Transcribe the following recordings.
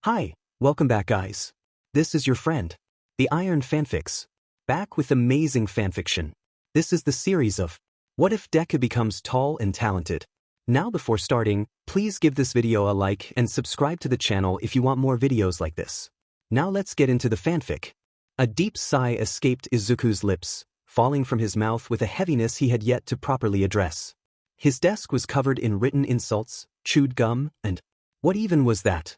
Hi, welcome back guys. This is your friend, the Iron Fanfics, back with amazing fanfiction. This is the series of What If Deku Becomes Tall and Talented. Now before starting, please give this video a like and subscribe to the channel if you want more videos like this. Now let's get into the fanfic. A deep sigh escaped Izuku's lips, falling from his mouth with a heaviness he had yet to properly address. His desk was covered in written insults, chewed gum, and what even was that?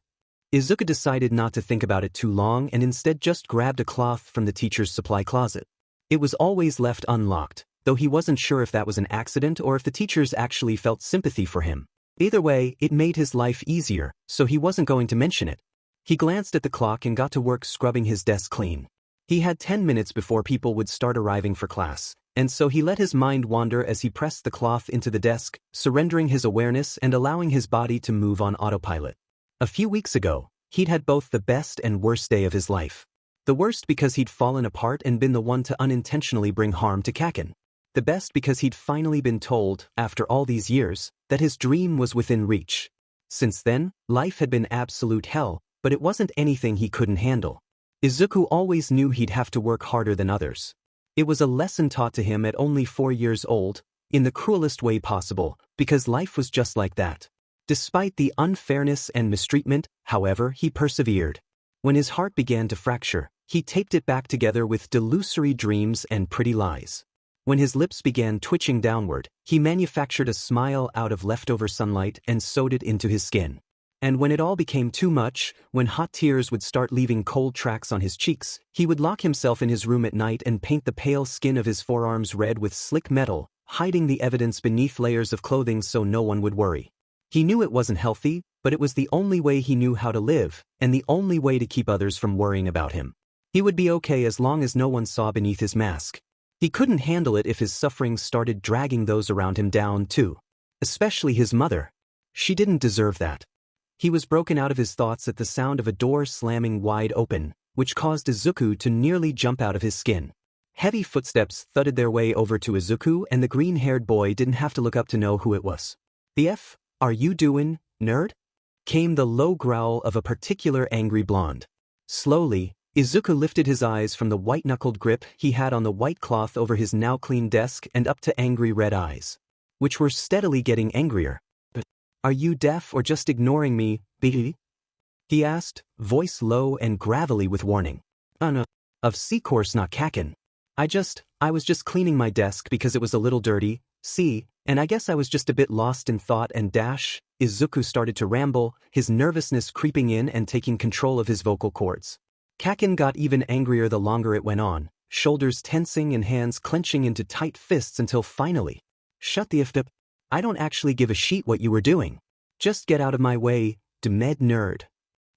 Izuku decided not to think about it too long and instead just grabbed a cloth from the teacher's supply closet. It was always left unlocked, though he wasn't sure if that was an accident or if the teachers actually felt sympathy for him. Either way, it made his life easier, so he wasn't going to mention it. He glanced at the clock and got to work scrubbing his desk clean. He had 10 minutes before people would start arriving for class, and so he let his mind wander as he pressed the cloth into the desk, surrendering his awareness and allowing his body to move on autopilot. A few weeks ago, he'd had both the best and worst day of his life. The worst because he'd fallen apart and been the one to unintentionally bring harm to Kaken. The best because he'd finally been told, after all these years, that his dream was within reach. Since then, life had been absolute hell, but it wasn't anything he couldn't handle. Izuku always knew he'd have to work harder than others. It was a lesson taught to him at only 4 years old, in the cruelest way possible, because life was just like that. Despite the unfairness and mistreatment, however, he persevered. When his heart began to fracture, he taped it back together with delusory dreams and pretty lies. When his lips began twitching downward, he manufactured a smile out of leftover sunlight and sewed it into his skin. And when it all became too much, when hot tears would start leaving cold tracks on his cheeks, he would lock himself in his room at night and paint the pale skin of his forearms red with slick metal, hiding the evidence beneath layers of clothing so no one would worry. He knew it wasn't healthy, but it was the only way he knew how to live, and the only way to keep others from worrying about him. He would be okay as long as no one saw beneath his mask. He couldn't handle it if his suffering started dragging those around him down too. Especially his mother. She didn't deserve that. He was broken out of his thoughts at the sound of a door slamming wide open, which caused Izuku to nearly jump out of his skin. Heavy footsteps thudded their way over to Izuku, and the green-haired boy didn't have to look up to know who it was. "The F are you doin', nerd?" came the low growl of a particular angry blonde. Slowly, Izuku lifted his eyes from the white-knuckled grip he had on the white cloth over his now-clean desk and up to angry red eyes, which were steadily getting angrier. "But are you deaf or just ignoring me, BG?" he asked, voice low and gravelly with warning. "No. Of course not Kaken. I was just cleaning my desk because it was a little dirty, see, and I guess I was just a bit lost in thought and dash." Izuku started to ramble, his nervousness creeping in and taking control of his vocal cords. Kaken got even angrier the longer it went on, shoulders tensing and hands clenching into tight fists until finally, "Shut the f up. I don't actually give a shit what you were doing. Just get out of my way, demed nerd."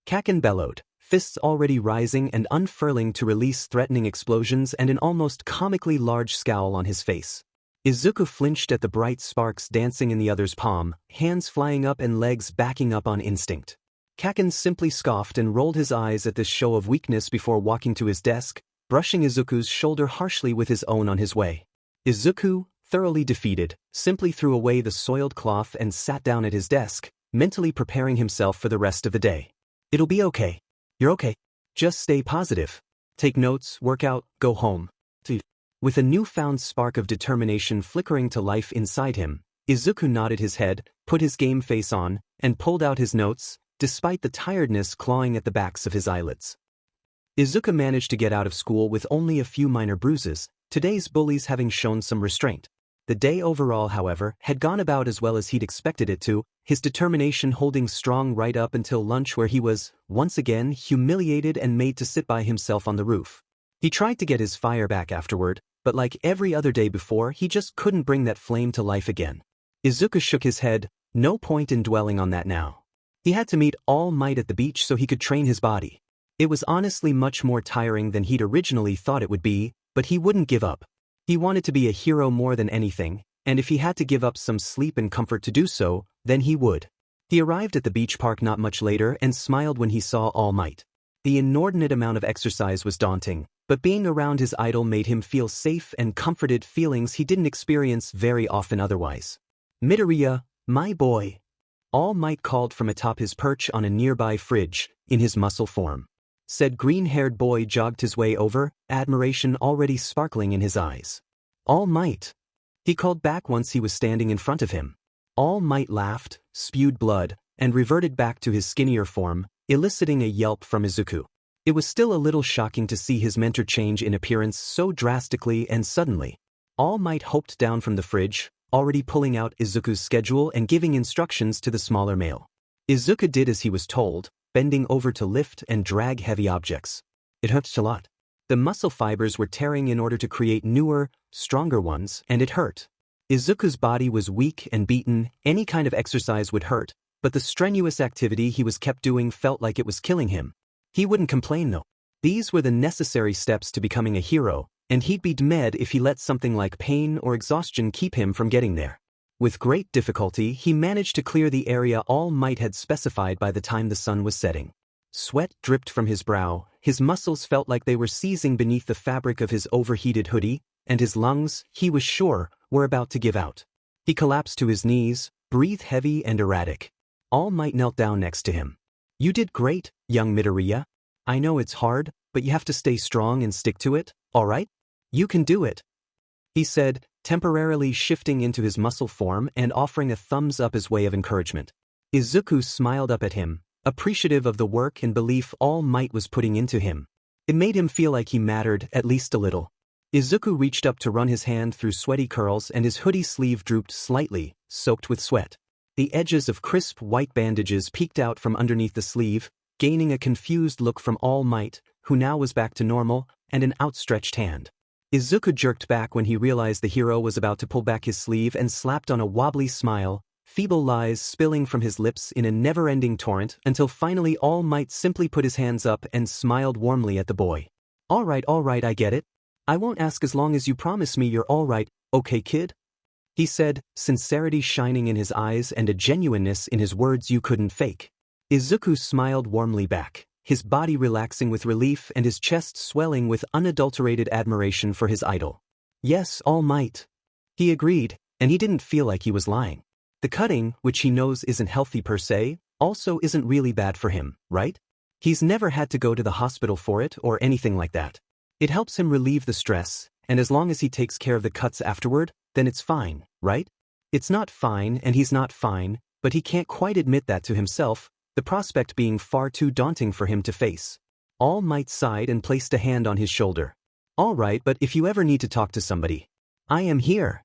Kaken bellowed, fists already rising and unfurling to release threatening explosions and an almost comically large scowl on his face. Izuku flinched at the bright sparks dancing in the other's palm, hands flying up and legs backing up on instinct. Kaken simply scoffed and rolled his eyes at this show of weakness before walking to his desk, brushing Izuku's shoulder harshly with his own on his way. Izuku, thoroughly defeated, simply threw away the soiled cloth and sat down at his desk, mentally preparing himself for the rest of the day. "It'll be okay. You're okay. Just stay positive. Take notes, work out, go home." With a newfound spark of determination flickering to life inside him, Izuku nodded his head, put his game face on, and pulled out his notes, despite the tiredness clawing at the backs of his eyelids. Izuku managed to get out of school with only a few minor bruises, today's bullies having shown some restraint. The day overall, however, had gone about as well as he'd expected it to, his determination holding strong right up until lunch, where he was, once again, humiliated and made to sit by himself on the roof. He tried to get his fire back afterward, but like every other day before, he just couldn't bring that flame to life again. Izuku shook his head, no point in dwelling on that now. He had to meet All Might at the beach so he could train his body. It was honestly much more tiring than he'd originally thought it would be, but he wouldn't give up. He wanted to be a hero more than anything, and if he had to give up some sleep and comfort to do so, then he would. He arrived at the beach park not much later and smiled when he saw All Might. The inordinate amount of exercise was daunting, but being around his idol made him feel safe and comforted, feelings he didn't experience very often otherwise. "Midoriya, my boy." All Might called from atop his perch on a nearby fridge, in his muscle form. Said green-haired boy jogged his way over, admiration already sparkling in his eyes. All Might. He called back once he was standing in front of him. All Might laughed, spewed blood, and reverted back to his skinnier form, eliciting a yelp from Izuku. It was still a little shocking to see his mentor change in appearance so drastically and suddenly. All Might hoped down from the fridge, already pulling out Izuku's schedule and giving instructions to the smaller male. Izuku did as he was told, bending over to lift and drag heavy objects. It hurt a lot. The muscle fibers were tearing in order to create newer, stronger ones, and it hurt. Izuku's body was weak and beaten, any kind of exercise would hurt, but the strenuous activity he was kept doing felt like it was killing him. He wouldn't complain though. These were the necessary steps to becoming a hero, and he'd be dead if he let something like pain or exhaustion keep him from getting there. With great difficulty, he managed to clear the area All Might had specified by the time the sun was setting. Sweat dripped from his brow, his muscles felt like they were seizing beneath the fabric of his overheated hoodie, and his lungs, he was sure, were about to give out. He collapsed to his knees, breathed heavy and erratic. All Might knelt down next to him. "You did great, young Midoriya. I know it's hard, but you have to stay strong and stick to it, alright? You can do it," he said, temporarily shifting into his muscle form and offering a thumbs up as way of encouragement. Izuku smiled up at him, appreciative of the work and belief All Might was putting into him. It made him feel like he mattered, at least a little. Izuku reached up to run his hand through sweaty curls and his hoodie sleeve drooped slightly, soaked with sweat. The edges of crisp white bandages peeked out from underneath the sleeve, gaining a confused look from All Might, who now was back to normal, and an outstretched hand. Izuku jerked back when he realized the hero was about to pull back his sleeve and slapped on a wobbly smile, feeble lies spilling from his lips in a never-ending torrent until finally All Might simply put his hands up and smiled warmly at the boy. All right, I get it. I won't ask as long as you promise me you're all right, okay kid?" he said, sincerity shining in his eyes and a genuineness in his words you couldn't fake. Izuku smiled warmly back, his body relaxing with relief and his chest swelling with unadulterated admiration for his idol. "Yes, All Might," he agreed, and he didn't feel like he was lying. The cutting, which he knows isn't healthy per se, also isn't really bad for him, right? He's never had to go to the hospital for it or anything like that. It helps him relieve the stress, and as long as he takes care of the cuts afterward, then it's fine, right? It's not fine and he's not fine, but he can't quite admit that to himself, the prospect being far too daunting for him to face. All Might sighed and placed a hand on his shoulder. "All right, but if you ever need to talk to somebody, I am here,"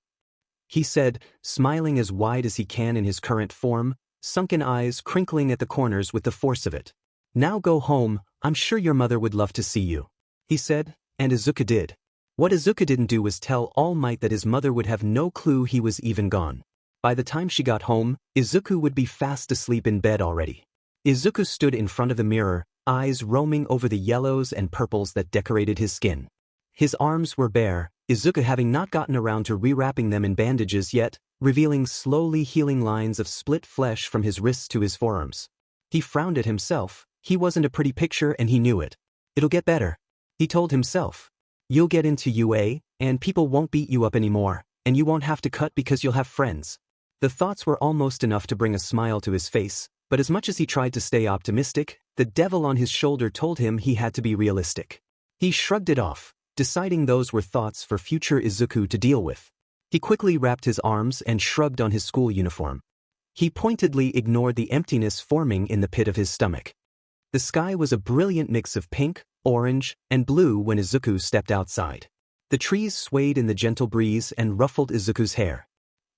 he said, smiling as wide as he can in his current form, sunken eyes crinkling at the corners with the force of it. "Now go home, I'm sure your mother would love to see you," he said, and Izuku did. What Izuku didn't do was tell All Might that his mother would have no clue he was even gone. By the time she got home, Izuku would be fast asleep in bed already. Izuku stood in front of the mirror, eyes roaming over the yellows and purples that decorated his skin. His arms were bare, Izuku having not gotten around to rewrapping them in bandages yet, revealing slowly healing lines of split flesh from his wrists to his forearms. He frowned at himself, he wasn't a pretty picture and he knew it. "It'll get better," he told himself. "You'll get into UA, and people won't beat you up anymore, and you won't have to cut because you'll have friends." The thoughts were almost enough to bring a smile to his face, but as much as he tried to stay optimistic, the devil on his shoulder told him he had to be realistic. He shrugged it off, deciding those were thoughts for future Izuku to deal with. He quickly wrapped his arms and shrugged on his school uniform. He pointedly ignored the emptiness forming in the pit of his stomach. The sky was a brilliant mix of pink, orange, and blue when Izuku stepped outside. The trees swayed in the gentle breeze and ruffled Izuku's hair.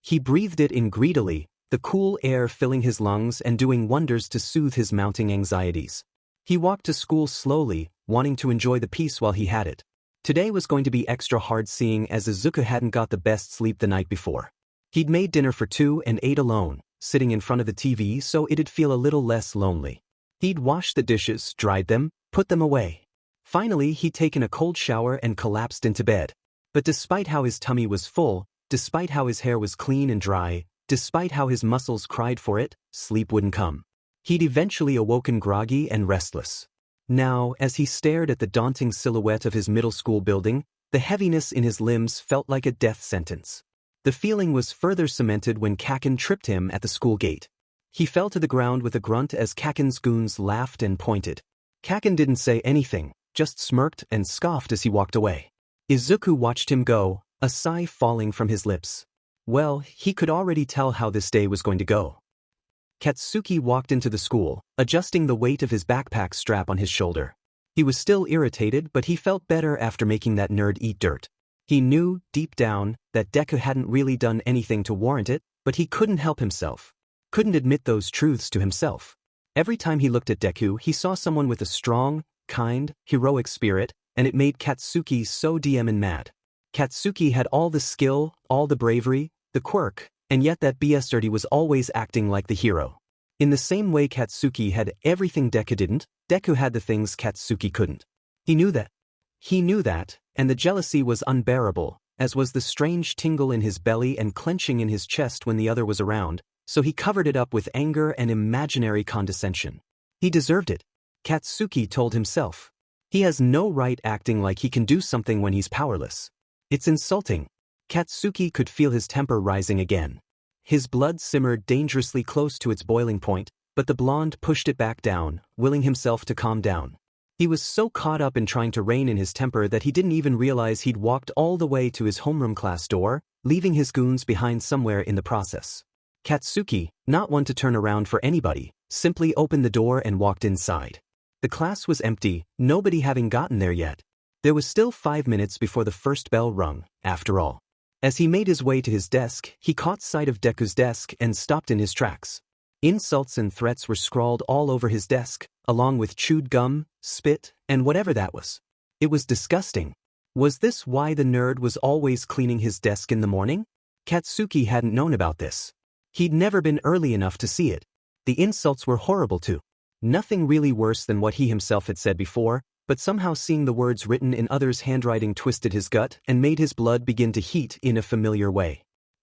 He breathed it in greedily, the cool air filling his lungs and doing wonders to soothe his mounting anxieties. He walked to school slowly, wanting to enjoy the peace while he had it. Today was going to be extra hard seeing as Izuku hadn't got the best sleep the night before. He'd made dinner for two and ate alone, sitting in front of the TV so it'd feel a little less lonely. He'd washed the dishes, dried them, put them away. Finally, he'd taken a cold shower and collapsed into bed. But despite how his tummy was full, despite how his hair was clean and dry, despite how his muscles cried for it, sleep wouldn't come. He'd eventually awoken groggy and restless. Now, as he stared at the daunting silhouette of his middle school building, the heaviness in his limbs felt like a death sentence. The feeling was further cemented when Kaken tripped him at the school gate. He fell to the ground with a grunt as Kaken's goons laughed and pointed. Kaken didn't say anything, just smirked and scoffed as he walked away. Izuku watched him go, a sigh falling from his lips. Well, he could already tell how this day was going to go. Katsuki walked into the school, adjusting the weight of his backpack strap on his shoulder. He was still irritated, but he felt better after making that nerd eat dirt. He knew, deep down, that Deku hadn't really done anything to warrant it, but he couldn't help himself. Couldn't admit those truths to himself. Every time he looked at Deku, he saw someone with a strong, kind, heroic spirit, and it made Katsuki so and mad. Katsuki had all the skill, all the bravery, the quirk, and yet that BS dirty was always acting like the hero. In the same way Katsuki had everything Deku didn't, Deku had the things Katsuki couldn't. He knew that. And the jealousy was unbearable, as was the strange tingle in his belly and clenching in his chest when the other was around, so he covered it up with anger and imaginary condescension. He deserved it. Katsuki told himself. He has no right acting like he can do something when he's powerless. It's insulting. Katsuki could feel his temper rising again. His blood simmered dangerously close to its boiling point, but the blonde pushed it back down, willing himself to calm down. He was so caught up in trying to rein in his temper that he didn't even realize he'd walked all the way to his homeroom class door, leaving his goons behind somewhere in the process. Katsuki, not one to turn around for anybody, simply opened the door and walked inside. The class was empty, nobody having gotten there yet. There was still 5 minutes before the first bell rung, after all. As he made his way to his desk, he caught sight of Deku's desk and stopped in his tracks. Insults and threats were scrawled all over his desk, along with chewed gum, spit, and whatever that was. It was disgusting. Was this why the nerd was always cleaning his desk in the morning? Katsuki hadn't known about this. He'd never been early enough to see it. The insults were horrible too. Nothing really worse than what he himself had said before, but somehow seeing the words written in others' handwriting twisted his gut and made his blood begin to heat in a familiar way.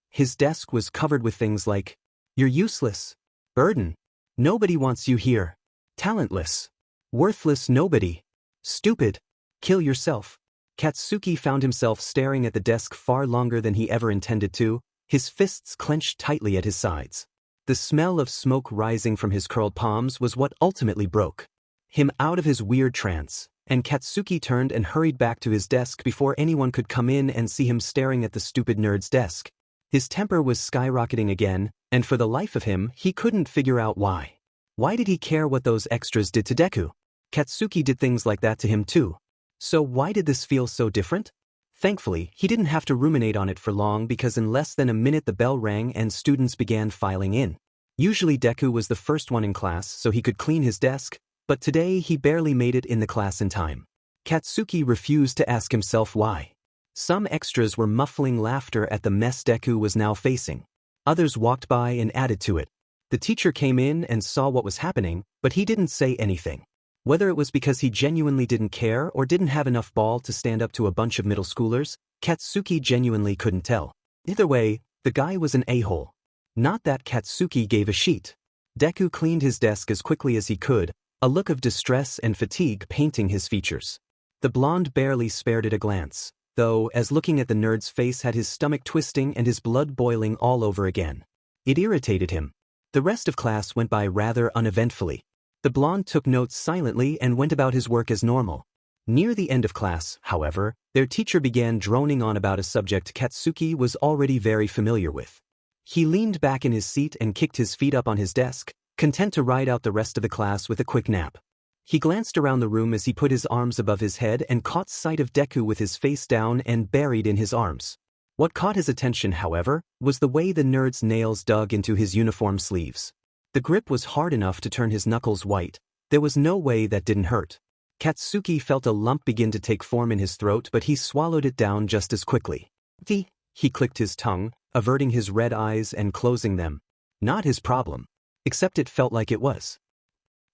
His desk was covered with things like, "You're useless. Burden. Nobody wants you here. Talentless. Worthless nobody. Stupid. Kill yourself." Katsuki found himself staring at the desk far longer than he ever intended to, his fists clenched tightly at his sides. The smell of smoke rising from his curled palms was what ultimately broke him out of his weird trance, and Katsuki turned and hurried back to his desk before anyone could come in and see him staring at the stupid nerd's desk. His temper was skyrocketing again, and for the life of him, he couldn't figure out why. Why did he care what those extras did to Deku? Katsuki did things like that to him too. So why did this feel so different? Thankfully, he didn't have to ruminate on it for long because in less than a minute the bell rang and students began filing in. Usually Deku was the first one in class so he could clean his desk, but today he barely made it in the class in time. Katsuki refused to ask himself why. Some extras were muffling laughter at the mess Deku was now facing. Others walked by and added to it. The teacher came in and saw what was happening, but he didn't say anything. Whether it was because he genuinely didn't care or didn't have enough ball to stand up to a bunch of middle schoolers, Katsuki genuinely couldn't tell. Either way, the guy was an a-hole. Not that Katsuki gave a shit. Deku cleaned his desk as quickly as he could, a look of distress and fatigue painting his features. The blonde barely spared it a glance, though, as looking at the nerd's face had his stomach twisting and his blood boiling all over again. It irritated him. The rest of class went by rather uneventfully. The blonde took notes silently and went about his work as normal. Near the end of class, however, their teacher began droning on about a subject Katsuki was already very familiar with. He leaned back in his seat and kicked his feet up on his desk, content to ride out the rest of the class with a quick nap. He glanced around the room as he put his arms above his head and caught sight of Deku with his face down and buried in his arms. What caught his attention, however, was the way the nerd's nails dug into his uniform sleeves. The grip was hard enough to turn his knuckles white. There was no way that didn't hurt. Katsuki felt a lump begin to take form in his throat, but he swallowed it down just as quickly. He clicked his tongue, averting his red eyes and closing them. Not his problem. Except it felt like it was.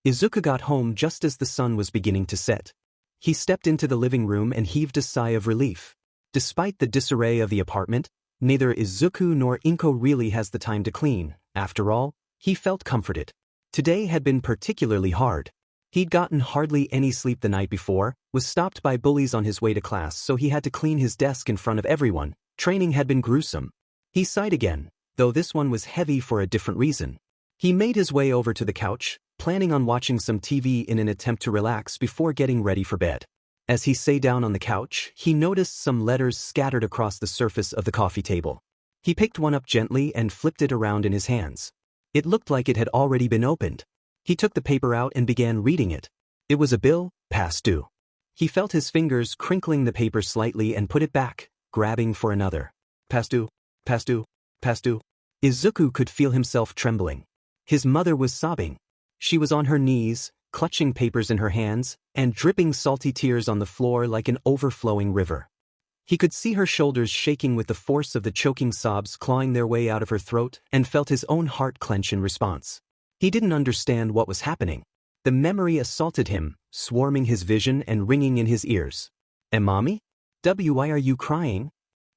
Izuku got home just as the sun was beginning to set. He stepped into the living room and heaved a sigh of relief. Despite the disarray of the apartment, neither Izuku nor Inko really has the time to clean. After all, he felt comforted. Today had been particularly hard. He'd gotten hardly any sleep the night before, was stopped by bullies on his way to class, so he had to clean his desk in front of everyone. Training had been gruesome. He sighed again, though this one was heavy for a different reason. He made his way over to the couch, planning on watching some TV in an attempt to relax before getting ready for bed. As he sat down on the couch, he noticed some letters scattered across the surface of the coffee table. He picked one up gently and flipped it around in his hands. It looked like it had already been opened. He took the paper out and began reading it. It was a bill, past due. He felt his fingers crinkling the paper slightly and put it back, grabbing for another. Past due, past due, past due. Izuku could feel himself trembling. His mother was sobbing. She was on her knees, clutching papers in her hands, and dripping salty tears on the floor like an overflowing river. He could see her shoulders shaking with the force of the choking sobs clawing their way out of her throat and felt his own heart clench in response. He didn't understand what was happening. The memory assaulted him, swarming his vision and ringing in his ears. Mommy? Why are you crying?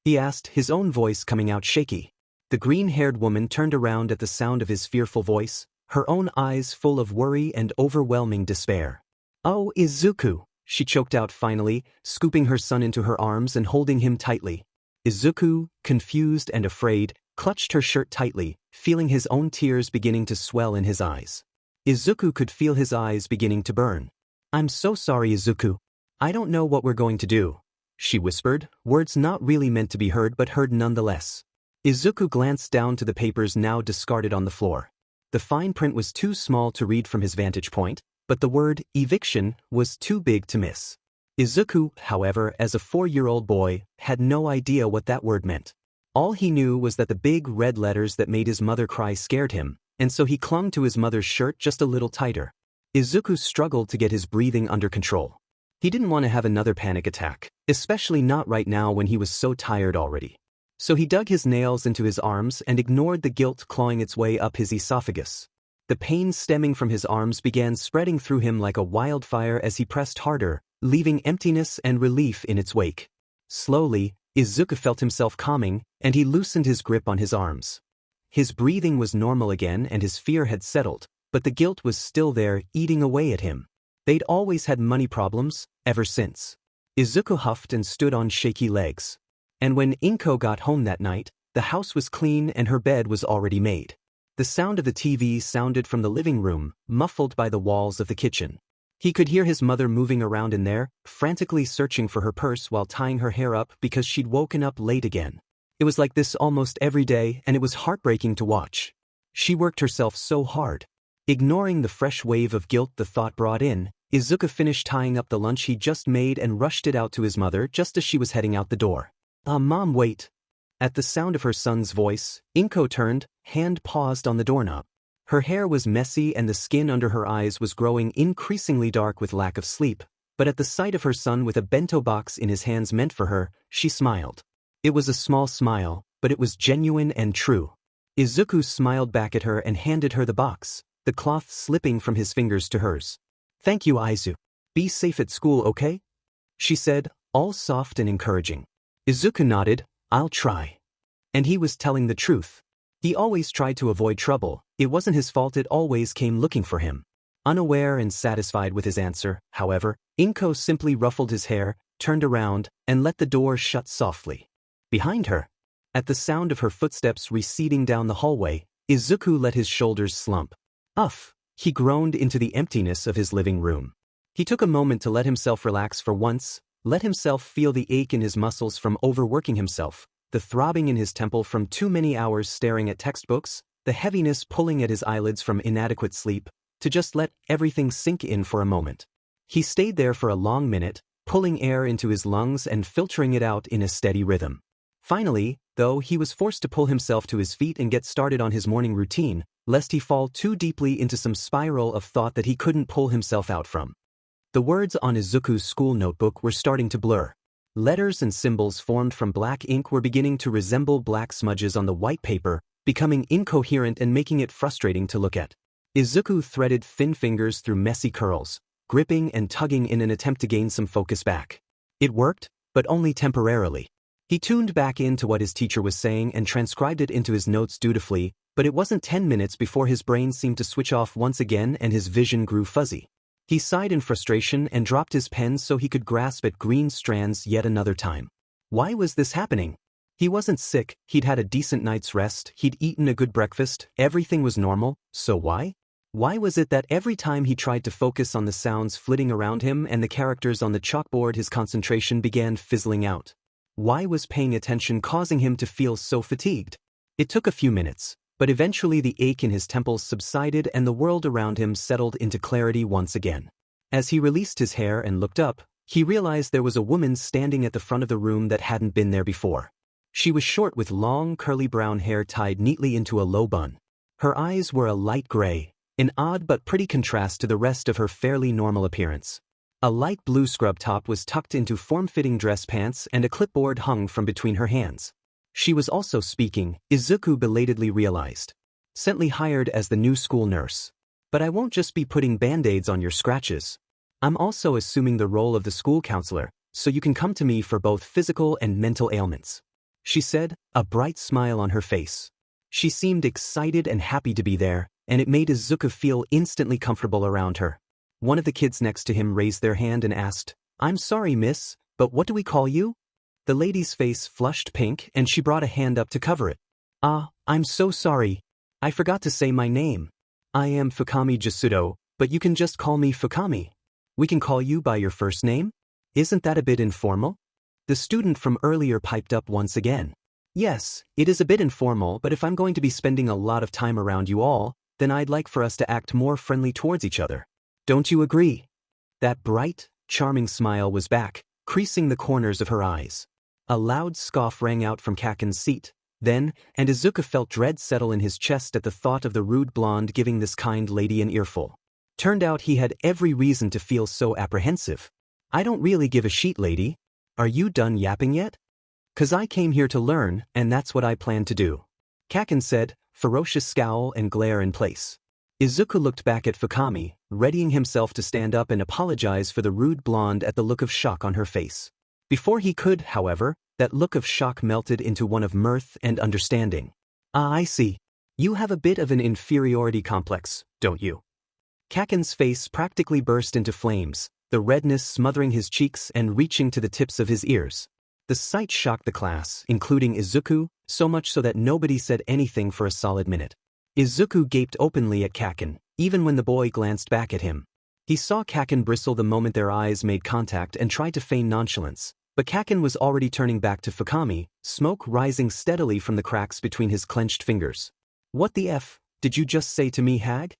He asked, his own voice coming out shaky. The green-haired woman turned around at the sound of his fearful voice, her own eyes full of worry and overwhelming despair. Oh, Izuku, she choked out finally, scooping her son into her arms and holding him tightly. Izuku, confused and afraid, clutched her shirt tightly, feeling his own tears beginning to swell in his eyes. Izuku could feel his eyes beginning to burn. I'm so sorry, Izuku. I don't know what we're going to do, she whispered, words not really meant to be heard but heard nonetheless. Izuku glanced down to the papers now discarded on the floor. The fine print was too small to read from his vantage point, but the word eviction was too big to miss. Izuku, however, as a 4-year-old boy, had no idea what that word meant. All he knew was that the big red letters that made his mother cry scared him, and so he clung to his mother's shirt just a little tighter. Izuku struggled to get his breathing under control. He didn't want to have another panic attack, especially not right now when he was so tired already. So he dug his nails into his arms and ignored the guilt clawing its way up his esophagus. The pain stemming from his arms began spreading through him like a wildfire as he pressed harder, leaving emptiness and relief in its wake. Slowly, Izuku felt himself calming, and he loosened his grip on his arms. His breathing was normal again and his fear had settled, but the guilt was still there, eating away at him. They'd always had money problems, ever since. Izuku huffed and stood on shaky legs. And when Inko got home that night, the house was clean and her bed was already made. The sound of the TV sounded from the living room, muffled by the walls of the kitchen. He could hear his mother moving around in there, frantically searching for her purse while tying her hair up because she'd woken up late again. It was like this almost every day, and it was heartbreaking to watch. She worked herself so hard. Ignoring the fresh wave of guilt the thought brought in, Izuku finished tying up the lunch he just made and rushed it out to his mother just as she was heading out the door. Mom, wait. At the sound of her son's voice, Inko turned, hand paused on the doorknob. Her hair was messy and the skin under her eyes was growing increasingly dark with lack of sleep, but at the sight of her son with a bento box in his hands meant for her, she smiled. It was a small smile, but it was genuine and true. Izuku smiled back at her and handed her the box, the cloth slipping from his fingers to hers. Thank you, Izu. Be safe at school, okay? She said, all soft and encouraging. Izuku nodded, I'll try. And he was telling the truth. He always tried to avoid trouble, it wasn't his fault, it always came looking for him. Unaware and satisfied with his answer, however, Inko simply ruffled his hair, turned around, and let the door shut softly. Behind her, at the sound of her footsteps receding down the hallway, Izuku let his shoulders slump. Uff, he groaned into the emptiness of his living room. He took a moment to let himself relax for once, let himself feel the ache in his muscles from overworking himself, the throbbing in his temple from too many hours staring at textbooks, the heaviness pulling at his eyelids from inadequate sleep, to just let everything sink in for a moment. He stayed there for a long minute, pulling air into his lungs and filtering it out in a steady rhythm. Finally, though, he was forced to pull himself to his feet and get started on his morning routine, lest he fall too deeply into some spiral of thought that he couldn't pull himself out from. The words on Izuku's school notebook were starting to blur. Letters and symbols formed from black ink were beginning to resemble black smudges on the white paper, becoming incoherent and making it frustrating to look at. Izuku threaded thin fingers through messy curls, gripping and tugging in an attempt to gain some focus back. It worked, but only temporarily. He tuned back into what his teacher was saying and transcribed it into his notes dutifully, but it wasn't 10 minutes before his brain seemed to switch off once again and his vision grew fuzzy. He sighed in frustration and dropped his pen so he could grasp at green strands yet another time. Why was this happening? He wasn't sick, he'd had a decent night's rest, he'd eaten a good breakfast, everything was normal, so why? Why was it that every time he tried to focus on the sounds flitting around him and the characters on the chalkboard his concentration began fizzling out? Why was paying attention causing him to feel so fatigued? It took a few minutes, but eventually the ache in his temples subsided and the world around him settled into clarity once again. As he released his hair and looked up, he realized there was a woman standing at the front of the room that hadn't been there before. She was short with long curly brown hair tied neatly into a low bun. Her eyes were a light gray, an odd but pretty contrast to the rest of her fairly normal appearance. A light blue scrub top was tucked into form-fitting dress pants and a clipboard hung from between her hands. She was also speaking, Izuku belatedly realized. Recently hired as the new school nurse. But I won't just be putting band-aids on your scratches. I'm also assuming the role of the school counselor, so you can come to me for both physical and mental ailments, she said, a bright smile on her face. She seemed excited and happy to be there, and it made Izuku feel instantly comfortable around her. One of the kids next to him raised their hand and asked, "I'm sorry, miss, but what do we call you?" The lady's face flushed pink and she brought a hand up to cover it. I'm so sorry. I forgot to say my name. I am Fukami Jisudo, but you can just call me Fukami. We can call you by your first name? Isn't that a bit informal? The student from earlier piped up once again. Yes, it is a bit informal, but if I'm going to be spending a lot of time around you all, then I'd like for us to act more friendly towards each other. Don't you agree? That bright, charming smile was back, creasing the corners of her eyes. A loud scoff rang out from Kaken's seat. Then, and Izuku felt dread settle in his chest at the thought of the rude blonde giving this kind lady an earful. Turned out he had every reason to feel so apprehensive. I don't really give a shit, lady. Are you done yapping yet? 'Cause I came here to learn, and that's what I plan to do. Kaken said, ferocious scowl and glare in place. Izuku looked back at Fukami, readying himself to stand up and apologize for the rude blonde at the look of shock on her face. Before he could, however, that look of shock melted into one of mirth and understanding. I see. You have a bit of an inferiority complex, don't you? Kaken's face practically burst into flames, the redness smothering his cheeks and reaching to the tips of his ears. The sight shocked the class, including Izuku, so much so that nobody said anything for a solid minute. Izuku gaped openly at Kaken, even when the boy glanced back at him. He saw Kaken bristle the moment their eyes made contact and tried to feign nonchalance, but Kaken was already turning back to Fukami, smoke rising steadily from the cracks between his clenched fingers. What the F did you just say to me, hag?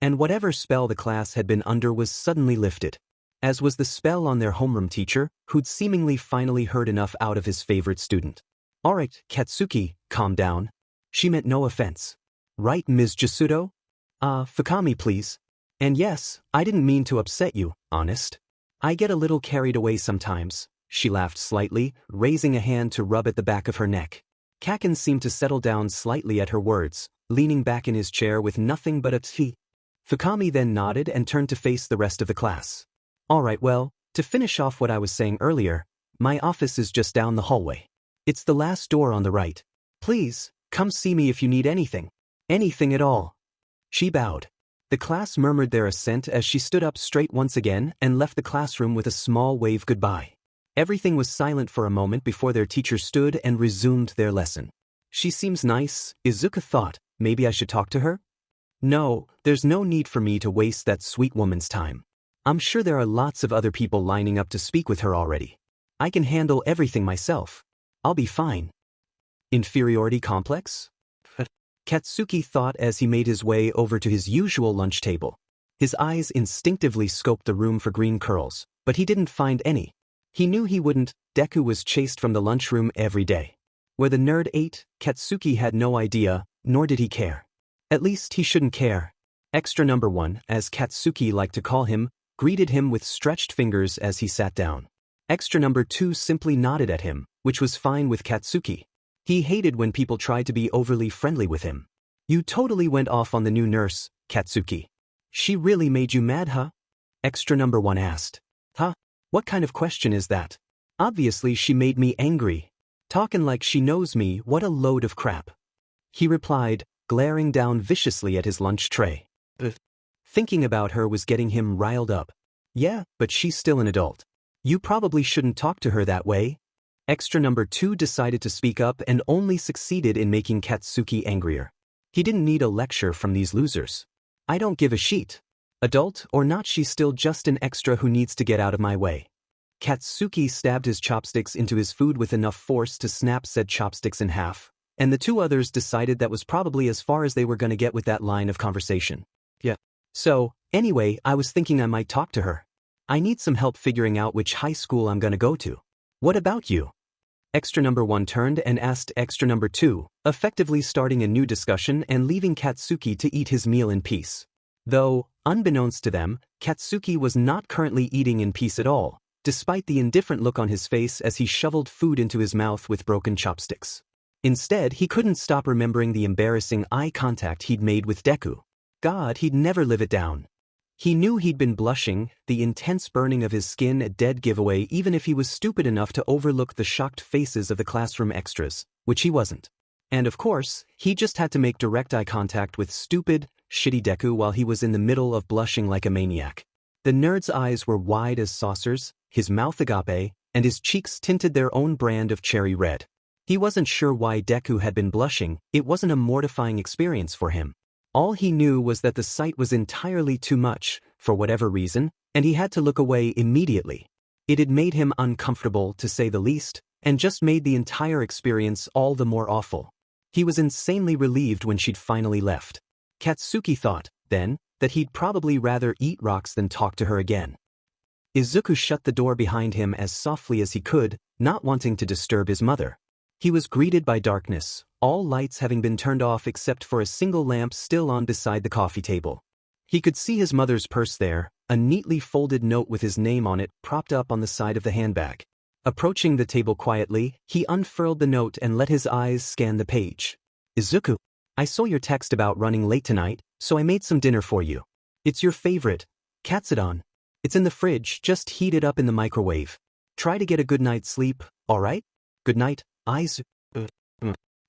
And whatever spell the class had been under was suddenly lifted. As was the spell on their homeroom teacher, who'd seemingly finally heard enough out of his favorite student. Alright, Katsuki, calm down. She meant no offense. Right, Ms. Jisudo? Fukami, please. And yes, I didn't mean to upset you, honest. I get a little carried away sometimes, she laughed slightly, raising a hand to rub at the back of her neck. Kaken seemed to settle down slightly at her words, leaning back in his chair with nothing but a tee. Fukami then nodded and turned to face the rest of the class. Alright, well, to finish off what I was saying earlier, my office is just down the hallway. It's the last door on the right. Please, come see me if you need anything. Anything at all. She bowed. The class murmured their assent as she stood up straight once again and left the classroom with a small wave goodbye. Everything was silent for a moment before their teacher stood and resumed their lesson. She seems nice, Izuku thought. Maybe I should talk to her? No, there's no need for me to waste that sweet woman's time. I'm sure there are lots of other people lining up to speak with her already. I can handle everything myself. I'll be fine. Inferiority complex? Katsuki thought as he made his way over to his usual lunch table. His eyes instinctively scoped the room for green curls, but he didn't find any. He knew he wouldn't. Deku was chased from the lunchroom every day. Where the nerd ate, Katsuki had no idea, nor did he care. At least he shouldn't care. Extra number 1, as Katsuki liked to call him, greeted him with stretched fingers as he sat down. Extra number 2 simply nodded at him, which was fine with Katsuki. He hated when people tried to be overly friendly with him. You totally went off on the new nurse, Katsuki. She really made you mad, huh? Extra number 1 asked. Huh? What kind of question is that? Obviously she made me angry. Talkin' like she knows me, what a load of crap. He replied, glaring down viciously at his lunch tray. Thinking about her was getting him riled up. Yeah, but she's still an adult. You probably shouldn't talk to her that way. Extra number 2 decided to speak up and only succeeded in making Katsuki angrier. He didn't need a lecture from these losers. I don't give a shit. Adult or not, she's still just an extra who needs to get out of my way. Katsuki stabbed his chopsticks into his food with enough force to snap said chopsticks in half, and the two others decided that was probably as far as they were gonna get with that line of conversation. Yeah. So, anyway, I was thinking I might talk to her. I need some help figuring out which high school I'm gonna go to. What about you? Extra number 1 turned and asked extra number 2, effectively starting a new discussion and leaving Katsuki to eat his meal in peace. Though, unbeknownst to them, Katsuki was not currently eating in peace at all, despite the indifferent look on his face as he shoveled food into his mouth with broken chopsticks. Instead, he couldn't stop remembering the embarrassing eye contact he'd made with Deku. God, he'd never live it down. He knew he'd been blushing, the intense burning of his skin a dead giveaway even if he was stupid enough to overlook the shocked faces of the classroom extras, which he wasn't. And of course, he just had to make direct eye contact with stupid, shitty Deku while he was in the middle of blushing like a maniac. The nerd's eyes were wide as saucers, his mouth agape, and his cheeks tinted their own brand of cherry red. He wasn't sure why Deku had been blushing, it wasn't a mortifying experience for him. All he knew was that the sight was entirely too much, for whatever reason, and he had to look away immediately. It had made him uncomfortable, to say the least, and just made the entire experience all the more awful. He was insanely relieved when she'd finally left. Katsuki thought, then, that he'd probably rather eat rocks than talk to her again. Izuku shut the door behind him as softly as he could, not wanting to disturb his mother. He was greeted by darkness, all lights having been turned off except for a single lamp still on beside the coffee table. He could see his mother's purse there, a neatly folded note with his name on it propped up on the side of the handbag. Approaching the table quietly, he unfurled the note and let his eyes scan the page. Izuku, I saw your text about running late tonight, so I made some dinner for you. It's your favorite, katsudon. It's in the fridge, just heat it up in the microwave. Try to get a good night's sleep, alright? Good night, Izuku.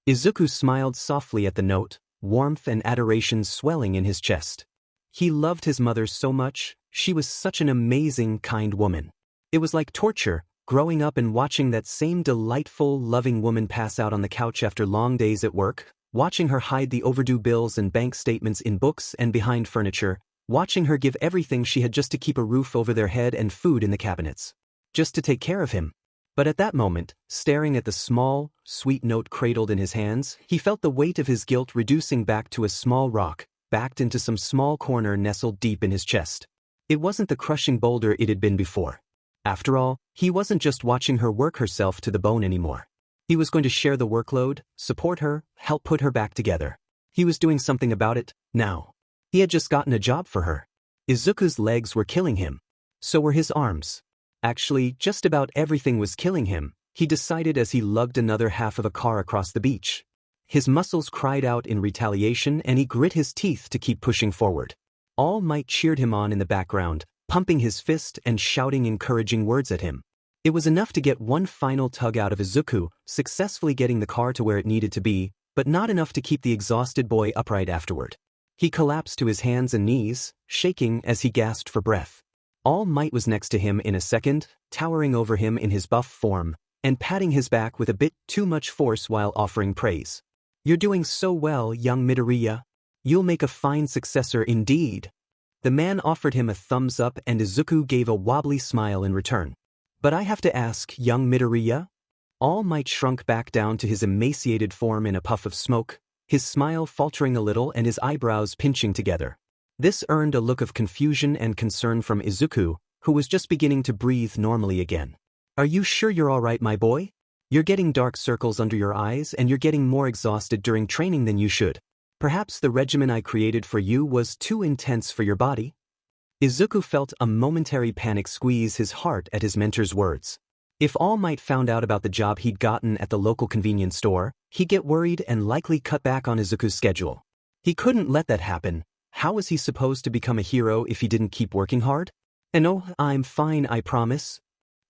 Izuku smiled softly at the note, warmth and adoration swelling in his chest. He loved his mother so much, she was such an amazing, kind woman. It was like torture, growing up and watching that same delightful, loving woman pass out on the couch after long days at work, watching her hide the overdue bills and bank statements in books and behind furniture, watching her give everything she had just to keep a roof over their head and food in the cabinets. Just to take care of him. But at that moment, staring at the small, sweet note cradled in his hands, he felt the weight of his guilt reducing back to a small rock, backed into some small corner nestled deep in his chest. It wasn't the crushing boulder it had been before. After all, he wasn't just watching her work herself to the bone anymore. He was going to share the workload, support her, help put her back together. He was doing something about it, now. He had just gotten a job for her. Izuku's legs were killing him. So were his arms. Actually, just about everything was killing him, he decided as he lugged another half of a car across the beach. His muscles cried out in retaliation and he grit his teeth to keep pushing forward. All Might cheered him on in the background, pumping his fist and shouting encouraging words at him. It was enough to get one final tug out of Izuku, successfully getting the car to where it needed to be, but not enough to keep the exhausted boy upright afterward. He collapsed to his hands and knees, shaking as he gasped for breath. All Might was next to him in a second, towering over him in his buff form, and patting his back with a bit too much force while offering praise. You're doing so well, young Midoriya. You'll make a fine successor indeed. The man offered him a thumbs up and Izuku gave a wobbly smile in return. But I have to ask, young Midoriya? All Might shrunk back down to his emaciated form in a puff of smoke, his smile faltering a little and his eyebrows pinching together. This earned a look of confusion and concern from Izuku, who was just beginning to breathe normally again. Are you sure you're all right, my boy? You're getting dark circles under your eyes and you're getting more exhausted during training than you should. Perhaps the regimen I created for you was too intense for your body? Izuku felt a momentary panic squeeze his heart at his mentor's words. If All Might found out about the job he'd gotten at the local convenience store, he'd get worried and likely cut back on Izuku's schedule. He couldn't let that happen. How was he supposed to become a hero if he didn't keep working hard? And oh, I'm fine, I promise.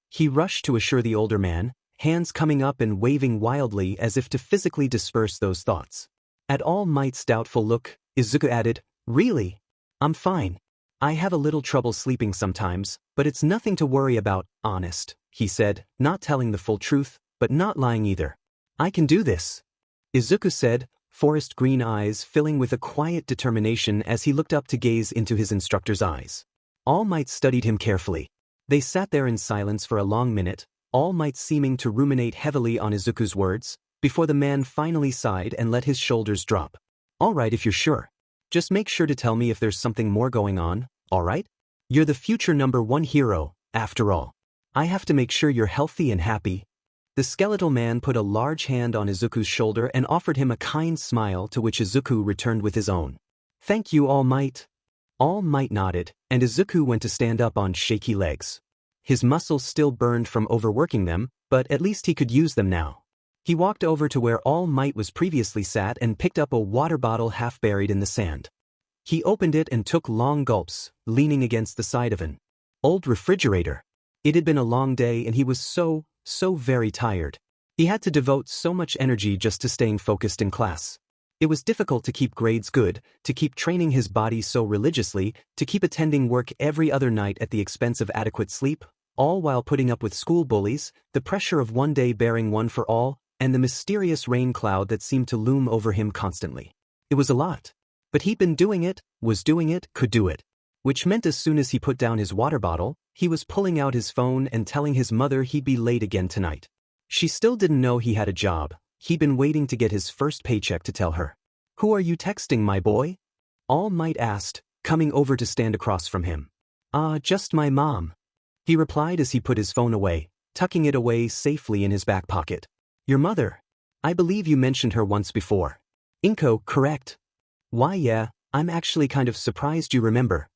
He rushed to assure the older man, hands coming up and waving wildly as if to physically disperse those thoughts. At All Might's doubtful look, Izuku added, Really? I'm fine. I have a little trouble sleeping sometimes, but it's nothing to worry about, honest, he said, not telling the full truth, but not lying either. I can do this, Izuku said, forest green eyes filling with a quiet determination as he looked up to gaze into his instructor's eyes. All Might studied him carefully. They sat there in silence for a long minute, All Might seeming to ruminate heavily on Izuku's words, before the man finally sighed and let his shoulders drop. All right if you're sure. Just make sure to tell me if there's something more going on, all right? You're the future #1 hero, after all. I have to make sure you're healthy and happy. The skeletal man put a large hand on Izuku's shoulder and offered him a kind smile to which Izuku returned with his own. Thank you, All Might. All Might nodded, and Izuku went to stand up on shaky legs. His muscles still burned from overworking them, but at least he could use them now. He walked over to where All Might was previously sat and picked up a water bottle half buried in the sand. He opened it and took long gulps, leaning against the side of an old refrigerator. It had been a long day and he was so very tired. He had to devote so much energy just to staying focused in class. It was difficult to keep grades good, to keep training his body so religiously, to keep attending work every other night at the expense of adequate sleep, all while putting up with school bullies, the pressure of one day bearing one for all, and the mysterious rain cloud that seemed to loom over him constantly. It was a lot. But he'd been doing it, was doing it, could do it. Which meant as soon as he put down his water bottle, he was pulling out his phone and telling his mother he'd be late again tonight. She still didn't know he had a job. He'd been waiting to get his first paycheck to tell her. Who are you texting, my boy? All Might asked, coming over to stand across from him. Just my mom. He replied as he put his phone away, tucking it away safely in his back pocket. Your mother? I believe you mentioned her once before. Inko, correct. Why yeah, I'm actually kind of surprised you remember.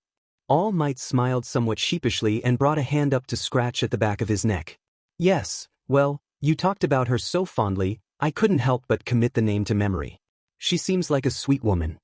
All Might smiled somewhat sheepishly and brought a hand up to scratch at the back of his neck. Yes, well, you talked about her so fondly, I couldn't help but commit the name to memory. She seems like a sweet woman.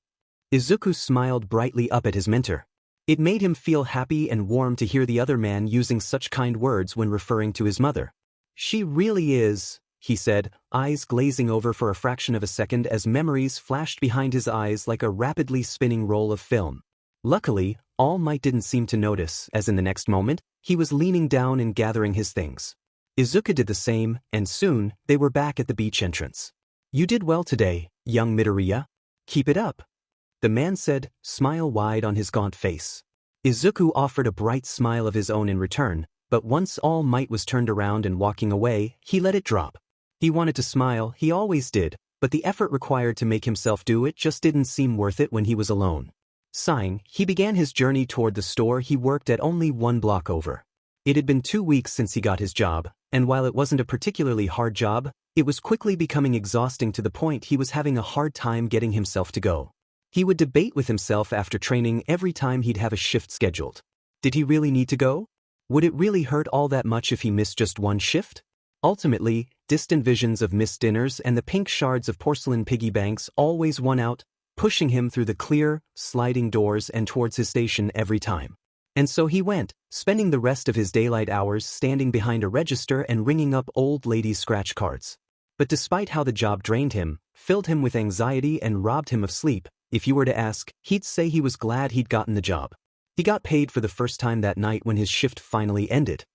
Izuku smiled brightly up at his mentor. It made him feel happy and warm to hear the other man using such kind words when referring to his mother. She really is, he said, eyes glazing over for a fraction of a second as memories flashed behind his eyes like a rapidly spinning roll of film. Luckily, All Might didn't seem to notice, as in the next moment, he was leaning down and gathering his things. Izuku did the same, and soon, they were back at the beach entrance. You did well today, young Midoriya. Keep it up. The man said, smile wide on his gaunt face. Izuku offered a bright smile of his own in return, but once All Might was turned around and walking away, he let it drop. He wanted to smile, he always did, but the effort required to make himself do it just didn't seem worth it when he was alone. Sighing, he began his journey toward the store he worked at only 1 block over. It had been 2 weeks since he got his job, and while it wasn't a particularly hard job, it was quickly becoming exhausting to the point he was having a hard time getting himself to go. He would debate with himself after training every time he'd have a shift scheduled. Did he really need to go? Would it really hurt all that much if he missed just one shift? Ultimately, distant visions of missed dinners and the pink shards of porcelain piggy banks always won out, pushing him through the clear, sliding doors and towards his station every time. And so he went, spending the rest of his daylight hours standing behind a register and ringing up old ladies' scratch cards. But despite how the job drained him, filled him with anxiety and robbed him of sleep, if you were to ask, he'd say he was glad he'd gotten the job. He got paid for the first time that night when his shift finally ended.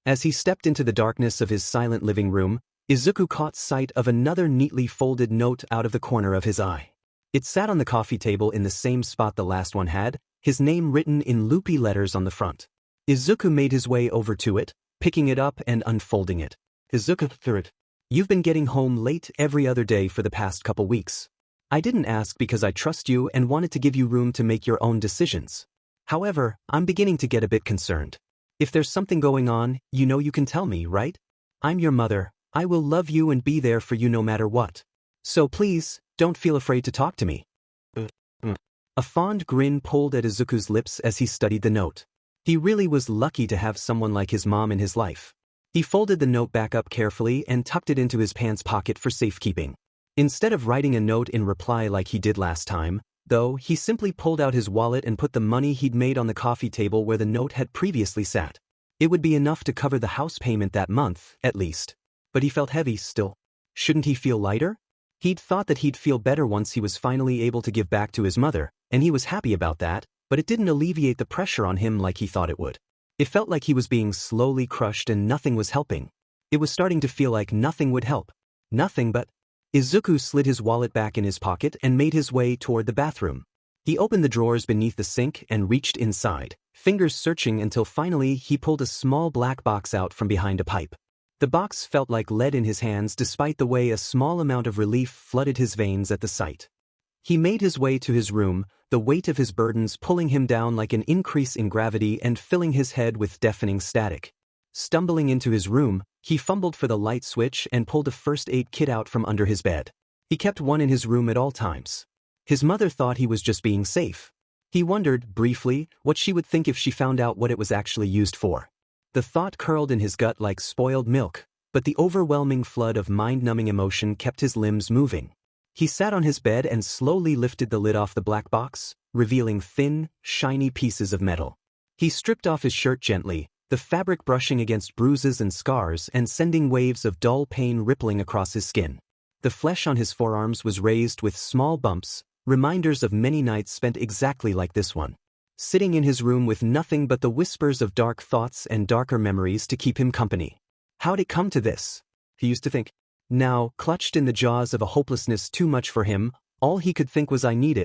As he stepped into the darkness of his silent living room, Izuku caught sight of another neatly folded note out of the corner of his eye. It sat on the coffee table in the same spot the last one had, his name written in loopy letters on the front. Izuku made his way over to it, picking it up and unfolding it. Izuku, you've been getting home late every other day for the past couple weeks. I didn't ask because I trust you and wanted to give you room to make your own decisions. However, I'm beginning to get a bit concerned. If there's something going on, you know you can tell me, right? I'm your mother, I will love you and be there for you no matter what. So please, don't feel afraid to talk to me. A fond grin pulled at Izuku's lips as he studied the note. He really was lucky to have someone like his mom in his life. He folded the note back up carefully and tucked it into his pants pocket for safekeeping. Instead of writing a note in reply like he did last time, though, he simply pulled out his wallet and put the money he'd made on the coffee table where the note had previously sat. It would be enough to cover the house payment that month, at least. But he felt heavy still. Shouldn't he feel lighter? He'd thought that he'd feel better once he was finally able to give back to his mother, and he was happy about that, but it didn't alleviate the pressure on him like he thought it would. It felt like he was being slowly crushed and nothing was helping. It was starting to feel like nothing would help. Nothing but. Izuku slid his wallet back in his pocket and made his way toward the bathroom. He opened the drawers beneath the sink and reached inside, fingers searching until finally he pulled a small black box out from behind a pipe. The box felt like lead in his hands despite the way a small amount of relief flooded his veins at the sight. He made his way to his room, the weight of his burdens pulling him down like an increase in gravity and filling his head with deafening static. Stumbling into his room, he fumbled for the light switch and pulled a first aid kit out from under his bed. He kept one in his room at all times. His mother thought he was just being safe. He wondered, briefly, what she would think if she found out what it was actually used for. The thought curled in his gut like spoiled milk, but the overwhelming flood of mind-numbing emotion kept his limbs moving. He sat on his bed and slowly lifted the lid off the black box, revealing thin, shiny pieces of metal. He stripped off his shirt gently, the fabric brushing against bruises and scars and sending waves of dull pain rippling across his skin. The flesh on his forearms was raised with small bumps, reminders of many nights spent exactly like this one. Sitting in his room with nothing but the whispers of dark thoughts and darker memories to keep him company. How'd it come to this? He used to think. Now, clutched in the jaws of a hopelessness too much for him, all he could think was I need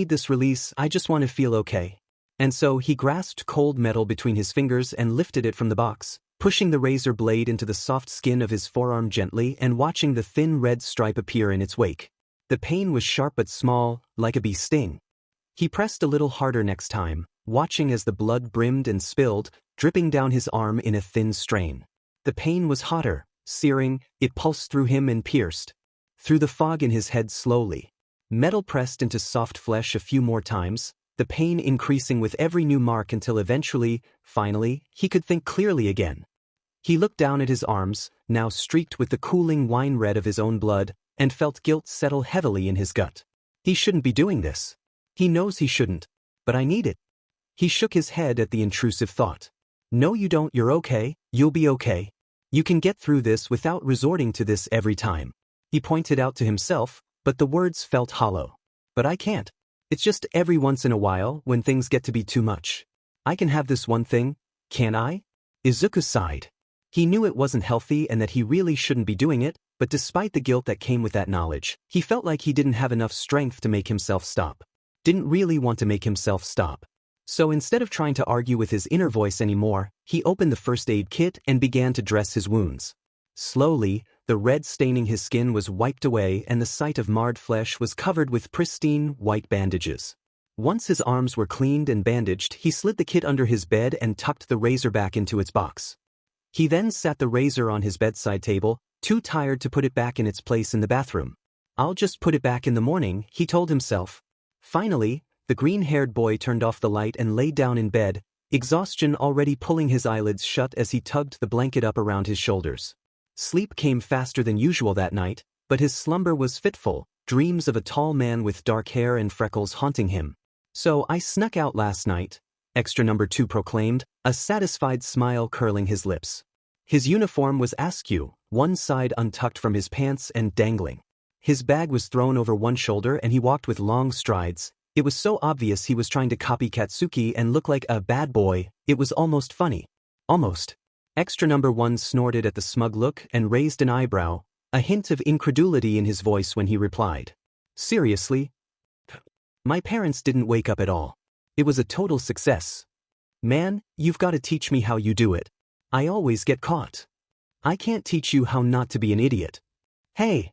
this release, I just want to feel okay. And so he grasped cold metal between his fingers and lifted it from the box, pushing the razor blade into the soft skin of his forearm gently and watching the thin red stripe appear in its wake. The pain was sharp but small, like a bee sting. He pressed a little harder next time, watching as the blood brimmed and spilled, dripping down his arm in a thin strain. The pain was hotter, searing, it pulsed through him and pierced through the fog in his head slowly. Metal pressed into soft flesh a few more times, the pain increasing with every new mark until eventually, finally, he could think clearly again. He looked down at his arms, now streaked with the cooling wine red of his own blood, and felt guilt settle heavily in his gut. He shouldn't be doing this. He knows he shouldn't. But I need it. He shook his head at the intrusive thought. No, you don't. You're okay. You'll be okay. You can get through this without resorting to this every time. He pointed out to himself, but the words felt hollow. But I can't. It's just every once in a while when things get to be too much. I can have this one thing, can't I? Izuku sighed. He knew it wasn't healthy and that he really shouldn't be doing it, but despite the guilt that came with that knowledge, he felt like he didn't have enough strength to make himself stop. Didn't really want to make himself stop. So instead of trying to argue with his inner voice anymore, he opened the first aid kit and began to dress his wounds. Slowly, the red staining his skin was wiped away and the sight of marred flesh was covered with pristine, white bandages. Once his arms were cleaned and bandaged, he slid the kit under his bed and tucked the razor back into its box. He then sat the razor on his bedside table, too tired to put it back in its place in the bathroom. I'll just put it back in the morning, he told himself. Finally, the green-haired boy turned off the light and lay down in bed, exhaustion already pulling his eyelids shut as he tugged the blanket up around his shoulders. Sleep came faster than usual that night, but his slumber was fitful, dreams of a tall man with dark hair and freckles haunting him. So I snuck out last night, Extra number 2 proclaimed, a satisfied smile curling his lips. His uniform was askew, one side untucked from his pants and dangling. His bag was thrown over one shoulder and he walked with long strides. It was so obvious he was trying to copy Katsuki and look like a bad boy, it was almost funny. Almost. Extra number 1 snorted at the smug look and raised an eyebrow, a hint of incredulity in his voice when he replied. Seriously? My parents didn't wake up at all. It was a total success. Man, you've got to teach me how you do it. I always get caught. I can't teach you how not to be an idiot. Hey!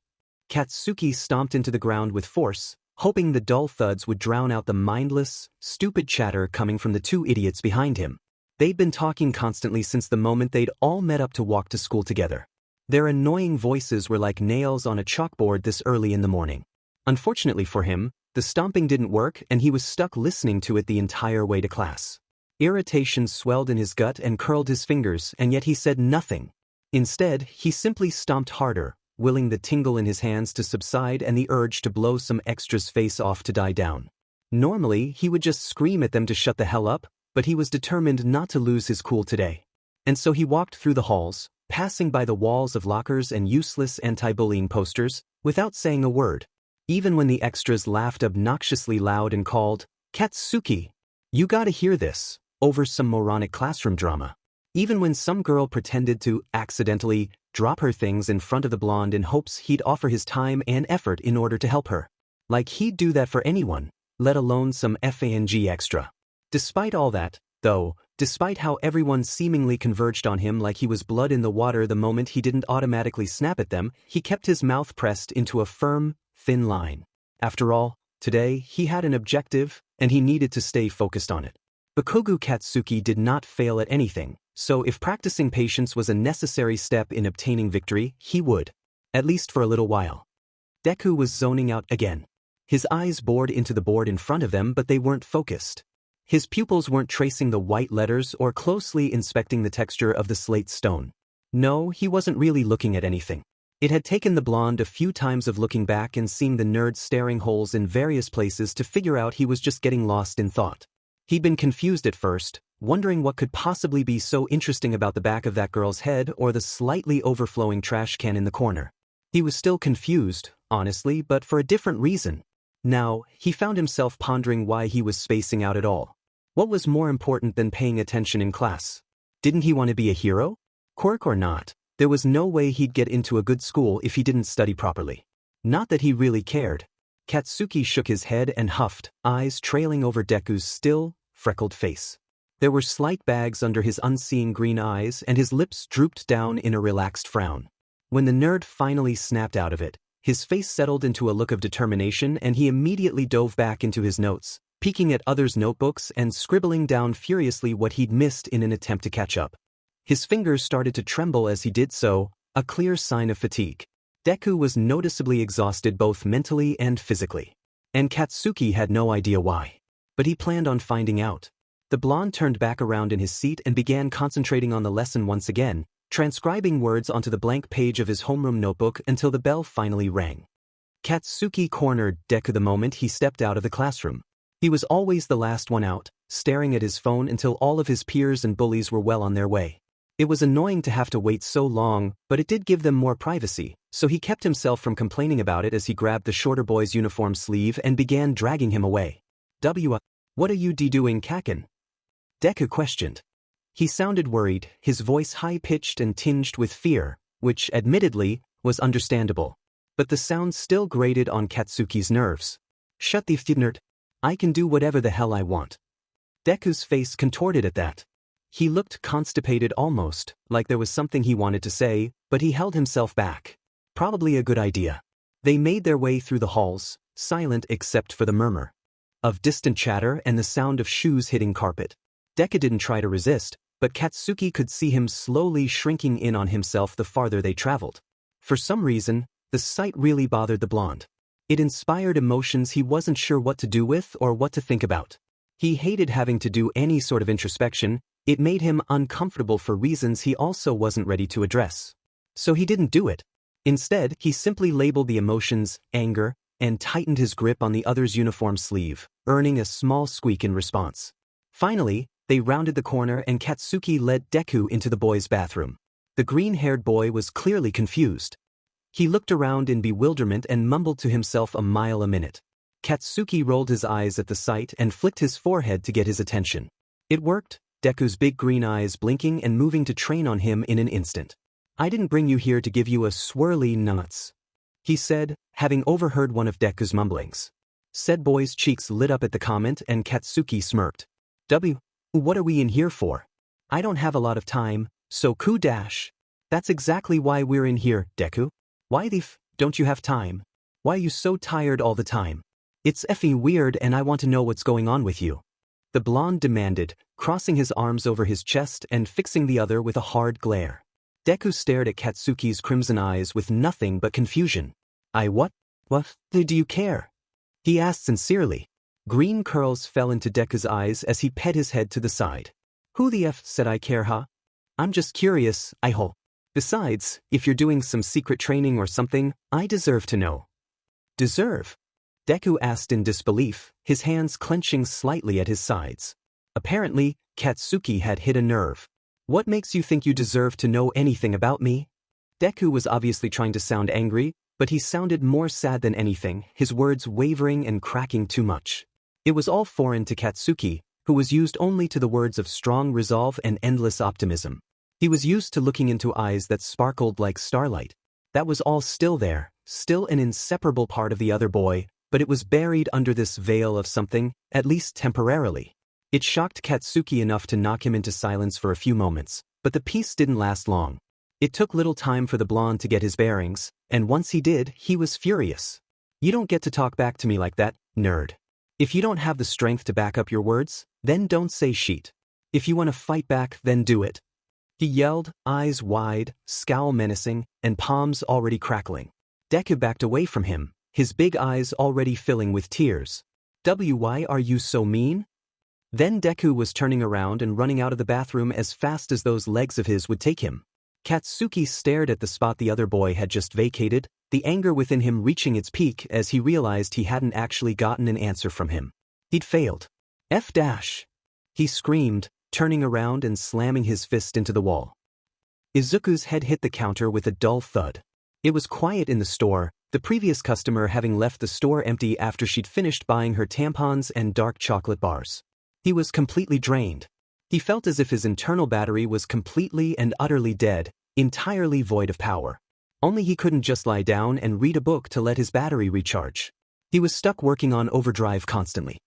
Katsuki stomped into the ground with force, hoping the dull thuds would drown out the mindless, stupid chatter coming from the 2 idiots behind him. They'd been talking constantly since the moment they'd all met up to walk to school together. Their annoying voices were like nails on a chalkboard this early in the morning. Unfortunately for him, the stomping didn't work and he was stuck listening to it the entire way to class. Irritation swelled in his gut and curled his fingers, and yet he said nothing. Instead, he simply stomped harder, willing the tingle in his hands to subside and the urge to blow some extra's face off to die down. Normally, he would just scream at them to shut the hell up, but he was determined not to lose his cool today. And so he walked through the halls, passing by the walls of lockers and useless anti-bullying posters, without saying a word. Even when the extras laughed obnoxiously loud and called, "Katsuki! You gotta hear this," over some moronic classroom drama. Even when some girl pretended to accidentally drop her things in front of the blonde in hopes he'd offer his time and effort in order to help her. Like he'd do that for anyone, let alone some FANG extra. Despite all that, though, despite how everyone seemingly converged on him like he was blood in the water the moment he didn't automatically snap at them, he kept his mouth pressed into a firm, thin line. After all, today he had an objective, and he needed to stay focused on it. Bakugo Katsuki did not fail at anything, so if practicing patience was a necessary step in obtaining victory, he would. At least for a little while. Deku was zoning out again. His eyes bored into the board in front of them, but they weren't focused. His pupils weren't tracing the white letters or closely inspecting the texture of the slate stone. No, he wasn't really looking at anything. It had taken the blonde a few times of looking back and seeing the nerd staring holes in various places to figure out he was just getting lost in thought. He'd been confused at first, wondering what could possibly be so interesting about the back of that girl's head or the slightly overflowing trash can in the corner. He was still confused, honestly, but for a different reason. Now, he found himself pondering why he was spacing out at all. What was more important than paying attention in class? Didn't he want to be a hero? Quirk or not, there was no way he'd get into a good school if he didn't study properly. Not that he really cared. Katsuki shook his head and huffed, eyes trailing over Deku's still, freckled face. There were slight bags under his unseeing green eyes and his lips drooped down in a relaxed frown. When the nerd finally snapped out of it, his face settled into a look of determination and he immediately dove back into his notes, peeking at others' notebooks and scribbling down furiously what he'd missed in an attempt to catch up. His fingers started to tremble as he did so, a clear sign of fatigue. Deku was noticeably exhausted both mentally and physically. And Katsuki had no idea why. But he planned on finding out. The blonde turned back around in his seat and began concentrating on the lesson once again, transcribing words onto the blank page of his homeroom notebook until the bell finally rang. Katsuki cornered Deku the moment he stepped out of the classroom. He was always the last one out, staring at his phone until all of his peers and bullies were well on their way. It was annoying to have to wait so long, but it did give them more privacy, so he kept himself from complaining about it as he grabbed the shorter boy's uniform sleeve and began dragging him away. What are you doing, Kaken? Deku questioned. He sounded worried, his voice high-pitched and tinged with fear, which, admittedly, was understandable. But the sound still grated on Katsuki's nerves. Shut the nerd. I can do whatever the hell I want. Deku's face contorted at that. He looked constipated almost, like there was something he wanted to say, but he held himself back. Probably a good idea. They made their way through the halls, silent except for the murmur of distant chatter and the sound of shoes hitting carpet. Deku didn't try to resist, but Katsuki could see him slowly shrinking in on himself the farther they traveled. For some reason, the sight really bothered the blonde. It inspired emotions he wasn't sure what to do with or what to think about. He hated having to do any sort of introspection. It made him uncomfortable for reasons he also wasn't ready to address. So he didn't do it. Instead, he simply labeled the emotions anger and tightened his grip on the other's uniform sleeve, earning a small squeak in response. Finally, they rounded the corner and Katsuki led Deku into the boys' bathroom. The green-haired boy was clearly confused. He looked around in bewilderment and mumbled to himself a mile a minute. Katsuki rolled his eyes at the sight and flicked his forehead to get his attention. It worked, Deku's big green eyes blinking and moving to train on him in an instant. I didn't bring you here to give you a swirly nuts, he said, having overheard one of Deku's mumblings. Said boy's cheeks lit up at the comment and Katsuki smirked. What are we in here for? I don't have a lot of time, so dash. That's exactly why we're in here, Deku. Why the don't you have time? Why are you so tired all the time? It's effing weird and I want to know what's going on with you. The blonde demanded, crossing his arms over his chest and fixing the other with a hard glare. Deku stared at Katsuki's crimson eyes with nothing but confusion. What do you care? He asked sincerely. Green curls fell into Deku's eyes as he pet his head to the side. Who the F said I care, huh? I'm just curious, I hope. Besides, if you're doing some secret training or something, I deserve to know. Deserve? Deku asked in disbelief, his hands clenching slightly at his sides. Apparently, Katsuki had hit a nerve. What makes you think you deserve to know anything about me? Deku was obviously trying to sound angry, but he sounded more sad than anything, his words wavering and cracking too much. It was all foreign to Katsuki, who was used only to the words of strong resolve and endless optimism. He was used to looking into eyes that sparkled like starlight. That was all still there, still an inseparable part of the other boy, but it was buried under this veil of something, at least temporarily. It shocked Katsuki enough to knock him into silence for a few moments, but the peace didn't last long. It took little time for the blonde to get his bearings, and once he did, he was furious. "You don't get to talk back to me like that, nerd. If you don't have the strength to back up your words, then don't say shit. If you want to fight back, then do it," he yelled, eyes wide, scowl menacing, and palms already crackling. Deku backed away from him, his big eyes already filling with tears. "Why are you so mean?" Then Deku was turning around and running out of the bathroom as fast as those legs of his would take him. Katsuki stared at the spot the other boy had just vacated, the anger within him reaching its peak as he realized he hadn't actually gotten an answer from him. He'd failed. F-. He screamed, turning around and slamming his fist into the wall. Izuku's head hit the counter with a dull thud. It was quiet in the store, the previous customer having left the store empty after she'd finished buying her tampons and dark chocolate bars. He was completely drained. He felt as if his internal battery was completely and utterly dead, entirely void of power. Only he couldn't just lie down and read a book to let his battery recharge. He was stuck working on overdrive constantly.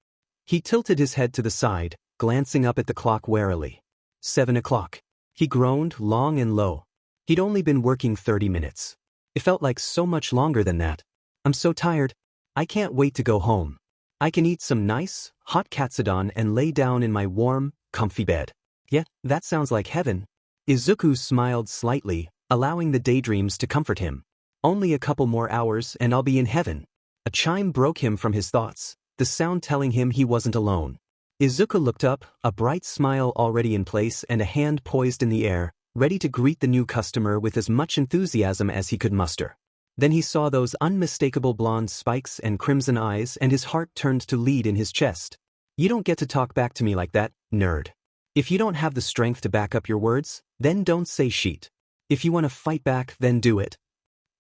He tilted his head to the side, glancing up at the clock warily. 7 o'clock. He groaned long and low. He'd only been working 30 minutes. It felt like so much longer than that. "I'm so tired. I can't wait to go home. I can eat some nice, hot katsudon and lay down in my warm, comfy bed." "Yeah, that sounds like heaven." Izuku smiled slightly, allowing the daydreams to comfort him. "Only a couple more hours and I'll be in heaven." A chime broke him from his thoughts, the sound telling him he wasn't alone. Izuku looked up, a bright smile already in place and a hand poised in the air, ready to greet the new customer with as much enthusiasm as he could muster. Then he saw those unmistakable blonde spikes and crimson eyes and his heart turned to lead in his chest. "You don't get to talk back to me like that, nerd. If you don't have the strength to back up your words, then don't say shit. If you want to fight back, then do it."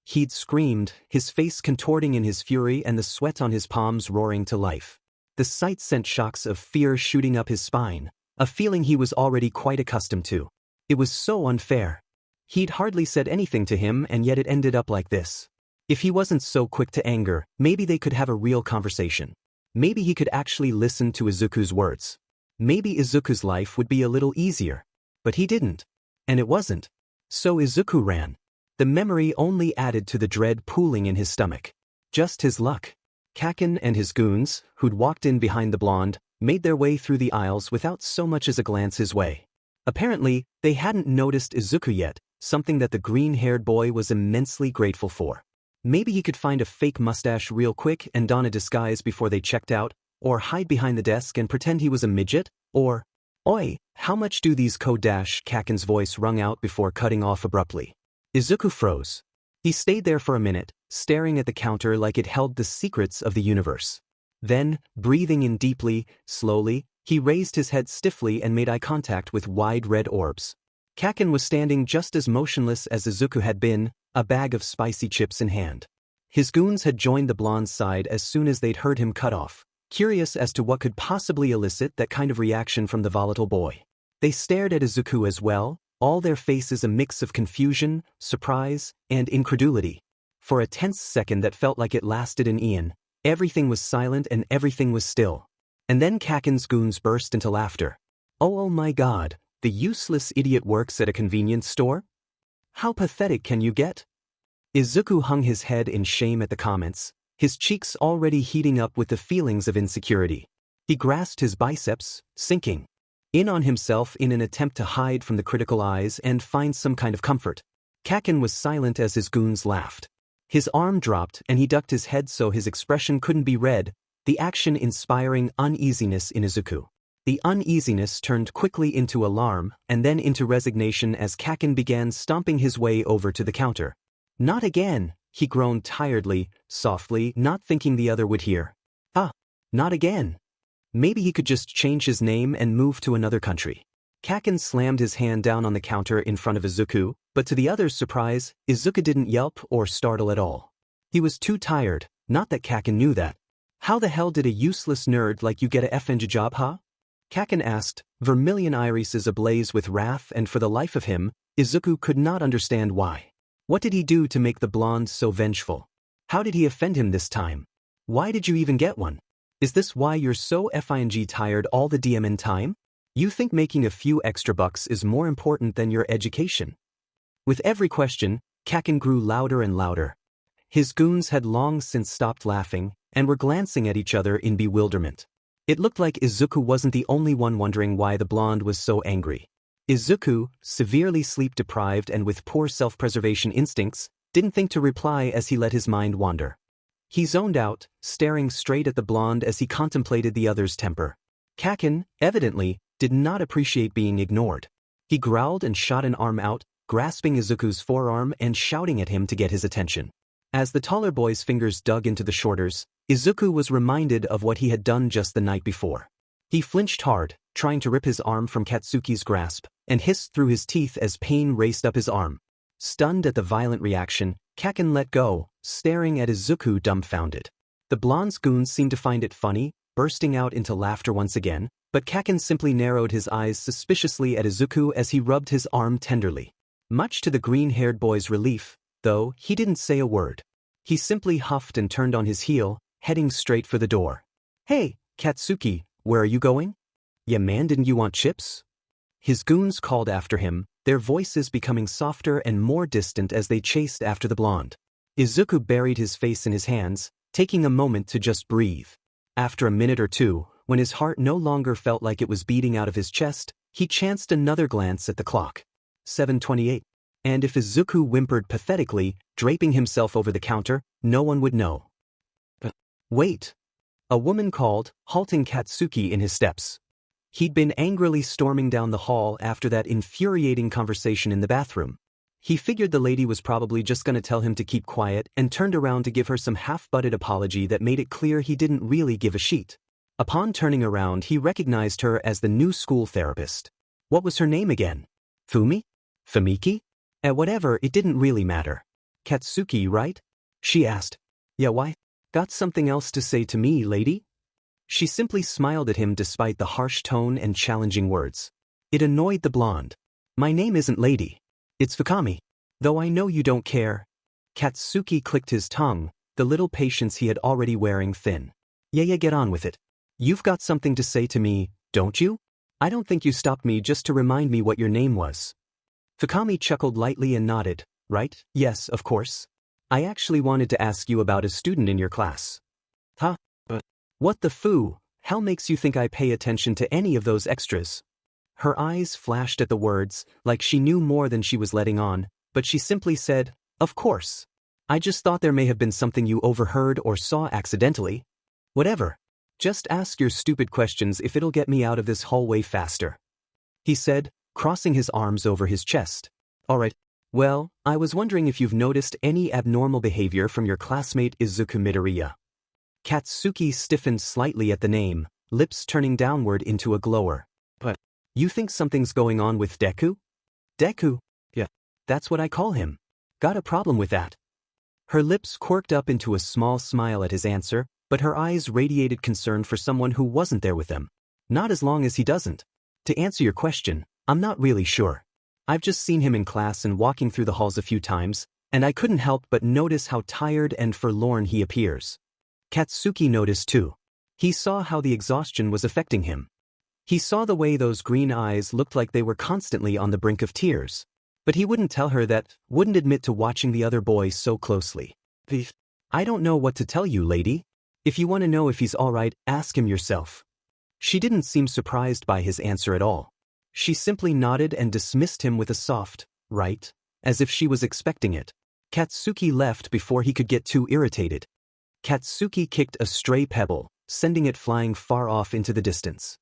He'd screamed, his face contorting in his fury and the sweat on his palms roaring to life. The sight sent shocks of fear shooting up his spine, a feeling he was already quite accustomed to. It was so unfair. He'd hardly said anything to him and yet it ended up like this. If he wasn't so quick to anger, maybe they could have a real conversation. Maybe he could actually listen to Izuku's words. Maybe Izuku's life would be a little easier. But he didn't. And it wasn't. So Izuku ran. The memory only added to the dread pooling in his stomach. Just his luck. Kaken and his goons, who'd walked in behind the blonde, made their way through the aisles without so much as a glance his way. Apparently, they hadn't noticed Izuku yet, something that the green-haired boy was immensely grateful for. Maybe he could find a fake mustache real quick and don a disguise before they checked out, or hide behind the desk and pretend he was a midget, or... "Oi, how much do these Kaken's voice rung out before cutting off abruptly. Izuku froze. He stayed there for a minute, staring at the counter like it held the secrets of the universe. Then, breathing in deeply, slowly, he raised his head stiffly and made eye contact with wide red orbs. Kaken was standing just as motionless as Izuku had been, a bag of spicy chips in hand. His goons had joined the blonde's side as soon as they'd heard him cut off, curious as to what could possibly elicit that kind of reaction from the volatile boy. They stared at Izuku as well, all their faces a mix of confusion, surprise, and incredulity. For a tense second that felt like it lasted an eon, everything was silent and everything was still. And then Kaken's goons burst into laughter. Oh my god, the useless idiot works at a convenience store? How pathetic can you get? Izuku hung his head in shame at the comments, his cheeks already heating up with the feelings of insecurity. He grasped his biceps, sinking in on himself in an attempt to hide from the critical eyes and find some kind of comfort. Kaken was silent as his goons laughed. His arm dropped and he ducked his head so his expression couldn't be read, the action inspiring uneasiness in Izuku. The uneasiness turned quickly into alarm and then into resignation as Kaken began stomping his way over to the counter. Not again, he groaned tiredly, softly, not thinking the other would hear. Not again. Maybe he could just change his name and move to another country. Kaken slammed his hand down on the counter in front of Izuku, but to the other's surprise, Izuku didn't yelp or startle at all. He was too tired, not that Kaken knew that. How the hell did a useless nerd like you get a effing job, huh? Kaken asked, vermilion irises ablaze with wrath, and for the life of him, Izuku could not understand why. What did he do to make the blonde so vengeful? How did he offend him this time? Why did you even get one? Is this why you're so FING tired all the DMN time? You think making a few extra bucks is more important than your education? With every question, Kaken grew louder and louder. His goons had long since stopped laughing and were glancing at each other in bewilderment. It looked like Izuku wasn't the only one wondering why the blonde was so angry. Izuku, severely sleep-deprived and with poor self-preservation instincts, didn't think to reply as he let his mind wander. He zoned out, staring straight at the blonde as he contemplated the other's temper. Kaken, evidently, did not appreciate being ignored. He growled and shot an arm out, grasping Izuku's forearm and shouting at him to get his attention. As the taller boy's fingers dug into the shoulders, Izuku was reminded of what he had done just the night before. He flinched hard, trying to rip his arm from Katsuki's grasp, and hissed through his teeth as pain raced up his arm. Stunned at the violent reaction, Kaken let go, staring at Izuku dumbfounded. The blonde's goons seemed to find it funny, bursting out into laughter once again, but Kaken simply narrowed his eyes suspiciously at Izuku as he rubbed his arm tenderly. Much to the green-haired boy's relief, though, he didn't say a word. He simply huffed and turned on his heel, heading straight for the door. "Hey, Katsuki, where are you going? Yeah man, didn't you want chips?" His goons called after him, their voices becoming softer and more distant as they chased after the blonde. Izuku buried his face in his hands, taking a moment to just breathe. After a minute or two, when his heart no longer felt like it was beating out of his chest, he chanced another glance at the clock. 7:28. And if Izuku whimpered pathetically, draping himself over the counter, no one would know. But wait! A woman called, halting Katsuki in his steps. He'd been angrily storming down the hall after that infuriating conversation in the bathroom. He figured the lady was probably just going to tell him to keep quiet and turned around to give her some half-butted apology that made it clear he didn't really give a shit. Upon turning around, he recognized her as the new school therapist. What was her name again? Fumi? Famiki? Whatever, it didn't really matter. Katsuki, right? She asked. Yeah, why? Got something else to say to me, lady? She simply smiled at him despite the harsh tone and challenging words. It annoyed the blonde. My name isn't lady. It's Fukami. Though I know you don't care. Katsuki clicked his tongue, the little patience he had already wearing thin. Yeah, get on with it. You've got something to say to me, don't you? I don't think you stopped me just to remind me what your name was. Fukami chuckled lightly and nodded. Right? Yes, of course. I actually wanted to ask you about a student in your class. Huh? But what the hell makes you think I pay attention to any of those extras? Her eyes flashed at the words, like she knew more than she was letting on, but she simply said, of course. I just thought there may have been something you overheard or saw accidentally. Whatever. Just ask your stupid questions if it'll get me out of this hallway faster. He said, crossing his arms over his chest. Alright. Well, I was wondering if you've noticed any abnormal behavior from your classmate Izuku Midoriya. Katsuki stiffened slightly at the name, lips turning downward into a glower. But you think something's going on with Deku? Deku? Yeah, that's what I call him. Got a problem with that? Her lips quirked up into a small smile at his answer, but her eyes radiated concern for someone who wasn't there with them. Not as long as he doesn't. To answer your question, I'm not really sure. I've just seen him in class and walking through the halls a few times, and I couldn't help but notice how tired and forlorn he appears. Katsuki noticed too. He saw how the exhaustion was affecting him. He saw the way those green eyes looked like they were constantly on the brink of tears. But he wouldn't tell her that, wouldn't admit to watching the other boy so closely. I don't know what to tell you, lady. If you want to know if he's alright, ask him yourself. She didn't seem surprised by his answer at all. She simply nodded and dismissed him with a soft, right, as if she was expecting it. Katsuki left before he could get too irritated. Katsuki kicked a stray pebble, sending it flying far off into the distance.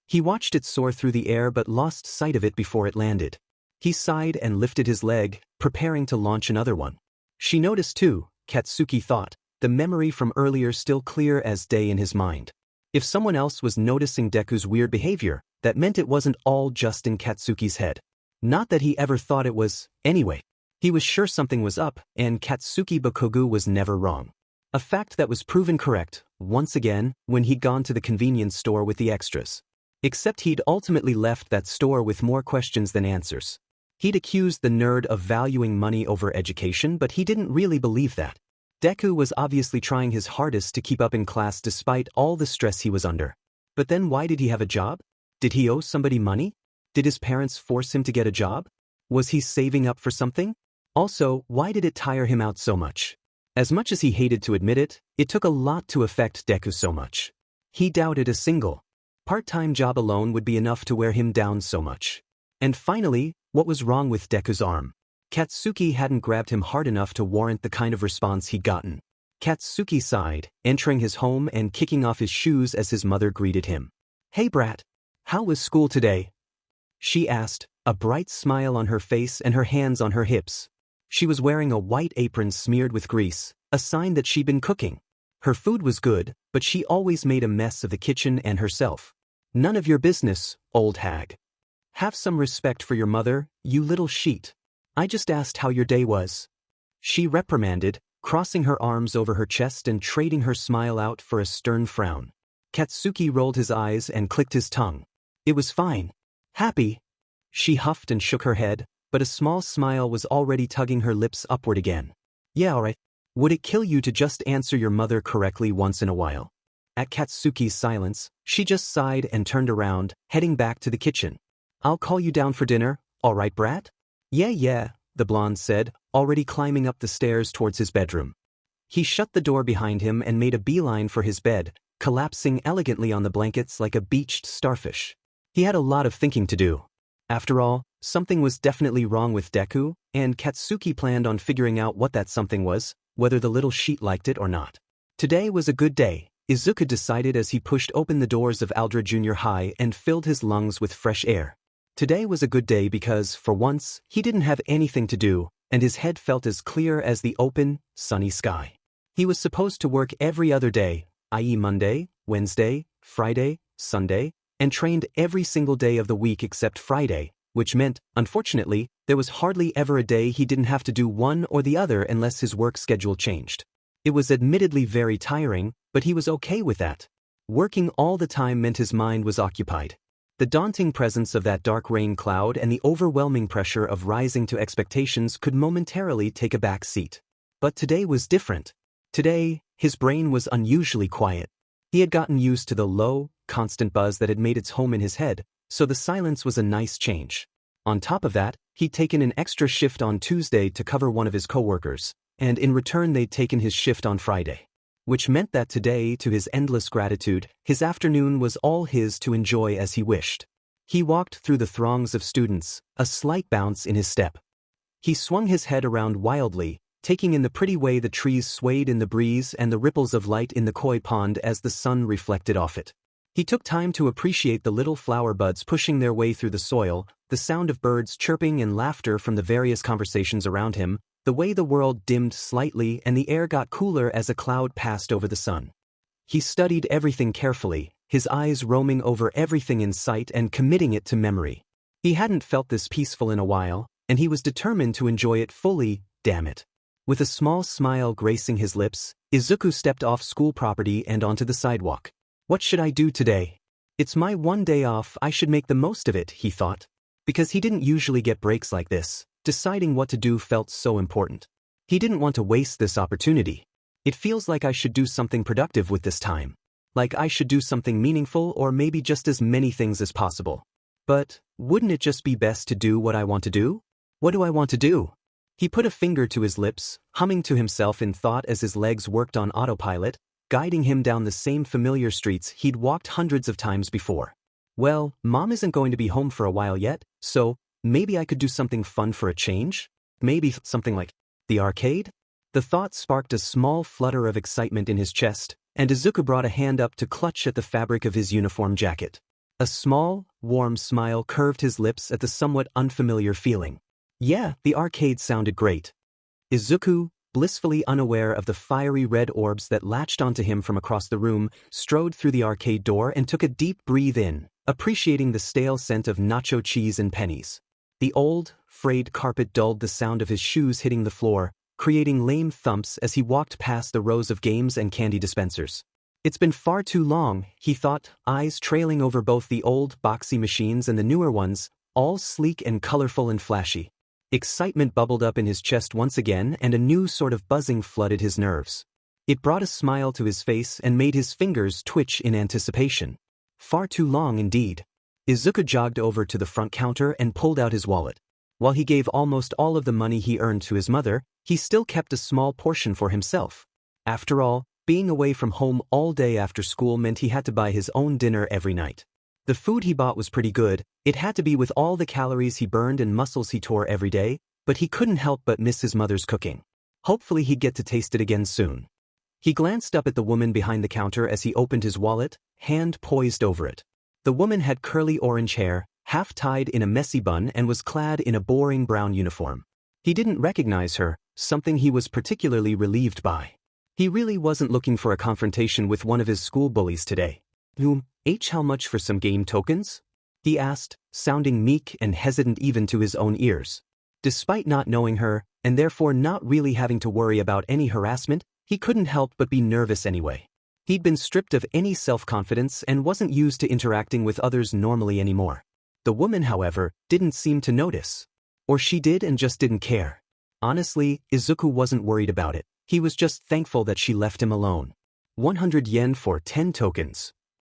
He watched it soar through the air but lost sight of it before it landed. He sighed and lifted his leg, preparing to launch another one. She noticed too, Katsuki thought, the memory from earlier still clear as day in his mind. If someone else was noticing Deku's weird behavior, that meant it wasn't all just in Katsuki's head. Not that he ever thought it was, anyway. He was sure something was up, and Katsuki Bakugo was never wrong. A fact that was proven correct, once again, when he'd gone to the convenience store with the extras. Except he'd ultimately left that store with more questions than answers. He'd accused the nerd of valuing money over education, but he didn't really believe that. Deku was obviously trying his hardest to keep up in class despite all the stress he was under. But then why did he have a job? Did he owe somebody money? Did his parents force him to get a job? Was he saving up for something? Also, why did it tire him out so much? As much as he hated to admit it, it took a lot to affect Deku so much. He doubted a single part-time job alone would be enough to wear him down so much. And finally, what was wrong with Deku's arm? Katsuki hadn't grabbed him hard enough to warrant the kind of response he'd gotten. Katsuki sighed, entering his home and kicking off his shoes as his mother greeted him. "Hey brat, how was school today?" she asked, a bright smile on her face and her hands on her hips. She was wearing a white apron smeared with grease, a sign that she'd been cooking. Her food was good, but she always made a mess of the kitchen and herself. "None of your business, old hag. Have some respect for your mother, you little sheet. I just asked how your day was," she reprimanded, crossing her arms over her chest and trading her smile out for a stern frown. Katsuki rolled his eyes and clicked his tongue. "It was fine. Happy." She huffed and shook her head, but a small smile was already tugging her lips upward again. "Yeah, alright. Would it kill you to just answer your mother correctly once in a while?" At Katsuki's silence, she just sighed and turned around, heading back to the kitchen. "I'll call you down for dinner, alright brat?" Yeah, the blonde said, already climbing up the stairs towards his bedroom. He shut the door behind him and made a beeline for his bed, collapsing elegantly on the blankets like a beached starfish. He had a lot of thinking to do. After all, something was definitely wrong with Deku, and Katsuki planned on figuring out what that something was, whether the little sheet liked it or not. Today was a good day, Izuku decided as he pushed open the doors of Aldra Junior High and filled his lungs with fresh air. Today was a good day because, for once, he didn't have anything to do, and his head felt as clear as the open, sunny sky. He was supposed to work every other day, i.e. Monday, Wednesday, Friday, Sunday, and trained every single day of the week except Friday, which meant, unfortunately, there was hardly ever a day he didn't have to do one or the other unless his work schedule changed. It was admittedly very tiring, but he was okay with that. Working all the time meant his mind was occupied. The daunting presence of that dark rain cloud and the overwhelming pressure of rising to expectations could momentarily take a back seat. But today was different. Today, his brain was unusually quiet. He had gotten used to the low, constant buzz that had made its home in his head, so the silence was a nice change. On top of that, he'd taken an extra shift on Tuesday to cover one of his coworkers, and in return they'd taken his shift on Friday. Which meant that today, to his endless gratitude, his afternoon was all his to enjoy as he wished. He walked through the throngs of students, a slight bounce in his step. He swung his head around wildly, taking in the pretty way the trees swayed in the breeze and the ripples of light in the koi pond as the sun reflected off it. He took time to appreciate the little flower buds pushing their way through the soil, the sound of birds chirping and laughter from the various conversations around him, the way the world dimmed slightly and the air got cooler as a cloud passed over the sun. He studied everything carefully, his eyes roaming over everything in sight and committing it to memory. He hadn't felt this peaceful in a while, and he was determined to enjoy it fully, damn it. With a small smile gracing his lips, Izuku stepped off school property and onto the sidewalk. What should I do today? It's my one day off, I should make the most of it, he thought. Because he didn't usually get breaks like this, deciding what to do felt so important. He didn't want to waste this opportunity. It feels like I should do something productive with this time. Like I should do something meaningful or maybe just as many things as possible. But, wouldn't it just be best to do what I want to do? What do I want to do? He put a finger to his lips, humming to himself in thought as his legs worked on autopilot, guiding him down the same familiar streets he'd walked hundreds of times before. Well, Mom isn't going to be home for a while yet, so maybe I could do something fun for a change? Maybe something like the arcade? The thought sparked a small flutter of excitement in his chest, and Izuku brought a hand up to clutch at the fabric of his uniform jacket. A small, warm smile curved his lips at the somewhat unfamiliar feeling. Yeah, the arcade sounded great. Izuku, blissfully unaware of the fiery red orbs that latched onto him from across the room, strode through the arcade door and took a deep breath in, appreciating the stale scent of nacho cheese and pennies. The old, frayed carpet dulled the sound of his shoes hitting the floor, creating lame thumps as he walked past the rows of games and candy dispensers. It's been far too long, he thought, eyes trailing over both the old, boxy machines and the newer ones, all sleek and colorful and flashy. Excitement bubbled up in his chest once again, and a new sort of buzzing flooded his nerves. It brought a smile to his face and made his fingers twitch in anticipation. Far too long indeed. Izuku jogged over to the front counter and pulled out his wallet. While he gave almost all of the money he earned to his mother, he still kept a small portion for himself. After all, being away from home all day after school meant he had to buy his own dinner every night. The food he bought was pretty good. It had to be with all the calories he burned and muscles he tore every day, but he couldn't help but miss his mother's cooking. Hopefully he'd get to taste it again soon. He glanced up at the woman behind the counter as he opened his wallet, hand poised over it. The woman had curly orange hair, half tied in a messy bun, and was clad in a boring brown uniform. He didn't recognize her, something he was particularly relieved by. He really wasn't looking for a confrontation with one of his school bullies today. How much for some game tokens? He asked, sounding meek and hesitant even to his own ears. Despite not knowing her, and therefore not really having to worry about any harassment, he couldn't help but be nervous anyway. He'd been stripped of any self-confidence and wasn't used to interacting with others normally anymore. The woman, however, didn't seem to notice. Or she did and just didn't care. Honestly, Izuku wasn't worried about it. He was just thankful that she left him alone. 100 yen for 10 tokens.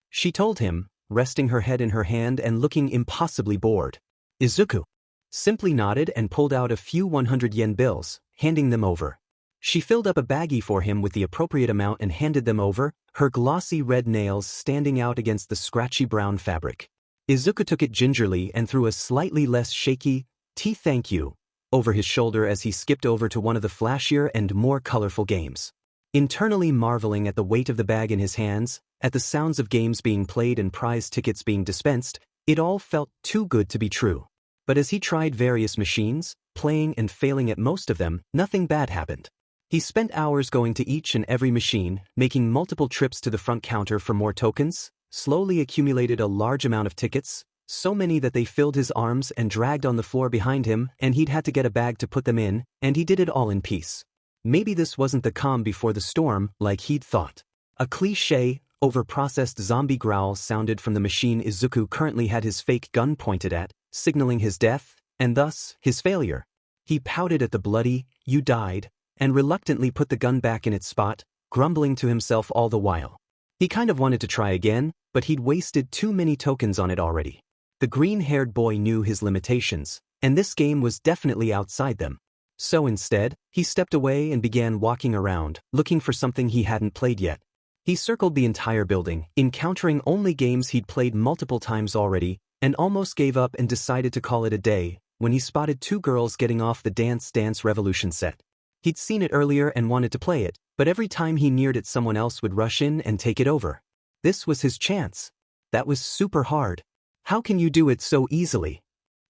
She told him, resting her head in her hand and looking impossibly bored. Izuku simply nodded and pulled out a few 100 yen bills, handing them over. She filled up a baggie for him with the appropriate amount and handed them over, her glossy red nails standing out against the scratchy brown fabric. Izuku took it gingerly and threw a slightly less shaky, "Thank you," over his shoulder as he skipped over to one of the flashier and more colorful games. Internally marveling at the weight of the bag in his hands, at the sounds of games being played and prize tickets being dispensed, it all felt too good to be true. But as he tried various machines, playing and failing at most of them, nothing bad happened. He spent hours going to each and every machine, making multiple trips to the front counter for more tokens, slowly accumulated a large amount of tickets, so many that they filled his arms and dragged on the floor behind him, and he'd had to get a bag to put them in, and he did it all in peace. Maybe this wasn't the calm before the storm, like he'd thought. A cliché, over-processed zombie growl sounded from the machine Izuku currently had his fake gun pointed at, signaling his death, and thus, his failure. He pouted at the bloody, "You died," and reluctantly put the gun back in its spot, grumbling to himself all the while. He kind of wanted to try again, but he'd wasted too many tokens on it already. The green-haired boy knew his limitations, and this game was definitely outside them. So instead, he stepped away and began walking around, looking for something he hadn't played yet. He circled the entire building, encountering only games he'd played multiple times already, and almost gave up and decided to call it a day, when he spotted two girls getting off the Dance Dance Revolution set. He'd seen it earlier and wanted to play it, but every time he neared it someone else would rush in and take it over. This was his chance. That was super hard. How can you do it so easily?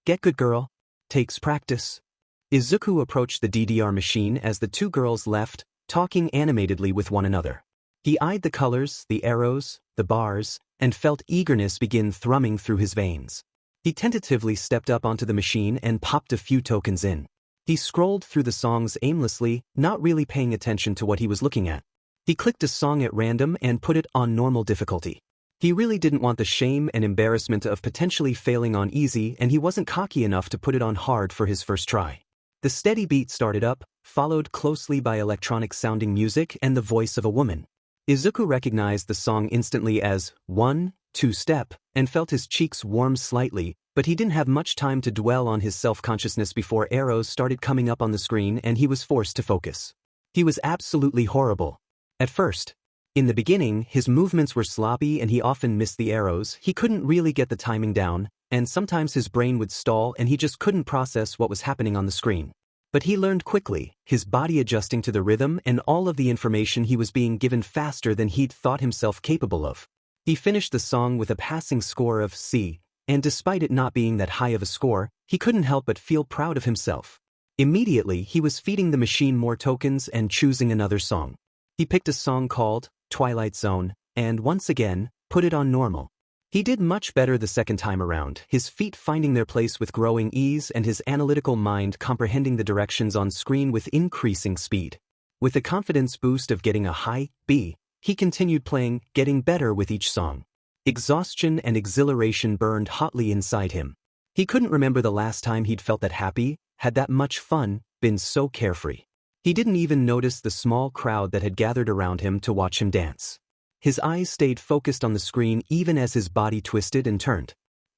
Get good, girl. Takes practice. Izuku approached the DDR machine as the two girls left, talking animatedly with one another. He eyed the colors, the arrows, the bars, and felt eagerness begin thrumming through his veins. He tentatively stepped up onto the machine and popped a few tokens in. He scrolled through the songs aimlessly, not really paying attention to what he was looking at. He clicked a song at random and put it on normal difficulty. He really didn't want the shame and embarrassment of potentially failing on easy, and he wasn't cocky enough to put it on hard for his first try. The steady beat started up, followed closely by electronic-sounding music and the voice of a woman. Izuku recognized the song instantly as 1, 2 Step, and felt his cheeks warm slightly, but he didn't have much time to dwell on his self-consciousness before arrows started coming up on the screen and he was forced to focus. He was absolutely horrible. At first. In the beginning, his movements were sloppy and he often missed the arrows, he couldn't really get the timing down, and sometimes his brain would stall and he just couldn't process what was happening on the screen. But he learned quickly, his body adjusting to the rhythm and all of the information he was being given faster than he'd thought himself capable of. He finished the song with a passing score of C, and despite it not being that high of a score, he couldn't help but feel proud of himself. Immediately, he was feeding the machine more tokens and choosing another song. He picked a song called Twilight Zone, and once again, put it on normal. He did much better the second time around, his feet finding their place with growing ease and his analytical mind comprehending the directions on screen with increasing speed. With the confidence boost of getting a high B, He continued playing, getting better with each song. Exhaustion and exhilaration burned hotly inside him. He couldn't remember the last time he'd felt that happy, had that much fun, been so carefree. He didn't even notice the small crowd that had gathered around him to watch him dance. His eyes stayed focused on the screen even as his body twisted and turned.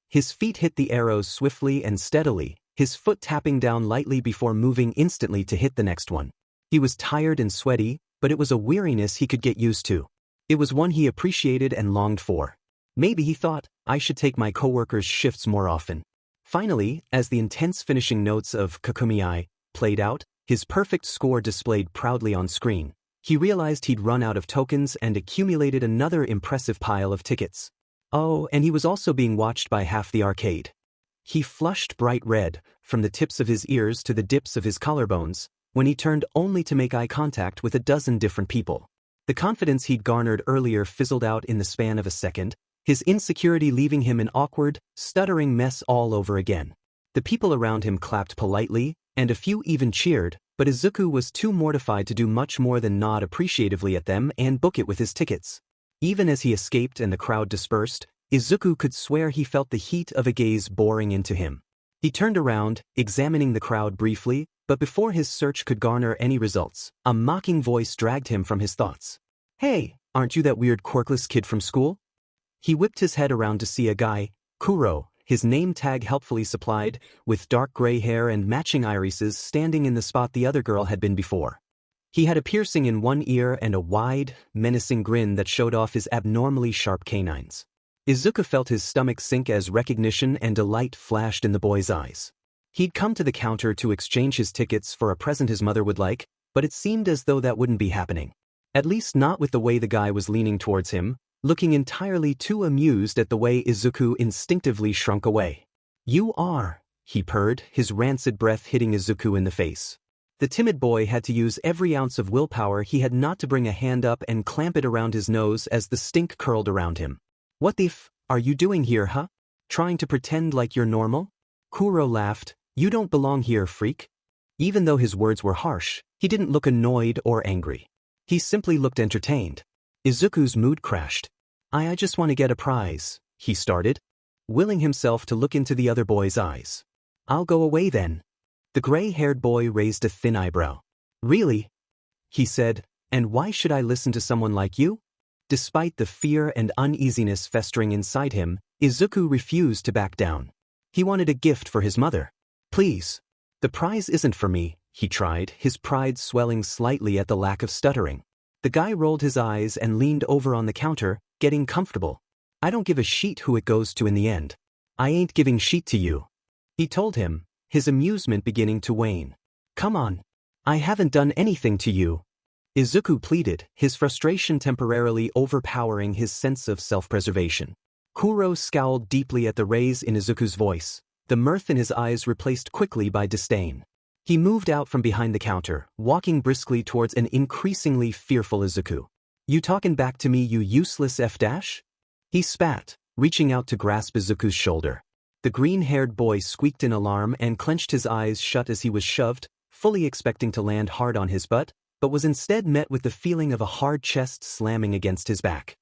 His feet hit the arrows swiftly and steadily, his foot tapping down lightly before moving instantly to hit the next one. He was tired and sweaty, but it was a weariness he could get used to. It was one he appreciated and longed for. Maybe, he thought, I should take my coworkers' shifts more often. Finally, as the intense finishing notes of BGMI played out, his perfect score displayed proudly on screen, he realized he'd run out of tokens and accumulated another impressive pile of tickets. Oh, and he was also being watched by half the arcade. He flushed bright red, from the tips of his ears to the dips of his collarbones, when he turned only to make eye contact with a dozen different people. The confidence he'd garnered earlier fizzled out in the span of a second, his insecurity leaving him an awkward, stuttering mess all over again. The people around him clapped politely, and a few even cheered, but Izuku was too mortified to do much more than nod appreciatively at them and book it with his tickets. Even as he escaped and the crowd dispersed, Izuku could swear he felt the heat of a gaze boring into him. He turned around, examining the crowd briefly, but before his search could garner any results, a mocking voice dragged him from his thoughts. Hey, aren't you that weird quirkless kid from school? He whipped his head around to see a guy, Kuro, his name tag helpfully supplied, with dark gray hair and matching irises standing in the spot the other girl had been before. He had a piercing in one ear and a wide, menacing grin that showed off his abnormally sharp canines. Izuku felt his stomach sink as recognition and delight flashed in the boy's eyes. He'd come to the counter to exchange his tickets for a present his mother would like, but it seemed as though that wouldn't be happening. At least not with the way the guy was leaning towards him, looking entirely too amused at the way Izuku instinctively shrunk away. You are, he purred, his rancid breath hitting Izuku in the face. The timid boy had to use every ounce of willpower he had not to bring a hand up and clamp it around his nose as the stink curled around him. What the f are you doing here, huh? Trying to pretend like you're normal? Kuro laughed. You don't belong here, freak. Even though his words were harsh, he didn't look annoyed or angry. He simply looked entertained. Izuku's mood crashed. I just want to get a prize, he started, willing himself to look into the other boy's eyes. I'll go away then. The gray-haired boy raised a thin eyebrow. Really? He said, and why should I listen to someone like you? Despite the fear and uneasiness festering inside him, Izuku refused to back down. He wanted a gift for his mother. Please. The prize isn't for me, he tried, his pride swelling slightly at the lack of stuttering. The guy rolled his eyes and leaned over on the counter, getting comfortable. I don't give a shit who it goes to in the end. I ain't giving shit to you. He told him, his amusement beginning to wane. Come on. I haven't done anything to you. Izuku pleaded, his frustration temporarily overpowering his sense of self-preservation. Kuro scowled deeply at the raise in Izuku's voice, the mirth in his eyes replaced quickly by disdain. He moved out from behind the counter, walking briskly towards an increasingly fearful Izuku. You talking back to me, you useless F-dash? He spat, reaching out to grasp Izuku's shoulder. The green-haired boy squeaked in alarm and clenched his eyes shut as he was shoved, fully expecting to land hard on his butt, but was instead met with the feeling of a hard chest slamming against his back.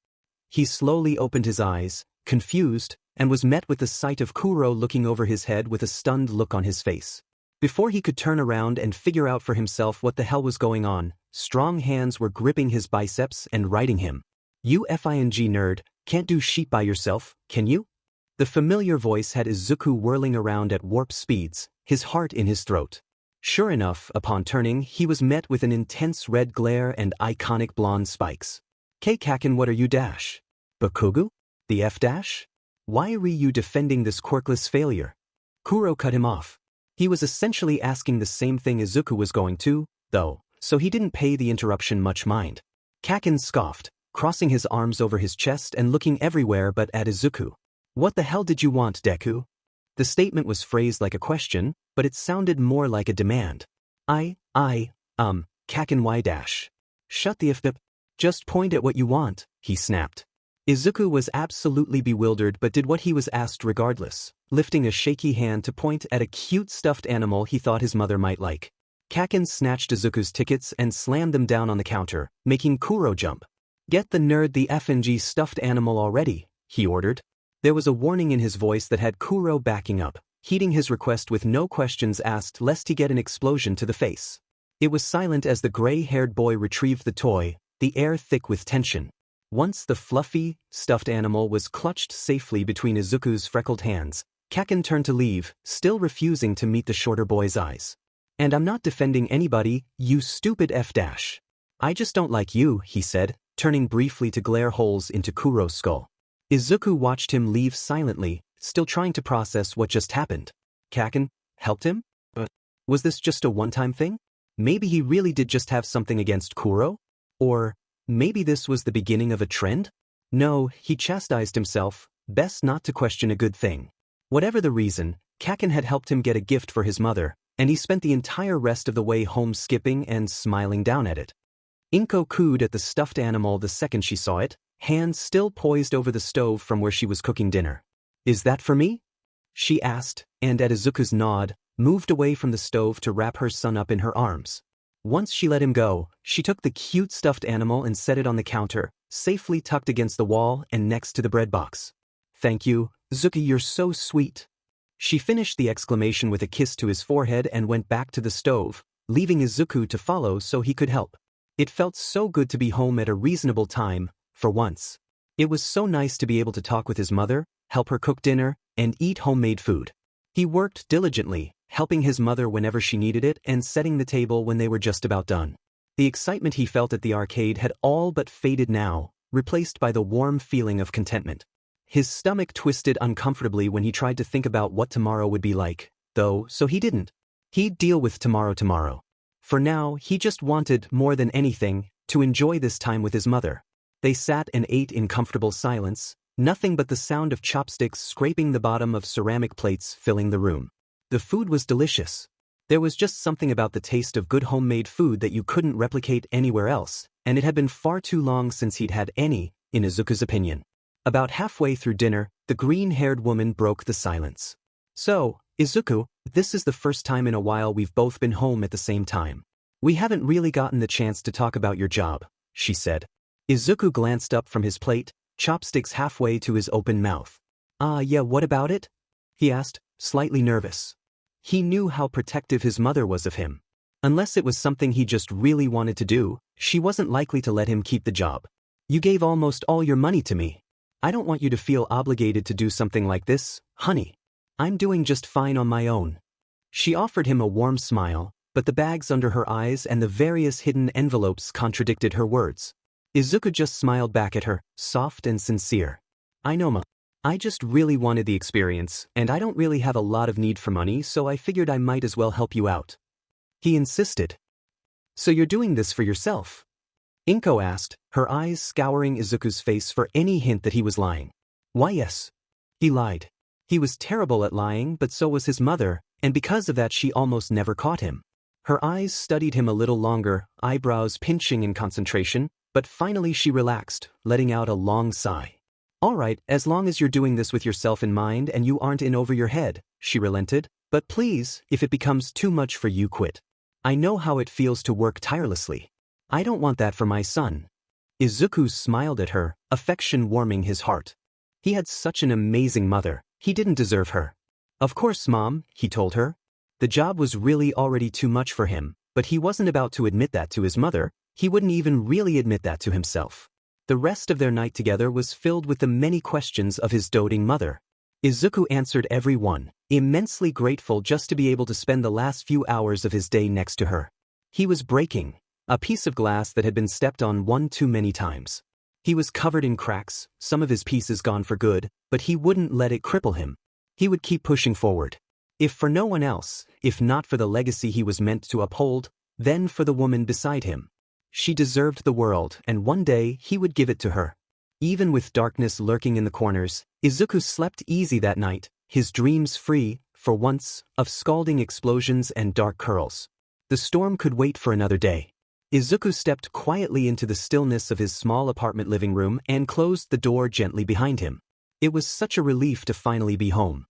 He slowly opened his eyes, confused, and was met with the sight of Kuro looking over his head with a stunned look on his face. Before he could turn around and figure out for himself what the hell was going on, strong hands were gripping his biceps and righting him. You FING nerd, can't do shit by yourself, can you? The familiar voice had Izuku whirling around at warp speeds, his heart in his throat. Sure enough, upon turning, he was met with an intense red glare and iconic blonde spikes. Kaken, what are you dash? Bakugu? The F-dash? Why are you defending this quirkless failure? Kuro cut him off. He was essentially asking the same thing Izuku was going to, though, so he didn't pay the interruption much mind. Kaken scoffed, crossing his arms over his chest and looking everywhere but at Izuku. What the hell did you want, Deku? The statement was phrased like a question, but it sounded more like a demand. Kaken y dash. Shut the f-up. Just point at what you want, he snapped. Izuku was absolutely bewildered but did what he was asked regardless, lifting a shaky hand to point at a cute stuffed animal he thought his mother might like. Kaken snatched Izuku's tickets and slammed them down on the counter, making Kuro jump. Get the nerd the FNG stuffed animal already, he ordered. There was a warning in his voice that had Kuro backing up, heeding his request with no questions asked lest he get an explosion to the face. It was silent as the gray-haired boy retrieved the toy, the air thick with tension. Once the fluffy, stuffed animal was clutched safely between Izuku's freckled hands, Kaken turned to leave, still refusing to meet the shorter boy's eyes. And I'm not defending anybody, you stupid F-. I just don't like you, he said, turning briefly to glare holes into Kuro's skull. Izuku watched him leave silently, still trying to process what just happened. Kaken helped him? But was this just a one-time thing? Maybe he really did just have something against Kuro? Or maybe this was the beginning of a trend? No, he chastised himself, best not to question a good thing. Whatever the reason, Kaken had helped him get a gift for his mother, and he spent the entire rest of the way home skipping and smiling down at it. Inko cooed at the stuffed animal the second she saw it, hands still poised over the stove from where she was cooking dinner. Is that for me? She asked, and at Izuku's nod, moved away from the stove to wrap her son up in her arms. Once she let him go, she took the cute stuffed animal and set it on the counter, safely tucked against the wall and next to the bread box. Thank you, Izuku, you're so sweet. She finished the exclamation with a kiss to his forehead and went back to the stove, leaving Izuku to follow so he could help. It felt so good to be home at a reasonable time, for once. It was so nice to be able to talk with his mother, help her cook dinner, and eat homemade food. He worked diligently, helping his mother whenever she needed it and setting the table when they were just about done. The excitement he felt at the arcade had all but faded now, replaced by the warm feeling of contentment. His stomach twisted uncomfortably when he tried to think about what tomorrow would be like, though, so he didn't. He'd deal with tomorrow. For now, he just wanted, more than anything, to enjoy this time with his mother. They sat and ate in comfortable silence, nothing but the sound of chopsticks scraping the bottom of ceramic plates filling the room. The food was delicious. There was just something about the taste of good homemade food that you couldn't replicate anywhere else, and it had been far too long since he'd had any, in Izuku's opinion. About halfway through dinner, the green-haired woman broke the silence. So, Izuku, this is the first time in a while we've both been home at the same time. We haven't really gotten the chance to talk about your job, she said. Izuku glanced up from his plate, chopsticks halfway to his open mouth. Yeah, what about it? He asked, slightly nervous. He knew how protective his mother was of him. Unless it was something he just really wanted to do, she wasn't likely to let him keep the job. You gave almost all your money to me. I don't want you to feel obligated to do something like this, honey. I'm doing just fine on my own. She offered him a warm smile, but the bags under her eyes and the various hidden envelopes contradicted her words. Izuku just smiled back at her, soft and sincere. I know, ma. I just really wanted the experience, and I don't really have a lot of need for money, so I figured I might as well help you out. He insisted. So you're doing this for yourself? Inko asked, her eyes scouring Izuku's face for any hint that he was lying. Why, yes. He lied. He was terrible at lying, but so was his mother, and because of that she almost never caught him. Her eyes studied him a little longer, eyebrows pinching in concentration, but finally she relaxed, letting out a long sigh. All right, as long as you're doing this with yourself in mind and you aren't in over your head, she relented, but please, if it becomes too much for you, quit. I know how it feels to work tirelessly. I don't want that for my son. Izuku smiled at her, affection warming his heart. He had such an amazing mother, he didn't deserve her. Of course, Mom, he told her. The job was really already too much for him, but he wasn't about to admit that to his mother, he wouldn't even really admit that to himself. The rest of their night together was filled with the many questions of his doting mother. Izuku answered every one, immensely grateful just to be able to spend the last few hours of his day next to her. He was breaking, a piece of glass that had been stepped on one too many times. He was covered in cracks, some of his pieces gone for good, but he wouldn't let it cripple him. He would keep pushing forward. If for no one else, if not for the legacy he was meant to uphold, then for the woman beside him. She deserved the world, and one day he would give it to her. Even with darkness lurking in the corners, Izuku slept easy that night, his dreams free, for once, of scalding explosions and dark curls. The storm could wait for another day. Izuku stepped quietly into the stillness of his small apartment living room and closed the door gently behind him. It was such a relief to finally be home.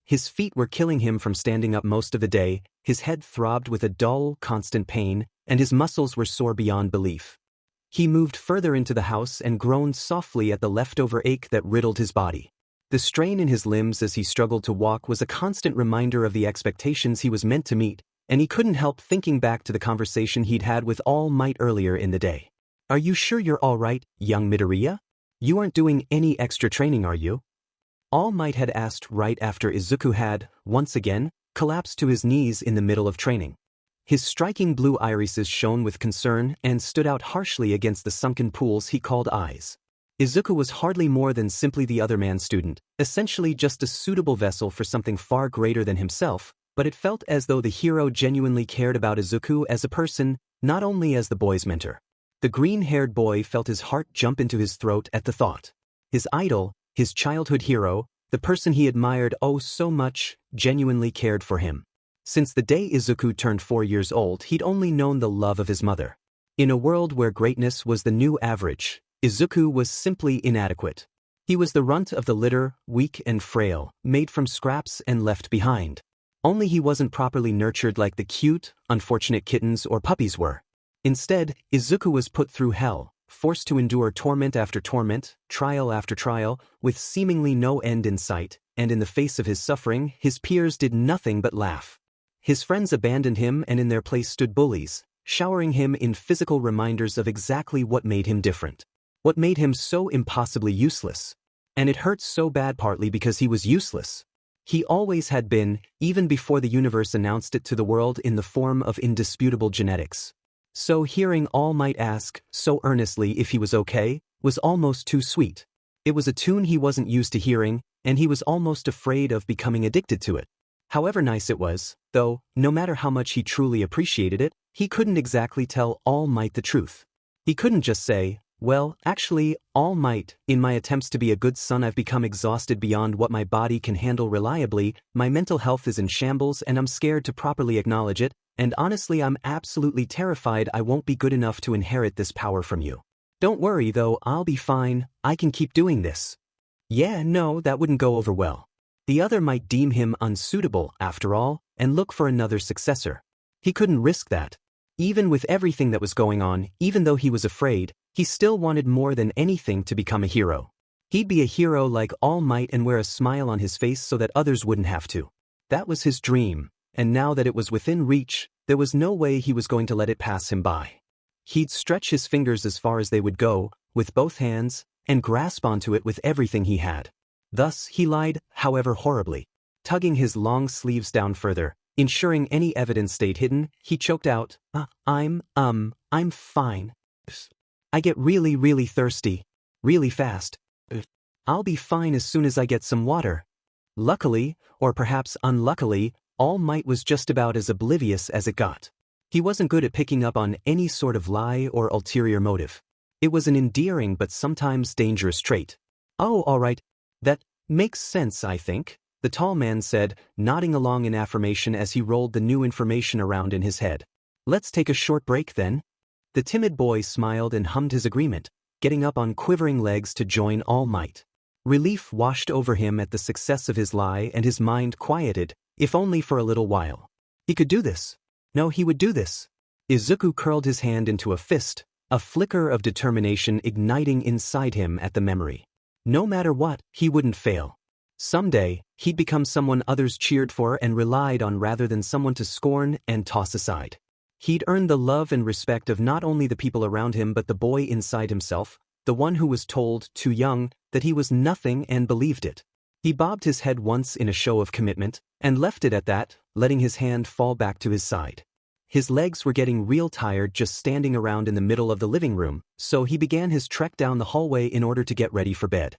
His feet were killing him from standing up most of the day, his head throbbed with a dull, constant pain, and his muscles were sore beyond belief. He moved further into the house and groaned softly at the leftover ache that riddled his body. The strain in his limbs as he struggled to walk was a constant reminder of the expectations he was meant to meet, and he couldn't help thinking back to the conversation he'd had with All Might earlier in the day. "Are you sure you're all right, young Midoriya? You aren't doing any extra training, are you?" All Might had asked right after Izuku had, once again, collapsed to his knees in the middle of training. His striking blue irises shone with concern and stood out harshly against the sunken pools he called eyes. Izuku was hardly more than simply the other man's student, essentially just a suitable vessel for something far greater than himself, but it felt as though the hero genuinely cared about Izuku as a person, not only as the boy's mentor. The green-haired boy felt his heart jump into his throat at the thought. His idol, his childhood hero, the person he admired oh so much, genuinely cared for him. Since the day Izuku turned 4 years old, he'd only known the love of his mother. In a world where greatness was the new average, Izuku was simply inadequate. He was the runt of the litter, weak and frail, made from scraps and left behind. Only he wasn't properly nurtured like the cute, unfortunate kittens or puppies were. Instead, Izuku was put through hell, forced to endure torment after torment, trial after trial, with seemingly no end in sight, and in the face of his suffering, his peers did nothing but laugh. His friends abandoned him and in their place stood bullies, showering him in physical reminders of exactly what made him different. What made him so impossibly useless. And it hurt so bad partly because he was useless. He always had been, even before the universe announced it to the world in the form of indisputable genetics. So hearing All Might ask, so earnestly if he was okay, was almost too sweet. It was a tune he wasn't used to hearing, and he was almost afraid of becoming addicted to it. However nice it was, though, no matter how much he truly appreciated it, he couldn't exactly tell All Might the truth. He couldn't just say, "Well, actually, All Might, in my attempts to be a good son I've become exhausted beyond what my body can handle reliably, my mental health is in shambles and I'm scared to properly acknowledge it, and honestly I'm absolutely terrified I won't be good enough to inherit this power from you. Don't worry though, I'll be fine, I can keep doing this." Yeah, no, that wouldn't go over well. The other might deem him unsuitable, after all, and look for another successor. He couldn't risk that. Even with everything that was going on, even though he was afraid, he still wanted more than anything to become a hero. He'd be a hero like All Might and wear a smile on his face so that others wouldn't have to. That was his dream, and now that it was within reach, there was no way he was going to let it pass him by. He'd stretch his fingers as far as they would go, with both hands, and grasp onto it with everything he had. Thus, he lied, however horribly. Tugging his long sleeves down further, ensuring any evidence stayed hidden, he choked out, I'm fine. I get really thirsty. Really fast. I'll be fine as soon as I get some water." Luckily, or perhaps unluckily, All Might was just about as oblivious as it got. He wasn't good at picking up on any sort of lie or ulterior motive. It was an endearing but sometimes dangerous trait. "Oh, all right. That makes sense, I think," the tall man said, nodding along in affirmation as he rolled the new information around in his head. "Let's take a short break then." The timid boy smiled and hummed his agreement, getting up on quivering legs to join All Might. Relief washed over him at the success of his lie and his mind quieted, if only for a little while. He could do this. No, he would do this. Izuku curled his hand into a fist, a flicker of determination igniting inside him at the memory. No matter what, he wouldn't fail. Someday, he'd become someone others cheered for and relied on rather than someone to scorn and toss aside. He'd earned the love and respect of not only the people around him but the boy inside himself, the one who was told, too young, that he was nothing and believed it. He bobbed his head once in a show of commitment, and left it at that, letting his hand fall back to his side. His legs were getting real tired just standing around in the middle of the living room, so he began his trek down the hallway in order to get ready for bed.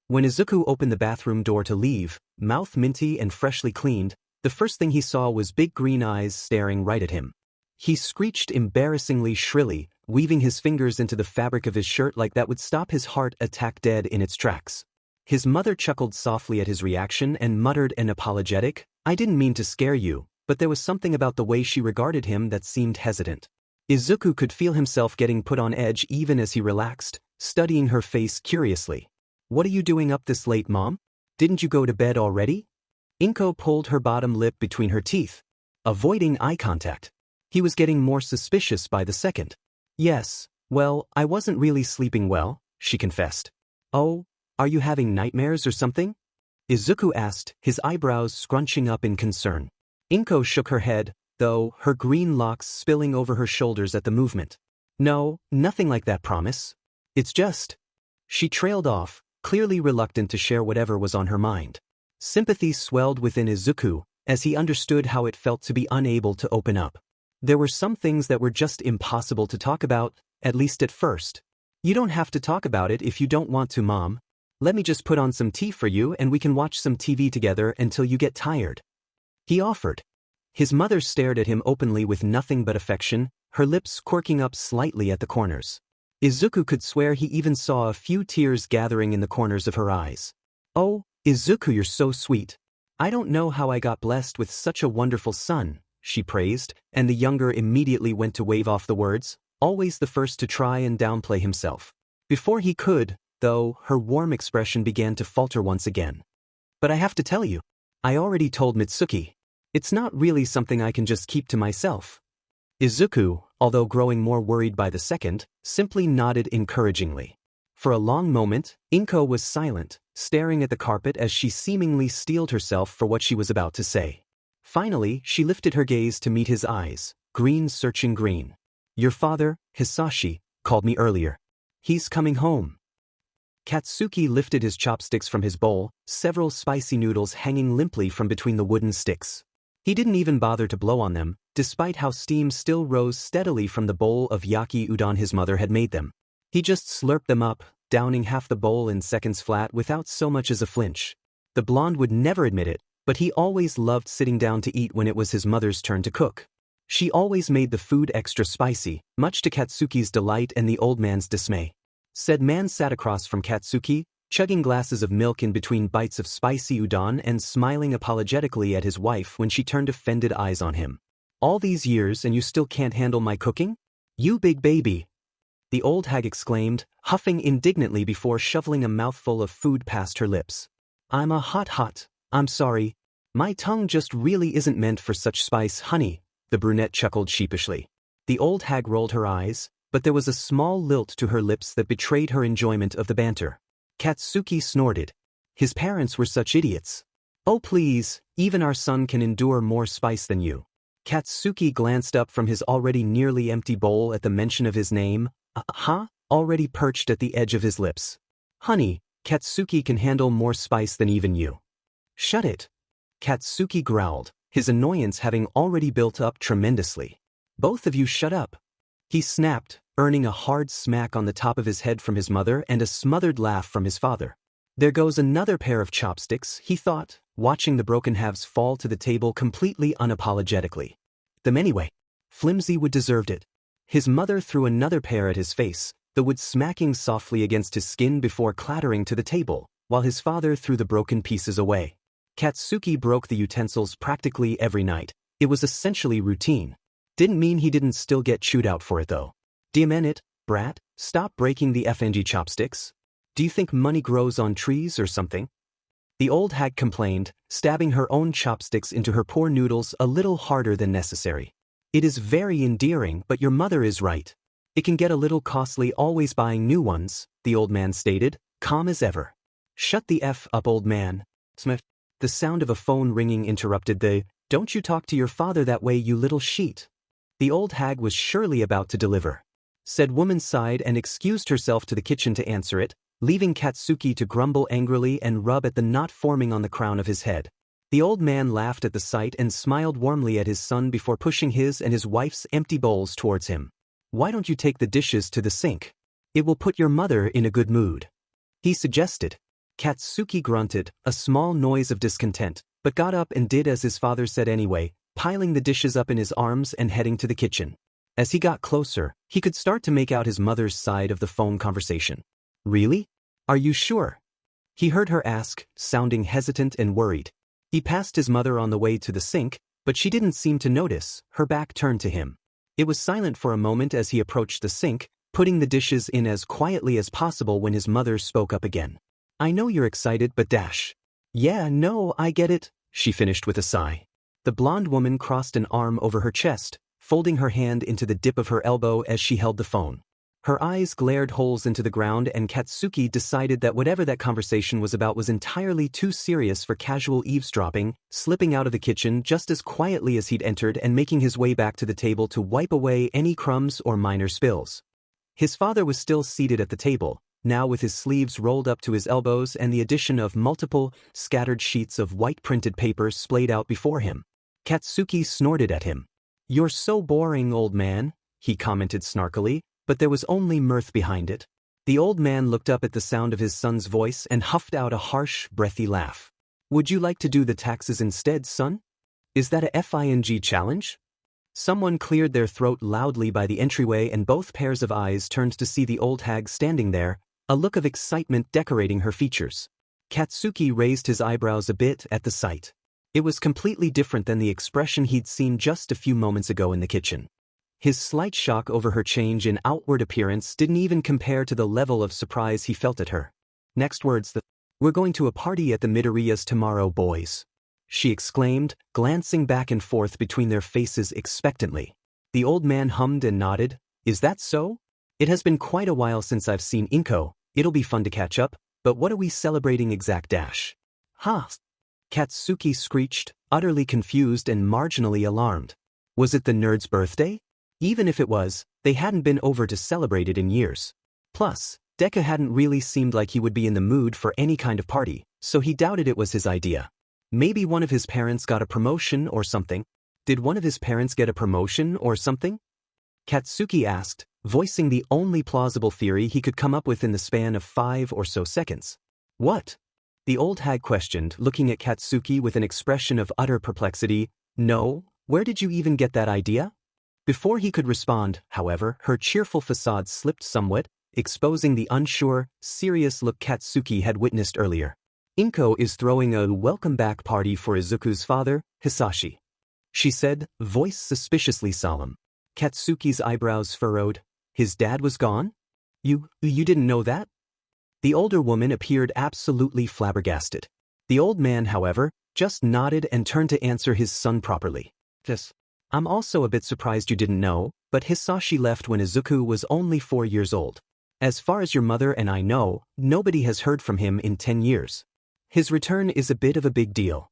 When Izuku opened the bathroom door to leave, mouth minty and freshly cleaned, the first thing he saw was big green eyes staring right at him. He screeched embarrassingly shrilly, weaving his fingers into the fabric of his shirt like that would stop his heart attack dead in its tracks. His mother chuckled softly at his reaction and muttered an apologetic, "I didn't mean to scare you," but there was something about the way she regarded him that seemed hesitant. Izuku could feel himself getting put on edge even as he relaxed, studying her face curiously. "What are you doing up this late, Mom? Didn't you go to bed already?" Inko pulled her bottom lip between her teeth, avoiding eye contact. He was getting more suspicious by the second. "Yes, Well, I wasn't really sleeping well, she confessed. Oh, are you having nightmares or something? Izuku asked, his eyebrows scrunching up in concern. Inko shook her head, though, her green locks spilling over her shoulders at the movement. No, nothing like that, promise. It's just… She trailed off, clearly reluctant to share whatever was on her mind. Sympathy swelled within Izuku, as he understood how it felt to be unable to open up. There were some things that were just impossible to talk about, at least at first. You don't have to talk about it if you don't want to, Mom. Let me just put on some tea for you and we can watch some TV together until you get tired. He offered. His mother stared at him openly with nothing but affection, her lips quirking up slightly at the corners. Izuku could swear he even saw a few tears gathering in the corners of her eyes. Oh, Izuku, you're so sweet. I don't know how I got blessed with such a wonderful son, she praised, and the younger immediately went to wave off the words, always the first to try and downplay himself. Before he could, though, her warm expression began to falter once again. But I have to tell you, I already told Mitsuki. It's not really something I can just keep to myself. Izuku, although growing more worried by the second, simply nodded encouragingly. For a long moment, Inko was silent, staring at the carpet as she seemingly steeled herself for what she was about to say. Finally, she lifted her gaze to meet his eyes, green searching green. Your father, Hisashi, called me earlier. He's coming home. Katsuki lifted his chopsticks from his bowl, several spicy noodles hanging limply from between the wooden sticks. He didn't even bother to blow on them, despite how steam still rose steadily from the bowl of yaki udon his mother had made them. He just slurped them up, downing half the bowl in seconds flat without so much as a flinch. The blonde would never admit it, but he always loved sitting down to eat when it was his mother's turn to cook. She always made the food extra spicy, much to Katsuki's delight and the old man's dismay. Said man sat across from Katsuki, chugging glasses of milk in between bites of spicy udon and smiling apologetically at his wife when she turned offended eyes on him. All these years and you still can't handle my cooking? You big baby! The old hag exclaimed, huffing indignantly before shoveling a mouthful of food past her lips. I'm I'm sorry. My tongue just really isn't meant for such spice, honey, the brunette chuckled sheepishly. The old hag rolled her eyes, but there was a small lilt to her lips that betrayed her enjoyment of the banter. Katsuki snorted. His parents were such idiots. Oh please, even our son can endure more spice than you. Katsuki glanced up from his already nearly empty bowl at the mention of his name, already perched at the edge of his lips. Honey, Katsuki can handle more spice than even you. Shut it. Katsuki growled, his annoyance having already built up tremendously. Both of you shut up. He snapped, earning a hard smack on the top of his head from his mother and a smothered laugh from his father. There goes another pair of chopsticks, he thought, watching the broken halves fall to the table completely unapologetically. Them anyway. Flimsy wood deserved it. His mother threw another pair at his face, the wood smacking softly against his skin before clattering to the table, while his father threw the broken pieces away. Katsuki broke the utensils practically every night. It was essentially routine. Didn't mean he didn't still get chewed out for it though. Do you mean it, brat? Stop breaking the FNG chopsticks. Do you think money grows on trees or something? The old hag complained, stabbing her own chopsticks into her poor noodles a little harder than necessary. It is very endearing, but your mother is right. It can get a little costly always buying new ones, the old man stated, calm as ever. Shut the F up, old man. Smith. The sound of a phone ringing interrupted the, don't you talk to your father that way, you little sheet. The old hag was surely about to deliver. Said woman sighed and excused herself to the kitchen to answer it, leaving Katsuki to grumble angrily and rub at the knot forming on the crown of his head. The old man laughed at the sight and smiled warmly at his son before pushing his and his wife's empty bowls towards him. Why don't you take the dishes to the sink? It will put your mother in a good mood. He suggested. Katsuki grunted, a small noise of discontent, but got up and did as his father said anyway, piling the dishes up in his arms and heading to the kitchen. As he got closer, he could start to make out his mother's side of the phone conversation. Really? Are you sure? He heard her ask, sounding hesitant and worried. He passed his mother on the way to the sink, but she didn't seem to notice, her back turned to him. It was silent for a moment as he approached the sink, putting the dishes in as quietly as possible when his mother spoke up again. I know you're excited, but dash. Yeah, no, I get it, she finished with a sigh. The blonde woman crossed an arm over her chest, folding her hand into the dip of her elbow as she held the phone. Her eyes glared holes into the ground, and Katsuki decided that whatever that conversation was about was entirely too serious for casual eavesdropping, slipping out of the kitchen just as quietly as he'd entered and making his way back to the table to wipe away any crumbs or minor spills. His father was still seated at the table, now with his sleeves rolled up to his elbows and the addition of multiple, scattered sheets of white printed paper splayed out before him. Katsuki snorted at him. "You're so boring, old man," he commented snarkily, but there was only mirth behind it. The old man looked up at the sound of his son's voice and huffed out a harsh, breathy laugh. "Would you like to do the taxes instead, son? Is that a FING challenge?" Someone cleared their throat loudly by the entryway, and both pairs of eyes turned to see the old hag standing there, a look of excitement decorating her features. Katsuki raised his eyebrows a bit at the sight. It was completely different than the expression he'd seen just a few moments ago in the kitchen. His slight shock over her change in outward appearance didn't even compare to the level of surprise he felt at her. Next words, "We're going to a party at the Midoriyas tomorrow, boys," she exclaimed, glancing back and forth between their faces expectantly. The old man hummed and nodded. "Is that so? It has been quite a while since I've seen Inko. It'll be fun to catch up, but what are we celebrating exact dash?" "Huh?" Katsuki screeched, utterly confused and marginally alarmed. Was it the nerd's birthday? Even if it was, they hadn't been over to celebrate it in years. Plus, Deku hadn't really seemed like he would be in the mood for any kind of party, so he doubted it was his idea. Maybe one of his parents got a promotion or something. Did one of his parents get a promotion or something? Katsuki asked, voicing the only plausible theory he could come up with in the span of 5 or so seconds. "What?" the old hag questioned, looking at Katsuki with an expression of utter perplexity. "No, where did you even get that idea?" Before he could respond, however, her cheerful facade slipped somewhat, exposing the unsure, serious look Katsuki had witnessed earlier. "Inko is throwing a welcome-back party for Izuku's father, Hisashi," she said, voice suspiciously solemn. Katsuki's eyebrows furrowed. "His dad was gone? You didn't know that?" The older woman appeared absolutely flabbergasted. The old man, however, just nodded and turned to answer his son properly. "Yes. I'm also a bit surprised you didn't know, but Hisashi left when Izuku was only 4 years old. As far as your mother and I know, nobody has heard from him in 10 years. His return is a bit of a big deal."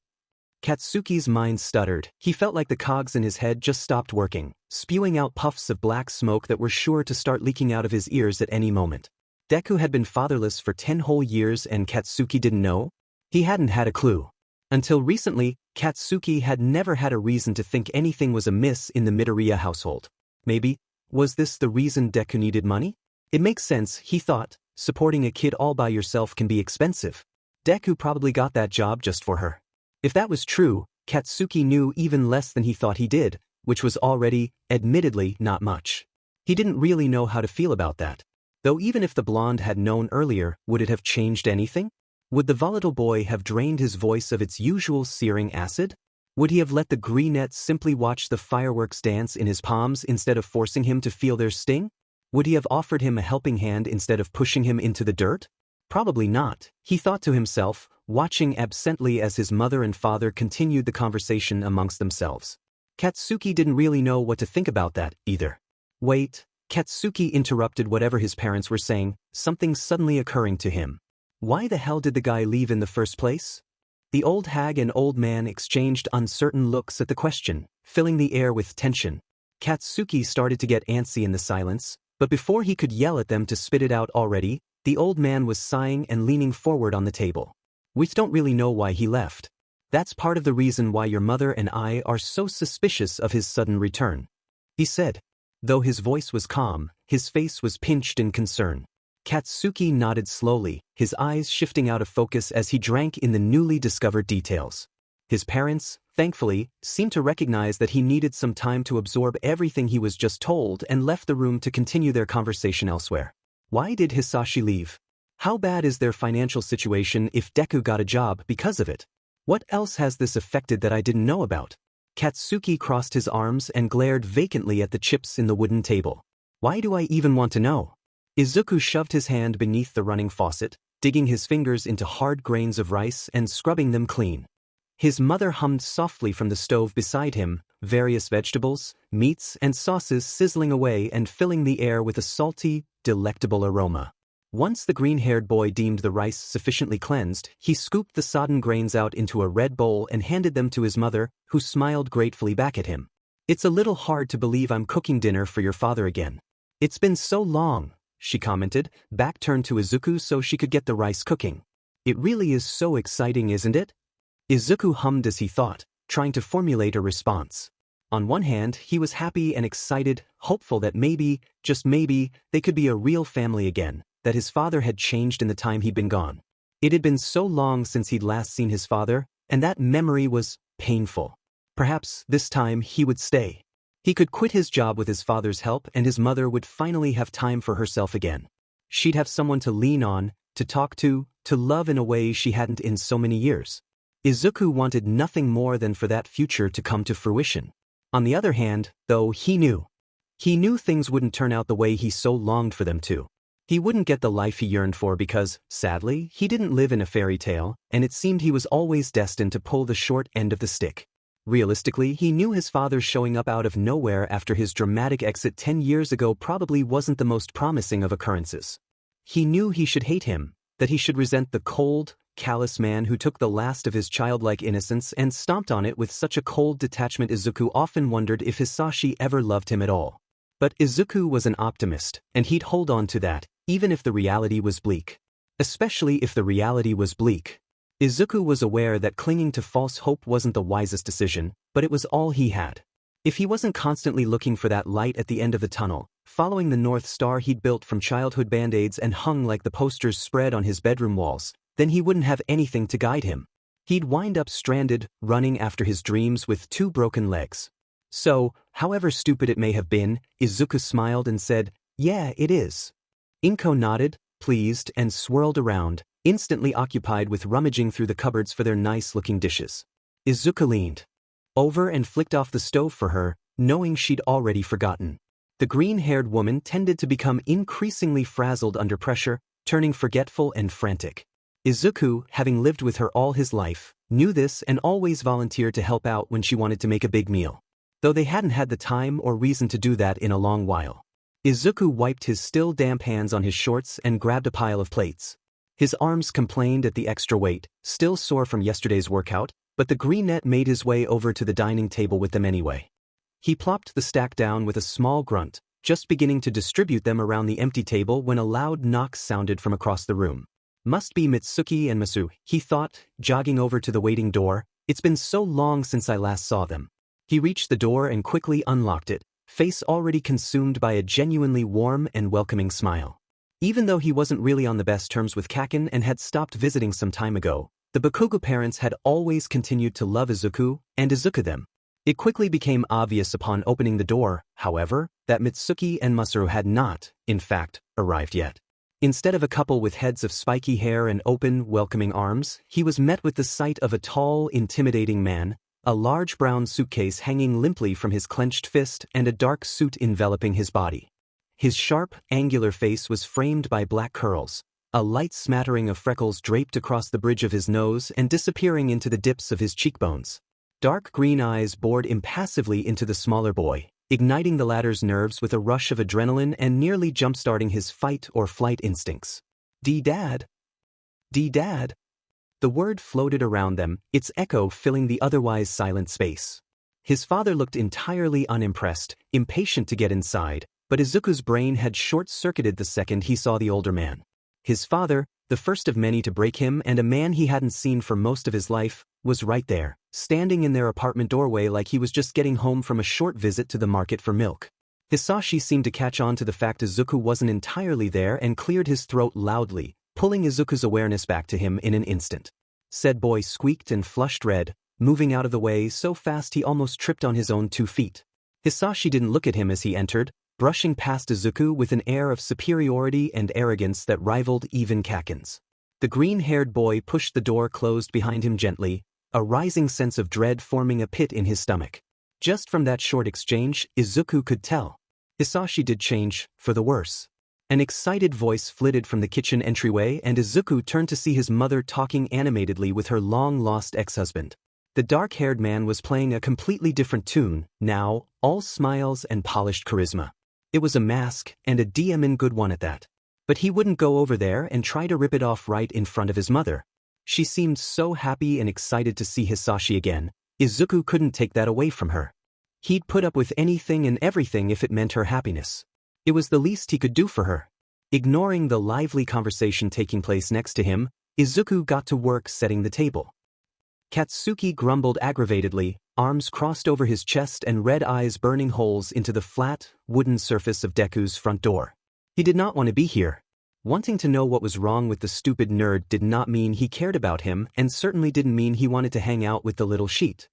Katsuki's mind stuttered. He felt like the cogs in his head just stopped working, spewing out puffs of black smoke that were sure to start leaking out of his ears at any moment. Deku had been fatherless for 10 whole years and Katsuki didn't know? He hadn't had a clue. Until recently, Katsuki had never had a reason to think anything was amiss in the Midoriya household. Maybe, was this the reason Deku needed money? It makes sense, he thought, supporting a kid all by yourself can be expensive. Deku probably got that job just for her. If that was true, Katsuki knew even less than he thought he did, which was already, admittedly, not much. He didn't really know how to feel about that. Though even if the blonde had known earlier, would it have changed anything? Would the volatile boy have drained his voice of its usual searing acid? Would he have let the greenette simply watch the fireworks dance in his palms instead of forcing him to feel their sting? Would he have offered him a helping hand instead of pushing him into the dirt? Probably not, he thought to himself, watching absently as his mother and father continued the conversation amongst themselves. Katsuki didn't really know what to think about that, either. Wait, Katsuki interrupted whatever his parents were saying, something suddenly occurring to him. Why the hell did the guy leave in the first place? The old hag and old man exchanged uncertain looks at the question, filling the air with tension. Katsuki started to get antsy in the silence, but before he could yell at them to spit it out already, the old man was sighing and leaning forward on the table. "We don't really know why he left. That's part of the reason why your mother and I are so suspicious of his sudden return," he said. Though his voice was calm, his face was pinched in concern. Katsuki nodded slowly, his eyes shifting out of focus as he drank in the newly discovered details. His parents, thankfully, seemed to recognize that he needed some time to absorb everything he was just told and left the room to continue their conversation elsewhere. Why did Hisashi leave? How bad is their financial situation if Deku got a job because of it? What else has this affected that I didn't know about? Katsuki crossed his arms and glared vacantly at the chips in the wooden table. Why do I even want to know? Izuku shoved his hand beneath the running faucet, digging his fingers into hard grains of rice and scrubbing them clean. His mother hummed softly from the stove beside him, various vegetables, meats, and sauces sizzling away and filling the air with a salty, delectable aroma. Once the green-haired boy deemed the rice sufficiently cleansed, he scooped the sodden grains out into a red bowl and handed them to his mother, who smiled gratefully back at him. "It's a little hard to believe I'm cooking dinner for your father again. It's been so long," she commented, back turned to Izuku so she could get the rice cooking. "It really is so exciting, isn't it?" Izuku hummed as he thought, trying to formulate a response. On one hand, he was happy and excited, hopeful that maybe, just maybe, they could be a real family again, that his father had changed in the time he'd been gone. It had been so long since he'd last seen his father, and that memory was painful. Perhaps, this time, he would stay. He could quit his job with his father's help and his mother would finally have time for herself again. She'd have someone to lean on, to talk to love in a way she hadn't in so many years. Izuku wanted nothing more than for that future to come to fruition. On the other hand, though, he knew things wouldn't turn out the way he so longed for them to. He wouldn't get the life he yearned for because, sadly, he didn't live in a fairy tale, and it seemed he was always destined to pull the short end of the stick. Realistically, he knew his father showing up out of nowhere after his dramatic exit 10 years ago probably wasn't the most promising of occurrences. He knew he should hate him, that he should resent the cold, callous man who took the last of his childlike innocence and stomped on it with such a cold detachment. Izuku often wondered if Hisashi ever loved him at all. But Izuku was an optimist, and he'd hold on to that, even if the reality was bleak. Especially if the reality was bleak. Izuku was aware that clinging to false hope wasn't the wisest decision, but it was all he had. If he wasn't constantly looking for that light at the end of the tunnel, following the North Star he'd built from childhood band-aids and hung like the posters spread on his bedroom walls, then he wouldn't have anything to guide him. He'd wind up stranded, running after his dreams with 2 broken legs. So, however stupid it may have been, Izuku smiled and said, "Yeah, it is." Inko nodded, pleased, and swirled around, instantly occupied with rummaging through the cupboards for their nice-looking dishes. Izuku leaned over and flicked off the stove for her, knowing she'd already forgotten. The green-haired woman tended to become increasingly frazzled under pressure, turning forgetful and frantic. Izuku, having lived with her all his life, knew this and always volunteered to help out when she wanted to make a big meal. Though they hadn't had the time or reason to do that in a long while. Izuku wiped his still damp hands on his shorts and grabbed a pile of plates. His arms complained at the extra weight, still sore from yesterday's workout, but the greenette made his way over to the dining table with them anyway. He plopped the stack down with a small grunt, just beginning to distribute them around the empty table when a loud knock sounded from across the room. Must be Mitsuki and Masu, he thought, jogging over to the waiting door. It's been so long since I last saw them. He reached the door and quickly unlocked it, face already consumed by a genuinely warm and welcoming smile. Even though he wasn't really on the best terms with Kaken and had stopped visiting some time ago, the Bakugo parents had always continued to love Izuku and Izuku them. It quickly became obvious upon opening the door, however, that Mitsuki and Masaru had not, in fact, arrived yet. Instead of a couple with heads of spiky hair and open, welcoming arms, he was met with the sight of a tall, intimidating man, a large brown suitcase hanging limply from his clenched fist and a dark suit enveloping his body. His sharp, angular face was framed by black curls, a light smattering of freckles draped across the bridge of his nose and disappearing into the dips of his cheekbones. Dark green eyes bored impassively into the smaller boy, igniting the latter's nerves with a rush of adrenaline and nearly jump-starting his fight or flight instincts. "D-Dad? D-Dad?" The word floated around them, its echo filling the otherwise silent space. His father looked entirely unimpressed, impatient to get inside, but Izuku's brain had short-circuited the second he saw the older man. His father, the first of many to break him and a man he hadn't seen for most of his life, was right there, standing in their apartment doorway like he was just getting home from a short visit to the market for milk. Hisashi seemed to catch on to the fact Izuku wasn't entirely there and cleared his throat loudly, pulling Izuku's awareness back to him in an instant. Said boy squeaked and flushed red, moving out of the way so fast he almost tripped on his own 2 feet. Hisashi didn't look at him as he entered, brushing past Izuku with an air of superiority and arrogance that rivaled even Kaken's. The green-haired boy pushed the door closed behind him gently, a rising sense of dread forming a pit in his stomach. Just from that short exchange, Izuku could tell. Hisashi did change, for the worse. An excited voice flitted from the kitchen entryway and Izuku turned to see his mother talking animatedly with her long-lost ex-husband. The dark-haired man was playing a completely different tune, now, all smiles and polished charisma. It was a mask, and a damn good one at that. But he wouldn't go over there and try to rip it off right in front of his mother. She seemed so happy and excited to see Hisashi again. Izuku couldn't take that away from her. He'd put up with anything and everything if it meant her happiness. It was the least he could do for her. Ignoring the lively conversation taking place next to him, Izuku got to work setting the table. Katsuki grumbled aggravatedly, arms crossed over his chest and red eyes burning holes into the flat, wooden surface of Deku's front door. He did not want to be here. Wanting to know what was wrong with the stupid nerd did not mean he cared about him and certainly didn't mean he wanted to hang out with the little sheet.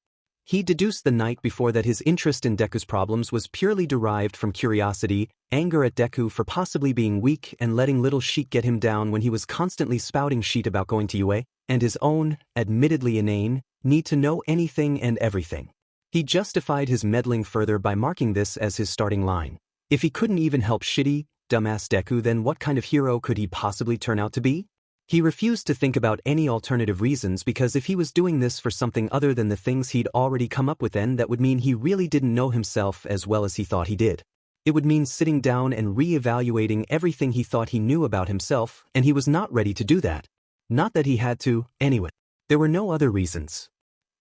He deduced the night before that his interest in Deku's problems was purely derived from curiosity, anger at Deku for possibly being weak and letting little sheet get him down when he was constantly spouting shit about going to UA, and his own, admittedly inane, need to know anything and everything. He justified his meddling further by marking this as his starting line. If he couldn't even help shitty, dumbass Deku, then what kind of hero could he possibly turn out to be? He refused to think about any alternative reasons because if he was doing this for something other than the things he'd already come up with, then that would mean he really didn't know himself as well as he thought he did. It would mean sitting down and re-evaluating everything he thought he knew about himself, and he was not ready to do that. Not that he had to, anyway. There were no other reasons.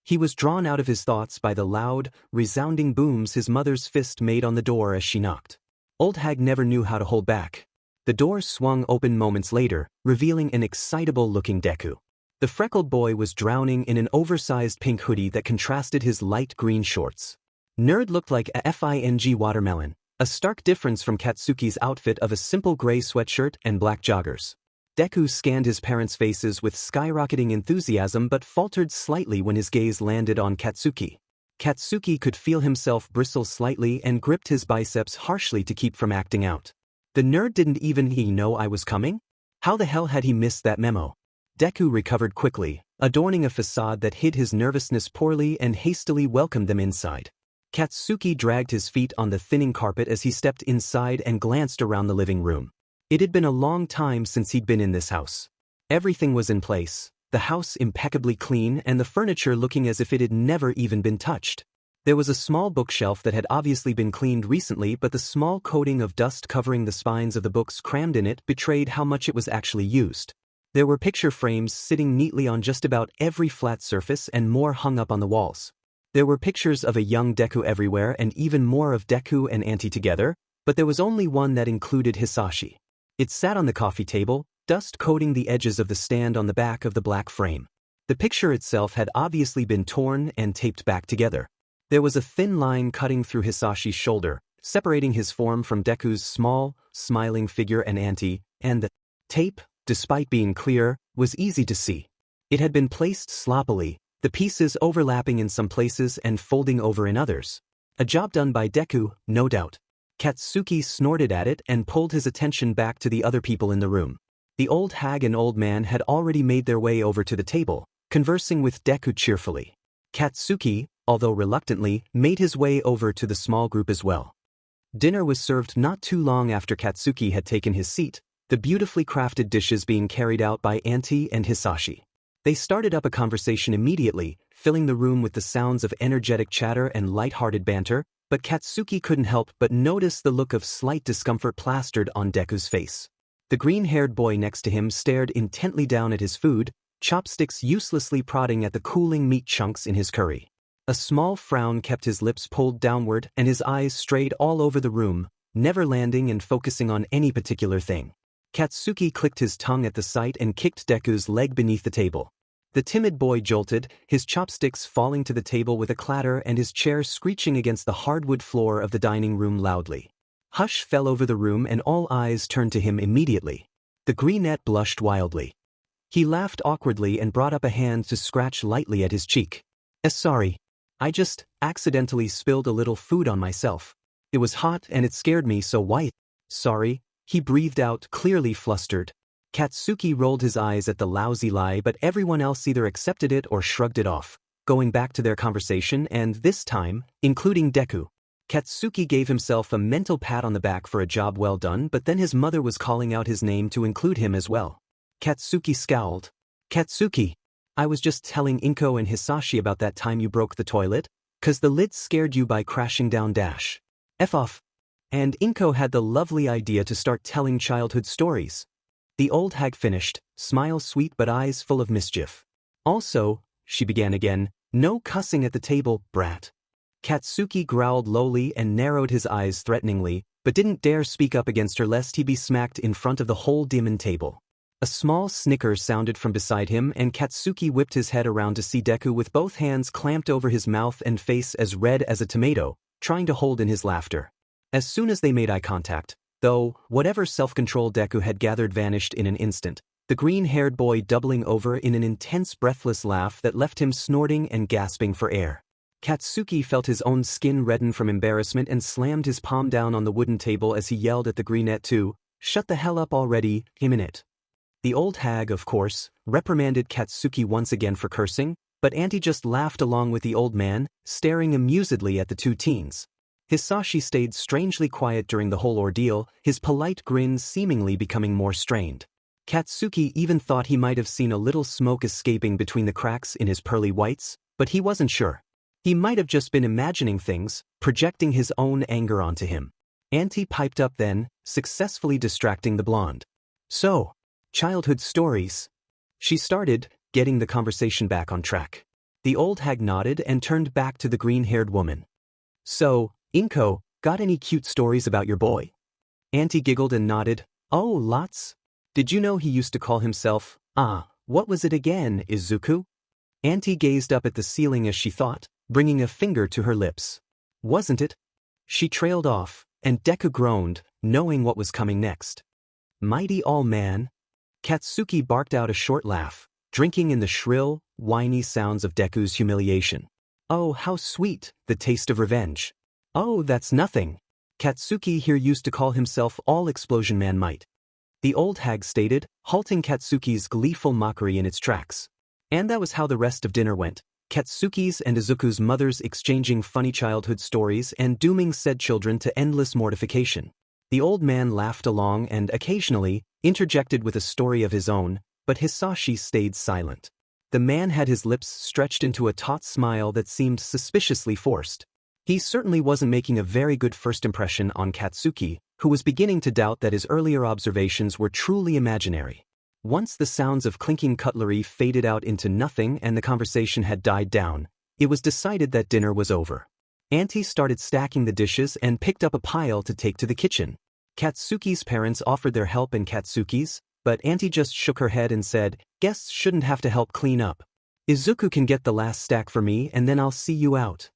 He was drawn out of his thoughts by the loud, resounding booms his mother's fist made on the door as she knocked. Old hag never knew how to hold back. The door swung open moments later, revealing an excitable-looking Deku. The freckled boy was drowning in an oversized pink hoodie that contrasted his light green shorts. Nerd looked like a fing watermelon, a stark difference from Katsuki's outfit of a simple gray sweatshirt and black joggers. Deku scanned his parents' faces with skyrocketing enthusiasm but faltered slightly when his gaze landed on Katsuki. Katsuki could feel himself bristle slightly and gripped his biceps harshly to keep from acting out. The nerd didn't even know I was coming? How the hell had he missed that memo? Deku recovered quickly, adorning a facade that hid his nervousness poorly and hastily welcomed them inside. Katsuki dragged his feet on the thinning carpet as he stepped inside and glanced around the living room. It had been a long time since he'd been in this house. Everything was in place, the house impeccably clean and the furniture looking as if it had never even been touched. There was a small bookshelf that had obviously been cleaned recently, but the small coating of dust covering the spines of the books crammed in it betrayed how much it was actually used. There were picture frames sitting neatly on just about every flat surface and more hung up on the walls. There were pictures of a young Deku everywhere and even more of Deku and Auntie together, but there was only one that included Hisashi. It sat on the coffee table, dust coating the edges of the stand on the back of the black frame. The picture itself had obviously been torn and taped back together. There was a thin line cutting through Hisashi's shoulder, separating his form from Deku's small, smiling figure and Auntie, and the tape, despite being clear, was easy to see. It had been placed sloppily, the pieces overlapping in some places and folding over in others. A job done by Deku, no doubt. Katsuki snorted at it and pulled his attention back to the other people in the room. The old hag and old man had already made their way over to the table, conversing with Deku cheerfully. Katsuki, although reluctantly, made his way over to the small group as well. Dinner was served not too long after Katsuki had taken his seat, the beautifully crafted dishes being carried out by Auntie and Hisashi. They started up a conversation immediately, filling the room with the sounds of energetic chatter and light-hearted banter, but Katsuki couldn't help but notice the look of slight discomfort plastered on Deku's face. The green-haired boy next to him stared intently down at his food, chopsticks uselessly prodding at the cooling meat chunks in his curry. A small frown kept his lips pulled downward and his eyes strayed all over the room, never landing and focusing on any particular thing. Katsuki clicked his tongue at the sight and kicked Deku's leg beneath the table. The timid boy jolted, his chopsticks falling to the table with a clatter and his chair screeching against the hardwood floor of the dining room loudly. Hush fell over the room and all eyes turned to him immediately. The greenette blushed wildly. He laughed awkwardly and brought up a hand to scratch lightly at his cheek. Sorry. I just accidentally spilled a little food on myself. It was hot and it scared me so white. Sorry, he breathed out, clearly flustered. Katsuki rolled his eyes at the lousy lie, but everyone else either accepted it or shrugged it off, going back to their conversation and, this time, including Deku. Katsuki gave himself a mental pat on the back for a job well done, but then his mother was calling out his name to include him as well. Katsuki scowled. Katsuki. I was just telling Inko and Hisashi about that time you broke the toilet, 'cause the lid scared you by crashing down dash. F off. And Inko had the lovely idea to start telling childhood stories. The old hag finished, smile sweet but eyes full of mischief. Also, she began again, no cussing at the table, brat. Katsuki growled lowly and narrowed his eyes threateningly, but didn't dare speak up against her lest he be smacked in front of the whole demon table. A small snicker sounded from beside him and Katsuki whipped his head around to see Deku with both hands clamped over his mouth and face as red as a tomato, trying to hold in his laughter. As soon as they made eye contact, though, whatever self-control Deku had gathered vanished in an instant, the green-haired boy doubling over in an intense breathless laugh that left him snorting and gasping for air. Katsuki felt his own skin redden from embarrassment and slammed his palm down on the wooden table as he yelled at the greenette too, "Shut the hell up already, him in it." The old hag, of course, reprimanded Katsuki once again for cursing, but Auntie just laughed along with the old man, staring amusedly at the two teens. Hisashi stayed strangely quiet during the whole ordeal, his polite grin seemingly becoming more strained. Katsuki even thought he might have seen a little smoke escaping between the cracks in his pearly whites, but he wasn't sure. He might have just been imagining things, projecting his own anger onto him. Auntie piped up then, successfully distracting the blonde. "So, childhood stories." She started, getting the conversation back on track. The old hag nodded and turned back to the green-haired woman. "So, Inko, got any cute stories about your boy?" Auntie giggled and nodded. "Oh, lots. Did you know he used to call himself, what was it again, Izuku?" Auntie gazed up at the ceiling as she thought, bringing a finger to her lips. "Wasn't it?" She trailed off, and Deku groaned, knowing what was coming next. "Mighty all man." Katsuki barked out a short laugh, drinking in the shrill, whiny sounds of Deku's humiliation. "Oh, how sweet, the taste of revenge." "Oh, that's nothing. Katsuki here used to call himself All Explosion Man Might," the old hag stated, halting Katsuki's gleeful mockery in its tracks. And that was how the rest of dinner went, Katsuki's and Izuku's mothers exchanging funny childhood stories and dooming said children to endless mortification. The old man laughed along and occasionally interjected with a story of his own, but Hisashi stayed silent. The man had his lips stretched into a taut smile that seemed suspiciously forced. He certainly wasn't making a very good first impression on Katsuki, who was beginning to doubt that his earlier observations were truly imaginary. Once the sounds of clinking cutlery faded out into nothing and the conversation had died down, it was decided that dinner was over. Auntie started stacking the dishes and picked up a pile to take to the kitchen. Katsuki's parents offered their help and Katsuki's, but Auntie just shook her head and said, "Guests shouldn't have to help clean up. Izuku can get the last stack for me and then I'll see you out."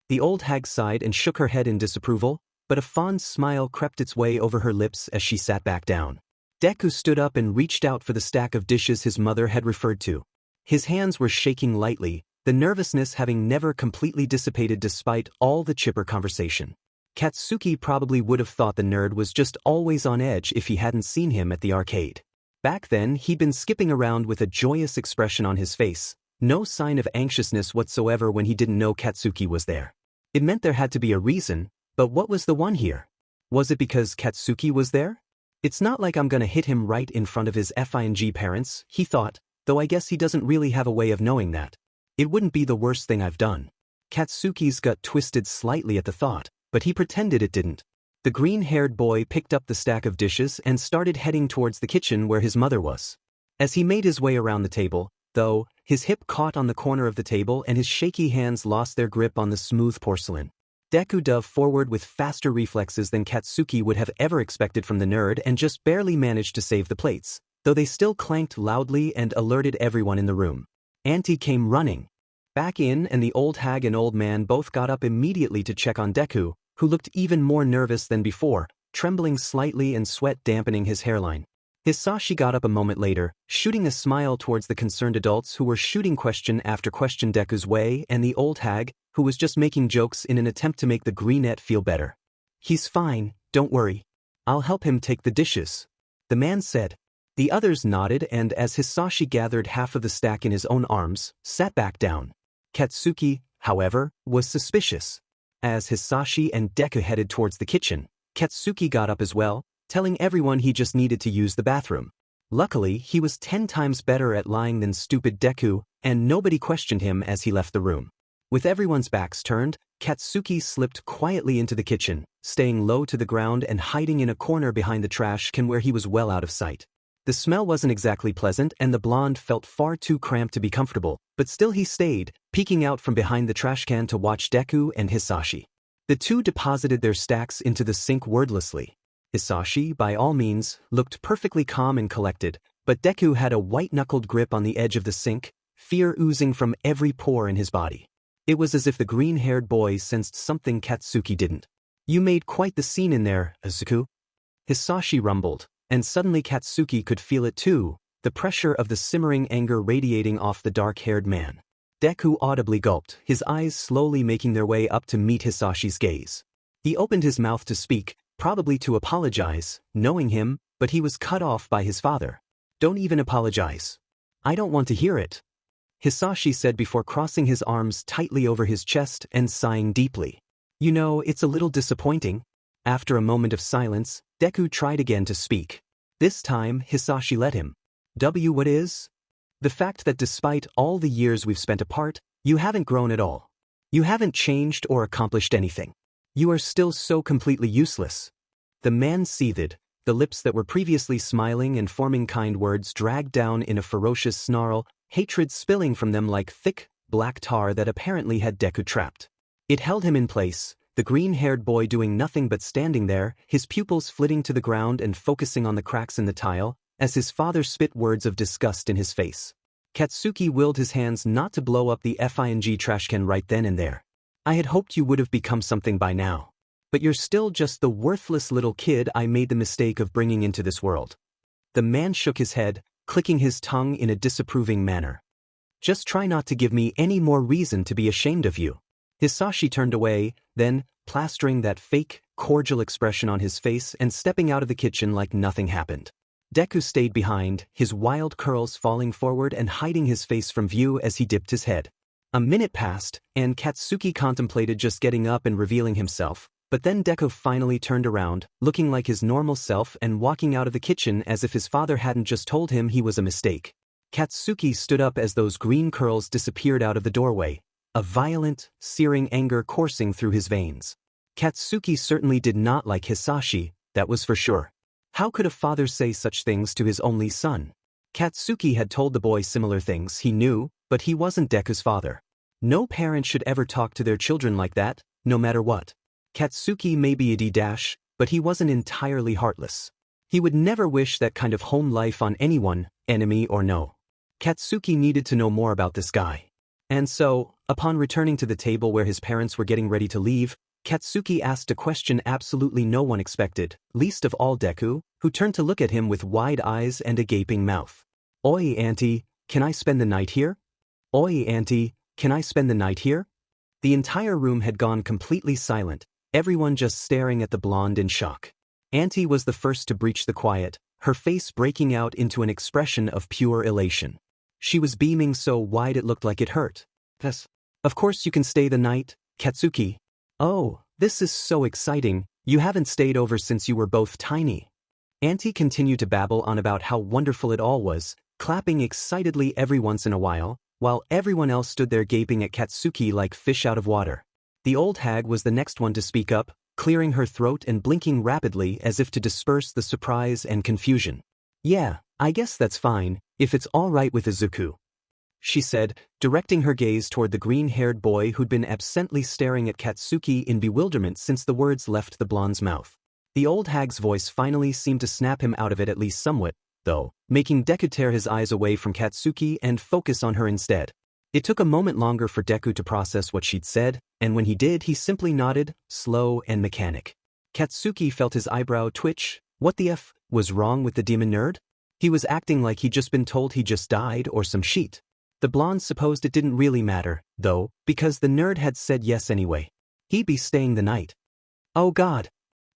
The old hag sighed and shook her head in disapproval, but a fond smile crept its way over her lips as she sat back down. Deku stood up and reached out for the stack of dishes his mother had referred to. His hands were shaking lightly, the nervousness having never completely dissipated despite all the chipper conversation. Katsuki probably would have thought the nerd was just always on edge if he hadn't seen him at the arcade. Back then, he'd been skipping around with a joyous expression on his face, no sign of anxiousness whatsoever when he didn't know Katsuki was there. It meant there had to be a reason, but what was the one here? Was it because Katsuki was there? "It's not like I'm gonna hit him right in front of his FING parents," he thought, though I guess he doesn't really have a way of knowing that. "It wouldn't be the worst thing I've done." Katsuki's gut twisted slightly at the thought, but he pretended it didn't. The green-haired boy picked up the stack of dishes and started heading towards the kitchen where his mother was. As he made his way around the table, though, his hip caught on the corner of the table and his shaky hands lost their grip on the smooth porcelain. Deku dove forward with faster reflexes than Katsuki would have ever expected from the nerd and just barely managed to save the plates, though they still clanked loudly and alerted everyone in the room. Auntie came running back in and the old hag and old man both got up immediately to check on Deku, who looked even more nervous than before, trembling slightly and sweat dampening his hairline. Hisashi got up a moment later, shooting a smile towards the concerned adults who were shooting question after question Deku's way and the old hag, who was just making jokes in an attempt to make the greenette feel better. "He's fine, don't worry. I'll help him take the dishes," the man said. The others nodded and as Hisashi gathered half of the stack in his own arms, sat back down. Katsuki, however, was suspicious. As Hisashi and Deku headed towards the kitchen, Katsuki got up as well, telling everyone he just needed to use the bathroom. Luckily, he was 10 times better at lying than stupid Deku, and nobody questioned him as he left the room. With everyone's backs turned, Katsuki slipped quietly into the kitchen, staying low to the ground and hiding in a corner behind the trash can where he was well out of sight. The smell wasn't exactly pleasant and the blonde felt far too cramped to be comfortable, but still he stayed, peeking out from behind the trash can to watch Deku and Hisashi. The two deposited their stacks into the sink wordlessly. Hisashi, by all means, looked perfectly calm and collected, but Deku had a white-knuckled grip on the edge of the sink, fear oozing from every pore in his body. It was as if the green-haired boy sensed something Katsuki didn't. "You made quite the scene in there, Izuku," Hisashi rumbled, and suddenly Katsuki could feel it too, the pressure of the simmering anger radiating off the dark-haired man. Deku audibly gulped, his eyes slowly making their way up to meet Hisashi's gaze. He opened his mouth to speak, probably to apologize, knowing him, but he was cut off by his father. "Don't even apologize. I don't want to hear it," Hisashi said before crossing his arms tightly over his chest and sighing deeply. "You know, it's a little disappointing." After a moment of silence, Deku tried again to speak. This time, Hisashi let him. What is? "The fact that despite all the years we've spent apart, you haven't grown at all. You haven't changed or accomplished anything. You are still so completely useless." The man seethed, the lips that were previously smiling and forming kind words dragged down in a ferocious snarl, hatred spilling from them like thick, black tar that apparently had Deku trapped. It held him in place, the green-haired boy doing nothing but standing there, his pupils flitting to the ground and focusing on the cracks in the tile, as his father spit words of disgust in his face. Katsuki willed his hands not to blow up the FING trash can right then and there. "I had hoped you would have become something by now. But you're still just the worthless little kid I made the mistake of bringing into this world." The man shook his head, clicking his tongue in a disapproving manner. "Just try not to give me any more reason to be ashamed of you." Hisashi turned away, then, plastering that fake, cordial expression on his face and stepping out of the kitchen like nothing happened. Deku stayed behind, his wild curls falling forward and hiding his face from view as he dipped his head. A minute passed, and Katsuki contemplated just getting up and revealing himself, but then Deku finally turned around, looking like his normal self and walking out of the kitchen as if his father hadn't just told him he was a mistake. Katsuki stood up as those green curls disappeared out of the doorway, a violent, searing anger coursing through his veins. Katsuki certainly did not like Hisashi, that was for sure. How could a father say such things to his only son? Katsuki had told the boy similar things he knew, but he wasn't Deku's father. No parent should ever talk to their children like that, no matter what. Katsuki may be a D-, but he wasn't entirely heartless. He would never wish that kind of home life on anyone, enemy or no. Katsuki needed to know more about this guy. And so, upon returning to the table where his parents were getting ready to leave, Katsuki asked a question absolutely no one expected, least of all Deku, who turned to look at him with wide eyes and a gaping mouth. "Oi, auntie, can I spend the night here? Oi, auntie, can I spend the night here?" The entire room had gone completely silent, everyone just staring at the blonde in shock. Auntie was the first to breach the quiet, her face breaking out into an expression of pure elation. She was beaming so wide it looked like it hurt. "Yes. Of course you can stay the night, Katsuki." "Oh, this is so exciting, you haven't stayed over since you were both tiny." Auntie continued to babble on about how wonderful it all was, clapping excitedly every once in a while everyone else stood there gaping at Katsuki like fish out of water. The old hag was the next one to speak up, clearing her throat and blinking rapidly as if to disperse the surprise and confusion. "Yeah, I guess that's fine, if it's all right with Izuku," she said, directing her gaze toward the green-haired boy who'd been absently staring at Katsuki in bewilderment since the words left the blonde's mouth. The old hag's voice finally seemed to snap him out of it at least somewhat, though, making Deku tear his eyes away from Katsuki and focus on her instead. It took a moment longer for Deku to process what she'd said, and when he did he simply nodded, slow and mechanic. Katsuki felt his eyebrow twitch. What the F was wrong with the demon nerd? He was acting like he'd just been told he just died or some shit. The blonde supposed it didn't really matter, though, because the nerd had said yes anyway. He'd be staying the night. "Oh God!"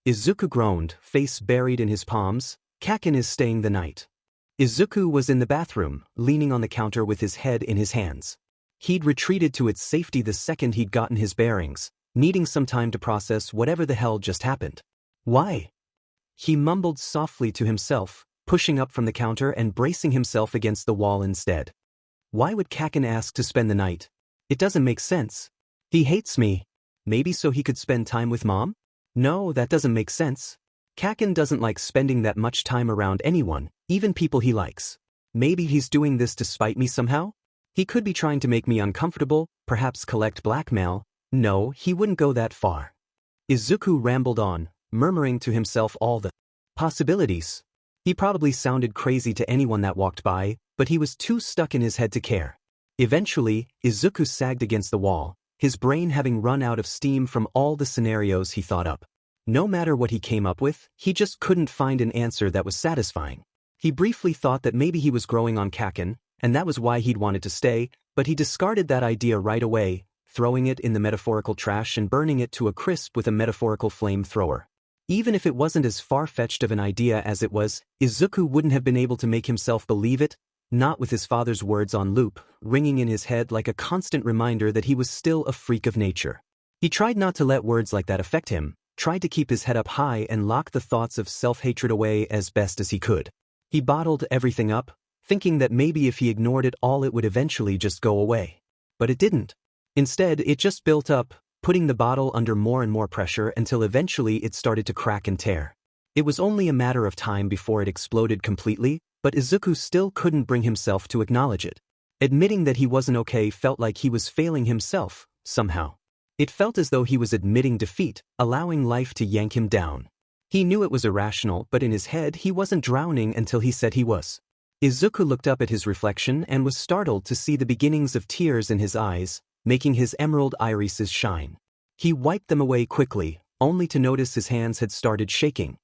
Izuku groaned, face buried in his palms. "Kakin is staying the night." Izuku was in the bathroom, leaning on the counter with his head in his hands. He'd retreated to its safety the second he'd gotten his bearings, needing some time to process whatever the hell just happened. "Why?" he mumbled softly to himself, pushing up from the counter and bracing himself against the wall instead. Why would Kaken ask to spend the night? It doesn't make sense. He hates me. Maybe so he could spend time with Mom? No, that doesn't make sense. Kaken doesn't like spending that much time around anyone, even people he likes. Maybe he's doing this to spite me somehow? He could be trying to make me uncomfortable, perhaps collect blackmail. No, he wouldn't go that far. Izuku rambled on, murmuring to himself all the possibilities. He probably sounded crazy to anyone that walked by, but he was too stuck in his head to care. Eventually, Izuku sagged against the wall, his brain having run out of steam from all the scenarios he thought up. No matter what he came up with, he just couldn't find an answer that was satisfying. He briefly thought that maybe he was growing on Kaken, and that was why he'd wanted to stay, but he discarded that idea right away, throwing it in the metaphorical trash and burning it to a crisp with a metaphorical flamethrower. Even if it wasn't as far-fetched of an idea as it was, Izuku wouldn't have been able to make himself believe it, not with his father's words on loop, ringing in his head like a constant reminder that he was still a freak of nature. He tried not to let words like that affect him, tried to keep his head up high and lock the thoughts of self-hatred away as best as he could. He bottled everything up, thinking that maybe if he ignored it all it would eventually just go away. But it didn't. Instead, it just built up, putting the bottle under more and more pressure until eventually it started to crack and tear. It was only a matter of time before it exploded completely, but Izuku still couldn't bring himself to acknowledge it. Admitting that he wasn't okay felt like he was failing himself, somehow. It felt as though he was admitting defeat, allowing life to yank him down. He knew it was irrational, but in his head he wasn't drowning until he said he was. Izuku looked up at his reflection and was startled to see the beginnings of tears in his eyes, making his emerald irises shine. He wiped them away quickly, only to notice his hands had started shaking.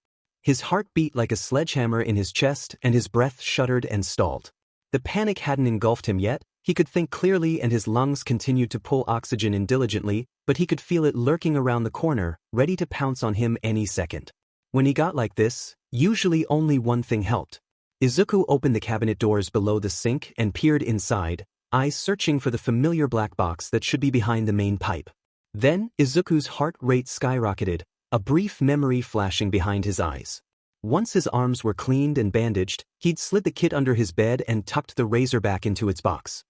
His heart beat like a sledgehammer in his chest and his breath shuddered and stalled. The panic hadn't engulfed him yet, he could think clearly and his lungs continued to pull oxygen in diligently, but he could feel it lurking around the corner, ready to pounce on him any second. When he got like this, usually only one thing helped. Izuku opened the cabinet doors below the sink and peered inside, eyes searching for the familiar black box that should be behind the main pipe. Then, Izuku's heart rate skyrocketed, a brief memory flashing behind his eyes. Once his arms were cleaned and bandaged, he'd slid the kit under his bed and tucked the razor back into its box.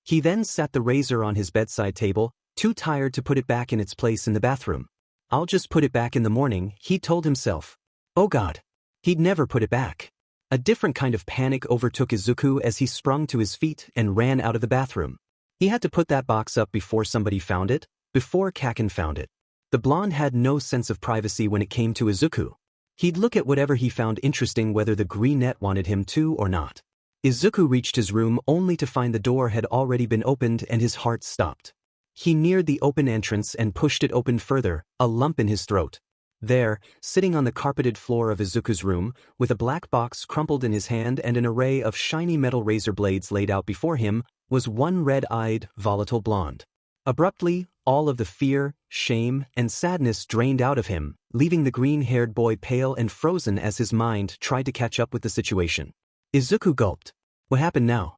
He then sat the razor on his bedside table, too tired to put it back in its place in the bathroom. I'll just put it back in the morning, he told himself. Oh God. He'd never put it back. A different kind of panic overtook Izuku as he sprung to his feet and ran out of the bathroom. He had to put that box up before somebody found it, before Kaken found it. The blonde had no sense of privacy when it came to Izuku. He'd look at whatever he found interesting whether the greenette wanted him to or not. Izuku reached his room only to find the door had already been opened and his heart stopped. He neared the open entrance and pushed it open further, a lump in his throat. There, sitting on the carpeted floor of Izuku's room, with a black box crumpled in his hand and an array of shiny metal razor blades laid out before him, was one red-eyed, volatile blonde. Abruptly, all of the fear, shame, and sadness drained out of him, leaving the green-haired boy pale and frozen as his mind tried to catch up with the situation. Izuku gulped. What happened now?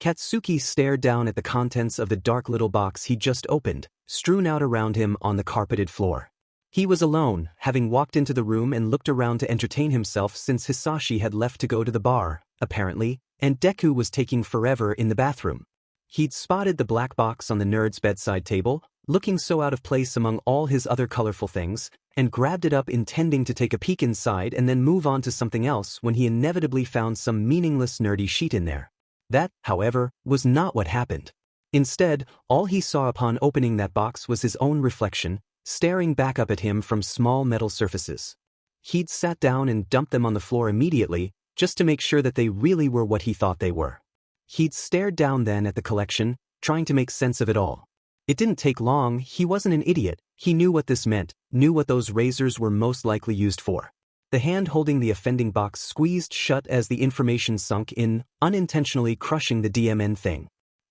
Katsuki stared down at the contents of the dark little box he'd just opened, strewn out around him on the carpeted floor. He was alone, having walked into the room and looked around to entertain himself since Hisashi had left to go to the bar, apparently, and Deku was taking forever in the bathroom. He'd spotted the black box on the nerd's bedside table, looking so out of place among all his other colorful things, and grabbed it up intending to take a peek inside and then move on to something else when he inevitably found some meaningless nerdy sheet in there. That, however, was not what happened. Instead, all he saw upon opening that box was his own reflection, staring back up at him from small metal surfaces. He'd sat down and dumped them on the floor immediately, just to make sure that they really were what he thought they were. He'd stared down then at the collection, trying to make sense of it all. It didn't take long, he wasn't an idiot, he knew what this meant, knew what those razors were most likely used for. The hand holding the offending box squeezed shut as the information sunk in, unintentionally crushing the DMN thing.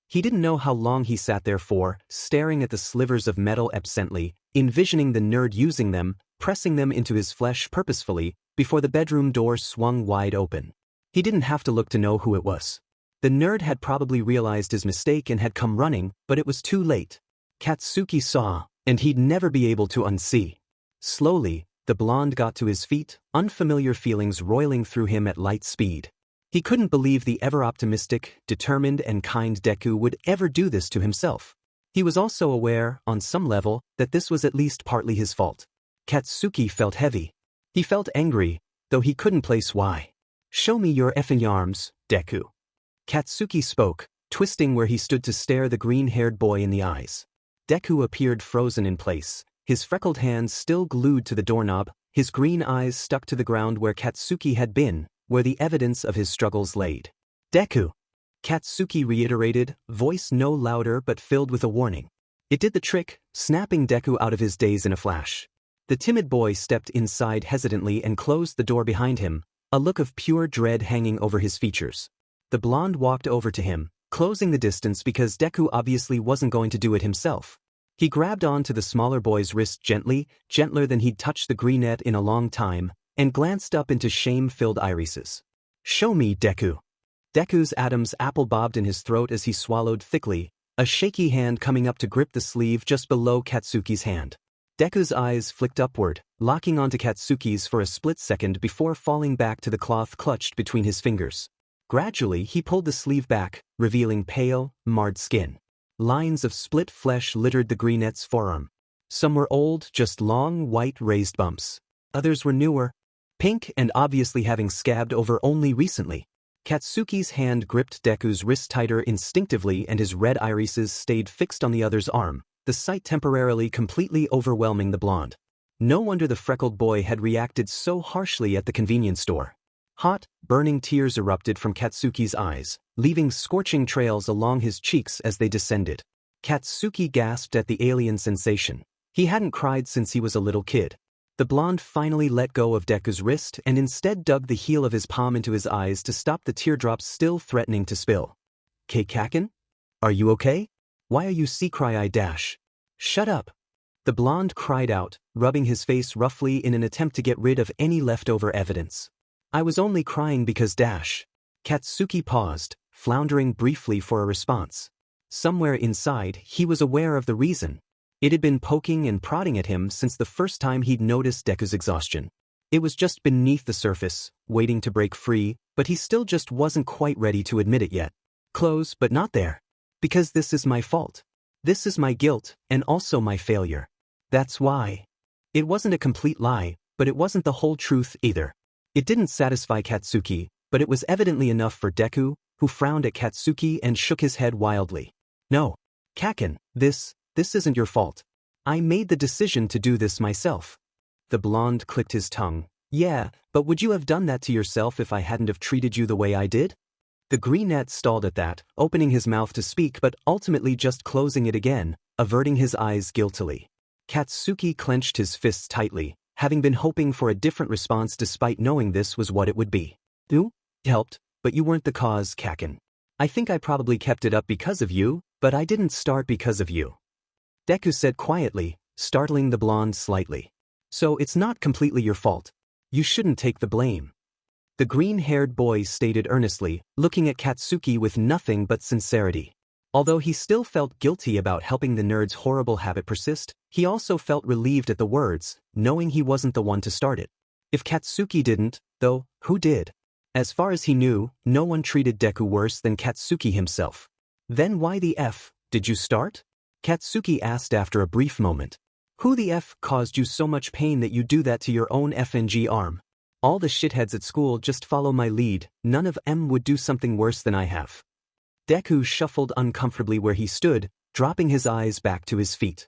He didn't know how long he sat there for, staring at the slivers of metal absently, envisioning the nerd using them, pressing them into his flesh purposefully, before the bedroom door swung wide open. He didn't have to look to know who it was. The nerd had probably realized his mistake and had come running, but it was too late. Katsuki saw, and he'd never be able to unsee. Slowly, The blonde got to his feet, unfamiliar feelings roiling through him at light speed. He couldn't believe the ever-optimistic, determined and kind Deku would ever do this to himself. He was also aware, on some level, that this was at least partly his fault. Katsuki felt heavy. He felt angry, though he couldn't place why. "Show me your effing arms, Deku." Katsuki spoke, twisting where he stood to stare the green-haired boy in the eyes. Deku appeared frozen in place, his freckled hands still glued to the doorknob, his green eyes stuck to the ground where Katsuki had been, where the evidence of his struggles laid. "Deku!" Katsuki reiterated, voice no louder but filled with a warning. It did the trick, snapping Deku out of his daze in a flash. The timid boy stepped inside hesitantly and closed the door behind him, a look of pure dread hanging over his features. The blonde walked over to him, closing the distance because Deku obviously wasn't going to do it himself. He grabbed onto the smaller boy's wrist gently, gentler than he'd touched the greenette in a long time, and glanced up into shame-filled irises. "Show me, Deku." Deku's Adam's apple bobbed in his throat as he swallowed thickly, a shaky hand coming up to grip the sleeve just below Katsuki's hand. Deku's eyes flicked upward, locking onto Katsuki's for a split second before falling back to the cloth clutched between his fingers. Gradually, he pulled the sleeve back, revealing pale, marred skin. Lines of split flesh littered the greenette's forearm. Some were old, just long, white raised bumps. Others were newer, pink and obviously having scabbed over only recently. Katsuki's hand gripped Deku's wrist tighter instinctively and his red irises stayed fixed on the other's arm, the sight temporarily completely overwhelming the blonde. No wonder the freckled boy had reacted so harshly at the convenience store. Hot, burning tears erupted from Katsuki's eyes, leaving scorching trails along his cheeks as they descended. Katsuki gasped at the alien sensation. He hadn't cried since he was a little kid. The blonde finally let go of Deku's wrist and instead dug the heel of his palm into his eyes to stop the teardrops still threatening to spill. "Kaken? Are you okay? Why are you cry-eyed dash? Shut up." The blonde cried out, rubbing his face roughly in an attempt to get rid of any leftover evidence. "I was only crying because dash." Katsuki paused, floundering briefly for a response. Somewhere inside, he was aware of the reason. It had been poking and prodding at him since the first time he'd noticed Deku's exhaustion. It was just beneath the surface, waiting to break free, but he still just wasn't quite ready to admit it yet. Close, but not there. "Because this is my fault. This is my guilt, and also my failure. That's why." It wasn't a complete lie, but it wasn't the whole truth either. It didn't satisfy Katsuki, but it was evidently enough for Deku, who frowned at Katsuki and shook his head wildly. "No. Kaken, this isn't your fault. I made the decision to do this myself." The blonde clicked his tongue. "Yeah, but would you have done that to yourself if I hadn't have treated you the way I did?" The greenette stalled at that, opening his mouth to speak but ultimately just closing it again, averting his eyes guiltily. Katsuki clenched his fists tightly, having been hoping for a different response despite knowing this was what it would be. "You helped, but you weren't the cause, Kaken. I think I probably kept it up because of you, but I didn't start because of you," Deku said quietly, startling the blonde slightly. "So it's not completely your fault. You shouldn't take the blame." The green-haired boy stated earnestly, looking at Katsuki with nothing but sincerity. Although he still felt guilty about helping the nerd's horrible habit persist, he also felt relieved at the words, knowing he wasn't the one to start it. If Katsuki didn't, though, who did? As far as he knew, no one treated Deku worse than Katsuki himself. "Then why the F did you start?" Katsuki asked after a brief moment. "Who the F caused you so much pain that you do that to your own FNG arm? All the shitheads at school just follow my lead, none of them would do something worse than I have." Deku shuffled uncomfortably where he stood, dropping his eyes back to his feet.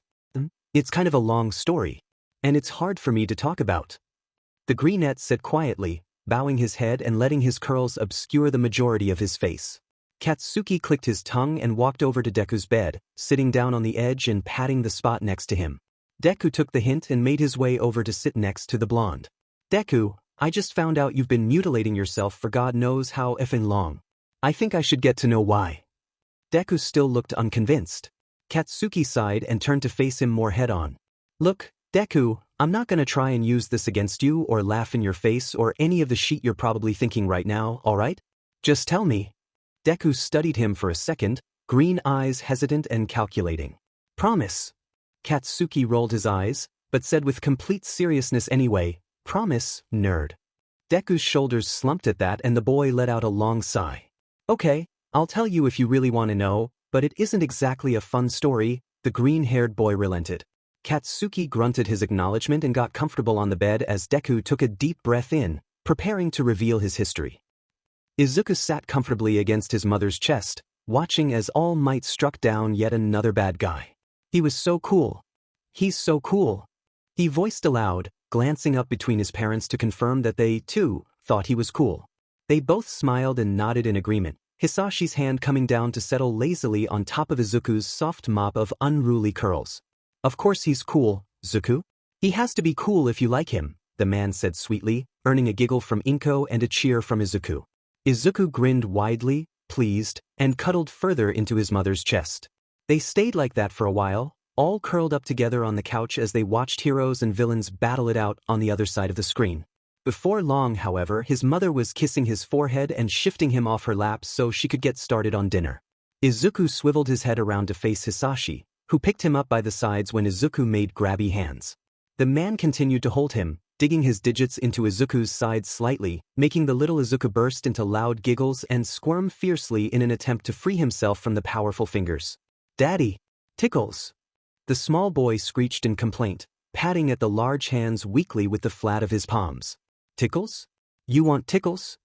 "It's kind of a long story. And it's hard for me to talk about," the greenette said quietly, bowing his head and letting his curls obscure the majority of his face. Katsuki clicked his tongue and walked over to Deku's bed, sitting down on the edge and patting the spot next to him. Deku took the hint and made his way over to sit next to the blonde. "Deku, I just found out you've been mutilating yourself for God knows how effing long. I think I should get to know why." Deku still looked unconvinced. Katsuki sighed and turned to face him more head-on. "Look, Deku, I'm not gonna try and use this against you or laugh in your face or any of the shit you're probably thinking right now, alright? Just tell me." Deku studied him for a second, green eyes hesitant and calculating. "Promise." Katsuki rolled his eyes, but said with complete seriousness anyway, "Promise, nerd." Deku's shoulders slumped at that and the boy let out a long sigh. "Okay, I'll tell you if you really want to know, but it isn't exactly a fun story," the green-haired boy relented. Katsuki grunted his acknowledgement and got comfortable on the bed as Deku took a deep breath in, preparing to reveal his history. Izuku sat comfortably against his mother's chest, watching as All Might struck down yet another bad guy. "He was so cool. He's so cool," he voiced aloud, glancing up between his parents to confirm that they, too, thought he was cool. They both smiled and nodded in agreement, Hisashi's hand coming down to settle lazily on top of Izuku's soft mop of unruly curls. "Of course he's cool, Zuku. He has to be cool if you like him," the man said sweetly, earning a giggle from Inko and a cheer from Izuku. Izuku grinned widely, pleased, and cuddled further into his mother's chest. They stayed like that for a while, all curled up together on the couch as they watched heroes and villains battle it out on the other side of the screen. Before long, however, his mother was kissing his forehead and shifting him off her lap so she could get started on dinner. Izuku swiveled his head around to face Hisashi, who picked him up by the sides when Izuku made grabby hands. The man continued to hold him, digging his digits into Izuku's sides slightly, making the little Izuku burst into loud giggles and squirm fiercely in an attempt to free himself from the powerful fingers. "Daddy! Tickles!" The small boy screeched in complaint, patting at the large hands weakly with the flat of his palms. "Tickles? You want tickles?"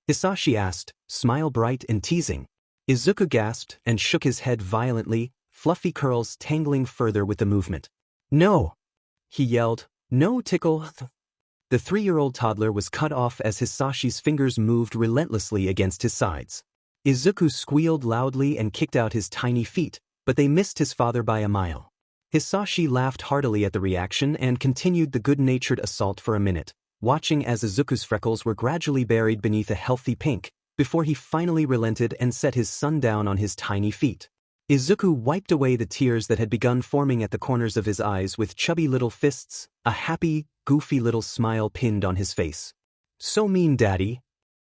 Hisashi asked, smile bright and teasing. Izuku gasped and shook his head violently, fluffy curls tangling further with the movement. "No!" he yelled. "No tickle!" The 3-year-old toddler was cut off as Hisashi's fingers moved relentlessly against his sides. Izuku squealed loudly and kicked out his tiny feet, but they missed his father by a mile. Hisashi laughed heartily at the reaction and continued the good-natured assault for a minute, watching as Izuku's freckles were gradually buried beneath a healthy pink, before he finally relented and set his son down on his tiny feet. Izuku wiped away the tears that had begun forming at the corners of his eyes with chubby little fists, a happy, goofy little smile pinned on his face. "So mean, Daddy!"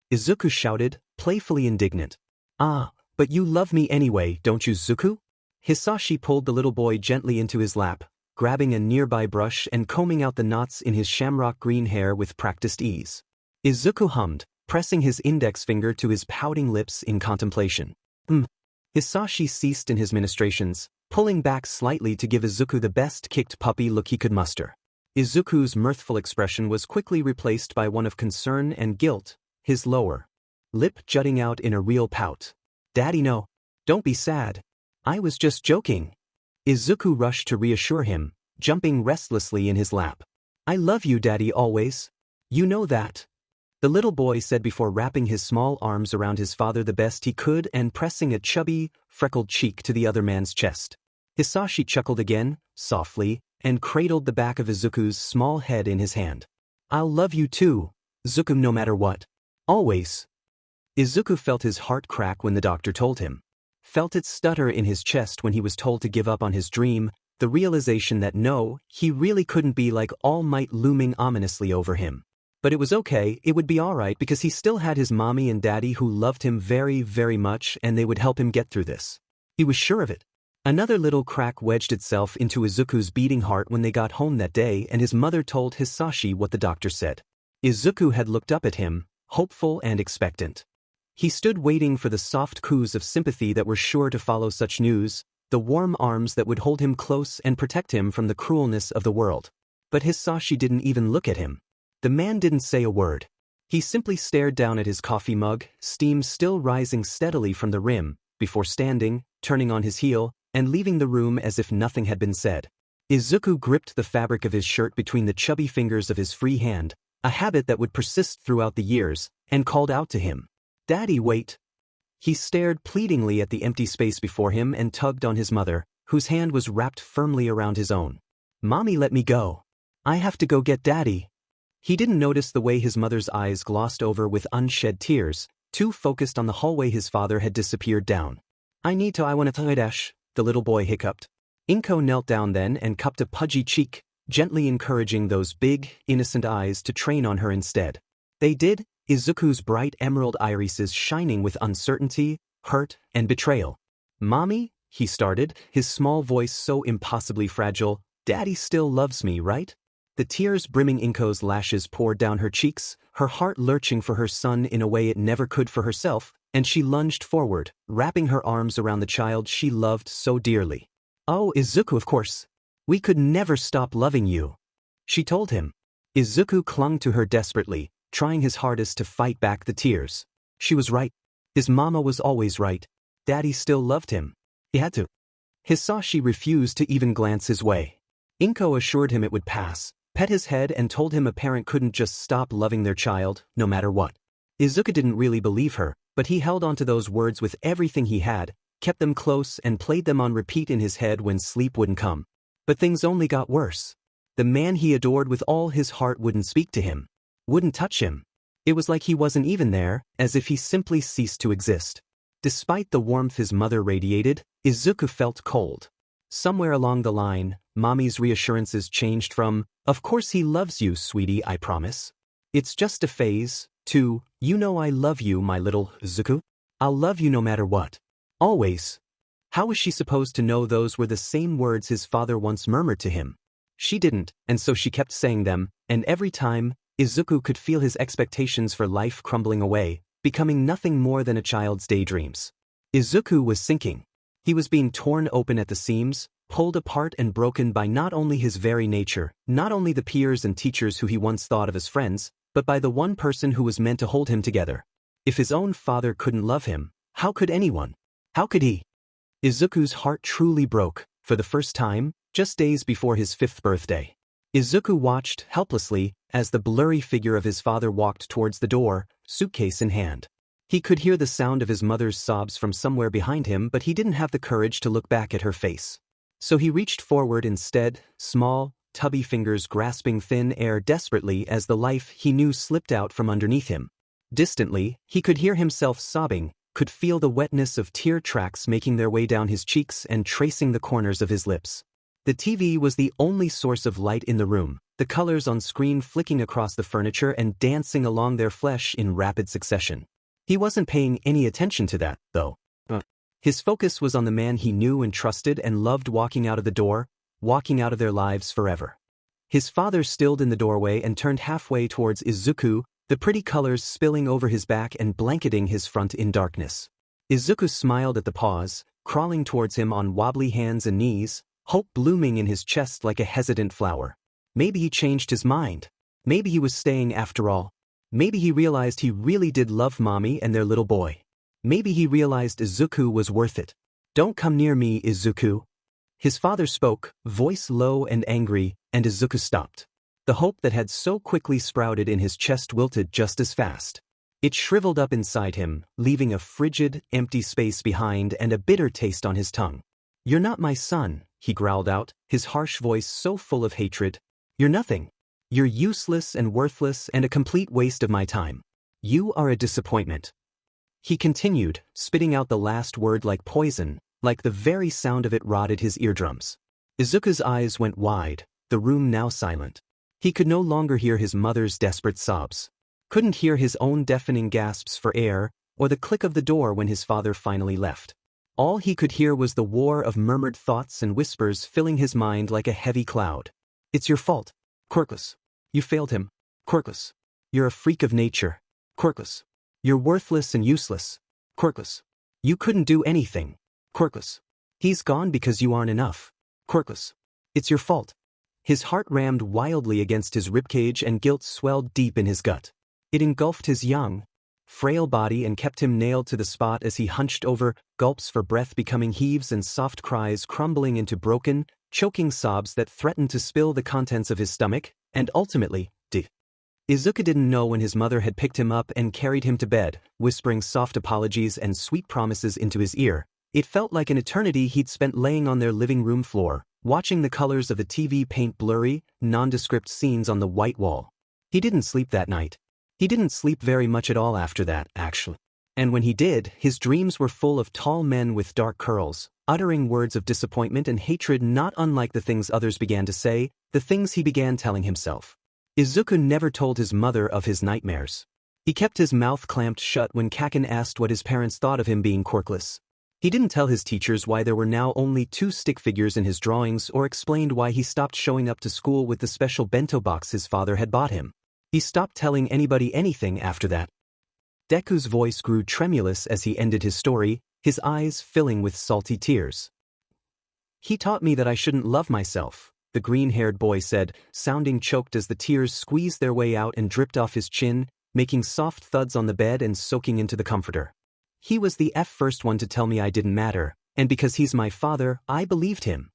Izuku shouted, playfully indignant. "Ah, but you love me anyway, don't you, Zuku?" Hisashi pulled the little boy gently into his lap, grabbing a nearby brush and combing out the knots in his shamrock green hair with practiced ease. Izuku hummed, pressing his index finger to his pouting lips in contemplation. Hisashi ceased in his ministrations, pulling back slightly to give Izuku the best-kicked puppy look he could muster. Izuku's mirthful expression was quickly replaced by one of concern and guilt, his lower lip jutting out in a real pout. "Daddy, no. Don't be sad. I was just joking." Izuku rushed to reassure him, jumping restlessly in his lap. "I love you, Daddy, always. You know that," the little boy said before wrapping his small arms around his father the best he could and pressing a chubby, freckled cheek to the other man's chest. Hisashi chuckled again, softly, and cradled the back of Izuku's small head in his hand. "I'll love you too, Zuku, no matter what. Always." Izuku felt his heart crack when the doctor told him. Felt it stutter in his chest when he was told to give up on his dream, the realization that no, he really couldn't be like All Might looming ominously over him. But it was okay, it would be alright because he still had his mommy and daddy who loved him very, very much and they would help him get through this. He was sure of it. Another little crack wedged itself into Izuku's beating heart when they got home that day and his mother told Hisashi what the doctor said. Izuku had looked up at him, hopeful and expectant. He stood waiting for the soft coos of sympathy that were sure to follow such news, the warm arms that would hold him close and protect him from the cruelness of the world. But Hisashi didn't even look at him. The man didn't say a word. He simply stared down at his coffee mug, steam still rising steadily from the rim, before standing, turning on his heel, and leaving the room as if nothing had been said. Izuku gripped the fabric of his shirt between the chubby fingers of his free hand, a habit that would persist throughout the years, and called out to him. "Daddy, wait." He stared pleadingly at the empty space before him and tugged on his mother, whose hand was wrapped firmly around his own. "Mommy, let me go. I have to go get Daddy." He didn't notice the way his mother's eyes glossed over with unshed tears, too focused on the hallway his father had disappeared down. I want to dash," the little boy hiccuped. Inko knelt down then and cupped a pudgy cheek, gently encouraging those big, innocent eyes to train on her instead. They did, Izuku's bright emerald irises shining with uncertainty, hurt, and betrayal. "Mommy," he started, his small voice so impossibly fragile, "Daddy still loves me, right?" The tears brimming Inko's lashes poured down her cheeks, her heart lurching for her son in a way it never could for herself, and she lunged forward, wrapping her arms around the child she loved so dearly. "Oh, Izuku, of course. We could never stop loving you," she told him. Izuku clung to her desperately, trying his hardest to fight back the tears. She was right. His mama was always right. Daddy still loved him. He had to. Hisashi refused to even glance his way. Inko assured him it would pass, pet his head and told him a parent couldn't just stop loving their child, no matter what. Izuku didn't really believe her, but he held onto those words with everything he had, kept them close and played them on repeat in his head when sleep wouldn't come. But things only got worse. The man he adored with all his heart wouldn't speak to him, wouldn't touch him. It was like he wasn't even there, as if he simply ceased to exist. Despite the warmth his mother radiated, Izuku felt cold. Somewhere along the line, Mommy's reassurances changed from, "Of course he loves you, sweetie, I promise. It's just a phase," to, "You know I love you, my little Izuku. I'll love you no matter what. Always." How was she supposed to know those were the same words his father once murmured to him? She didn't, and so she kept saying them, and every time, Izuku could feel his expectations for life crumbling away, becoming nothing more than a child's daydreams. Izuku was sinking. He was being torn open at the seams, pulled apart and broken by not only his very nature, not only the peers and teachers who he once thought of as friends, but by the one person who was meant to hold him together. If his own father couldn't love him, how could anyone? How could he? Izuku's heart truly broke, for the first time, just days before his 5th birthday. Izuku watched, helplessly, as the blurry figure of his father walked towards the door, suitcase in hand. He could hear the sound of his mother's sobs from somewhere behind him, but he didn't have the courage to look back at her face. So he reached forward instead, small, tubby fingers grasping thin air desperately as the life he knew slipped out from underneath him. Distantly, he could hear himself sobbing, could feel the wetness of tear tracks making their way down his cheeks and tracing the corners of his lips. The TV was the only source of light in the room, the colors on screen flicking across the furniture and dancing along their flesh in rapid succession. He wasn't paying any attention to that, though. His focus was on the man he knew and trusted and loved walking out of the door, walking out of their lives forever. His father stilled in the doorway and turned halfway towards Izuku, the pretty colors spilling over his back and blanketing his front in darkness. Izuku smiled at the pause, crawling towards him on wobbly hands and knees, hope blooming in his chest like a hesitant flower. Maybe he changed his mind. Maybe he was staying after all. Maybe he realized he really did love Mommy and their little boy. Maybe he realized Izuku was worth it. "Don't come near me, Izuku." His father spoke, voice low and angry, and Izuku stopped. The hope that had so quickly sprouted in his chest wilted just as fast. It shriveled up inside him, leaving a frigid, empty space behind and a bitter taste on his tongue. "You're not my son," he growled out, his harsh voice so full of hatred. "You're nothing. You're useless and worthless and a complete waste of my time. You are a disappointment." He continued, spitting out the last word like poison, like the very sound of it rotted his eardrums. Izuku's eyes went wide, the room now silent. He could no longer hear his mother's desperate sobs. Couldn't hear his own deafening gasps for air, or the click of the door when his father finally left. All he could hear was the war of murmured thoughts and whispers filling his mind like a heavy cloud. "It's your fault. Quirkless. You failed him. Quirkless. You're a freak of nature. Quirkless. You're worthless and useless. Quirkless. You couldn't do anything. Quirkless. He's gone because you aren't enough. Quirkless. It's your fault." His heart rammed wildly against his ribcage and guilt swelled deep in his gut. It engulfed his young, frail body and kept him nailed to the spot as he hunched over, gulps for breath becoming heaves and soft cries crumbling into broken, choking sobs that threatened to spill the contents of his stomach, and ultimately, Izuku didn't know when his mother had picked him up and carried him to bed, whispering soft apologies and sweet promises into his ear. It felt like an eternity he'd spent laying on their living room floor, watching the colors of the TV paint blurry, nondescript scenes on the white wall. He didn't sleep that night. He didn't sleep very much at all after that, actually. And when he did, his dreams were full of tall men with dark curls, uttering words of disappointment and hatred not unlike the things others began to say, the things he began telling himself. Izuku never told his mother of his nightmares. He kept his mouth clamped shut when Kaken asked what his parents thought of him being quirkless. He didn't tell his teachers why there were now only 2 stick figures in his drawings or explained why he stopped showing up to school with the special bento box his father had bought him. He stopped telling anybody anything after that. Deku's voice grew tremulous as he ended his story, his eyes filling with salty tears. "He taught me that I shouldn't love myself," the green-haired boy said, sounding choked as the tears squeezed their way out and dripped off his chin, making soft thuds on the bed and soaking into the comforter. "He was the first one to tell me I didn't matter, and because he's my father, I believed him."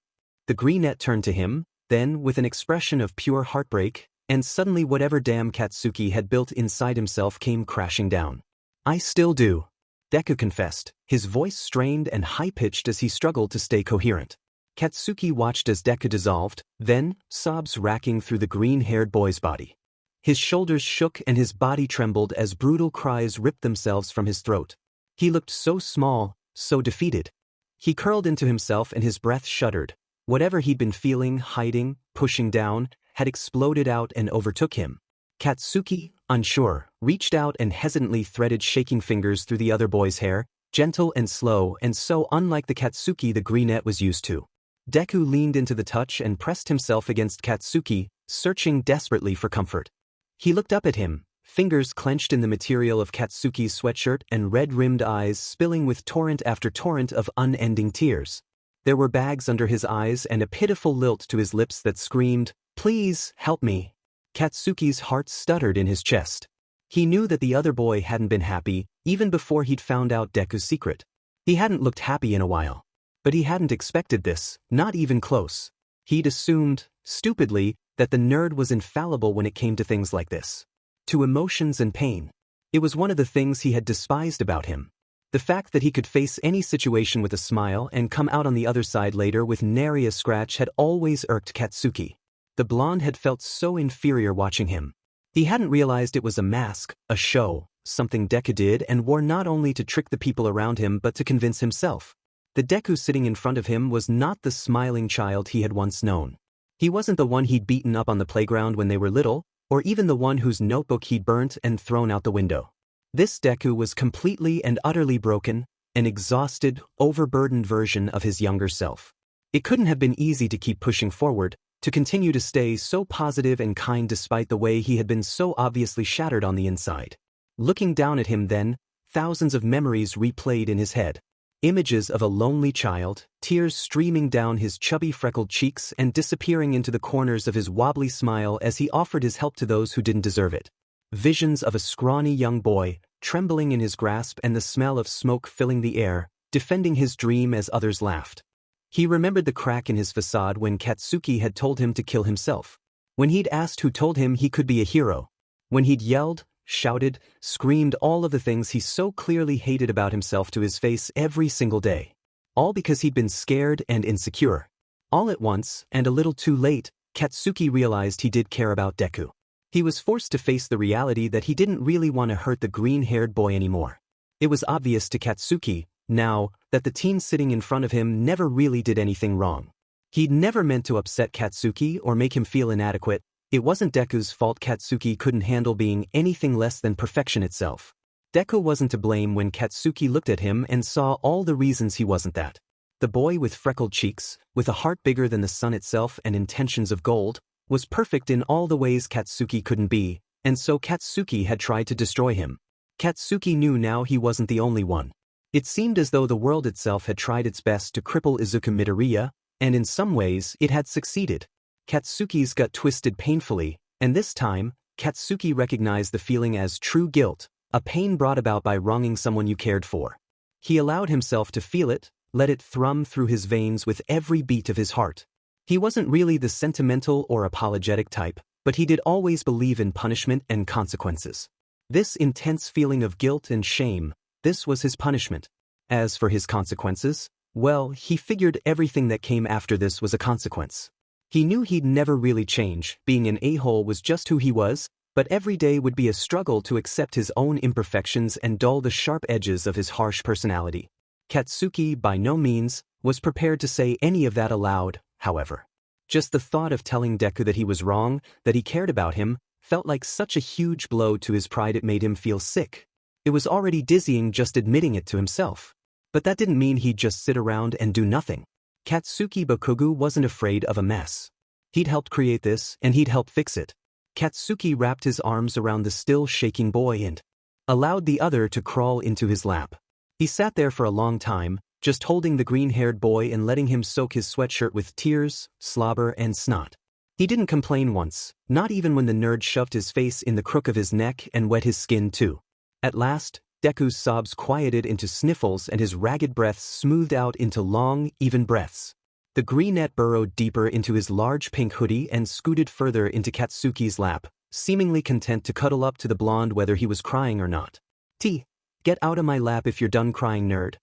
The greenette turned to him, then, with an expression of pure heartbreak, and suddenly whatever dam Katsuki had built inside himself came crashing down. "I still do," Deku confessed, his voice strained and high-pitched as he struggled to stay coherent. Katsuki watched as Deku dissolved, then, sobs racking through the green-haired boy's body. His shoulders shook and his body trembled as brutal cries ripped themselves from his throat. He looked so small, so defeated. He curled into himself and his breath shuddered. Whatever he'd been feeling, hiding, pushing down, had exploded out and overtook him. Katsuki, unsure, reached out and hesitantly threaded shaking fingers through the other boy's hair, gentle and slow and so unlike the Katsuki the greenette was used to. Deku leaned into the touch and pressed himself against Katsuki, searching desperately for comfort. He looked up at him, fingers clenched in the material of Katsuki's sweatshirt and red-rimmed eyes spilling with torrent after torrent of unending tears. There were bags under his eyes and a pitiful lilt to his lips that screamed, "Please, help me." Katsuki's heart stuttered in his chest. He knew that the other boy hadn't been happy, even before he'd found out Deku's secret. He hadn't looked happy in a while. But he hadn't expected this, not even close. He'd assumed, stupidly, that the nerd was infallible when it came to things like this. To emotions and pain. It was one of the things he had despised about him. The fact that he could face any situation with a smile and come out on the other side later with nary a scratch had always irked Katsuki. The blonde had felt so inferior watching him. He hadn't realized it was a mask, a show, something Deku did and wore not only to trick the people around him but to convince himself. The Deku sitting in front of him was not the smiling child he had once known. He wasn't the one he'd beaten up on the playground when they were little, or even the one whose notebook he'd burnt and thrown out the window. This Deku was completely and utterly broken, an exhausted, overburdened version of his younger self. It couldn't have been easy to keep pushing forward, to continue to stay so positive and kind despite the way he had been so obviously shattered on the inside. Looking down at him then, thousands of memories replayed in his head. Images of a lonely child, tears streaming down his chubby freckled cheeks and disappearing into the corners of his wobbly smile as he offered his help to those who didn't deserve it. Visions of a scrawny young boy, trembling in his grasp and the smell of smoke filling the air, defending his dream as others laughed. He remembered the crack in his facade when Katsuki had told him to kill himself. When he'd asked who told him he could be a hero. When he'd yelled, shouted, screamed all of the things he so clearly hated about himself to his face every single day. All because he'd been scared and insecure. All at once, and a little too late, Katsuki realized he did care about Deku. He was forced to face the reality that he didn't really want to hurt the green-haired boy anymore. It was obvious to Katsuki, now, that the teen sitting in front of him never really did anything wrong. He'd never meant to upset Katsuki or make him feel inadequate. It wasn't Deku's fault Katsuki couldn't handle being anything less than perfection itself. Deku wasn't to blame when Katsuki looked at him and saw all the reasons he wasn't that. The boy with freckled cheeks, with a heart bigger than the sun itself and intentions of gold, was perfect in all the ways Katsuki couldn't be, and so Katsuki had tried to destroy him. Katsuki knew now he wasn't the only one. It seemed as though the world itself had tried its best to cripple Izuku Midoriya, and in some ways it had succeeded. Katsuki's gut twisted painfully, and this time, Katsuki recognized the feeling as true guilt, a pain brought about by wronging someone you cared for. He allowed himself to feel it, let it thrum through his veins with every beat of his heart. He wasn't really the sentimental or apologetic type, but he did always believe in punishment and consequences. This intense feeling of guilt and shame, this was his punishment. As for his consequences, well, he figured everything that came after this was a consequence. He knew he'd never really change, being an a-hole was just who he was, but every day would be a struggle to accept his own imperfections and dull the sharp edges of his harsh personality. Katsuki, by no means, was prepared to say any of that aloud, however. Just the thought of telling Deku that he was wrong, that he cared about him, felt like such a huge blow to his pride it made him feel sick. It was already dizzying just admitting it to himself. But that didn't mean he'd just sit around and do nothing. Katsuki Bakugu wasn't afraid of a mess. He'd helped create this, and he'd help fix it. Katsuki wrapped his arms around the still shaking boy and allowed the other to crawl into his lap. He sat there for a long time, just holding the green-haired boy and letting him soak his sweatshirt with tears, slobber, and snot. He didn't complain once, not even when the nerd shoved his face in the crook of his neck and wet his skin too. At last, Deku's sobs quieted into sniffles and his ragged breaths smoothed out into long, even breaths. The greenette burrowed deeper into his large pink hoodie and scooted further into Katsuki's lap, seemingly content to cuddle up to the blonde whether he was crying or not. Get out of my lap if you're done crying, nerd.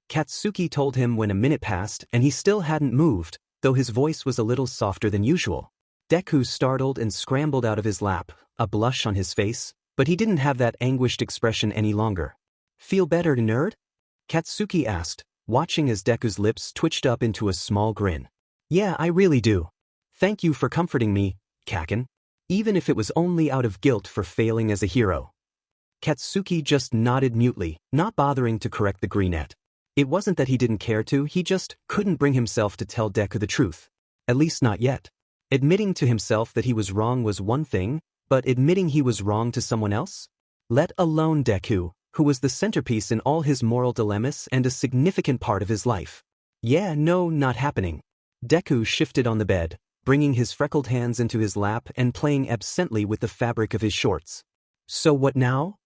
Katsuki told him when a minute passed and he still hadn't moved, though his voice was a little softer than usual. Deku startled and scrambled out of his lap, a blush on his face, but he didn't have that anguished expression any longer. Feel better, nerd? Katsuki asked, watching as Deku's lips twitched up into a small grin. Yeah, I really do. Thank you for comforting me, Kaken. Even if it was only out of guilt for failing as a hero. Katsuki just nodded mutely, not bothering to correct the greenette. It wasn't that he didn't care to, he just couldn't bring himself to tell Deku the truth. At least not yet. Admitting to himself that he was wrong was one thing, but admitting he was wrong to someone else? Let alone Deku, who was the centerpiece in all his moral dilemmas and a significant part of his life. Yeah, no, not happening. Deku shifted on the bed, bringing his freckled hands into his lap and playing absently with the fabric of his shorts. So what now?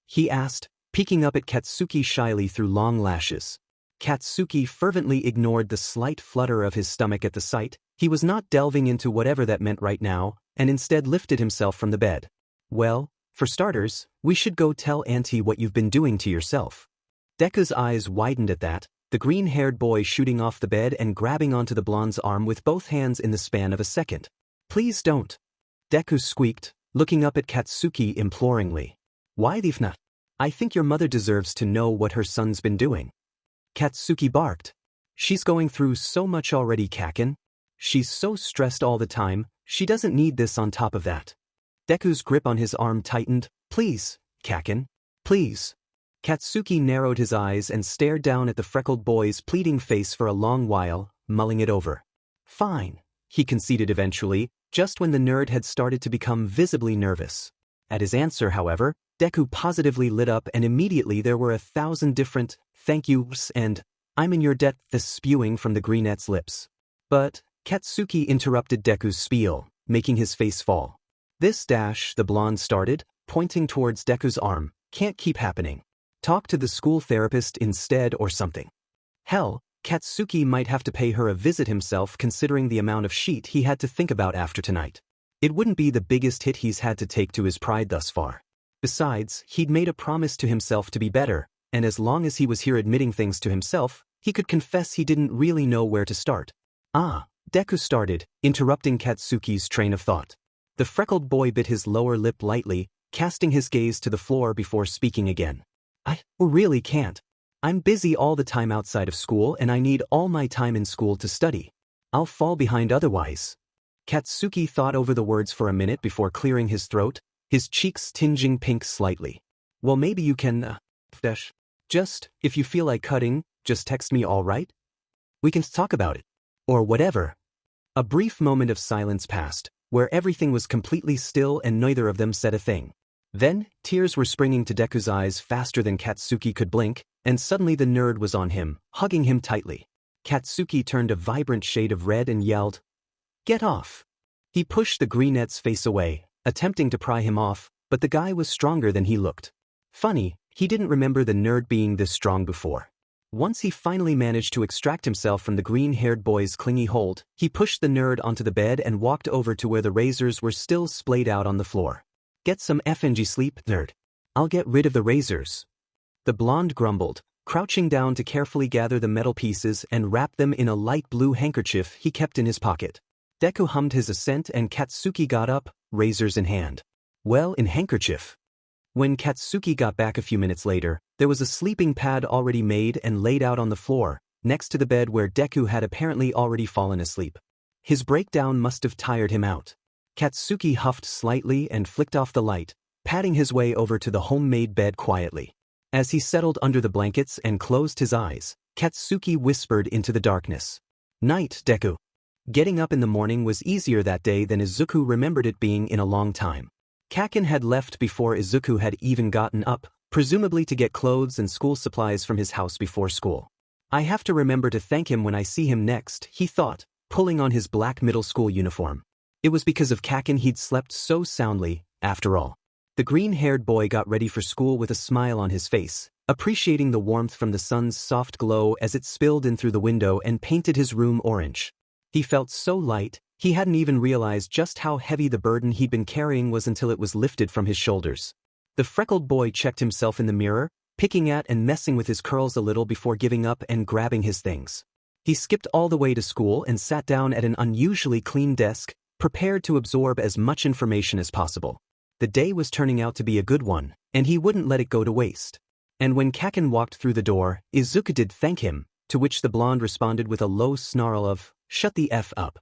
He asked, peeking up at Katsuki shyly through long lashes. Katsuki fervently ignored the slight flutter of his stomach at the sight. He was not delving into whatever that meant right now, and instead lifted himself from the bed. Well, for starters, we should go tell Auntie what you've been doing to yourself. Deku's eyes widened at that, the green-haired boy shooting off the bed and grabbing onto the blonde's arm with both hands in the span of a second. Please don't. Deku squeaked, looking up at Katsuki imploringly. Why the not? I think your mother deserves to know what her son's been doing. Katsuki barked. She's going through so much already, Kaken. She's so stressed all the time, she doesn't need this on top of that. Deku's grip on his arm tightened. Please, Kaken. Please. Katsuki narrowed his eyes and stared down at the freckled boy's pleading face for a long while, mulling it over. Fine, he conceded eventually, just when the nerd had started to become visibly nervous. At his answer, however, Deku positively lit up and immediately there were 1,000 different thank yous and I'm in your debt spewing from the greenette's lips. But Katsuki interrupted Deku's spiel, making his face fall. This dash, the blonde started, pointing towards Deku's arm, can't keep happening. Talk to the school therapist instead or something. Hell, Katsuki might have to pay her a visit himself considering the amount of shit he had to think about after tonight. It wouldn't be the biggest hit he's had to take to his pride thus far. Besides, he'd made a promise to himself to be better, and as long as he was here admitting things to himself, he could confess he didn't really know where to start. Deku started, interrupting Katsuki's train of thought. The freckled boy bit his lower lip lightly, casting his gaze to the floor before speaking again. I really can't. I'm busy all the time outside of school and I need all my time in school to study. I'll fall behind otherwise. Katsuki thought over the words for a minute before clearing his throat, his cheeks tinging pink slightly. Well, maybe you can, just, if you feel like cutting, just text me, all right? We can talk about it. Or whatever. A brief moment of silence passed, where everything was completely still and neither of them said a thing. Then, tears were springing to Deku's eyes faster than Katsuki could blink, and suddenly the nerd was on him, hugging him tightly. Katsuki turned a vibrant shade of red and yelled, "Get off!" He pushed the greenette's face away, attempting to pry him off, but the guy was stronger than he looked. Funny, he didn't remember the nerd being this strong before. Once he finally managed to extract himself from the green-haired boy's clingy hold, he pushed the nerd onto the bed and walked over to where the razors were still splayed out on the floor. Get some FNG sleep, nerd. I'll get rid of the razors. The blonde grumbled, crouching down to carefully gather the metal pieces and wrap them in a light blue handkerchief he kept in his pocket. Deku hummed his assent and Katsuki got up, razors in hand. Well, in handkerchief. When Katsuki got back a few minutes later, there was a sleeping pad already made and laid out on the floor, next to the bed where Deku had apparently already fallen asleep. His breakdown must have tired him out. Katsuki huffed slightly and flicked off the light, patting his way over to the homemade bed quietly. As he settled under the blankets and closed his eyes, Katsuki whispered into the darkness. "Night, Deku." Getting up in the morning was easier that day than Izuku remembered it being in a long time. Kaken had left before Izuku had even gotten up, presumably to get clothes and school supplies from his house before school. "I have to remember to thank him when I see him next," he thought, pulling on his black middle school uniform. It was because of Kaken he'd slept so soundly, after all. The green-haired boy got ready for school with a smile on his face, appreciating the warmth from the sun's soft glow as it spilled in through the window and painted his room orange. He felt so light, he hadn't even realized just how heavy the burden he'd been carrying was until it was lifted from his shoulders. The freckled boy checked himself in the mirror, picking at and messing with his curls a little before giving up and grabbing his things. He skipped all the way to school and sat down at an unusually clean desk, prepared to absorb as much information as possible. The day was turning out to be a good one, and he wouldn't let it go to waste. And when Kaken walked through the door, Izuku did thank him, to which the blonde responded with a low snarl of, "Shut the F up."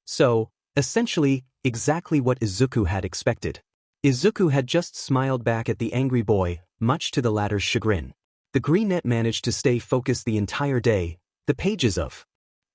So, essentially, exactly what Izuku had expected. Izuku had just smiled back at the angry boy, much to the latter's chagrin. The greenette managed to stay focused the entire day, the pages of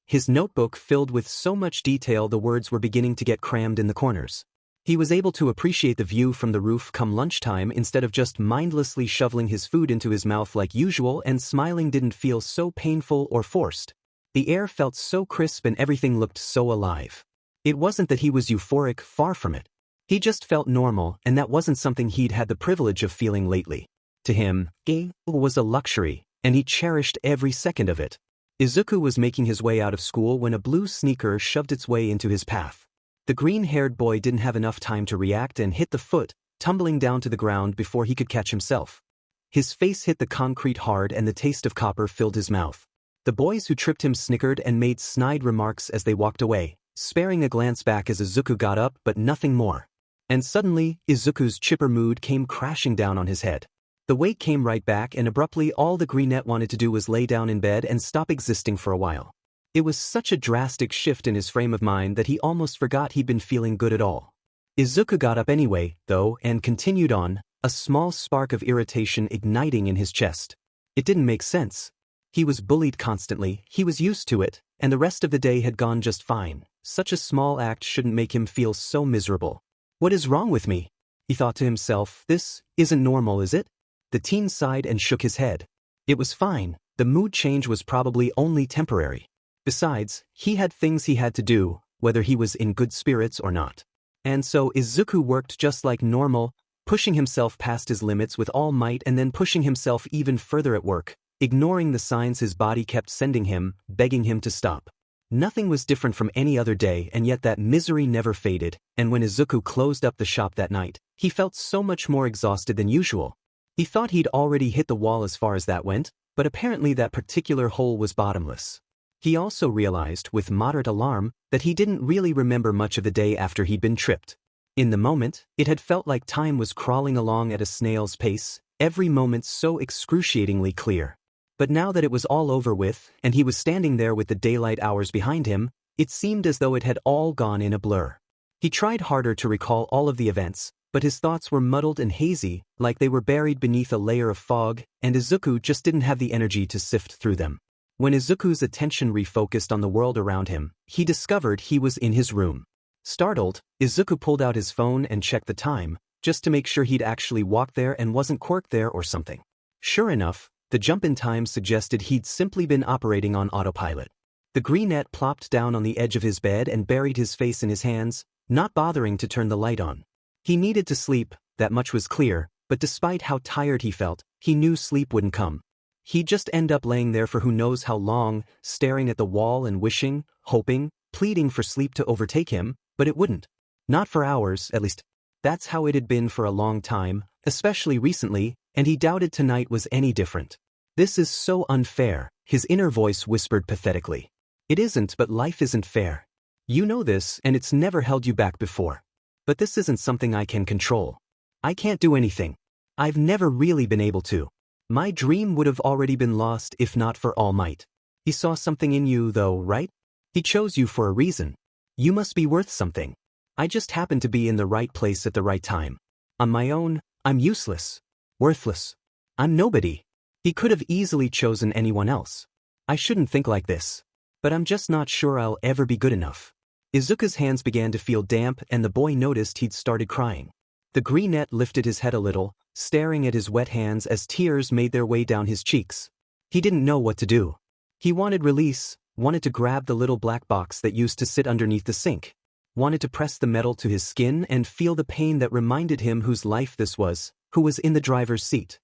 his notebook filled with so much detail the words were beginning to get crammed in the corners. He was able to appreciate the view from the roof come lunchtime instead of just mindlessly shoveling his food into his mouth like usual, and smiling didn't feel so painful or forced. The air felt so crisp and everything looked so alive. It wasn't that he was euphoric, far from it. He just felt normal, and that wasn't something he'd had the privilege of feeling lately. To him, it was a luxury, and he cherished every second of it. Izuku was making his way out of school when a blue sneaker shoved its way into his path. The green-haired boy didn't have enough time to react and hit the foot, tumbling down to the ground before he could catch himself. His face hit the concrete hard and the taste of copper filled his mouth. The boys who tripped him snickered and made snide remarks as they walked away, sparing a glance back as Izuku got up but nothing more. And suddenly, Izuku's chipper mood came crashing down on his head. The weight came right back, and abruptly all the greenette wanted to do was lay down in bed and stop existing for a while. It was such a drastic shift in his frame of mind that he almost forgot he'd been feeling good at all. Izuku got up anyway, though, and continued on, a small spark of irritation igniting in his chest. It didn't make sense. He was bullied constantly, he was used to it, and the rest of the day had gone just fine. Such a small act shouldn't make him feel so miserable. "What is wrong with me?" he thought to himself. "This isn't normal, is it?" The teen sighed and shook his head. It was fine, the mood change was probably only temporary. Besides, he had things he had to do, whether he was in good spirits or not. And so Izuku worked just like normal, pushing himself past his limits with all might and then pushing himself even further at work, ignoring the signs his body kept sending him, begging him to stop. Nothing was different from any other day, and yet that misery never faded, and when Izuku closed up the shop that night, he felt so much more exhausted than usual. He thought he'd already hit the wall as far as that went, but apparently that particular hole was bottomless. He also realized, with moderate alarm, that he didn't really remember much of the day after he'd been tripped. In the moment, it had felt like time was crawling along at a snail's pace, every moment so excruciatingly clear. But now that it was all over with, and he was standing there with the daylight hours behind him, it seemed as though it had all gone in a blur. He tried harder to recall all of the events, but his thoughts were muddled and hazy, like they were buried beneath a layer of fog, and Izuku just didn't have the energy to sift through them. When Izuku's attention refocused on the world around him, he discovered he was in his room. Startled, Izuku pulled out his phone and checked the time, just to make sure he'd actually walked there and wasn't quirked there or something. Sure enough, the jump in time suggested he'd simply been operating on autopilot. The greenette plopped down on the edge of his bed and buried his face in his hands, not bothering to turn the light on. He needed to sleep, that much was clear, but despite how tired he felt, he knew sleep wouldn't come. He'd just end up laying there for who knows how long, staring at the wall and wishing, hoping, pleading for sleep to overtake him, but it wouldn't. Not for hours, at least. That's how it had been for a long time, especially recently, and he doubted tonight was any different. "This is so unfair," his inner voice whispered pathetically. "It isn't, but life isn't fair. You know this, and it's never held you back before. But this isn't something I can control. I can't do anything. I've never really been able to. My dream would have already been lost if not for All Might. He saw something in you though, right? He chose you for a reason. You must be worth something. I just happened to be in the right place at the right time. On my own, I'm useless. Worthless. I'm nobody. He could have easily chosen anyone else. I shouldn't think like this. But I'm just not sure I'll ever be good enough. Izuku's hands began to feel damp and the boy noticed he'd started crying. The greenette lifted his head a little, staring at his wet hands as tears made their way down his cheeks. He didn't know what to do. He wanted release, wanted to grab the little black box that used to sit underneath the sink, wanted to press the metal to his skin and feel the pain that reminded him whose life this was, who was in the driver's seat.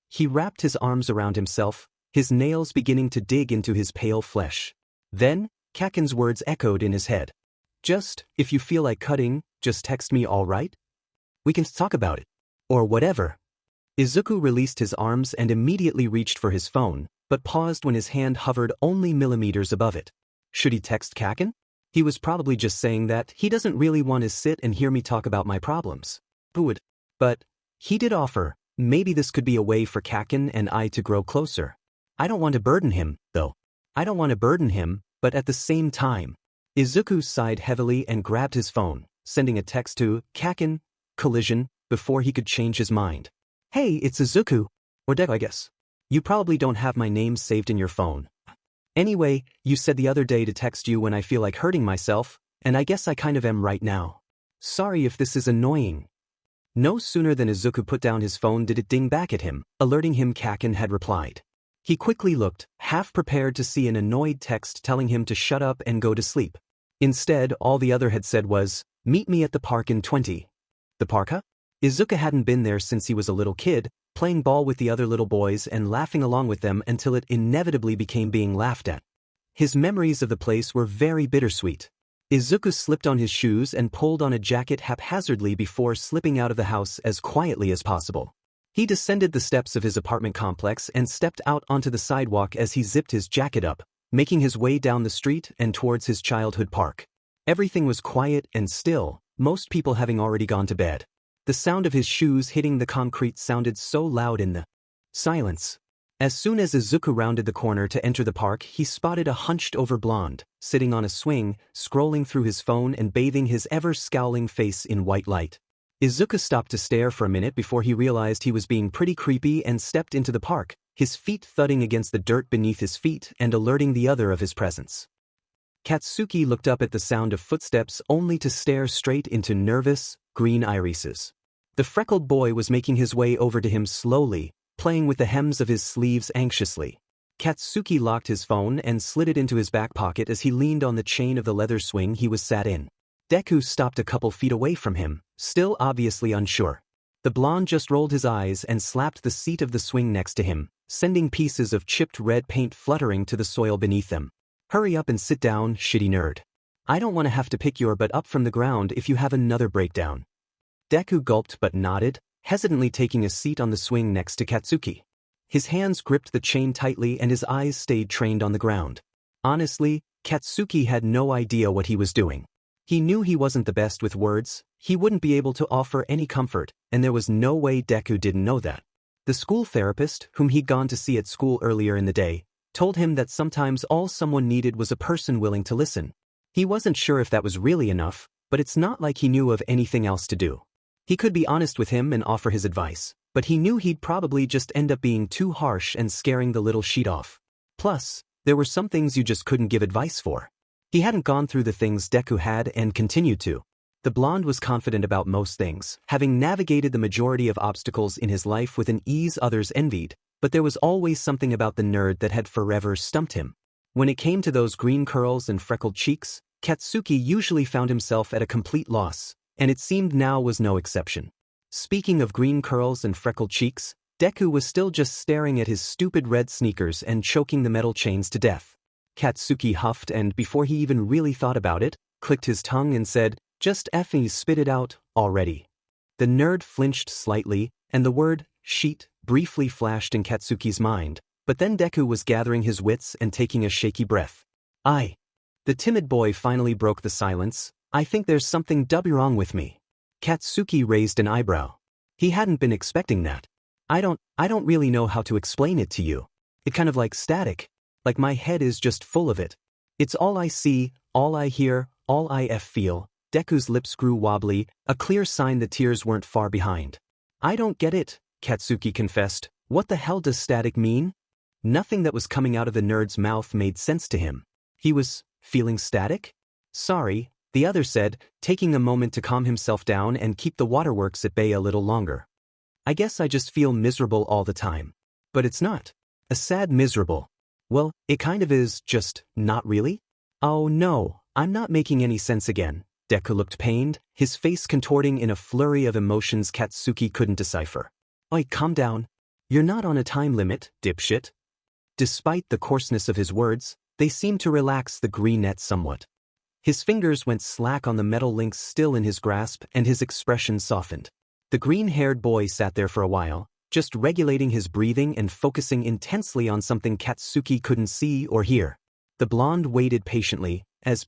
He wrapped his arms around himself, his nails beginning to dig into his pale flesh. Then, Kaken's words echoed in his head. If you feel like cutting, just text me, all right? We can talk about it. Or whatever. Izuku released his arms and immediately reached for his phone, but paused when his hand hovered only millimeters above it. Should he text Kaken? He was probably just saying that he doesn't really want to sit and hear me talk about my problems. But he did offer, maybe this could be a way for Kaken and I to grow closer. I don't want to burden him, though. I don't want to burden him, but at the same time. Izuku sighed heavily and grabbed his phone, sending a text to Kaken, collision, before he could change his mind. Hey, it's Izuku. Or Deku, I guess. You probably don't have my name saved in your phone. Anyway, you said the other day to text you when I feel like hurting myself, and I guess I kind of am right now. Sorry if this is annoying. No sooner than Izuku put down his phone did it ding back at him, alerting him Kaken had replied. He quickly looked, half prepared to see an annoyed text telling him to shut up and go to sleep. Instead, all the other had said was, meet me at the park in 20. The park, huh? Izuku hadn't been there since he was a little kid, playing ball with the other little boys and laughing along with them until it inevitably became being laughed at. His memories of the place were very bittersweet. Izuku slipped on his shoes and pulled on a jacket haphazardly before slipping out of the house as quietly as possible. He descended the steps of his apartment complex and stepped out onto the sidewalk as he zipped his jacket up, making his way down the street and towards his childhood park. Everything was quiet and still, most people having already gone to bed. The sound of his shoes hitting the concrete sounded so loud in the silence. As soon as Izuku rounded the corner to enter the park, he spotted a hunched-over blonde, sitting on a swing, scrolling through his phone and bathing his ever-scowling face in white light. Izuku stopped to stare for a minute before he realized he was being pretty creepy and stepped into the park, his feet thudding against the dirt beneath his feet and alerting the other of his presence. Katsuki looked up at the sound of footsteps only to stare straight into nervous, green irises. The freckled boy was making his way over to him slowly, playing with the hems of his sleeves anxiously. Katsuki locked his phone and slid it into his back pocket as he leaned on the chain of the leather swing he was sat in. Deku stopped a couple feet away from him, still obviously unsure. The blonde just rolled his eyes and slapped the seat of the swing next to him, sending pieces of chipped red paint fluttering to the soil beneath them. Hurry up and sit down, shitty nerd. I don't want to have to pick your butt up from the ground if you have another breakdown. Deku gulped but nodded, hesitantly taking a seat on the swing next to Katsuki. His hands gripped the chain tightly and his eyes stayed trained on the ground. Honestly, Katsuki had no idea what he was doing. He knew he wasn't the best with words, he wouldn't be able to offer any comfort, and there was no way Deku didn't know that. The school therapist, whom he'd gone to see at school earlier in the day, told him that sometimes all someone needed was a person willing to listen. He wasn't sure if that was really enough, but it's not like he knew of anything else to do. He could be honest with him and offer his advice, but he knew he'd probably just end up being too harsh and scaring the little sheet off. Plus, there were some things you just couldn't give advice for. He hadn't gone through the things Deku had and continued to. The blonde was confident about most things, having navigated the majority of obstacles in his life with an ease others envied, but there was always something about the nerd that had forever stumped him. When it came to those green curls and freckled cheeks, Katsuki usually found himself at a complete loss, and it seemed now was no exception. Speaking of green curls and freckled cheeks, Deku was still just staring at his stupid red sneakers and choking the metal chains to death. Katsuki huffed and, before he even really thought about it, clicked his tongue and said, "Just effing spit it out, already." The nerd flinched slightly, and the word, sheet, briefly flashed in Katsuki's mind, but then Deku was gathering his wits and taking a shaky breath. The timid boy finally broke the silence. "I think there's something wrong with me." Katsuki raised an eyebrow. He hadn't been expecting that. I don't really know how to explain it to you. It kind of like static. Like my head is just full of it. It's all I see, all I hear, all I feel." Deku's lips grew wobbly, a clear sign the tears weren't far behind. "I don't get it," Katsuki confessed, What the hell does static mean? Nothing that was coming out of the nerd's mouth made sense to him. He was feeling static? Sorry, the other said, taking a moment to calm himself down and keep the waterworks at bay a little longer. I guess I just feel miserable all the time. But it's not. A sad miserable. Well, it kind of is, just not really? Oh no, I'm not making any sense again. Deku looked pained, his face contorting in a flurry of emotions Katsuki couldn't decipher. Oi, calm down. You're not on a time limit, dipshit. Despite the coarseness of his words, they seemed to relax the green net somewhat. His fingers went slack on the metal links still in his grasp and his expression softened. The green-haired boy sat there for a while, just regulating his breathing and focusing intensely on something Katsuki couldn't see or hear. The blonde waited patiently as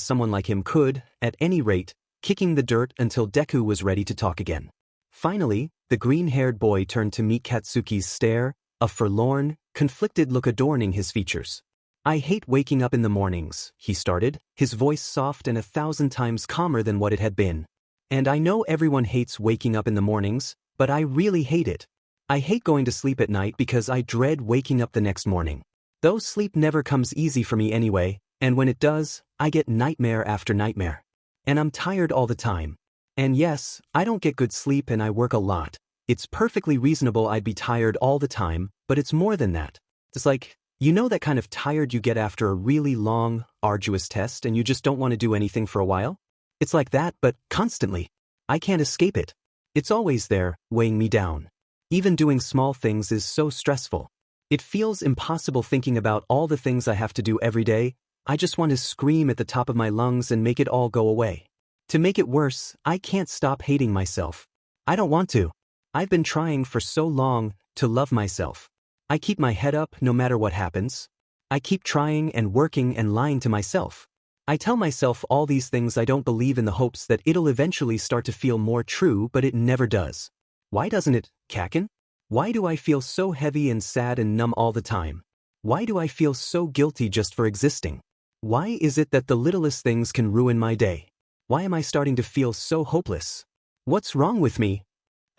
someone like him could, at any rate, kicking the dirt until Deku was ready to talk again. Finally, the green-haired boy turned to meet Katsuki's stare, a forlorn, conflicted look adorning his features. I hate waking up in the mornings, he started, his voice soft and 1,000 times calmer than what it had been. And I know everyone hates waking up in the mornings, but I really hate it. I hate going to sleep at night because I dread waking up the next morning. Though sleep never comes easy for me anyway, and when it does, I get nightmare after nightmare. And I'm tired all the time. And yes, I don't get good sleep and I work a lot. It's perfectly reasonable I'd be tired all the time, but it's more than that. It's like, you know that kind of tired you get after a really long, arduous test and you just don't want to do anything for a while? It's like that, but constantly. I can't escape it. It's always there, weighing me down. Even doing small things is so stressful. It feels impossible thinking about all the things I have to do every day. I just want to scream at the top of my lungs and make it all go away. To make it worse, I can't stop hating myself. I don't want to. I've been trying for so long to love myself. I keep my head up no matter what happens. I keep trying and working and lying to myself. I tell myself all these things I don't believe in the hopes that it'll eventually start to feel more true, but it never does. Why doesn't it, Kakin? Why do I feel so heavy and sad and numb all the time? Why do I feel so guilty just for existing? Why is it that the littlest things can ruin my day? Why am I starting to feel so hopeless? What's wrong with me?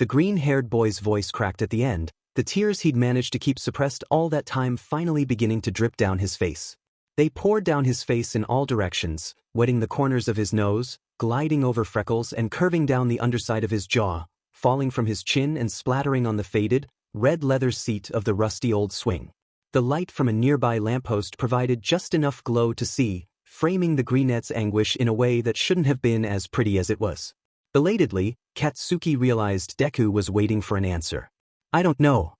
The green-haired boy's voice cracked at the end, the tears he'd managed to keep suppressed all that time finally beginning to drip down his face. They poured down his face in all directions, wetting the corners of his nose, gliding over freckles and curving down the underside of his jaw, falling from his chin and splattering on the faded, red leather seat of the rusty old swing. The light from a nearby lamppost provided just enough glow to see, framing the greenette's anguish in a way that shouldn't have been as pretty as it was. Belatedly, Katsuki realized Deku was waiting for an answer. I don't know.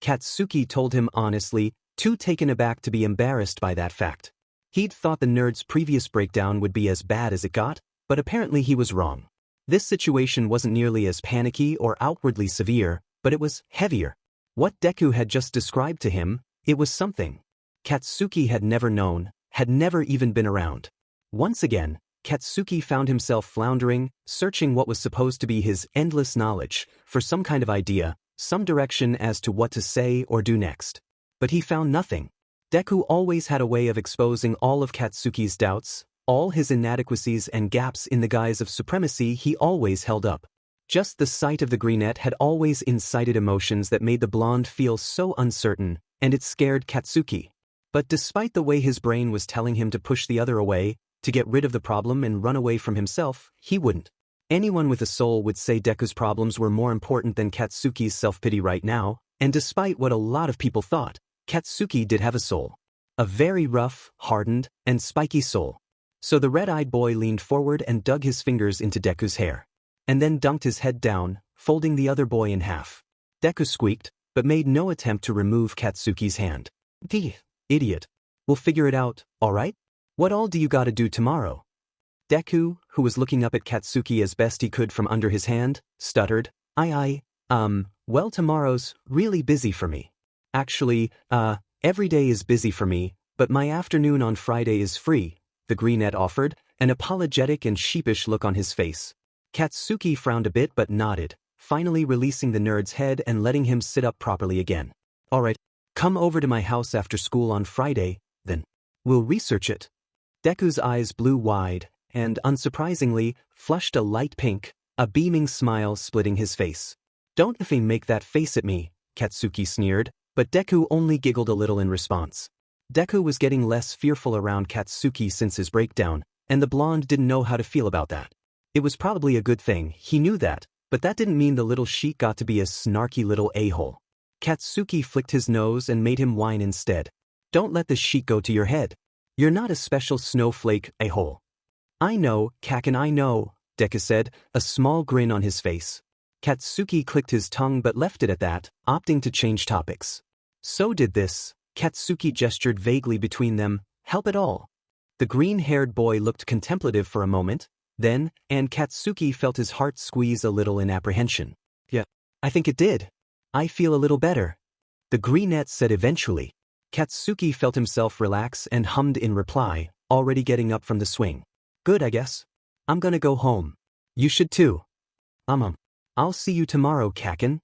Katsuki told him honestly, too taken aback to be embarrassed by that fact. He'd thought the nerd's previous breakdown would be as bad as it got, but apparently he was wrong. This situation wasn't nearly as panicky or outwardly severe, but it was heavier. What Deku had just described to him, it was something Katsuki had never known, had never even been around. Once again, Katsuki found himself floundering, searching what was supposed to be his endless knowledge, for some kind of idea, some direction as to what to say or do next. But he found nothing. Deku always had a way of exposing all of Katsuki's doubts, all his inadequacies and gaps in the guise of supremacy he always held up. Just the sight of the greenette had always incited emotions that made the blonde feel so uncertain, and it scared Katsuki. But despite the way his brain was telling him to push the other away, to get rid of the problem and run away from himself, he wouldn't. Anyone with a soul would say Deku's problems were more important than Katsuki's self-pity right now, and despite what a lot of people thought, Katsuki did have a soul. A very rough, hardened, and spiky soul. So the red-eyed boy leaned forward and dug his fingers into Deku's hair. And then dunked his head down, folding the other boy in half. Deku squeaked, but made no attempt to remove Katsuki's hand. Idiot. We'll figure it out, alright? What all do you gotta do tomorrow? Deku, who was looking up at Katsuki as best he could from under his hand, stuttered, well tomorrow's really busy for me. Actually, every day is busy for me, but my afternoon on Friday is free, the greenette offered, an apologetic and sheepish look on his face. Katsuki frowned a bit but nodded, finally releasing the nerd's head and letting him sit up properly again. Alright, come over to my house after school on Friday, then. We'll research it. Deku's eyes blew wide, and unsurprisingly, flushed a light pink, a beaming smile splitting his face. Don't effing make that face at me, Katsuki sneered, but Deku only giggled a little in response. Deku was getting less fearful around Katsuki since his breakdown, and the blonde didn't know how to feel about that. It was probably a good thing, he knew that, but that didn't mean the little sheik got to be a snarky little a-hole. Katsuki flicked his nose and made him whine instead. Don't let the sheik go to your head. You're not a special snowflake, a-hole. I know, Kaken, I know, Deku said, a small grin on his face. Katsuki clicked his tongue but left it at that, opting to change topics. So did this, Katsuki gestured vaguely between them, help at all? The green-haired boy looked contemplative for a moment, then, and Katsuki felt his heart squeeze a little in apprehension. Yeah, I think it did. I feel a little better. The greenette said eventually. Katsuki felt himself relax and hummed in reply, already getting up from the swing. Good, I guess. I'm gonna go home. You should too. I'll see you tomorrow, Kaken.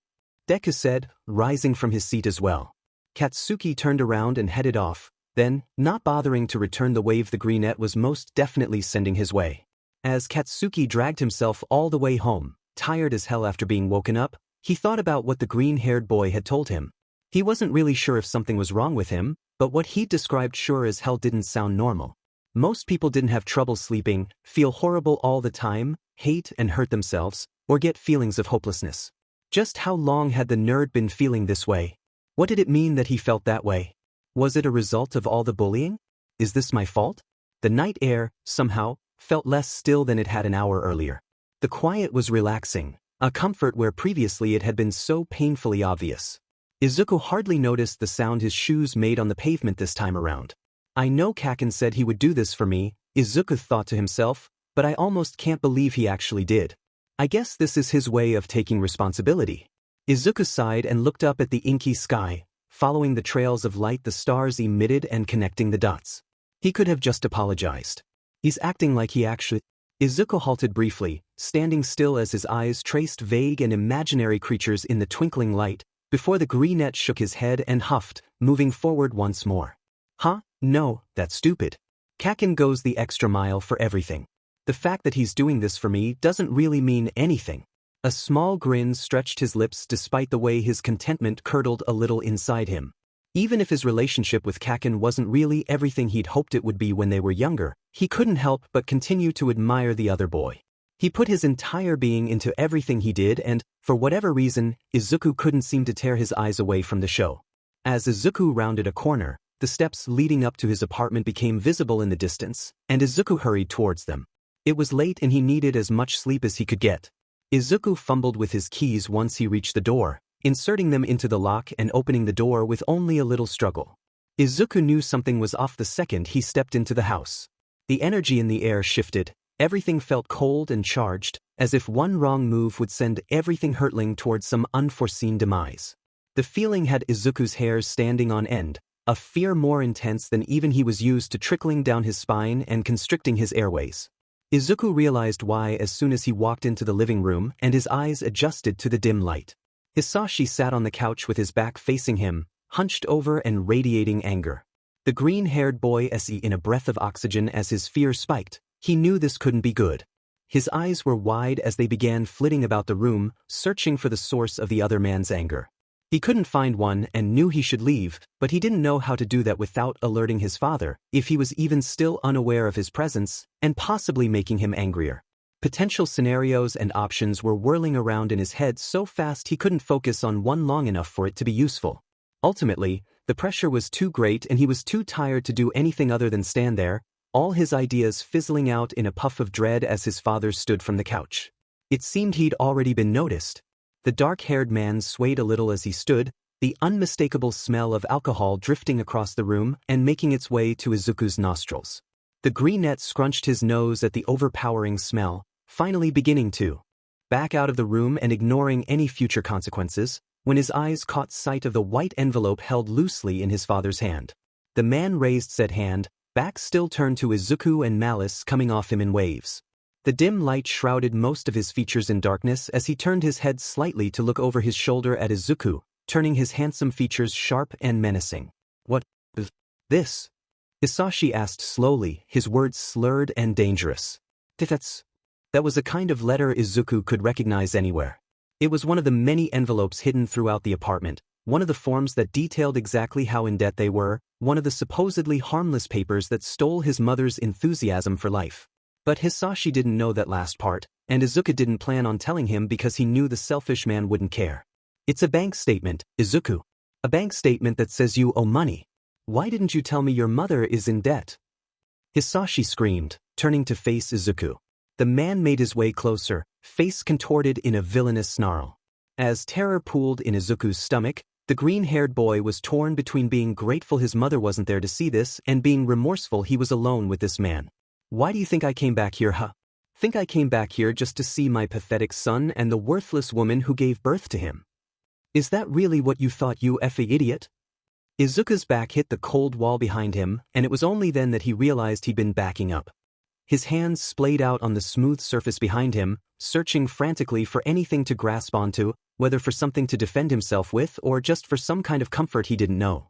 Deku said, rising from his seat as well. Katsuki turned around and headed off, then, not bothering to return the wave the greenette was most definitely sending his way. As Katsuki dragged himself all the way home, tired as hell after being woken up, he thought about what the green-haired boy had told him. He wasn't really sure if something was wrong with him, but what he'd described sure as hell didn't sound normal. Most people didn't have trouble sleeping, feel horrible all the time, hate and hurt themselves, or get feelings of hopelessness. Just how long had the nerd been feeling this way? What did it mean that he felt that way? Was it a result of all the bullying? Is this my fault? The night air, somehow, felt less still than it had an hour earlier. The quiet was relaxing, a comfort where previously it had been so painfully obvious. Izuku hardly noticed the sound his shoes made on the pavement this time around. I know Kaken said he would do this for me, Izuku thought to himself, but I almost can't believe he actually did. I guess this is his way of taking responsibility. Izuku sighed and looked up at the inky sky, following the trails of light the stars emitted and connecting the dots. He could have just apologized. He's acting like he actually... Izuku halted briefly, standing still as his eyes traced vague and imaginary creatures in the twinkling light, before the greenette shook his head and huffed, moving forward once more. Huh? No, that's stupid. Kaken goes the extra mile for everything. The fact that he's doing this for me doesn't really mean anything. A small grin stretched his lips despite the way his contentment curdled a little inside him. Even if his relationship with Kaken wasn't really everything he'd hoped it would be when they were younger, he couldn't help but continue to admire the other boy. He put his entire being into everything he did and, for whatever reason, Izuku couldn't seem to tear his eyes away from the show. As Izuku rounded a corner, the steps leading up to his apartment became visible in the distance, and Izuku hurried towards them. It was late and he needed as much sleep as he could get. Izuku fumbled with his keys once he reached the door, inserting them into the lock and opening the door with only a little struggle. Izuku knew something was off the second he stepped into the house. The energy in the air shifted, everything felt cold and charged, as if one wrong move would send everything hurtling towards some unforeseen demise. The feeling had Izuku's hairs standing on end, a fear more intense than even he was used to trickling down his spine and constricting his airways. Izuku realized why as soon as he walked into the living room and his eyes adjusted to the dim light. Hisashi sat on the couch with his back facing him, hunched over and radiating anger. The green-haired boy SE in a breath of oxygen as his fear spiked. He knew this couldn't be good. His eyes were wide as they began flitting about the room, searching for the source of the other man's anger. He couldn't find one and knew he should leave, but he didn't know how to do that without alerting his father, if he was even still unaware of his presence, and possibly making him angrier. Potential scenarios and options were whirling around in his head so fast he couldn't focus on one long enough for it to be useful. Ultimately, the pressure was too great and he was too tired to do anything other than stand there, all his ideas fizzling out in a puff of dread as his father stood from the couch. It seemed he'd already been noticed. The dark-haired man swayed a little as he stood, the unmistakable smell of alcohol drifting across the room and making its way to Izuku's nostrils. The greenette scrunched his nose at the overpowering smell, finally beginning to back out of the room and ignoring any future consequences, when his eyes caught sight of the white envelope held loosely in his father's hand. The man raised said hand, back still turned to Izuku and malice coming off him in waves. The dim light shrouded most of his features in darkness as he turned his head slightly to look over his shoulder at Izuku, turning his handsome features sharp and menacing. What is this? Hisashi asked slowly, his words slurred and dangerous. That was a kind of letter Izuku could recognize anywhere. It was one of the many envelopes hidden throughout the apartment, one of the forms that detailed exactly how in debt they were, one of the supposedly harmless papers that stole his mother's enthusiasm for life. But Hisashi didn't know that last part, and Izuku didn't plan on telling him because he knew the selfish man wouldn't care. It's a bank statement, Izuku. A bank statement that says you owe money. Why didn't you tell me your mother is in debt? Hisashi screamed, turning to face Izuku. The man made his way closer, face contorted in a villainous snarl. As terror pooled in Izuku's stomach, the green-haired boy was torn between being grateful his mother wasn't there to see this and being remorseful he was alone with this man. Why do you think I came back here, huh? Think I came back here just to see my pathetic son and the worthless woman who gave birth to him? Is that really what you thought, you effing idiot? Izuku's back hit the cold wall behind him, and it was only then that he realized he'd been backing up. His hands splayed out on the smooth surface behind him, searching frantically for anything to grasp onto, whether for something to defend himself with or just for some kind of comfort he didn't know.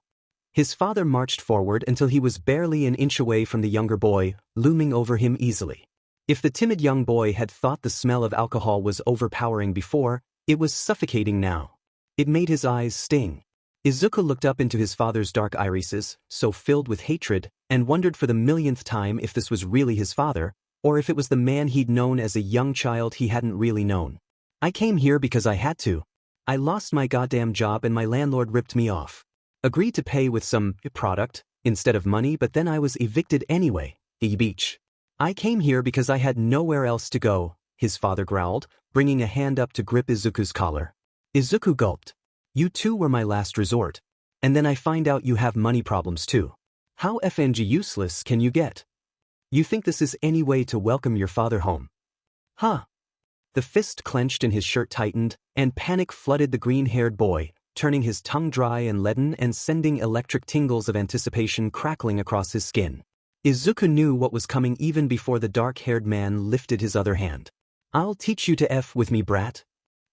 His father marched forward until he was barely an inch away from the younger boy, looming over him easily. If the timid young boy had thought the smell of alcohol was overpowering before, it was suffocating now. It made his eyes sting. Izuku looked up into his father's dark irises, so filled with hatred, and wondered for the millionth time if this was really his father, or if it was the man he'd known as a young child he hadn't really known. I came here because I had to. I lost my goddamn job and my landlord ripped me off. Agreed to pay with some product instead of money, but then I was evicted anyway. Beach. I came here because I had nowhere else to go, his father growled, bringing a hand up to grip Izuku's collar. Izuku gulped. You two were my last resort. And then I find out you have money problems too. How effing useless can you get? You think this is any way to welcome your father home? Huh? The fist clenched and his shirt tightened, and panic flooded the green-haired boy, turning his tongue dry and leaden and sending electric tingles of anticipation crackling across his skin. Izuku knew what was coming even before the dark-haired man lifted his other hand. I'll teach you to F with me, brat.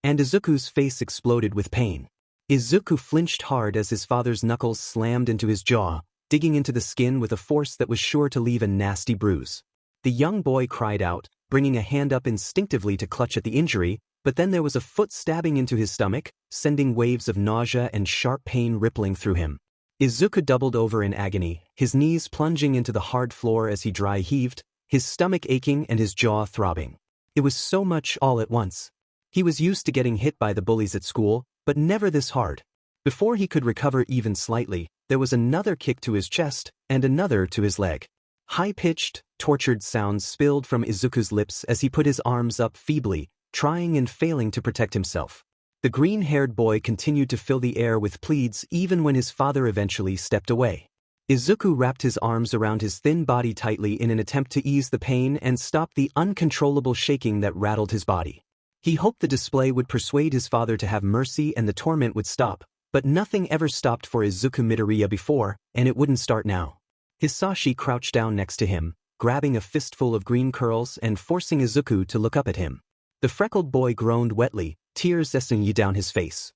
And Izuku's face exploded with pain. Izuku flinched hard as his father's knuckles slammed into his jaw, digging into the skin with a force that was sure to leave a nasty bruise. The young boy cried out, bringing a hand up instinctively to clutch at the injury, but then there was a foot stabbing into his stomach, sending waves of nausea and sharp pain rippling through him. Izuku doubled over in agony, his knees plunging into the hard floor as he dry heaved, his stomach aching and his jaw throbbing. It was so much all at once. He was used to getting hit by the bullies at school, but never this hard. Before he could recover even slightly, there was another kick to his chest, and another to his leg. High-pitched, tortured sounds spilled from Izuku's lips as he put his arms up feebly, trying and failing to protect himself. The green-haired boy continued to fill the air with pleads even when his father eventually stepped away. Izuku wrapped his arms around his thin body tightly in an attempt to ease the pain and stop the uncontrollable shaking that rattled his body. He hoped the display would persuade his father to have mercy and the torment would stop, but nothing ever stopped for Izuku Midoriya before, and it wouldn't start now. Hisashi crouched down next to him, grabbing a fistful of green curls and forcing Izuku to look up at him. The freckled boy groaned wetly, tears zesting down his face.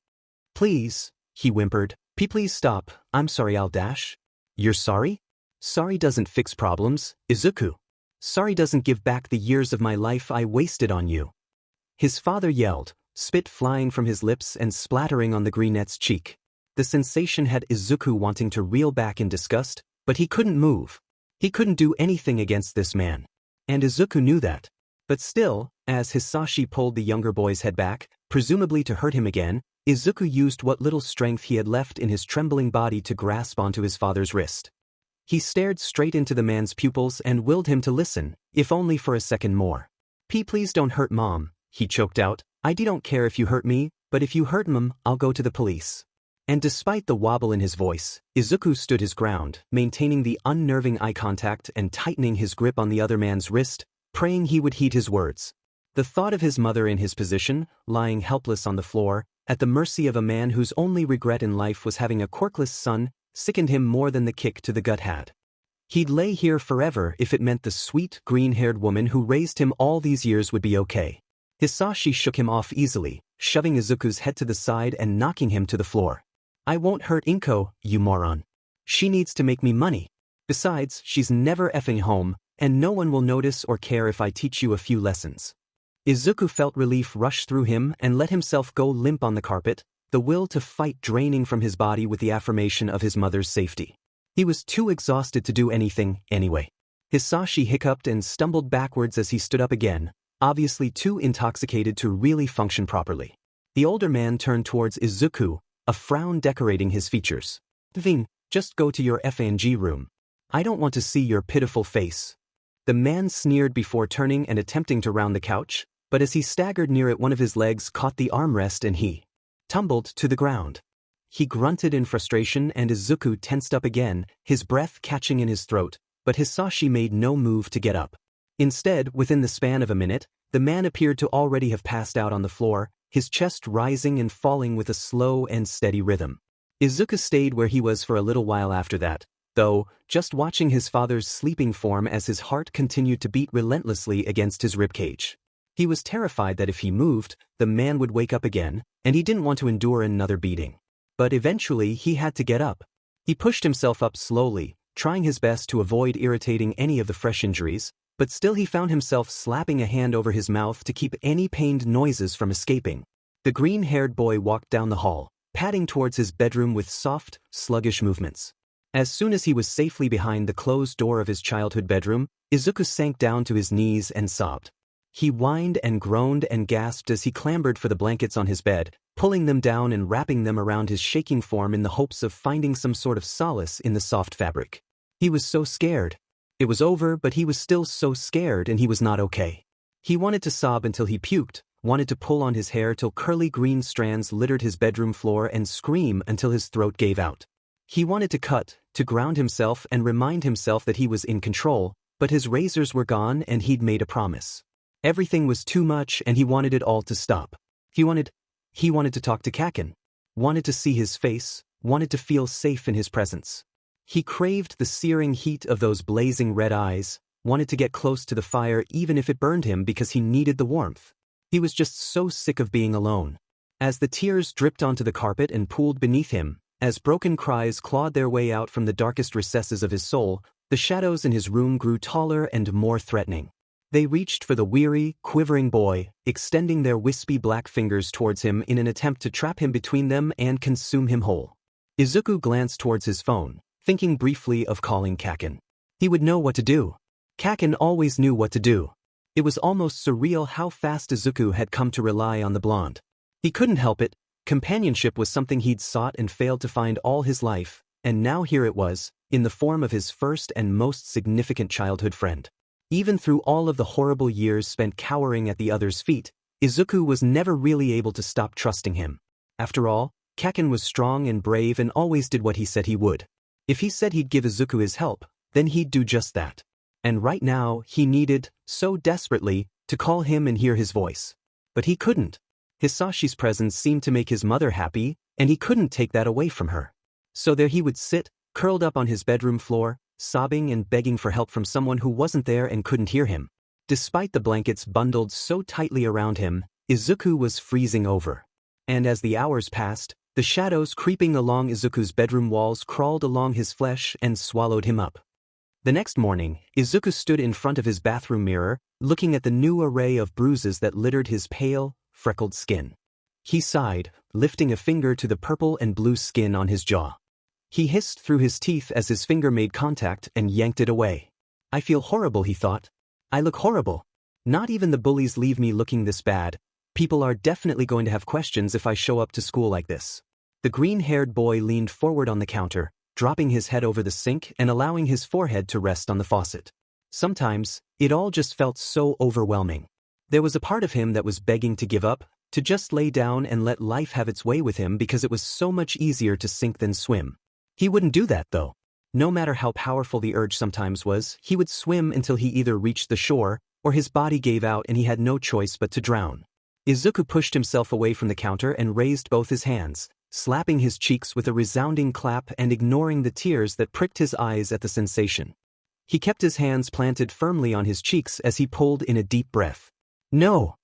Please, he whimpered, please stop, I'm sorry I'll dash. You're sorry? Sorry doesn't fix problems, Izuku. Sorry doesn't give back the years of my life I wasted on you. His father yelled, spit flying from his lips and splattering on the greenette's cheek. The sensation had Izuku wanting to reel back in disgust, but he couldn't move. He couldn't do anything against this man. And Izuku knew that. But still, as Hisashi pulled the younger boy's head back, presumably to hurt him again, Izuku used what little strength he had left in his trembling body to grasp onto his father's wrist. He stared straight into the man's pupils and willed him to listen, if only for a second more. Please don't hurt Mom, he choked out. I don't care if you hurt me, but if you hurt Mom, I'll go to the police. And despite the wobble in his voice, Izuku stood his ground, maintaining the unnerving eye contact and tightening his grip on the other man's wrist, praying he would heed his words. The thought of his mother in his position, lying helpless on the floor, at the mercy of a man whose only regret in life was having a quirkless son, sickened him more than the kick to the gut had. He'd lay here forever if it meant the sweet, green-haired woman who raised him all these years would be okay. Hisashi shook him off easily, shoving Izuku's head to the side and knocking him to the floor. I won't hurt Inko, you moron. She needs to make me money. Besides, she's never effing home, and no one will notice or care if I teach you a few lessons. Izuku felt relief rush through him and let himself go limp on the carpet, the will to fight draining from his body with the affirmation of his mother's safety. He was too exhausted to do anything anyway. Hisashi hiccuped and stumbled backwards as he stood up again, obviously too intoxicated to really function properly. The older man turned towards Izuku, a frown decorating his features. "Ving, just go to your F&G room. I don't want to see your pitiful face." The man sneered before turning and attempting to round the couch, but as he staggered near it, one of his legs caught the armrest and he tumbled to the ground. He grunted in frustration and Izuku tensed up again, his breath catching in his throat, but Hisashi made no move to get up. Instead, within the span of a minute, the man appeared to already have passed out on the floor, his chest rising and falling with a slow and steady rhythm. Izuku stayed where he was for a little while after that, though, just watching his father's sleeping form as his heart continued to beat relentlessly against his ribcage. He was terrified that if he moved, the man would wake up again, and he didn't want to endure another beating. But eventually he had to get up. He pushed himself up slowly, trying his best to avoid irritating any of the fresh injuries, but still he found himself slapping a hand over his mouth to keep any pained noises from escaping. The green-haired boy walked down the hall, padding towards his bedroom with soft, sluggish movements. As soon as he was safely behind the closed door of his childhood bedroom, Izuku sank down to his knees and sobbed. He whined and groaned and gasped as he clambered for the blankets on his bed, pulling them down and wrapping them around his shaking form in the hopes of finding some sort of solace in the soft fabric. He was so scared. It was over, but he was still so scared and he was not okay. He wanted to sob until he puked, wanted to pull on his hair till curly green strands littered his bedroom floor and scream until his throat gave out. He wanted to cut, to ground himself and remind himself that he was in control, but his razors were gone and he'd made a promise. Everything was too much and he wanted it all to stop. He wanted to talk to Kaken, wanted to see his face, wanted to feel safe in his presence. He craved the searing heat of those blazing red eyes, wanted to get close to the fire even if it burned him because he needed the warmth. He was just so sick of being alone. As the tears dripped onto the carpet and pooled beneath him, as broken cries clawed their way out from the darkest recesses of his soul, the shadows in his room grew taller and more threatening. They reached for the weary, quivering boy, extending their wispy black fingers towards him in an attempt to trap him between them and consume him whole. Izuku glanced towards his phone, thinking briefly of calling Kaken. He would know what to do. Kaken always knew what to do. It was almost surreal how fast Izuku had come to rely on the blonde. He couldn't help it. Companionship was something he'd sought and failed to find all his life, and now here it was, in the form of his first and most significant childhood friend. Even through all of the horrible years spent cowering at the other's feet, Izuku was never really able to stop trusting him. After all, Kaken was strong and brave and always did what he said he would. If he said he'd give Izuku his help, then he'd do just that. And right now, he needed, so desperately, to call him and hear his voice. But he couldn't. Hisashi's presence seemed to make his mother happy, and he couldn't take that away from her. So there he would sit, curled up on his bedroom floor, sobbing and begging for help from someone who wasn't there and couldn't hear him. Despite the blankets bundled so tightly around him, Izuku was freezing over. And as the hours passed, the shadows creeping along Izuku's bedroom walls crawled along his flesh and swallowed him up. The next morning, Izuku stood in front of his bathroom mirror, looking at the new array of bruises that littered his pale, freckled skin. He sighed, lifting a finger to the purple and blue skin on his jaw. He hissed through his teeth as his finger made contact and yanked it away. I feel horrible, he thought. I look horrible. Not even the bullies leave me looking this bad. People are definitely going to have questions if I show up to school like this. The green-haired boy leaned forward on the counter, dropping his head over the sink and allowing his forehead to rest on the faucet. Sometimes, it all just felt so overwhelming. There was a part of him that was begging to give up, to just lay down and let life have its way with him because it was so much easier to sink than swim. He wouldn't do that, though. No matter how powerful the urge sometimes was, he would swim until he either reached the shore, or his body gave out and he had no choice but to drown. Izuku pushed himself away from the counter and raised both his hands, slapping his cheeks with a resounding clap and ignoring the tears that pricked his eyes at the sensation. He kept his hands planted firmly on his cheeks as he pulled in a deep breath. No!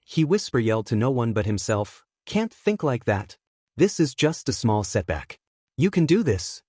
He yelled to no one but himself, can't think like that. This is just a small setback. You can do this.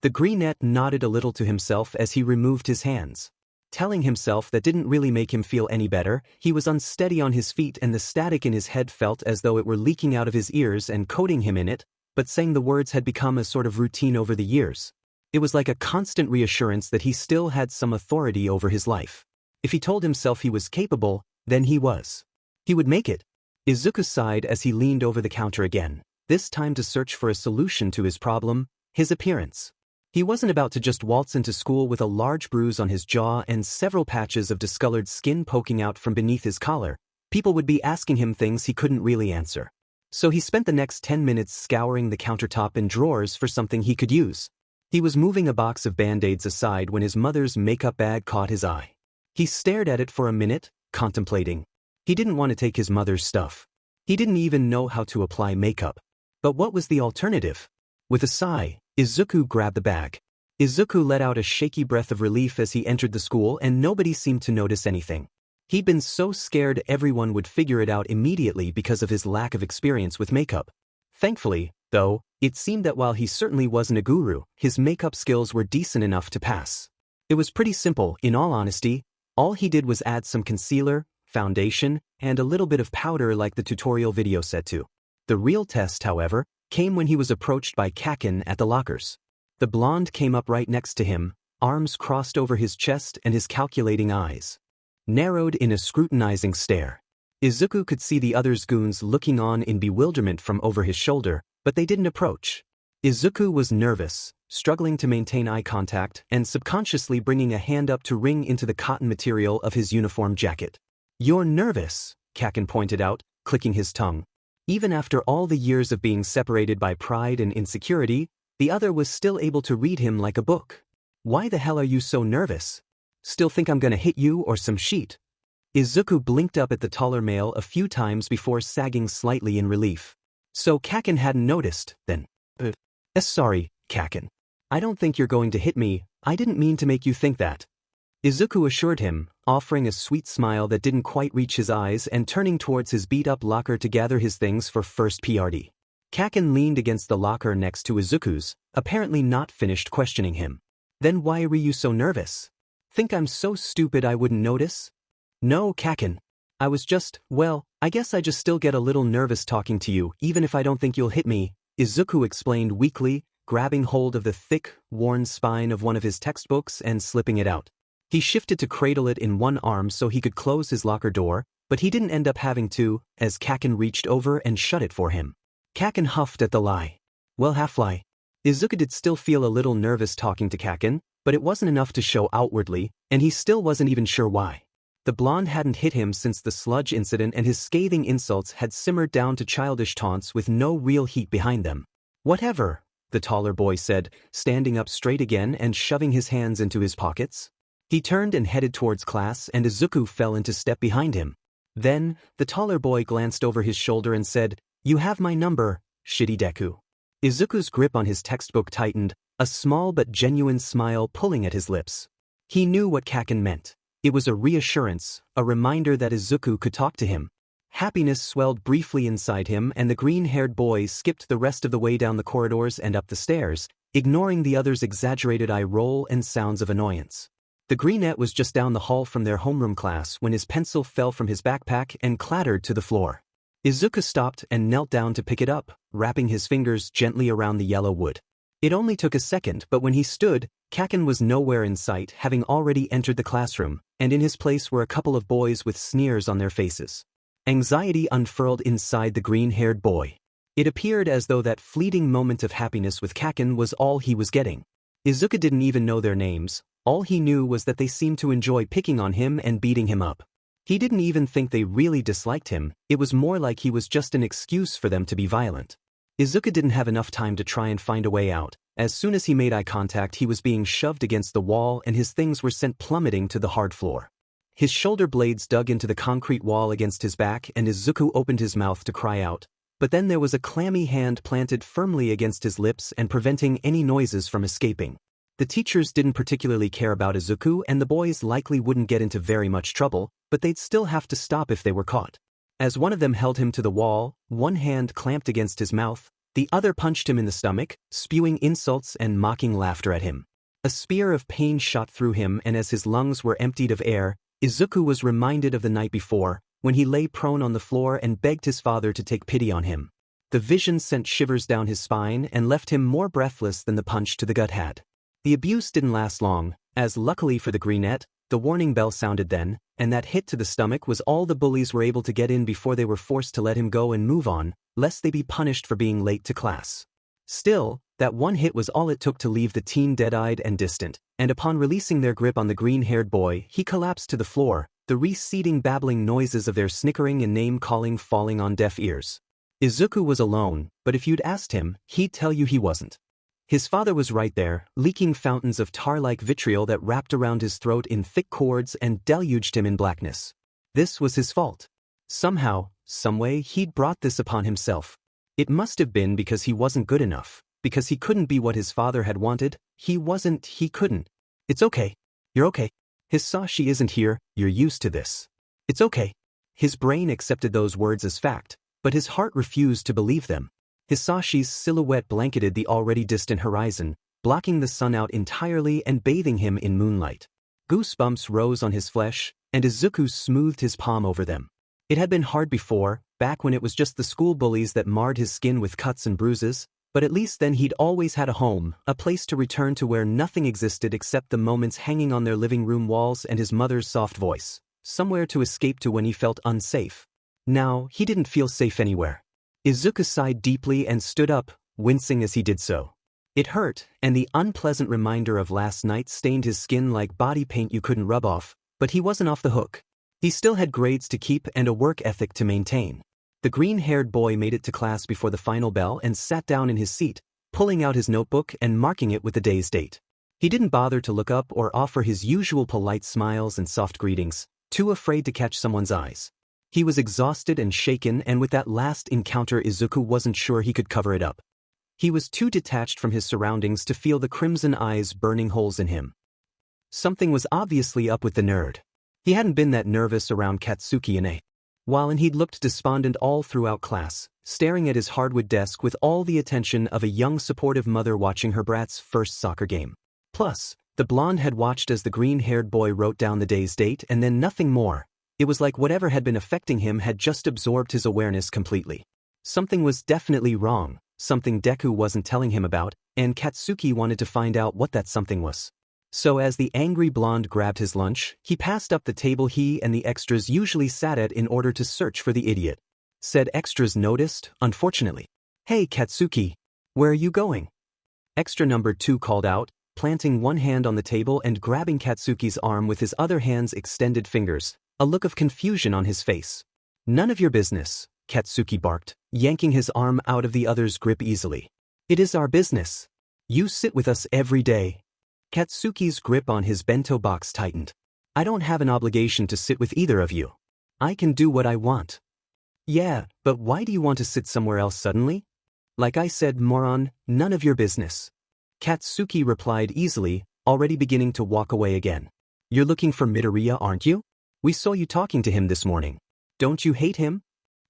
The greenette nodded a little to himself as he removed his hands. Telling himself that didn't really make him feel any better. He was unsteady on his feet and the static in his head felt as though it were leaking out of his ears and coating him in it, but saying the words had become a sort of routine over the years. It was like a constant reassurance that he still had some authority over his life. If he told himself he was capable, then he was. He would make it. Izuku sighed as he leaned over the counter again, this time to search for a solution to his problem, his appearance. He wasn't about to just waltz into school with a large bruise on his jaw and several patches of discolored skin poking out from beneath his collar. People would be asking him things he couldn't really answer. So he spent the next 10 minutes scouring the countertop and drawers for something he could use. He was moving a box of Band-Aids aside when his mother's makeup bag caught his eye. He stared at it for a minute, contemplating. He didn't want to take his mother's stuff. He didn't even know how to apply makeup. But what was the alternative? With a sigh, Izuku grabbed the bag. Izuku let out a shaky breath of relief as he entered the school and nobody seemed to notice anything. He'd been so scared everyone would figure it out immediately because of his lack of experience with makeup. Thankfully, though, it seemed that while he certainly wasn't a guru, his makeup skills were decent enough to pass. It was pretty simple, in all honesty. All he did was add some concealer, foundation, and a little bit of powder like the tutorial video said to. The real test, however, came when he was approached by Kaken at the lockers. The blonde came up right next to him, arms crossed over his chest and his calculating eyes narrowed in a scrutinizing stare. Izuku could see the other's goons looking on in bewilderment from over his shoulder, but they didn't approach. Izuku was nervous, struggling to maintain eye contact and subconsciously bringing a hand up to wring into the cotton material of his uniform jacket. "You're nervous," Kaken pointed out, clicking his tongue. Even after all the years of being separated by pride and insecurity, the other was still able to read him like a book. "Why the hell are you so nervous? Still think I'm gonna hit you or some shit?" Izuku blinked up at the taller male a few times before sagging slightly in relief. So Kaken hadn't noticed, then. Sorry, Kaken. I don't think you're going to hit me. I didn't mean to make you think that." Izuku assured him, offering a sweet smile that didn't quite reach his eyes and turning towards his beat-up locker to gather his things for first PRD. Kaken leaned against the locker next to Izuku's, apparently not finished questioning him. "Then why were you so nervous? Think I'm so stupid I wouldn't notice?" "No, Kaken. I was just, well, I guess I just still get a little nervous talking to you, even if I don't think you'll hit me," Izuku explained weakly, grabbing hold of the thick, worn spine of one of his textbooks and slipping it out. He shifted to cradle it in one arm so he could close his locker door, but he didn't end up having to, as Kaken reached over and shut it for him. Kaken huffed at the lie. "Well, half-lie." Izuku did still feel a little nervous talking to Kaken, but it wasn't enough to show outwardly, and he still wasn't even sure why. The blonde hadn't hit him since the sludge incident and his scathing insults had simmered down to childish taunts with no real heat behind them. "Whatever," the taller boy said, standing up straight again and shoving his hands into his pockets. He turned and headed towards class and Izuku fell into step behind him. Then, the taller boy glanced over his shoulder and said, "You have my number, shitty Deku." Izuku's grip on his textbook tightened, a small but genuine smile pulling at his lips. He knew what Kaken meant. It was a reassurance, a reminder that Izuku could talk to him. Happiness swelled briefly inside him and the green-haired boy skipped the rest of the way down the corridors and up the stairs, ignoring the other's exaggerated eye roll and sounds of annoyance. The greenette was just down the hall from their homeroom class when his pencil fell from his backpack and clattered to the floor. Izuku stopped and knelt down to pick it up, wrapping his fingers gently around the yellow wood. It only took a second, but when he stood, Kaken was nowhere in sight, having already entered the classroom, and in his place were a couple of boys with sneers on their faces. Anxiety unfurled inside the green-haired boy. It appeared as though that fleeting moment of happiness with Kaken was all he was getting. Izuku didn't even know their names. All he knew was that they seemed to enjoy picking on him and beating him up. He didn't even think they really disliked him, it was more like he was just an excuse for them to be violent. Izuku didn't have enough time to try and find a way out. As soon as he made eye contact he was being shoved against the wall and his things were sent plummeting to the hard floor. His shoulder blades dug into the concrete wall against his back and Izuku opened his mouth to cry out. But then there was a clammy hand planted firmly against his lips and preventing any noises from escaping. The teachers didn't particularly care about Izuku and the boys likely wouldn't get into very much trouble, but they'd still have to stop if they were caught. As one of them held him to the wall, one hand clamped against his mouth, the other punched him in the stomach, spewing insults and mocking laughter at him. A spear of pain shot through him, and as his lungs were emptied of air, Izuku was reminded of the night before, when he lay prone on the floor and begged his father to take pity on him. The vision sent shivers down his spine and left him more breathless than the punch to the gut had. The abuse didn't last long, as luckily for the greenette, the warning bell sounded then, and that hit to the stomach was all the bullies were able to get in before they were forced to let him go and move on, lest they be punished for being late to class. Still, that one hit was all it took to leave the teen dead-eyed and distant, and upon releasing their grip on the green-haired boy, he collapsed to the floor, the receding babbling noises of their snickering and name-calling falling on deaf ears. Izuku was alone, but if you'd asked him, he'd tell you he wasn't. His father was right there, leaking fountains of tar-like vitriol that wrapped around his throat in thick cords and deluged him in blackness. This was his fault. Somehow, someway, he'd brought this upon himself. It must have been because he wasn't good enough, because he couldn't be what his father had wanted. He couldn't. It's okay. You're okay. Hisashi isn't here, you're used to this. It's okay. His brain accepted those words as fact, but his heart refused to believe them. Hisashi's silhouette blanketed the already distant horizon, blocking the sun out entirely and bathing him in moonlight. Goosebumps rose on his flesh, and Izuku smoothed his palm over them. It had been hard before, back when it was just the school bullies that marred his skin with cuts and bruises, but at least then he'd always had a home, a place to return to where nothing existed except the moments hanging on their living room walls and his mother's soft voice, somewhere to escape to when he felt unsafe. Now, he didn't feel safe anywhere. Izuku sighed deeply and stood up, wincing as he did so. It hurt, and the unpleasant reminder of last night stained his skin like body paint you couldn't rub off, but he wasn't off the hook. He still had grades to keep and a work ethic to maintain. The green-haired boy made it to class before the final bell and sat down in his seat, pulling out his notebook and marking it with the day's date. He didn't bother to look up or offer his usual polite smiles and soft greetings, too afraid to catch someone's eyes. He was exhausted and shaken, and with that last encounter Izuku wasn't sure he could cover it up. He was too detached from his surroundings to feel the crimson eyes burning holes in him. Something was obviously up with the nerd. He hadn't been that nervous around Katsuki in a while, and he'd looked despondent all throughout class, staring at his hardwood desk with all the attention of a young supportive mother watching her brat's first soccer game. Plus, the blonde had watched as the green-haired boy wrote down the day's date and then nothing more. It was like whatever had been affecting him had just absorbed his awareness completely. Something was definitely wrong, something Deku wasn't telling him about, and Katsuki wanted to find out what that something was. So as the angry blonde grabbed his lunch, he passed up the table he and the extras usually sat at in order to search for the idiot. Said extras noticed, unfortunately. "Hey Katsuki, where are you going?" Extra number 2 called out, planting one hand on the table and grabbing Katsuki's arm with his other hand's extended fingers, a look of confusion on his face. "None of your business," Katsuki barked, yanking his arm out of the other's grip easily. "It is our business. You sit with us every day." Katsuki's grip on his bento box tightened. "I don't have an obligation to sit with either of you. I can do what I want." "Yeah, but why do you want to sit somewhere else suddenly?" "Like I said, moron, none of your business." Katsuki replied easily, already beginning to walk away again. "You're looking for Midoriya, aren't you? We saw you talking to him this morning. Don't you hate him?"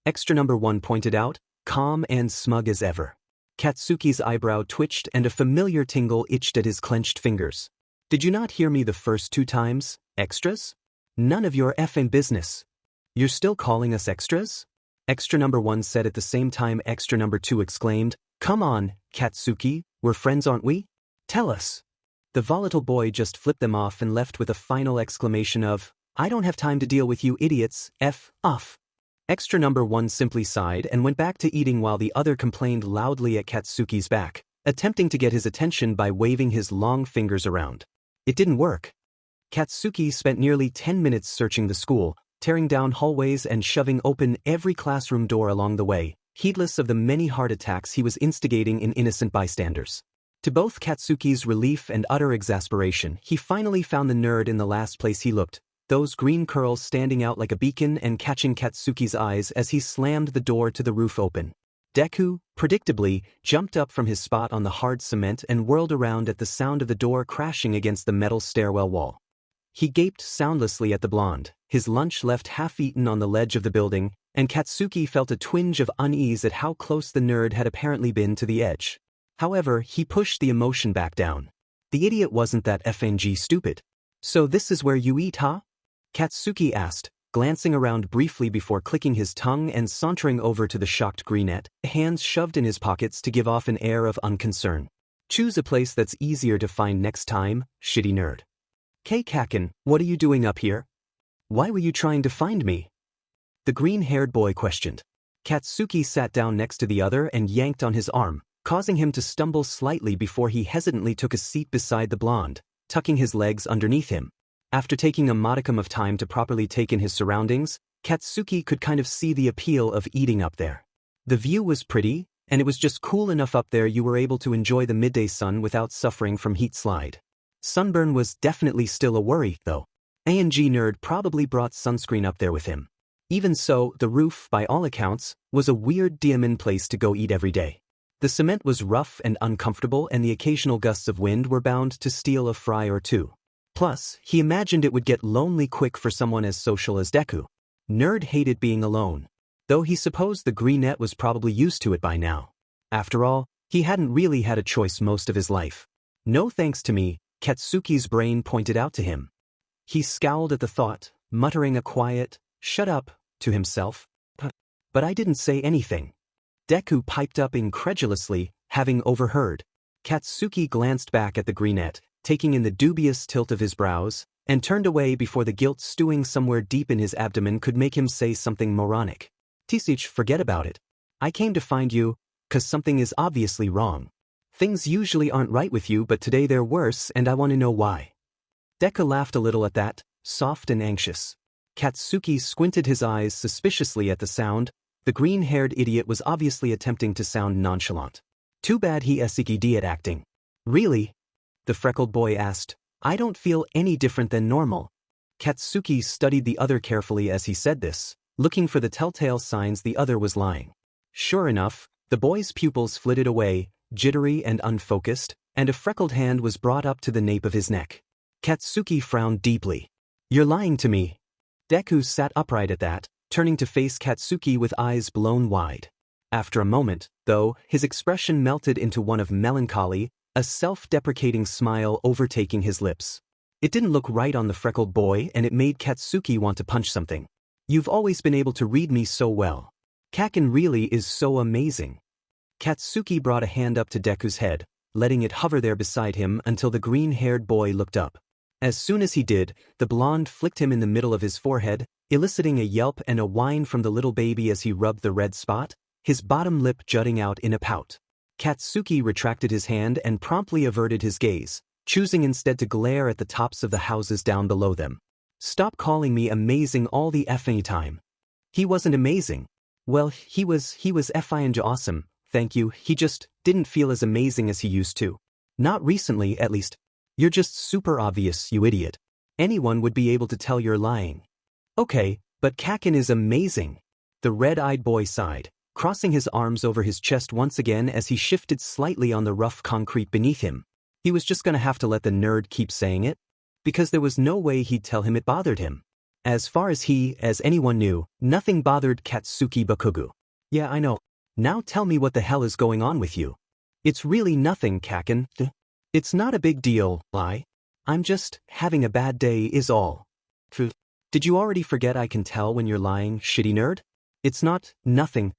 Extra number 1 pointed out, calm and smug as ever. Katsuki's eyebrow twitched and a familiar tingle itched at his clenched fingers. "Did you not hear me the first 2 times, extras? None of your effing business." "You're still calling us extras?" Extra number 1 said at the same time extra number 2 exclaimed, "Come on, Katsuki, we're friends aren't we? Tell us." The volatile boy just flipped them off and left with a final exclamation of, "I don't have time to deal with you idiots, F off." Extra number 1 simply sighed and went back to eating while the other complained loudly at Katsuki's back, attempting to get his attention by waving his long fingers around. It didn't work. Katsuki spent nearly 10 minutes searching the school, tearing down hallways and shoving open every classroom door along the way, heedless of the many heart attacks he was instigating in innocent bystanders. To both Katsuki's relief and utter exasperation, he finally found the nerd in the last place he looked, those green curls standing out like a beacon and catching Katsuki's eyes as he slammed the door to the roof open. Deku, predictably, jumped up from his spot on the hard cement and whirled around at the sound of the door crashing against the metal stairwell wall. He gaped soundlessly at the blonde, his lunch left half-eaten on the ledge of the building, and Katsuki felt a twinge of unease at how close the nerd had apparently been to the edge. However, he pushed the emotion back down. The idiot wasn't that FNG stupid. So this is where you eat, huh? Katsuki asked, glancing around briefly before clicking his tongue and sauntering over to the shocked greenette, hands shoved in his pockets to give off an air of unconcern. Choose a place that's easier to find next time, shitty nerd. Kaken, what are you doing up here? Why were you trying to find me? The green-haired boy questioned. Katsuki sat down next to the other and yanked on his arm, causing him to stumble slightly before he hesitantly took a seat beside the blonde, tucking his legs underneath him. After taking a modicum of time to properly take in his surroundings, Katsuki could kind of see the appeal of eating up there. The view was pretty, and it was just cool enough up there you were able to enjoy the midday sun without suffering from heat slide. Sunburn was definitely still a worry, though. A&G nerd probably brought sunscreen up there with him. Even so, the roof, by all accounts, was a weird diamond place to go eat every day. The cement was rough and uncomfortable, and the occasional gusts of wind were bound to steal a fry or two. Plus, he imagined it would get lonely quick for someone as social as Deku. Nerd hated being alone, though he supposed the greenette was probably used to it by now. After all, he hadn't really had a choice most of his life. No thanks to me, Katsuki's brain pointed out to him. He scowled at the thought, muttering a quiet, "Shut up," to himself. But I didn't say anything. Deku piped up incredulously, having overheard. Katsuki glanced back at the greenette, taking in the dubious tilt of his brows, and turned away before the guilt stewing somewhere deep in his abdomen could make him say something moronic. "Tisich, forget about it. I came to find you, 'cause something is obviously wrong. Things usually aren't right with you, but today they're worse, and I want to know why." Deku laughed a little at that, soft and anxious. Katsuki squinted his eyes suspiciously at the sound. The green-haired idiot was obviously attempting to sound nonchalant. Too bad he SEKD at acting. "Really?" the freckled boy asked. "I don't feel any different than normal." Katsuki studied the other carefully as he said this, looking for the telltale signs the other was lying. Sure enough, the boy's pupils flitted away, jittery and unfocused, and a freckled hand was brought up to the nape of his neck. Katsuki frowned deeply. "You're lying to me." Deku sat upright at that, turning to face Katsuki with eyes blown wide. After a moment, though, his expression melted into one of melancholy, a self-deprecating smile overtaking his lips. It didn't look right on the freckled boy, and it made Katsuki want to punch something. "You've always been able to read me so well. Kaken really is so amazing." Katsuki brought a hand up to Deku's head, letting it hover there beside him until the green-haired boy looked up. As soon as he did, the blonde flicked him in the middle of his forehead, eliciting a yelp and a whine from the little baby as he rubbed the red spot, his bottom lip jutting out in a pout. Katsuki retracted his hand and promptly averted his gaze, choosing instead to glare at the tops of the houses down below them. "Stop calling me amazing all the effing time." He wasn't amazing. Well, he was effing awesome, thank you. He just didn't feel as amazing as he used to. Not recently, at least. "You're just super obvious, you idiot. Anyone would be able to tell you're lying." "Okay, but Kaken is amazing." The red-eyed boy sighed, crossing his arms over his chest once again as he shifted slightly on the rough concrete beneath him. He was just gonna have to let the nerd keep saying it, because there was no way he'd tell him it bothered him. As far as anyone knew, nothing bothered Katsuki Bakugo. "Yeah, I know. Now tell me what the hell is going on with you." "It's really nothing, Kaken. It's not a big deal, I'm just having a bad day is all." "Did you already forget I can tell when you're lying, shitty nerd? It's not nothing."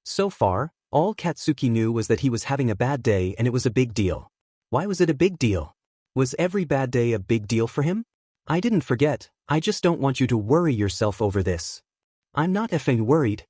So far, all Katsuki knew was that he was having a bad day and it was a big deal. Why was it a big deal? Was every bad day a big deal for him? "I didn't forget, I just don't want you to worry yourself over this." "I'm not effing worried.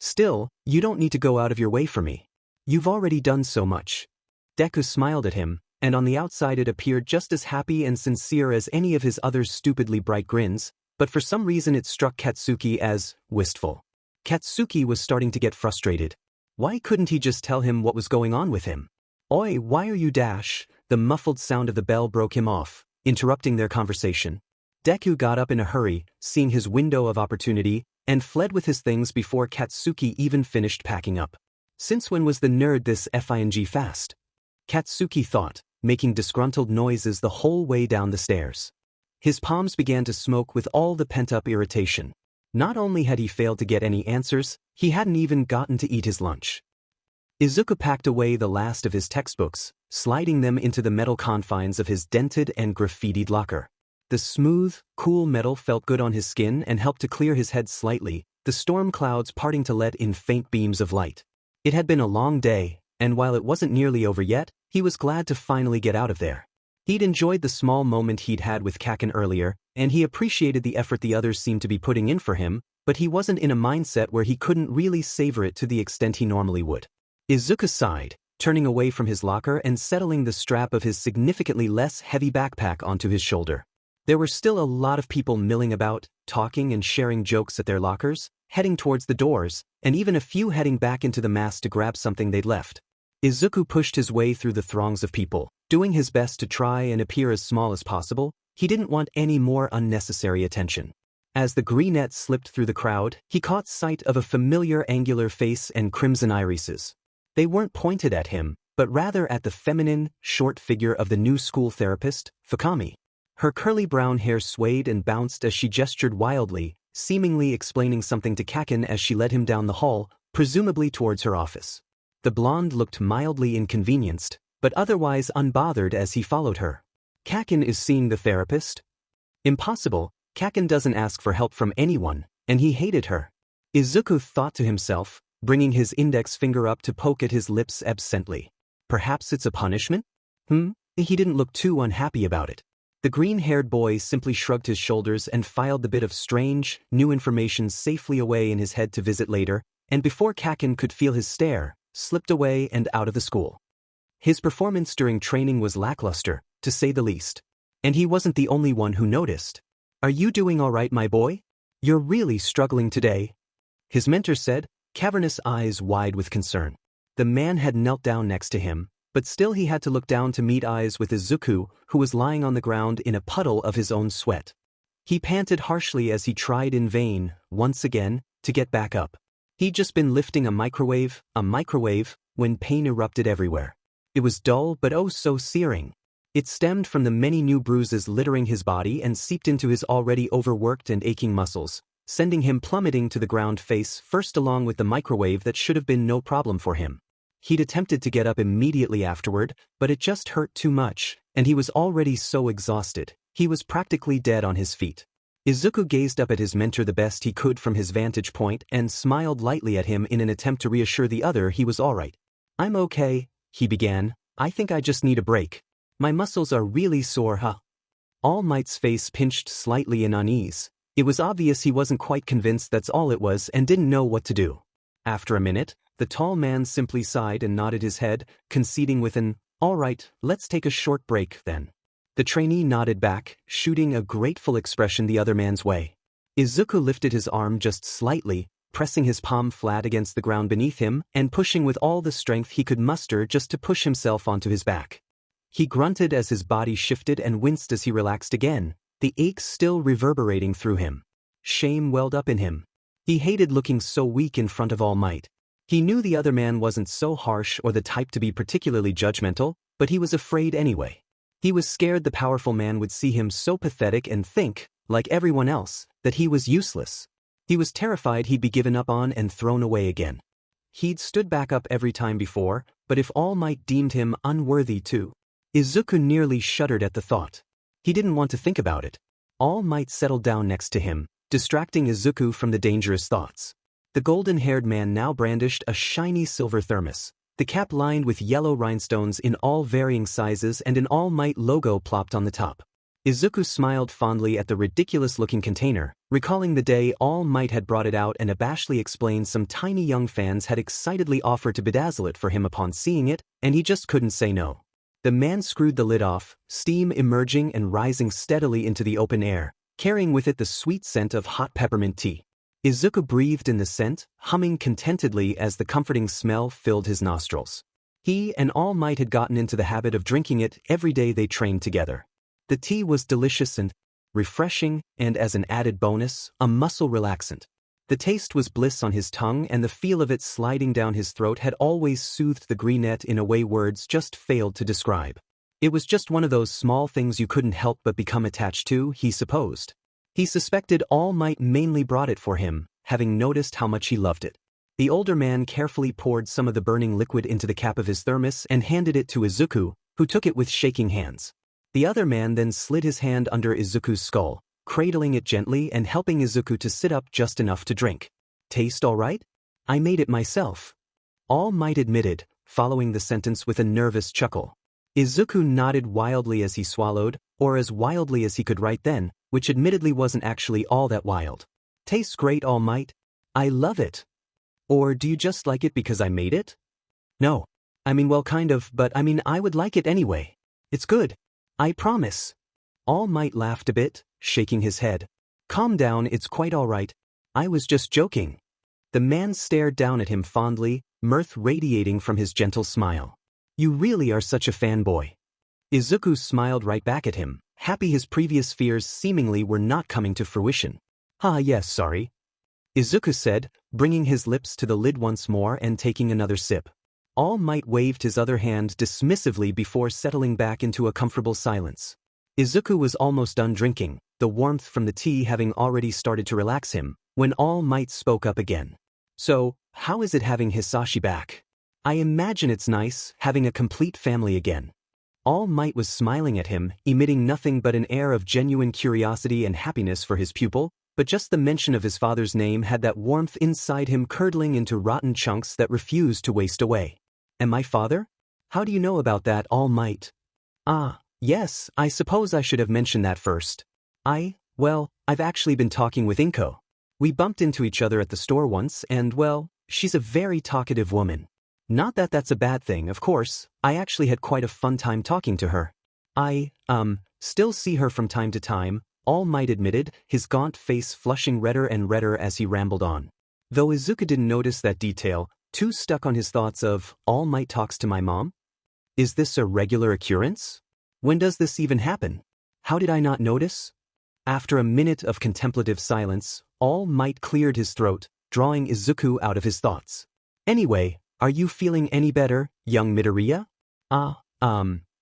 Still, you don't need to go out of your way for me. You've already done so much." Deku smiled at him, and on the outside it appeared just as happy and sincere as any of his other stupidly bright grins, but for some reason it struck Katsuki as wistful. Katsuki was starting to get frustrated. Why couldn't he just tell him what was going on with him? "Oi, why are you dash?" The muffled sound of the bell broke him off, interrupting their conversation. Deku got up in a hurry, seeing his window of opportunity, and fled with his things before Katsuki even finished packing up. Since when was the nerd this effing fast? Katsuki thought, making disgruntled noises the whole way down the stairs. His palms began to smoke with all the pent-up irritation. Not only had he failed to get any answers, he hadn't even gotten to eat his lunch. Izuku packed away the last of his textbooks, sliding them into the metal confines of his dented and graffitied locker. The smooth, cool metal felt good on his skin and helped to clear his head slightly, the storm clouds parting to let in faint beams of light. It had been a long day, and while it wasn't nearly over yet, he was glad to finally get out of there. He'd enjoyed the small moment he'd had with Kaken earlier, and he appreciated the effort the others seemed to be putting in for him, but he wasn't in a mindset where he couldn't really savor it to the extent he normally would. Izuku sighed, turning away from his locker and settling the strap of his significantly less heavy backpack onto his shoulder. There were still a lot of people milling about, talking and sharing jokes at their lockers, heading towards the doors, and even a few heading back into the mass to grab something they'd left. Izuku pushed his way through the throngs of people, doing his best to try and appear as small as possible. He didn't want any more unnecessary attention. As the greenette slipped through the crowd, he caught sight of a familiar angular face and crimson irises. They weren't pointed at him, but rather at the feminine, short figure of the new school therapist, Fukami. Her curly brown hair swayed and bounced as she gestured wildly, seemingly explaining something to Kaken as she led him down the hall, presumably towards her office. The blonde looked mildly inconvenienced, but otherwise unbothered as he followed her. Kaken is seeing the therapist? Impossible, Kaken doesn't ask for help from anyone, and he hated her. Izuku thought to himself, bringing his index finger up to poke at his lips absently. Perhaps it's a punishment? He didn't look too unhappy about it. The green-haired boy simply shrugged his shoulders and filed the bit of strange, new information safely away in his head to visit later, and before Kaken could feel his stare, slipped away and out of the school. His performance during training was lackluster, to say the least. And he wasn't the only one who noticed. "Are you doing all right, my boy? You're really struggling today," his mentor said, cavernous eyes wide with concern. The man had knelt down next to him, but still he had to look down to meet eyes with Izuku, who was lying on the ground in a puddle of his own sweat. He panted harshly as he tried in vain, once again, to get back up. He'd just been lifting a microwave, when pain erupted everywhere. It was dull but oh so searing. It stemmed from the many new bruises littering his body and seeped into his already overworked and aching muscles, sending him plummeting to the ground face first along with the microwave that should have been no problem for him. He'd attempted to get up immediately afterward, but it just hurt too much, and he was already so exhausted, he was practically dead on his feet. Izuku gazed up at his mentor the best he could from his vantage point and smiled lightly at him in an attempt to reassure the other he was all right. "I'm okay," he began. "I think I just need a break. My muscles are really sore, huh?" All Might's face pinched slightly in unease. It was obvious he wasn't quite convinced that's all it was and didn't know what to do. After a minute, the tall man simply sighed and nodded his head, conceding with an, "All right, let's take a short break then." The trainee nodded back, shooting a grateful expression the other man's way. Izuku lifted his arm just slightly, pressing his palm flat against the ground beneath him and pushing with all the strength he could muster just to push himself onto his back. He grunted as his body shifted and winced as he relaxed again, the aches still reverberating through him. Shame welled up in him. He hated looking so weak in front of All Might. He knew the other man wasn't so harsh or the type to be particularly judgmental, but he was afraid anyway. He was scared the powerful man would see him so pathetic and think, like everyone else, that he was useless. He was terrified he'd be given up on and thrown away again. He'd stood back up every time before, but if All Might deemed him unworthy too. Izuku nearly shuddered at the thought. He didn't want to think about it. All Might settled down next to him, distracting Izuku from the dangerous thoughts. The golden-haired man now brandished a shiny silver thermos, the cap lined with yellow rhinestones in all varying sizes and an All Might logo plopped on the top. Izuku smiled fondly at the ridiculous-looking container, recalling the day All Might had brought it out and abashedly explained some tiny young fans had excitedly offered to bedazzle it for him upon seeing it, and he just couldn't say no. The man screwed the lid off, steam emerging and rising steadily into the open air, carrying with it the sweet scent of hot peppermint tea. Izuku breathed in the scent, humming contentedly as the comforting smell filled his nostrils. He and All Might had gotten into the habit of drinking it every day they trained together. The tea was delicious and refreshing, and as an added bonus, a muscle relaxant. The taste was bliss on his tongue, and the feel of it sliding down his throat had always soothed the greenette in a way words just failed to describe. It was just one of those small things you couldn't help but become attached to, he supposed. He suspected All Might mainly brought it for him, having noticed how much he loved it. The older man carefully poured some of the burning liquid into the cap of his thermos and handed it to Izuku, who took it with shaking hands. The other man then slid his hand under Izuku's skull, cradling it gently and helping Izuku to sit up just enough to drink. Taste all right? I made it myself. All Might admitted, following the sentence with a nervous chuckle. Izuku nodded wildly as he swallowed, or as wildly as he could right then, which admittedly wasn't actually all that wild. Tastes great, All Might. I love it. Or do you just like it because I made it? No. I mean, well, kind of, but I mean, I would like it anyway. It's good. I promise. All Might laughed a bit, shaking his head. Calm down, it's quite all right. I was just joking. The man stared down at him fondly, mirth radiating from his gentle smile. You really are such a fanboy. Izuku smiled right back at him, happy his previous fears seemingly were not coming to fruition. Yes, sorry. Izuku said, bringing his lips to the lid once more and taking another sip. All Might waved his other hand dismissively before settling back into a comfortable silence. Izuku was almost done drinking, the warmth from the tea having already started to relax him, when All Might spoke up again. So, how is it having Hisashi back? I imagine it's nice, having a complete family again. All Might was smiling at him, emitting nothing but an air of genuine curiosity and happiness for his pupil, but just the mention of his father's name had that warmth inside him curdling into rotten chunks that refused to waste away. And my father? How do you know about that, All Might? Yes, I suppose I should have mentioned that first. Well, I've actually been talking with Inko. We bumped into each other at the store once and, well, she's a very talkative woman. Not that that's a bad thing, of course, I actually had quite a fun time talking to her. I still see her from time to time, All Might admitted, his gaunt face flushing redder and redder as he rambled on. Though Izuku didn't notice that detail, too stuck on his thoughts of, All Might talks to my mom? Is this a regular occurrence? When does this even happen? How did I not notice? After a minute of contemplative silence, All Might cleared his throat, drawing Izuku out of his thoughts. Anyway, are you feeling any better, young Midoriya?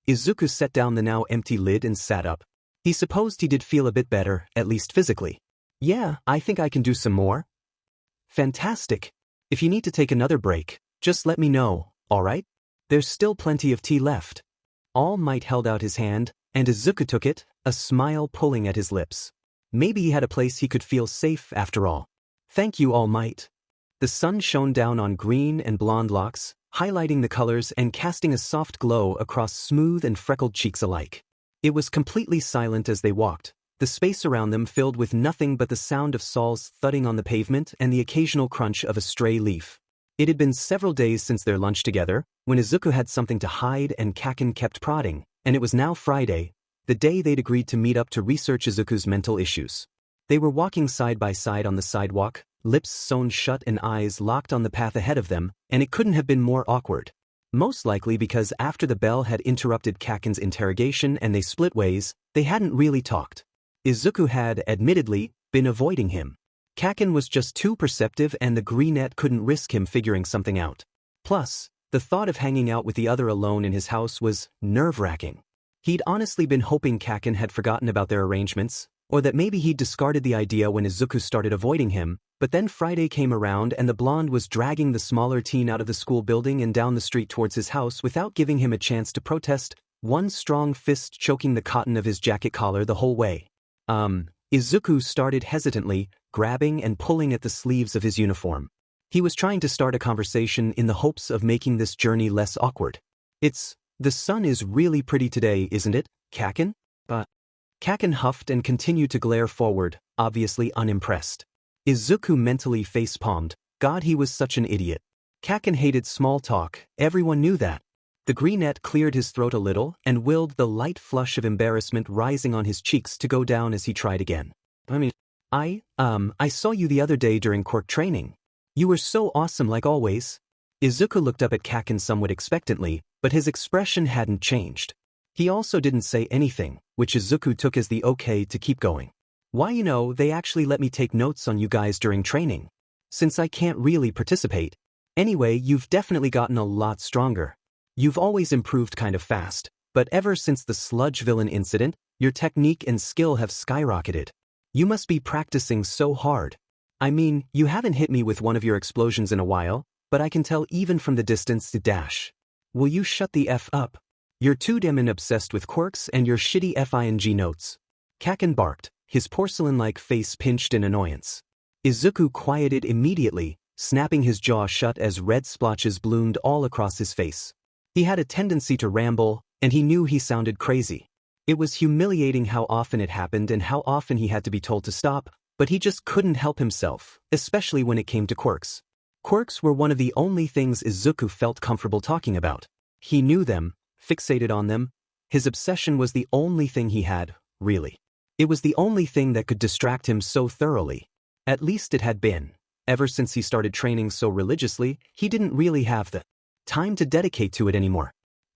Izuku set down the now empty lid and sat up. He supposed he did feel a bit better, at least physically. Yeah, I think I can do some more. Fantastic. If you need to take another break, just let me know, alright? There's still plenty of tea left. All Might held out his hand, and Izuku took it, a smile pulling at his lips. Maybe he had a place he could feel safe after all. Thank you, All Might. The sun shone down on green and blonde locks, highlighting the colors and casting a soft glow across smooth and freckled cheeks alike. It was completely silent as they walked, the space around them filled with nothing but the sound of soles thudding on the pavement and the occasional crunch of a stray leaf. It had been several days since their lunch together, when Izuku had something to hide and Kaken kept prodding, and it was now Friday, the day they'd agreed to meet up to research Izuku's mental issues. They were walking side by side on the sidewalk, lips sewn shut and eyes locked on the path ahead of them, and it couldn't have been more awkward. Most likely because after the bell had interrupted Kaken's interrogation and they split ways, they hadn't really talked. Izuku had, admittedly, been avoiding him. Kaken was just too perceptive and the greenette couldn't risk him figuring something out. Plus, the thought of hanging out with the other alone in his house was nerve-wracking. He'd honestly been hoping Kaken had forgotten about their arrangements, or that maybe he'd discarded the idea when Izuku started avoiding him, but then Friday came around and the blonde was dragging the smaller teen out of the school building and down the street towards his house without giving him a chance to protest, one strong fist choking the cotton of his jacket collar the whole way. Izuku started hesitantly, grabbing and pulling at the sleeves of his uniform. He was trying to start a conversation in the hopes of making this journey less awkward. The sun is really pretty today, isn't it, Kaken? Kaken huffed and continued to glare forward, obviously unimpressed. Izuku mentally facepalmed. God, he was such an idiot. Kaken hated small talk, everyone knew that. The greenette cleared his throat a little and willed the light flush of embarrassment rising on his cheeks to go down as he tried again. I saw you the other day during quirk training. You were so awesome like always. Izuku looked up at Kaken somewhat expectantly, but his expression hadn't changed. He also didn't say anything, which Izuku took as the okay to keep going. Why, they actually let me take notes on you guys during training. Since I can't really participate. Anyway, you've definitely gotten a lot stronger. You've always improved kind of fast, but ever since the sludge villain incident, your technique and skill have skyrocketed. You must be practicing so hard. I mean, you haven't hit me with one of your explosions in a while, but I can tell even from the distance to dash. Will you shut the F up? You're too damn obsessed with quirks and your shitty FING notes. Kaken barked, his porcelain-like face pinched in annoyance. Izuku quieted immediately, snapping his jaw shut as red splotches bloomed all across his face. He had a tendency to ramble, and he knew he sounded crazy. It was humiliating how often it happened and how often he had to be told to stop, but he just couldn't help himself, especially when it came to quirks. Quirks were one of the only things Izuku felt comfortable talking about. He knew them, fixated on them. His obsession was the only thing he had, really. It was the only thing that could distract him so thoroughly. At least it had been. Ever since he started training so religiously, he didn't really have the time to dedicate to it anymore.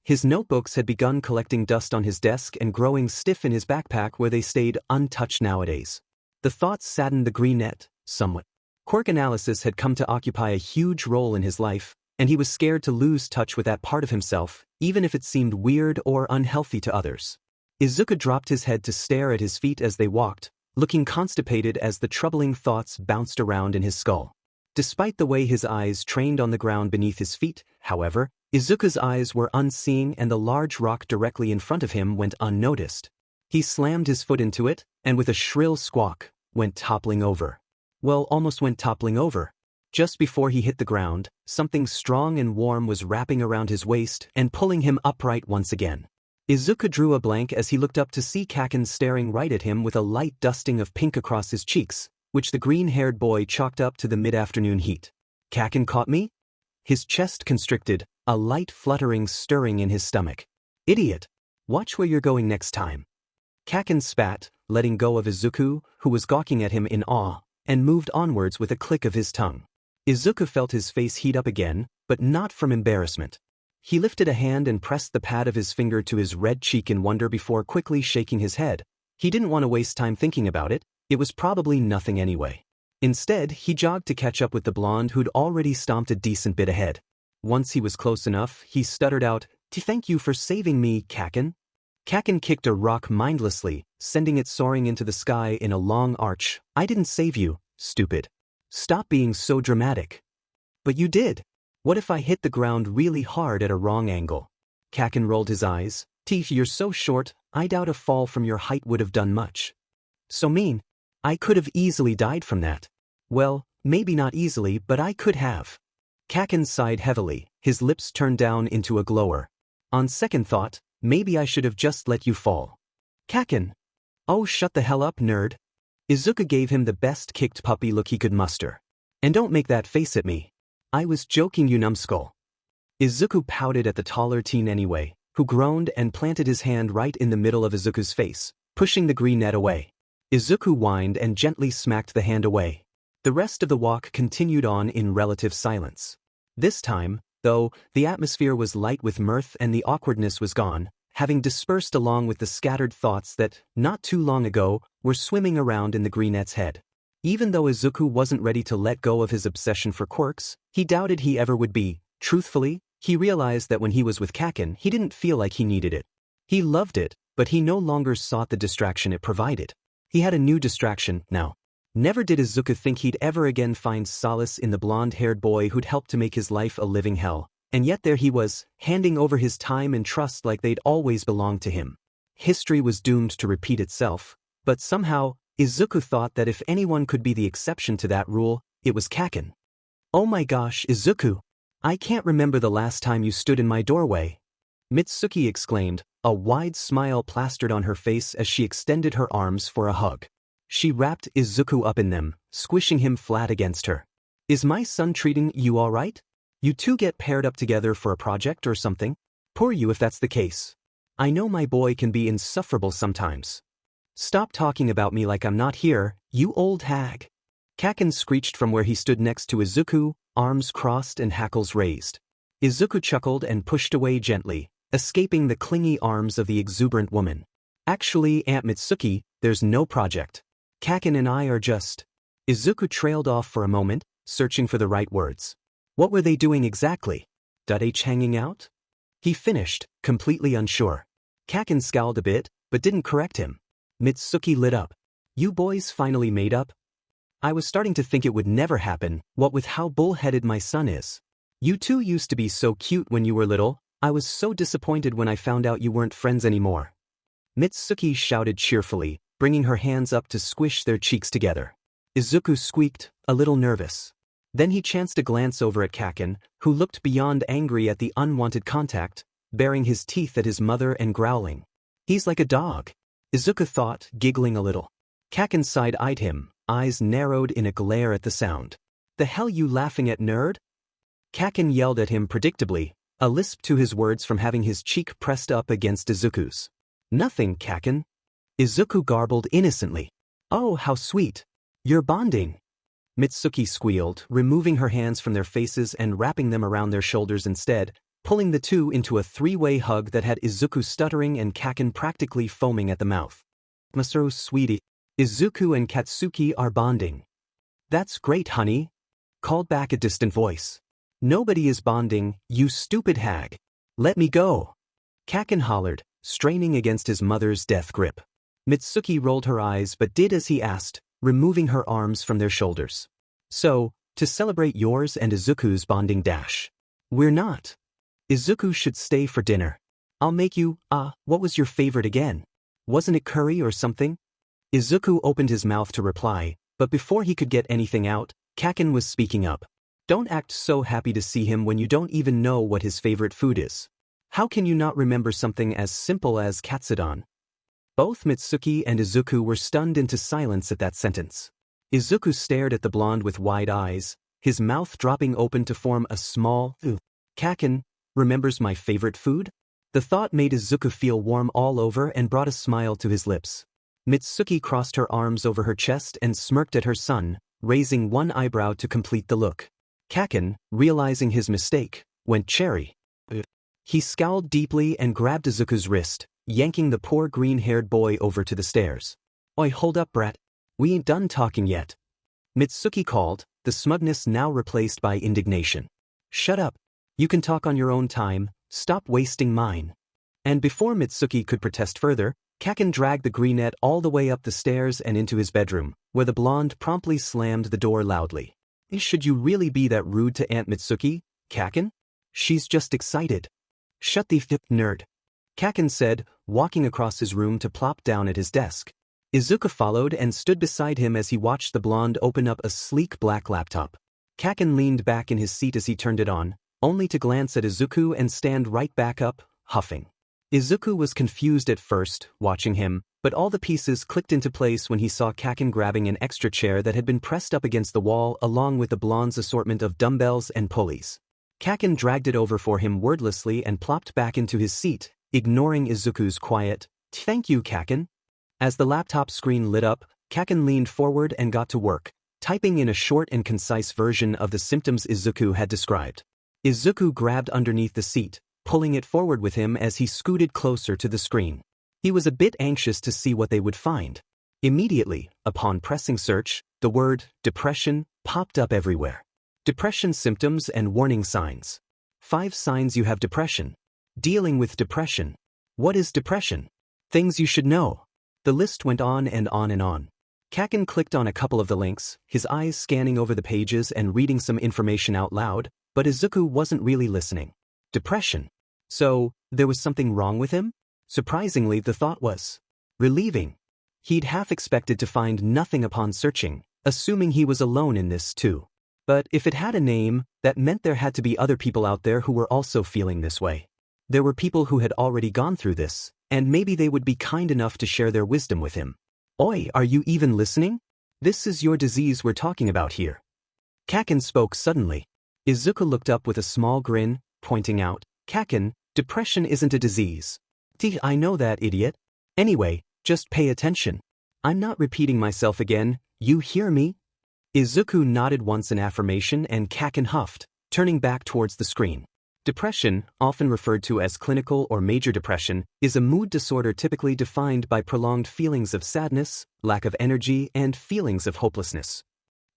His notebooks had begun collecting dust on his desk and growing stiff in his backpack where they stayed untouched nowadays. The thoughts saddened the greenette, somewhat. Quirk analysis had come to occupy a huge role in his life, and he was scared to lose touch with that part of himself, even if it seemed weird or unhealthy to others. Izuku dropped his head to stare at his feet as they walked, looking constipated as the troubling thoughts bounced around in his skull. Despite the way his eyes trained on the ground beneath his feet, however, Izuku's eyes were unseeing and the large rock directly in front of him went unnoticed. He slammed his foot into it, and with a shrill squawk, went toppling over. Well, almost went toppling over. Just before he hit the ground, something strong and warm was wrapping around his waist and pulling him upright once again. Izuku drew a blank as he looked up to see Kaken staring right at him with a light dusting of pink across his cheeks, which the green-haired boy chalked up to the mid-afternoon heat. Kaken caught me? His chest constricted, a light fluttering stirring in his stomach. Idiot! Watch where you're going next time. Kaken spat, letting go of Izuku, who was gawking at him in awe, and moved onwards with a click of his tongue. Izuku felt his face heat up again, but not from embarrassment. He lifted a hand and pressed the pad of his finger to his red cheek in wonder before quickly shaking his head. He didn't want to waste time thinking about it. It was probably nothing anyway. Instead, he jogged to catch up with the blonde who'd already stomped a decent bit ahead. Once he was close enough, he stuttered out, "Thank you for saving me, Kaken." Kaken kicked a rock mindlessly, sending it soaring into the sky in a long arch. "I didn't save you, stupid. Stop being so dramatic." "But you did. What if I hit the ground really hard at a wrong angle?" Kaken rolled his eyes. "You're so short, I doubt a fall from your height would have done much." "So mean. I could have easily died from that." "Well, maybe not easily, but I could have." Kaken sighed heavily, his lips turned down into a glower. "On second thought, maybe I should have just let you fall." "Kaken." "Oh, shut the hell up, nerd." Izuku gave him the best kicked puppy look he could muster. "And don't make that face at me. I was joking, you numbskull." Izuku pouted at the taller teen anyway, who groaned and planted his hand right in the middle of Izuku's face, pushing the green net away. Izuku whined and gently smacked the hand away. The rest of the walk continued on in relative silence. This time, though, the atmosphere was light with mirth and the awkwardness was gone, having dispersed along with the scattered thoughts that, not too long ago, were swimming around in the greenette's head. Even though Izuku wasn't ready to let go of his obsession for quirks, he doubted he ever would be. Truthfully, he realized that when he was with Kaken, he didn't feel like he needed it. He loved it, but he no longer sought the distraction it provided. He had a new distraction now. Never did Izuku think he'd ever again find solace in the blonde-haired boy who'd helped to make his life a living hell. And yet there he was, handing over his time and trust like they'd always belonged to him. History was doomed to repeat itself, but somehow, Izuku thought that if anyone could be the exception to that rule, it was Kaken. "Oh my gosh, Izuku! I can't remember the last time you stood in my doorway," Mitsuki exclaimed, a wide smile plastered on her face as she extended her arms for a hug. She wrapped Izuku up in them, squishing him flat against her. "Is my son treating you all right? You two get paired up together for a project or something? Poor you if that's the case. I know my boy can be insufferable sometimes. Stop talking about me like I'm not here, you old hag." Kaken screeched from where he stood next to Izuku, arms crossed and hackles raised. Izuku chuckled and pushed away gently, escaping the clingy arms of the exuberant woman. "Actually, Aunt Mitsuki, there's no project. Kaken and I are just..." Izuku trailed off for a moment, searching for the right words. What were they doing exactly? Hanging out? He finished, completely unsure. Kaken scowled a bit, but didn't correct him. Mitsuki lit up. "You boys finally made up?" I was starting to think it would never happen, what with how bull-headed my son is. You two used to be so cute when you were little, I was so disappointed when I found out you weren't friends anymore. Mitsuki shouted cheerfully, bringing her hands up to squish their cheeks together. Izuku squeaked, a little nervous. Then he chanced a glance over at Kaken, who looked beyond angry at the unwanted contact, baring his teeth at his mother and growling. He's like a dog, Izuku thought, giggling a little. Kaken side-eyed him, eyes narrowed in a glare at the sound. The hell you laughing at, nerd? Kaken yelled at him predictably, a lisp to his words from having his cheek pressed up against Izuku's. Nothing, Kaken. Izuku garbled innocently. Oh, how sweet. You're bonding. Mitsuki squealed, removing her hands from their faces and wrapping them around their shoulders instead, pulling the two into a three-way hug that had Izuku stuttering and Kaken practically foaming at the mouth. Masaru, sweetie. Izuku and Katsuki are bonding. That's great, honey, called back a distant voice. Nobody is bonding, you stupid hag. Let me go. Kaken hollered, straining against his mother's death grip. Mitsuki rolled her eyes but did as he asked, removing her arms from their shoulders. So, to celebrate yours and Izuku's bonding dash. We're not. Izuku should stay for dinner. I'll make you, what was your favorite again? Wasn't it curry or something? Izuku opened his mouth to reply, but before he could get anything out, Kaken was speaking up. Don't act so happy to see him when you don't even know what his favorite food is. How can you not remember something as simple as katsudon? Both Mitsuki and Izuku were stunned into silence at that sentence. Izuku stared at the blonde with wide eyes, his mouth dropping open to form a small Kaken, remembers my favorite food? The thought made Izuku feel warm all over and brought a smile to his lips. Mitsuki crossed her arms over her chest and smirked at her son, raising one eyebrow to complete the look. Kaken, realizing his mistake, went cherry. He scowled deeply and grabbed Izuku's wrist, yanking the poor green-haired boy over to the stairs. Oi, hold up, brat. We ain't done talking yet. Mitsuki called, the smugness now replaced by indignation. Shut up. You can talk on your own time, stop wasting mine. And before Mitsuki could protest further, Kaken dragged the greenette all the way up the stairs and into his bedroom, where the blonde promptly slammed the door loudly. Should you really be that rude to Aunt Mitsuki, Kaken? She's just excited. Shut the f***, nerd. Kaken said, walking across his room to plop down at his desk. Izuku followed and stood beside him as he watched the blonde open up a sleek black laptop. Kaken leaned back in his seat as he turned it on, only to glance at Izuku and stand right back up, huffing. Izuku was confused at first, watching him, but all the pieces clicked into place when he saw Kaken grabbing an extra chair that had been pressed up against the wall along with the blonde's assortment of dumbbells and pulleys. Kaken dragged it over for him wordlessly and plopped back into his seat, ignoring Izuku's quiet, "Thank you, Kaken." As the laptop screen lit up, Kaken leaned forward and got to work, typing in a short and concise version of the symptoms Izuku had described. Izuku grabbed underneath the seat, pulling it forward with him as he scooted closer to the screen. He was a bit anxious to see what they would find. Immediately, upon pressing search, the word depression popped up everywhere. Depression symptoms and warning signs. 5 signs you have depression. Dealing with depression. What is depression? Things you should know. The list went on and on and on. Kaken clicked on a couple of the links, his eyes scanning over the pages and reading some information out loud, but Izuku wasn't really listening. Depression. So, there was something wrong with him? Surprisingly, the thought was relieving. He'd half expected to find nothing upon searching, assuming he was alone in this too. But if it had a name, that meant there had to be other people out there who were also feeling this way. There were people who had already gone through this, and maybe they would be kind enough to share their wisdom with him. Oi, are you even listening? This is your disease we're talking about here. Kaken spoke suddenly. Izuku looked up with a small grin, pointing out, Kaken, depression isn't a disease. I know that, idiot. Anyway, just pay attention. I'm not repeating myself again, you hear me? Izuku nodded once in affirmation and Kaken huffed, turning back towards the screen. Depression, often referred to as clinical or major depression, is a mood disorder typically defined by prolonged feelings of sadness, lack of energy, and feelings of hopelessness.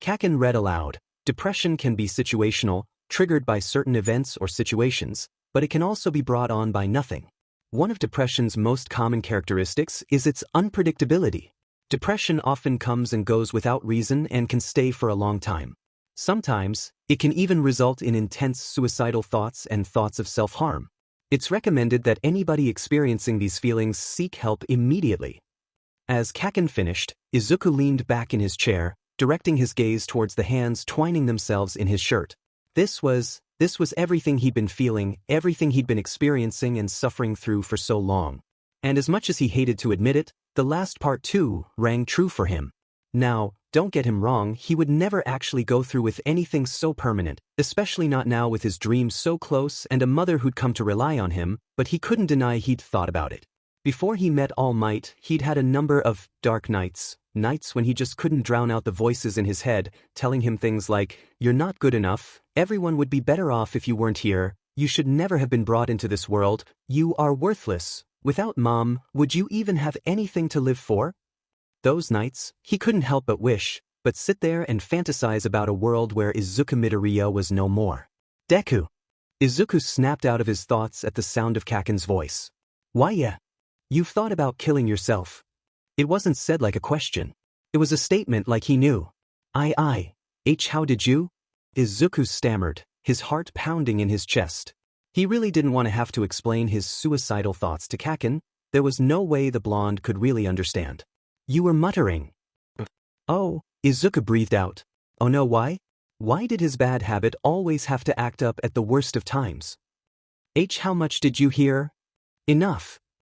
Kaken read aloud, depression can be situational, triggered by certain events or situations, but it can also be brought on by nothing. One of depression's most common characteristics is its unpredictability. Depression often comes and goes without reason and can stay for a long time. Sometimes, it can even result in intense suicidal thoughts and thoughts of self-harm. It's recommended that anybody experiencing these feelings seek help immediately. As Kaken finished, Izuku leaned back in his chair, directing his gaze towards the hands twining themselves in his shirt. This was everything he'd been feeling, everything he'd been experiencing and suffering through for so long. And as much as he hated to admit it, the last part too rang true for him. Now, don't get him wrong, he would never actually go through with anything so permanent, especially not now with his dreams so close and a mother who'd come to rely on him, but he couldn't deny he'd thought about it. Before he met All Might, he'd had a number of dark nights when he just couldn't drown out the voices in his head, telling him things like, "You're not good enough, everyone would be better off if you weren't here, you should never have been brought into this world, you are worthless, without Mom, would you even have anything to live for?" Those nights, he couldn't help but sit there and fantasize about a world where Izuku Midoriya was no more. Deku! Izuku snapped out of his thoughts at the sound of Kaken's voice. "Why yeah? You've thought about killing yourself." It wasn't said like a question. It was a statement like he knew. How did you?" Izuku stammered, his heart pounding in his chest. He really didn't want to have to explain his suicidal thoughts to Kaken. There was no way the blonde could really understand. "You were muttering." "Oh," Izuku breathed out. "Oh no, why? Why did his bad habit always have to act up at the worst of times?" How much did you hear?" "Enough."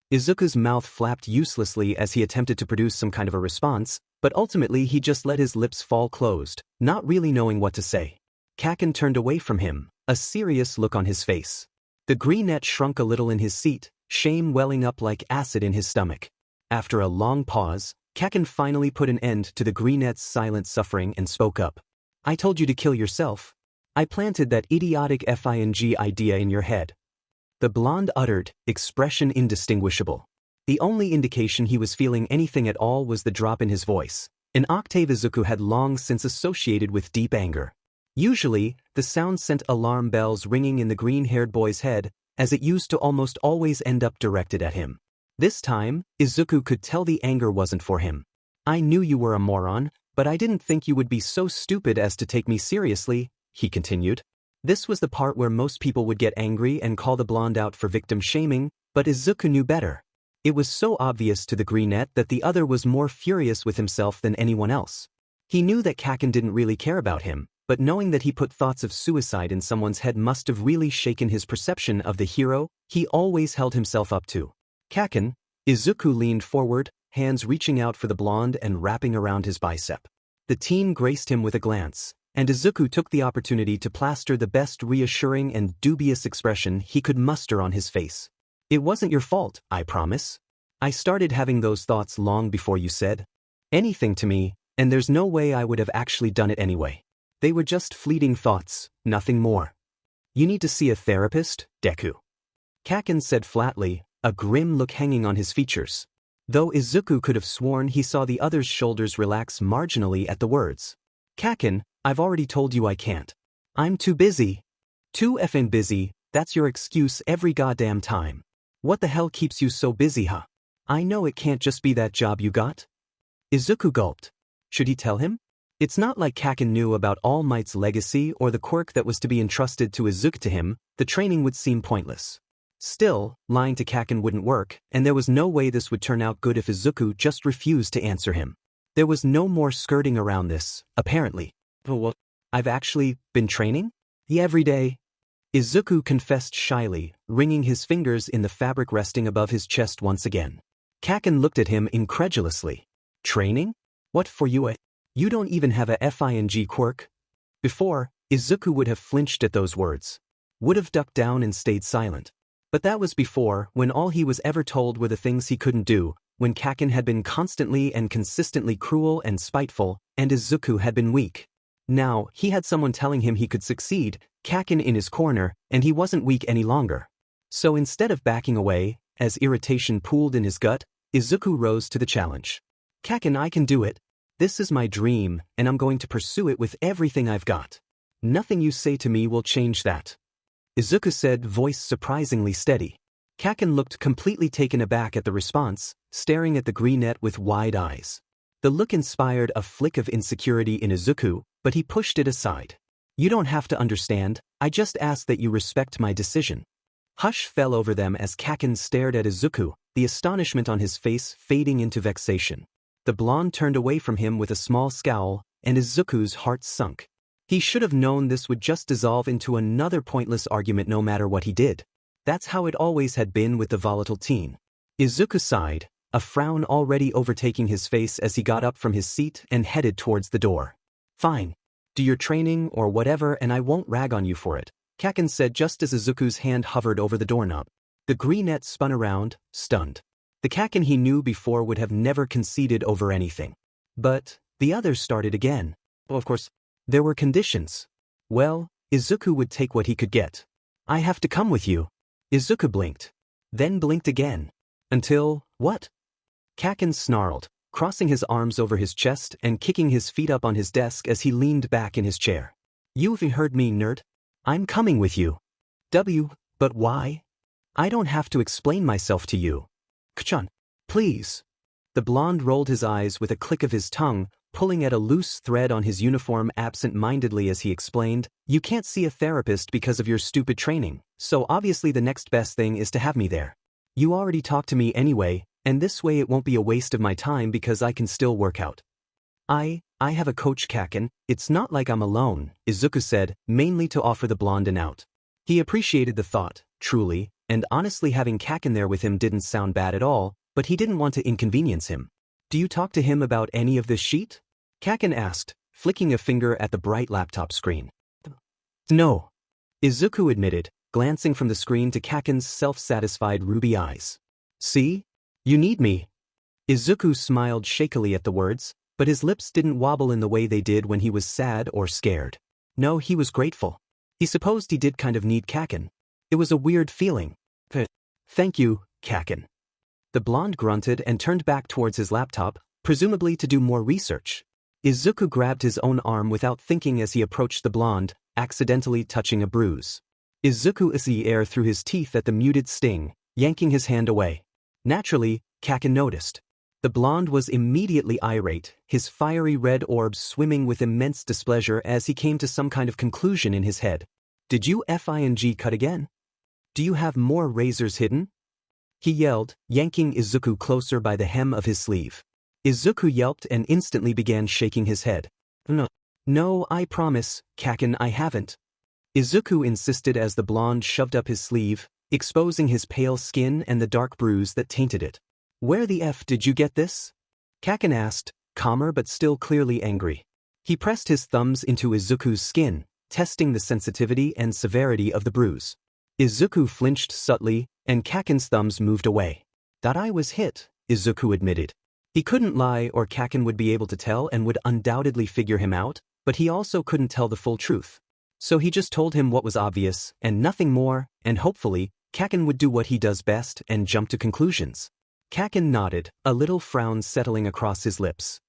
Izuku's mouth flapped uselessly as he attempted to produce some kind of a response, but ultimately he just let his lips fall closed, not really knowing what to say. Kaken turned away from him, a serious look on his face. The greenette shrunk a little in his seat, shame welling up like acid in his stomach. After a long pause, Kaken finally put an end to the greenette's silent suffering and spoke up. "I told you to kill yourself. I planted that idiotic FING idea in your head." The blonde uttered, expression indistinguishable. The only indication he was feeling anything at all was the drop in his voice, an octave Izuku had long since associated with deep anger. Usually, the sound sent alarm bells ringing in the green-haired boy's head, as it used to almost always end up directed at him. This time, Izuku could tell the anger wasn't for him. "I knew you were a moron, but I didn't think you would be so stupid as to take me seriously," he continued. This was the part where most people would get angry and call the blonde out for victim shaming, but Izuku knew better. It was so obvious to the greenette that the other was more furious with himself than anyone else. He knew that Kaken didn't really care about him, but knowing that he put thoughts of suicide in someone's head must have really shaken his perception of the hero he always held himself up to. "Kaken," Izuku leaned forward, hands reaching out for the blonde and wrapping around his bicep. The teen graced him with a glance, and Izuku took the opportunity to plaster the best reassuring and dubious expression he could muster on his face. "It wasn't your fault, I promise. I started having those thoughts long before you said anything to me, and there's no way I would have actually done it anyway. They were just fleeting thoughts, nothing more. You need to see a therapist, Deku." Kaken said flatly, a grim look hanging on his features. Though Izuku could have sworn he saw the other's shoulders relax marginally at the words. "Kaken, I've already told you I can't. I'm too busy." "Too effing busy, that's your excuse every goddamn time. What the hell keeps you so busy, huh? I know it can't just be that job you got." Izuku gulped. Should he tell him? It's not like Kaken knew about All Might's legacy or the quirk that was to be entrusted to Izuku. To him, the training would seem pointless. Still, lying to Kaken wouldn't work, and there was no way this would turn out good if Izuku just refused to answer him. There was no more skirting around this, apparently. "Well, I've actually been training? Yeah, every day." Izuku confessed shyly, wringing his fingers in the fabric resting above his chest once again. Kaken looked at him incredulously. "Training? What for you? You don't even have a FING quirk?" Before, Izuku would have flinched at those words. Would have ducked down and stayed silent. But that was before, when all he was ever told were the things he couldn't do, when Kaken had been constantly and consistently cruel and spiteful, and Izuku had been weak. Now, he had someone telling him he could succeed, Kaken in his corner, and he wasn't weak any longer. So instead of backing away, as irritation pooled in his gut, Izuku rose to the challenge. "Kaken, I can do it. This is my dream, and I'm going to pursue it with everything I've got. Nothing you say to me will change that." Izuku said, voice surprisingly steady. Kaken looked completely taken aback at the response, staring at the greenette with wide eyes. The look inspired a flick of insecurity in Izuku, but he pushed it aside. You don't have to understand, I just ask that you respect my decision. Hush fell over them as Kaken stared at Izuku, the astonishment on his face fading into vexation. The blonde turned away from him with a small scowl, and Izuku's heart sunk. He should have known this would just dissolve into another pointless argument no matter what he did. That's how it always had been with the volatile teen. Izuku sighed, a frown already overtaking his face as he got up from his seat and headed towards the door. Fine. Do your training or whatever and I won't rag on you for it, Kaken said just as Izuku's hand hovered over the doorknob. The greenette spun around, stunned. The Kaken he knew before would have never conceded over anything. But the others started again. Well, of course, there were conditions. Well, Izuku would take what he could get. I have to come with you. Izuku blinked. Then blinked again. Until, what? Kaken snarled, crossing his arms over his chest and kicking his feet up on his desk as he leaned back in his chair. You've heard me, nerd. I'm coming with you. But why? I don't have to explain myself to you. Kchan, please. The blonde rolled his eyes with a click of his tongue, pulling at a loose thread on his uniform absent-mindedly as he explained, you can't see a therapist because of your stupid training, so obviously the next best thing is to have me there. You already talked to me anyway, and this way it won't be a waste of my time because I can still work out. I have a coach, Kaken. It's not like I'm alone, Izuku said, mainly to offer the blonde an out. He appreciated the thought, truly, and honestly having Kaken there with him didn't sound bad at all, but he didn't want to inconvenience him. Do you talk to him about any of this sheet? Kaken asked, flicking a finger at the bright laptop screen. No. Izuku admitted, glancing from the screen to Kaken's self-satisfied ruby eyes. See? You need me. Izuku smiled shakily at the words, but his lips didn't wobble in the way they did when he was sad or scared. No, he was grateful. He supposed he did kind of need Kaken. It was a weird feeling. Thank you, Kaken. The blonde grunted and turned back towards his laptop, presumably to do more research. Izuku grabbed his own arm without thinking as he approached the blonde, accidentally touching a bruise. Izuku hissed the air through his teeth at the muted sting, yanking his hand away. Naturally, Kaken noticed. The blonde was immediately irate, his fiery red orbs swimming with immense displeasure as he came to some kind of conclusion in his head. Did you FING cut again? Do you have more razors hidden? He yelled, yanking Izuku closer by the hem of his sleeve. Izuku yelped and instantly began shaking his head. No, I promise, Kaken, I haven't. Izuku insisted as the blonde shoved up his sleeve, exposing his pale skin and the dark bruise that tainted it. Where the F did you get this? Kaken asked, calmer but still clearly angry. He pressed his thumbs into Izuku's skin, testing the sensitivity and severity of the bruise. Izuku flinched subtly, and Kaken's thumbs moved away. That I was hit, Izuku admitted. He couldn't lie or Kaken would be able to tell and would undoubtedly figure him out, but he also couldn't tell the full truth. So he just told him what was obvious, and nothing more, and hopefully, Kaken would do what he does best and jump to conclusions. Kaken nodded, a little frown settling across his lips.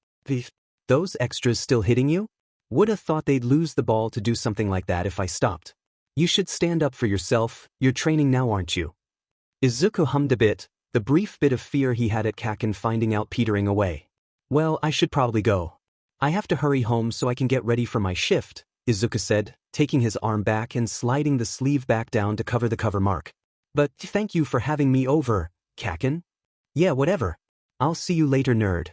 Those extras still hitting you? Would have thought they'd lose the ball to do something like that if I stopped. You should stand up for yourself, you're training now aren't you? Izuku hummed a bit, the brief bit of fear he had at Kaken finding out petering away. Well, I should probably go. I have to hurry home so I can get ready for my shift, Izuku said, taking his arm back and sliding the sleeve back down to cover the cover mark. But thank you for having me over, Kaken. Yeah, whatever. I'll see you later, nerd.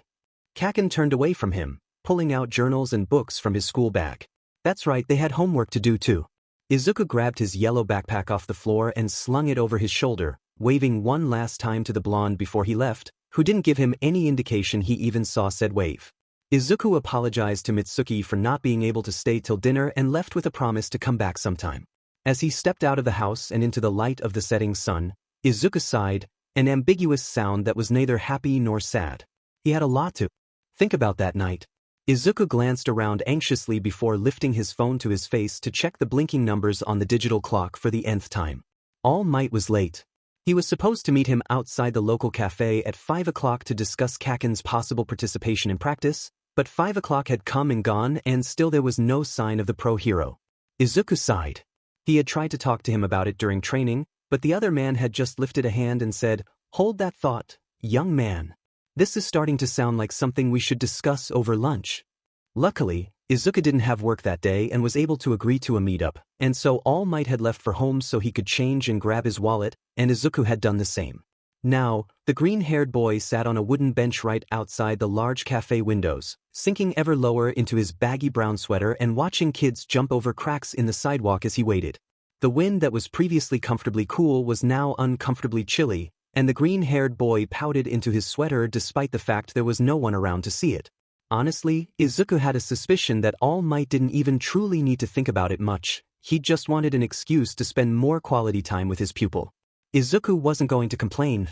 Kaken turned away from him, pulling out journals and books from his school bag. That's right, they had homework to do too. Izuku grabbed his yellow backpack off the floor and slung it over his shoulder, waving one last time to the blonde before he left, who didn't give him any indication he even saw said wave. Izuku apologized to Mitsuki for not being able to stay till dinner and left with a promise to come back sometime. As he stepped out of the house and into the light of the setting sun, Izuku sighed, an ambiguous sound that was neither happy nor sad. He had a lot to think about that night. Izuku glanced around anxiously before lifting his phone to his face to check the blinking numbers on the digital clock for the nth time. All Might was late. He was supposed to meet him outside the local cafe at 5 o'clock to discuss Kaken's possible participation in practice, but 5 o'clock had come and gone and still there was no sign of the pro hero. Izuku sighed. He had tried to talk to him about it during training, but the other man had just lifted a hand and said, "Hold that thought, young man." This is starting to sound like something we should discuss over lunch. Luckily, Izuku didn't have work that day and was able to agree to a meetup, and so All Might had left for home so he could change and grab his wallet, and Izuku had done the same. Now, the green-haired boy sat on a wooden bench right outside the large cafe windows, sinking ever lower into his baggy brown sweater and watching kids jump over cracks in the sidewalk as he waited. The wind that was previously comfortably cool was now uncomfortably chilly, and the green-haired boy pouted into his sweater despite the fact there was no one around to see it. Honestly, Izuku had a suspicion that All Might didn't even truly need to think about it much. He just wanted an excuse to spend more quality time with his pupil. Izuku wasn't going to complain.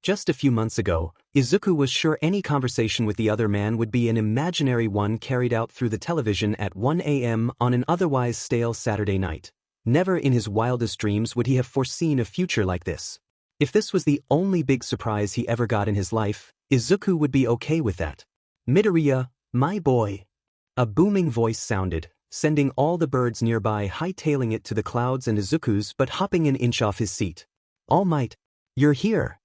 Just a few months ago, Izuku was sure any conversation with the other man would be an imaginary one carried out through the television at 1 a.m. on an otherwise stale Saturday night. Never in his wildest dreams would he have foreseen a future like this. If this was the only big surprise he ever got in his life, Izuku would be okay with that. "Midoriya, my boy." A booming voice sounded, sending all the birds nearby hightailing it to the clouds and Izuku's but hopping an inch off his seat. "All Might, you're here."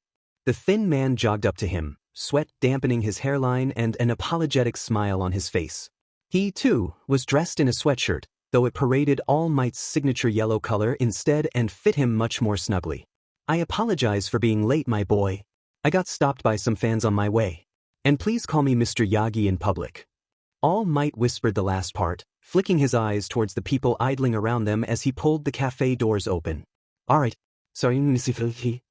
The thin man jogged up to him, sweat dampening his hairline and an apologetic smile on his face. He, too, was dressed in a sweatshirt, though it paraded All Might's signature yellow color instead and fit him much more snugly. "I apologize for being late, my boy. I got stopped by some fans on my way. And please call me Mr. Yagi in public." All Might whispered the last part, flicking his eyes towards the people idling around them as he pulled the cafe doors open. "Alright, sorry, Mr.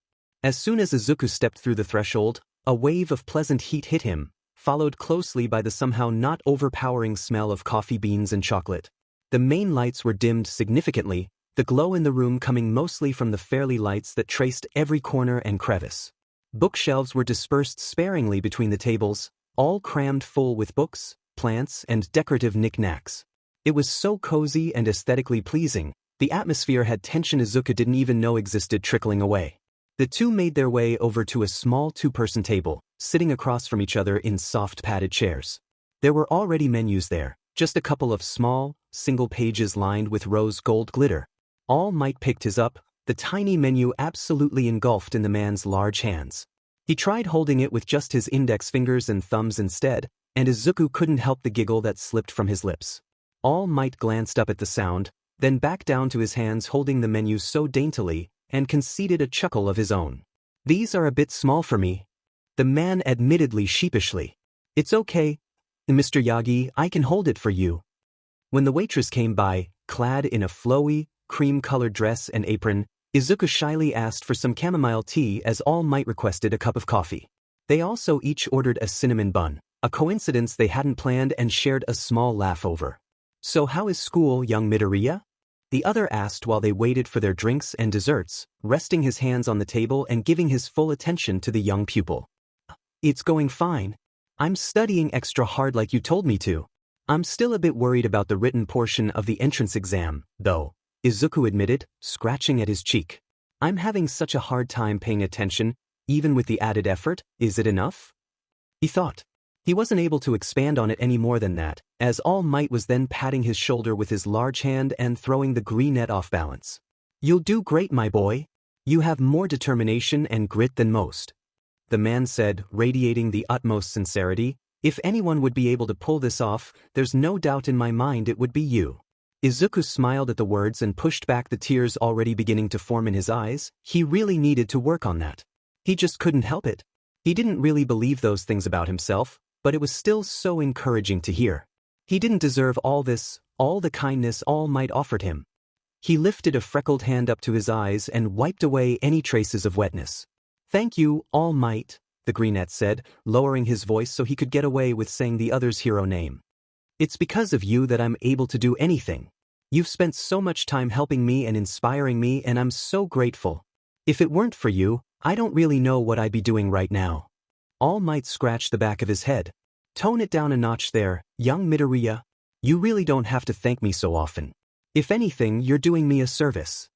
As soon as Izuku stepped through the threshold, a wave of pleasant heat hit him, followed closely by the somehow not overpowering smell of coffee beans and chocolate. The main lights were dimmed significantly, the glow in the room coming mostly from the fairy lights that traced every corner and crevice. Bookshelves were dispersed sparingly between the tables, all crammed full with books, plants, and decorative knickknacks. It was so cozy and aesthetically pleasing, the atmosphere had tension Izuku didn't even know existed trickling away. The two made their way over to a small two-person table, sitting across from each other in soft padded chairs. There were already menus there, just a couple of small, single pages lined with rose gold glitter. All Might picked his up, the tiny menu absolutely engulfed in the man's large hands. He tried holding it with just his index fingers and thumbs instead, and Izuku couldn't help the giggle that slipped from his lips. All Might glanced up at the sound, then back down to his hands holding the menu so daintily, and conceded a chuckle of his own. "These are a bit small for me." The man admittedly sheepishly. "It's okay, Mr. Yagi, I can hold it for you." When the waitress came by, clad in a flowy, cream-colored dress and apron, Izuku shyly asked for some chamomile tea as All Might requested a cup of coffee. They also each ordered a cinnamon bun, a coincidence they hadn't planned and shared a small laugh over. "So how is school, young Midoriya?" the other asked while they waited for their drinks and desserts, resting his hands on the table and giving his full attention to the young pupil. "It's going fine. I'm studying extra hard like you told me to. I'm still a bit worried about the written portion of the entrance exam, though," Izuku admitted, scratching at his cheek. "I'm having such a hard time paying attention, even with the added effort. Is it enough?" he thought. He wasn't able to expand on it any more than that, as All Might was then patting his shoulder with his large hand and throwing the greenette off balance. "You'll do great, my boy. You have more determination and grit than most," the man said, radiating the utmost sincerity. "If anyone would be able to pull this off, there's no doubt in my mind it would be you." Izuku smiled at the words and pushed back the tears already beginning to form in his eyes. He really needed to work on that. He just couldn't help it. He didn't really believe those things about himself, but it was still so encouraging to hear. He didn't deserve all this, all the kindness All Might offered him. He lifted a freckled hand up to his eyes and wiped away any traces of wetness. "Thank you, All Might," the greenette said, lowering his voice so he could get away with saying the other's hero name. "It's because of you that I'm able to do anything. You've spent so much time helping me and inspiring me, and I'm so grateful. If it weren't for you, I don't really know what I'd be doing right now." All Might scratched the back of his head. "Tone it down a notch there, young Midoriya. You really don't have to thank me so often. If anything, you're doing me a service."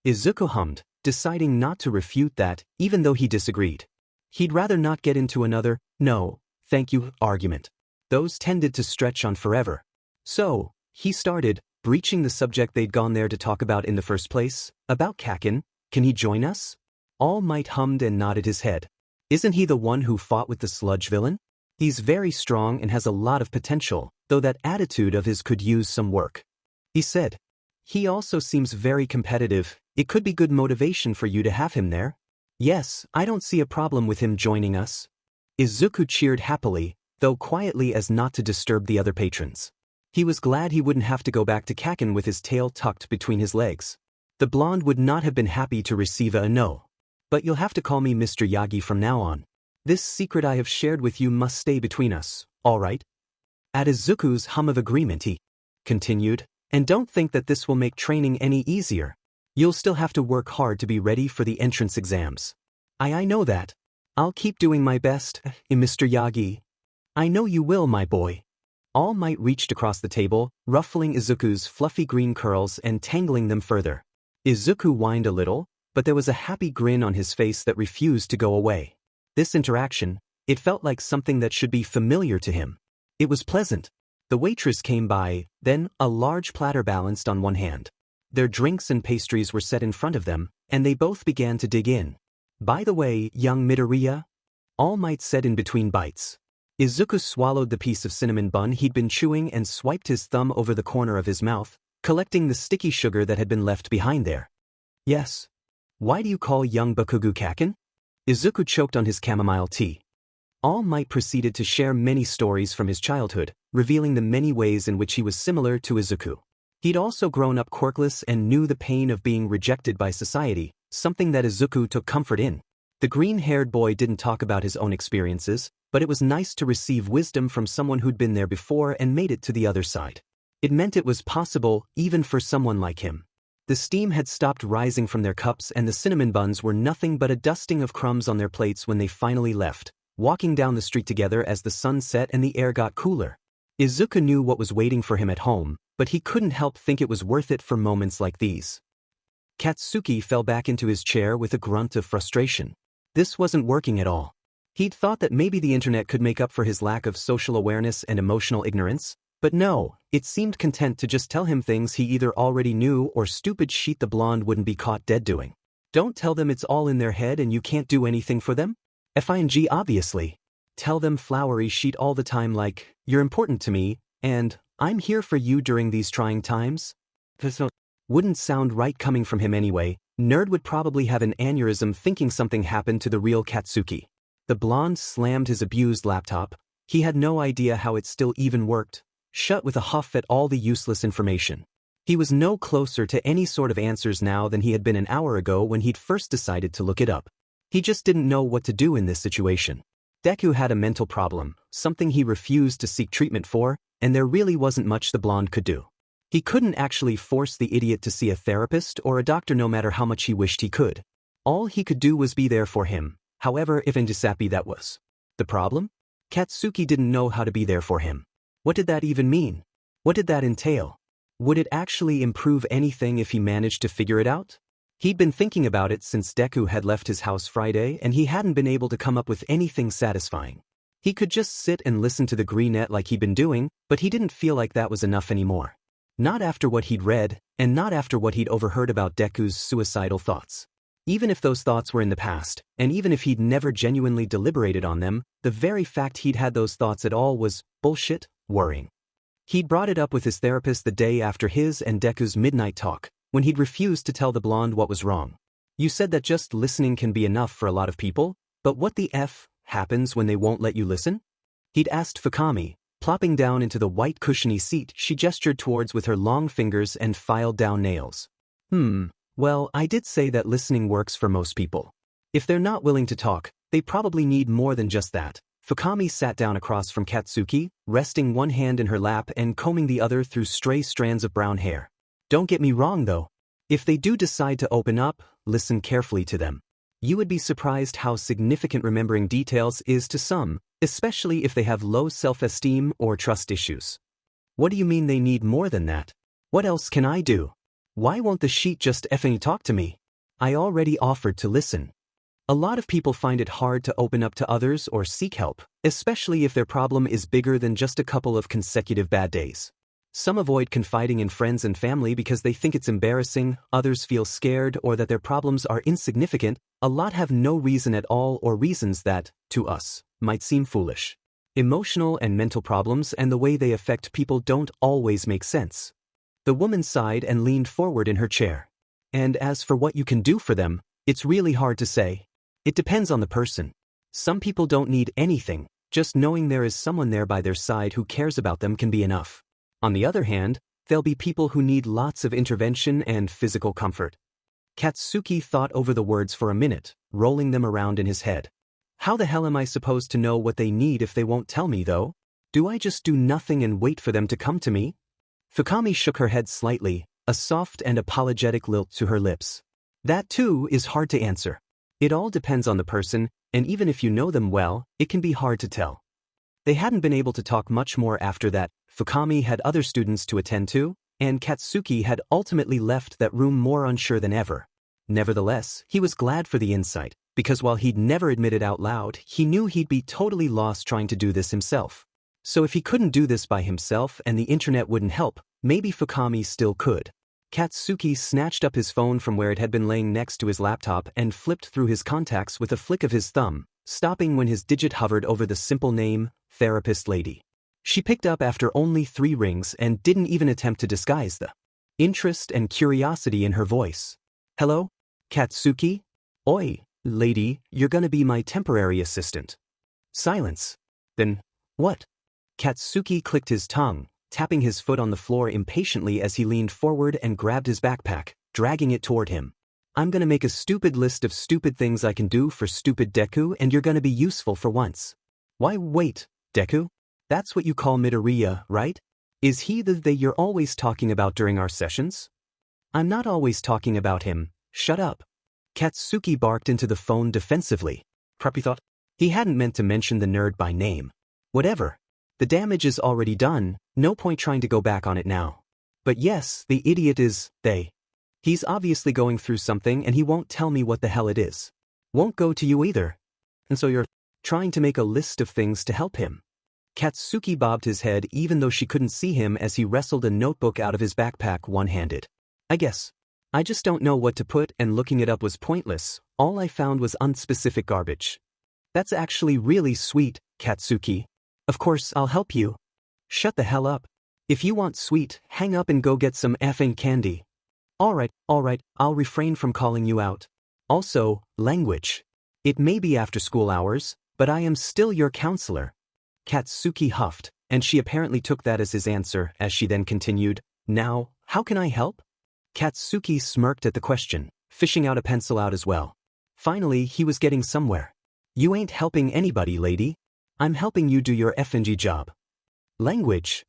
Izuku hummed, deciding not to refute that, even though he disagreed. He'd rather not get into another, "no, thank you," argument. Those tended to stretch on forever. So, he started, breaching the subject they'd gone there to talk about in the first place. "About Kakin, can he join us?" All Might hummed and nodded his head. Isn't he the one who fought with the sludge villain? He's very strong and has a lot of potential, though that attitude of his could use some work. He said. He also seems very competitive. It could be good motivation for you to have him there. Yes, I don't see a problem with him joining us. Izuku cheered happily, though quietly as not to disturb the other patrons. He was glad he wouldn't have to go back to Kaken with his tail tucked between his legs. The blonde would not have been happy to receive a no. But you'll have to call me Mr. Yagi from now on. This secret I have shared with you must stay between us, all right? At Izuku's hum of agreement he continued, and don't think that this will make training any easier. You'll still have to work hard to be ready for the entrance exams. I know that. I'll keep doing my best, Mr. Yagi. I know you will, my boy. All Might reached across the table, ruffling Izuku's fluffy green curls and tangling them further. Izuku whined a little, but there was a happy grin on his face that refused to go away. This interaction, it felt like something that should be familiar to him. It was pleasant. The waitress came by, then a large platter balanced on one hand. Their drinks and pastries were set in front of them, and they both began to dig in. By the way, young Midoriya? All Might said in between bites. Izuku swallowed the piece of cinnamon bun he'd been chewing and swiped his thumb over the corner of his mouth, collecting the sticky sugar that had been left behind there. Yes. Why do you call young Bakugo Kaken? Izuku choked on his chamomile tea. All Might proceeded to share many stories from his childhood, revealing the many ways in which he was similar to Izuku. He'd also grown up quirkless and knew the pain of being rejected by society, something that Izuku took comfort in. The green-haired boy didn't talk about his own experiences, but it was nice to receive wisdom from someone who'd been there before and made it to the other side. It meant it was possible, even for someone like him. The steam had stopped rising from their cups and the cinnamon buns were nothing but a dusting of crumbs on their plates when they finally left, walking down the street together as the sun set and the air got cooler. Izuku knew what was waiting for him at home, but he couldn't help think it was worth it for moments like these. Katsuki fell back into his chair with a grunt of frustration. This wasn't working at all. He'd thought that maybe the internet could make up for his lack of social awareness and emotional ignorance, but no, it seemed content to just tell him things he either already knew or stupid Sheet the blonde wouldn't be caught dead doing. Don't tell them it's all in their head and you can't do anything for them? FING obviously. Tell them flowery Sheet all the time like, you're important to me, and I'm here for you during these trying times? Wouldn't sound right coming from him anyway. Nerd would probably have an aneurysm thinking something happened to the real Katsuki. The blonde slammed his abused laptop. He had no idea how it still even worked, shut with a huff at all the useless information. He was no closer to any sort of answers now than he had been an hour ago when he'd first decided to look it up. He just didn't know what to do in this situation. Deku had a mental problem, something he refused to seek treatment for, and there really wasn't much the blonde could do. He couldn't actually force the idiot to see a therapist or a doctor no matter how much he wished he could. All he could do was be there for him, however if unsappy that was. The problem? Katsuki didn't know how to be there for him. What did that even mean? What did that entail? Would it actually improve anything if he managed to figure it out? He'd been thinking about it since Deku had left his house Friday and he hadn't been able to come up with anything satisfying. He could just sit and listen to the greenette like he'd been doing, but he didn't feel like that was enough anymore. Not after what he'd read, and not after what he'd overheard about Deku's suicidal thoughts. Even if those thoughts were in the past, and even if he'd never genuinely deliberated on them, the very fact he'd had those thoughts at all was bullshit, worrying. He'd brought it up with his therapist the day after his and Deku's midnight talk, when he'd refused to tell the blonde what was wrong. You said that just listening can be enough for a lot of people, but what the F happens when they won't let you listen? He'd asked Fukami, plopping down into the white cushiony seat she gestured towards with her long fingers and filed down nails. Well, I did say that listening works for most people. If they're not willing to talk, they probably need more than just that. Fukami sat down across from Katsuki, resting one hand in her lap and combing the other through stray strands of brown hair. Don't get me wrong though. If they do decide to open up, listen carefully to them. You would be surprised how significant remembering details is to some, especially if they have low self-esteem or trust issues. What do you mean they need more than that? What else can I do? Why won't the sheet just effing talk to me? I already offered to listen. A lot of people find it hard to open up to others or seek help, especially if their problem is bigger than just a couple of consecutive bad days. Some avoid confiding in friends and family because they think it's embarrassing, others feel scared or that their problems are insignificant, a lot have no reason at all or reasons that, to us, might seem foolish. Emotional and mental problems and the way they affect people don't always make sense. The woman sighed and leaned forward in her chair. And as for what you can do for them, it's really hard to say. It depends on the person. Some people don't need anything, just knowing there is someone there by their side who cares about them can be enough. On the other hand, there'll be people who need lots of intervention and physical comfort. Katsuki thought over the words for a minute, rolling them around in his head. How the hell am I supposed to know what they need if they won't tell me, though? Do I just do nothing and wait for them to come to me? Fukami shook her head slightly, a soft and apologetic lilt to her lips. That too is hard to answer. It all depends on the person, and even if you know them well, it can be hard to tell. They hadn't been able to talk much more after that. Fukami had other students to attend to, and Katsuki had ultimately left that room more unsure than ever. Nevertheless, he was glad for the insight, because while he'd never admitted out loud, he knew he'd be totally lost trying to do this himself. So if he couldn't do this by himself and the internet wouldn't help, maybe Fukami still could. Katsuki snatched up his phone from where it had been laying next to his laptop and flipped through his contacts with a flick of his thumb, stopping when his digit hovered over the simple name, Therapist Lady. She picked up after only 3 rings and didn't even attempt to disguise the interest and curiosity in her voice. Hello? Katsuki? Oi, lady, you're gonna be my temporary assistant. Silence. Then, what? Katsuki clicked his tongue, tapping his foot on the floor impatiently as he leaned forward and grabbed his backpack, dragging it toward him. I'm gonna make a stupid list of stupid things I can do for stupid Deku and you're gonna be useful for once. Why wait, Deku? That's what you call Midoriya, right? Is he the they you're always talking about during our sessions? I'm not always talking about him, shut up. Katsuki barked into the phone defensively. Crappy thought. He hadn't meant to mention the nerd by name. Whatever. The damage is already done, no point trying to go back on it now. But yes, the idiot is, they. He's obviously going through something and he won't tell me what the hell it is. Won't go to you either. And so you're trying to make a list of things to help him. Katsuki bobbed his head even though she couldn't see him as he wrestled a notebook out of his backpack one-handed. I guess. I just don't know what to put and looking it up was pointless, all I found was unspecific garbage. That's actually really sweet, Katsuki. Of course I'll help you. Shut the hell up. If you want sweet, hang up and go get some effing candy. Alright, I'll refrain from calling you out. Also, language. It may be after school hours, but I am still your counselor. Katsuki huffed, and she apparently took that as his answer as she then continued, Now, how can I help? Katsuki smirked at the question, fishing out a pencil out as well. Finally, he was getting somewhere. You ain't helping anybody, lady. I'm helping you do your FNG job. Language.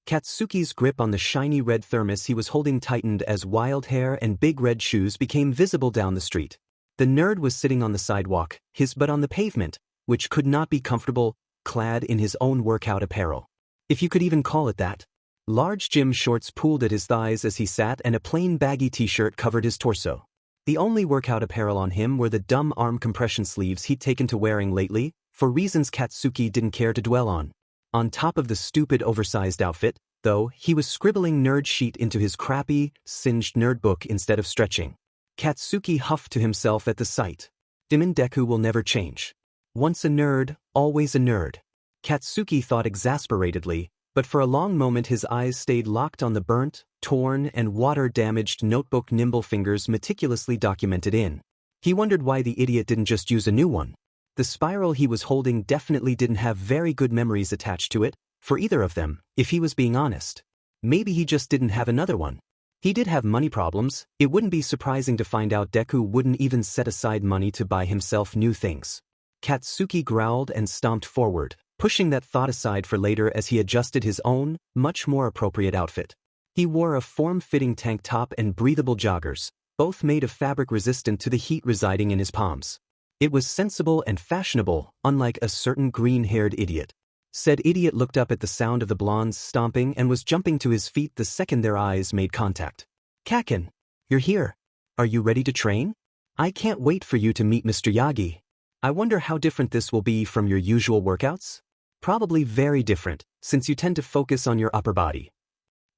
Katsuki's grip on the shiny red thermos he was holding tightened as wild hair and big red shoes became visible down the street. The nerd was sitting on the sidewalk, his butt on the pavement, which could not be comfortable, clad in his own workout apparel. If you could even call it that. Large gym shorts pooled at his thighs as he sat and a plain baggy t-shirt covered his torso. The only workout apparel on him were the dumb arm compression sleeves he'd taken to wearing lately, for reasons Katsuki didn't care to dwell on. On top of the stupid oversized outfit, though, he was scribbling nerd sheet into his crappy, singed nerd book instead of stretching. Katsuki huffed to himself at the sight. Demon Deku will never change. Once a nerd, always a nerd. Katsuki thought exasperatedly, but for a long moment his eyes stayed locked on the burnt, torn, and water-damaged notebook nimble fingers meticulously documented in. He wondered why the idiot didn't just use a new one. The spiral he was holding definitely didn't have very good memories attached to it, for either of them, if he was being honest. Maybe he just didn't have another one. He did have money problems. It wouldn't be surprising to find out Deku wouldn't even set aside money to buy himself new things. Katsuki growled and stomped forward, pushing that thought aside for later as he adjusted his own, much more appropriate outfit. He wore a form-fitting tank top and breathable joggers, both made of fabric resistant to the heat residing in his palms. It was sensible and fashionable, unlike a certain green-haired idiot. Said idiot looked up at the sound of the blondes stomping and was jumping to his feet the second their eyes made contact. Kaken, you're here. Are you ready to train? I can't wait for you to meet Mr. Yagi. I wonder how different this will be from your usual workouts? Probably very different, since you tend to focus on your upper body.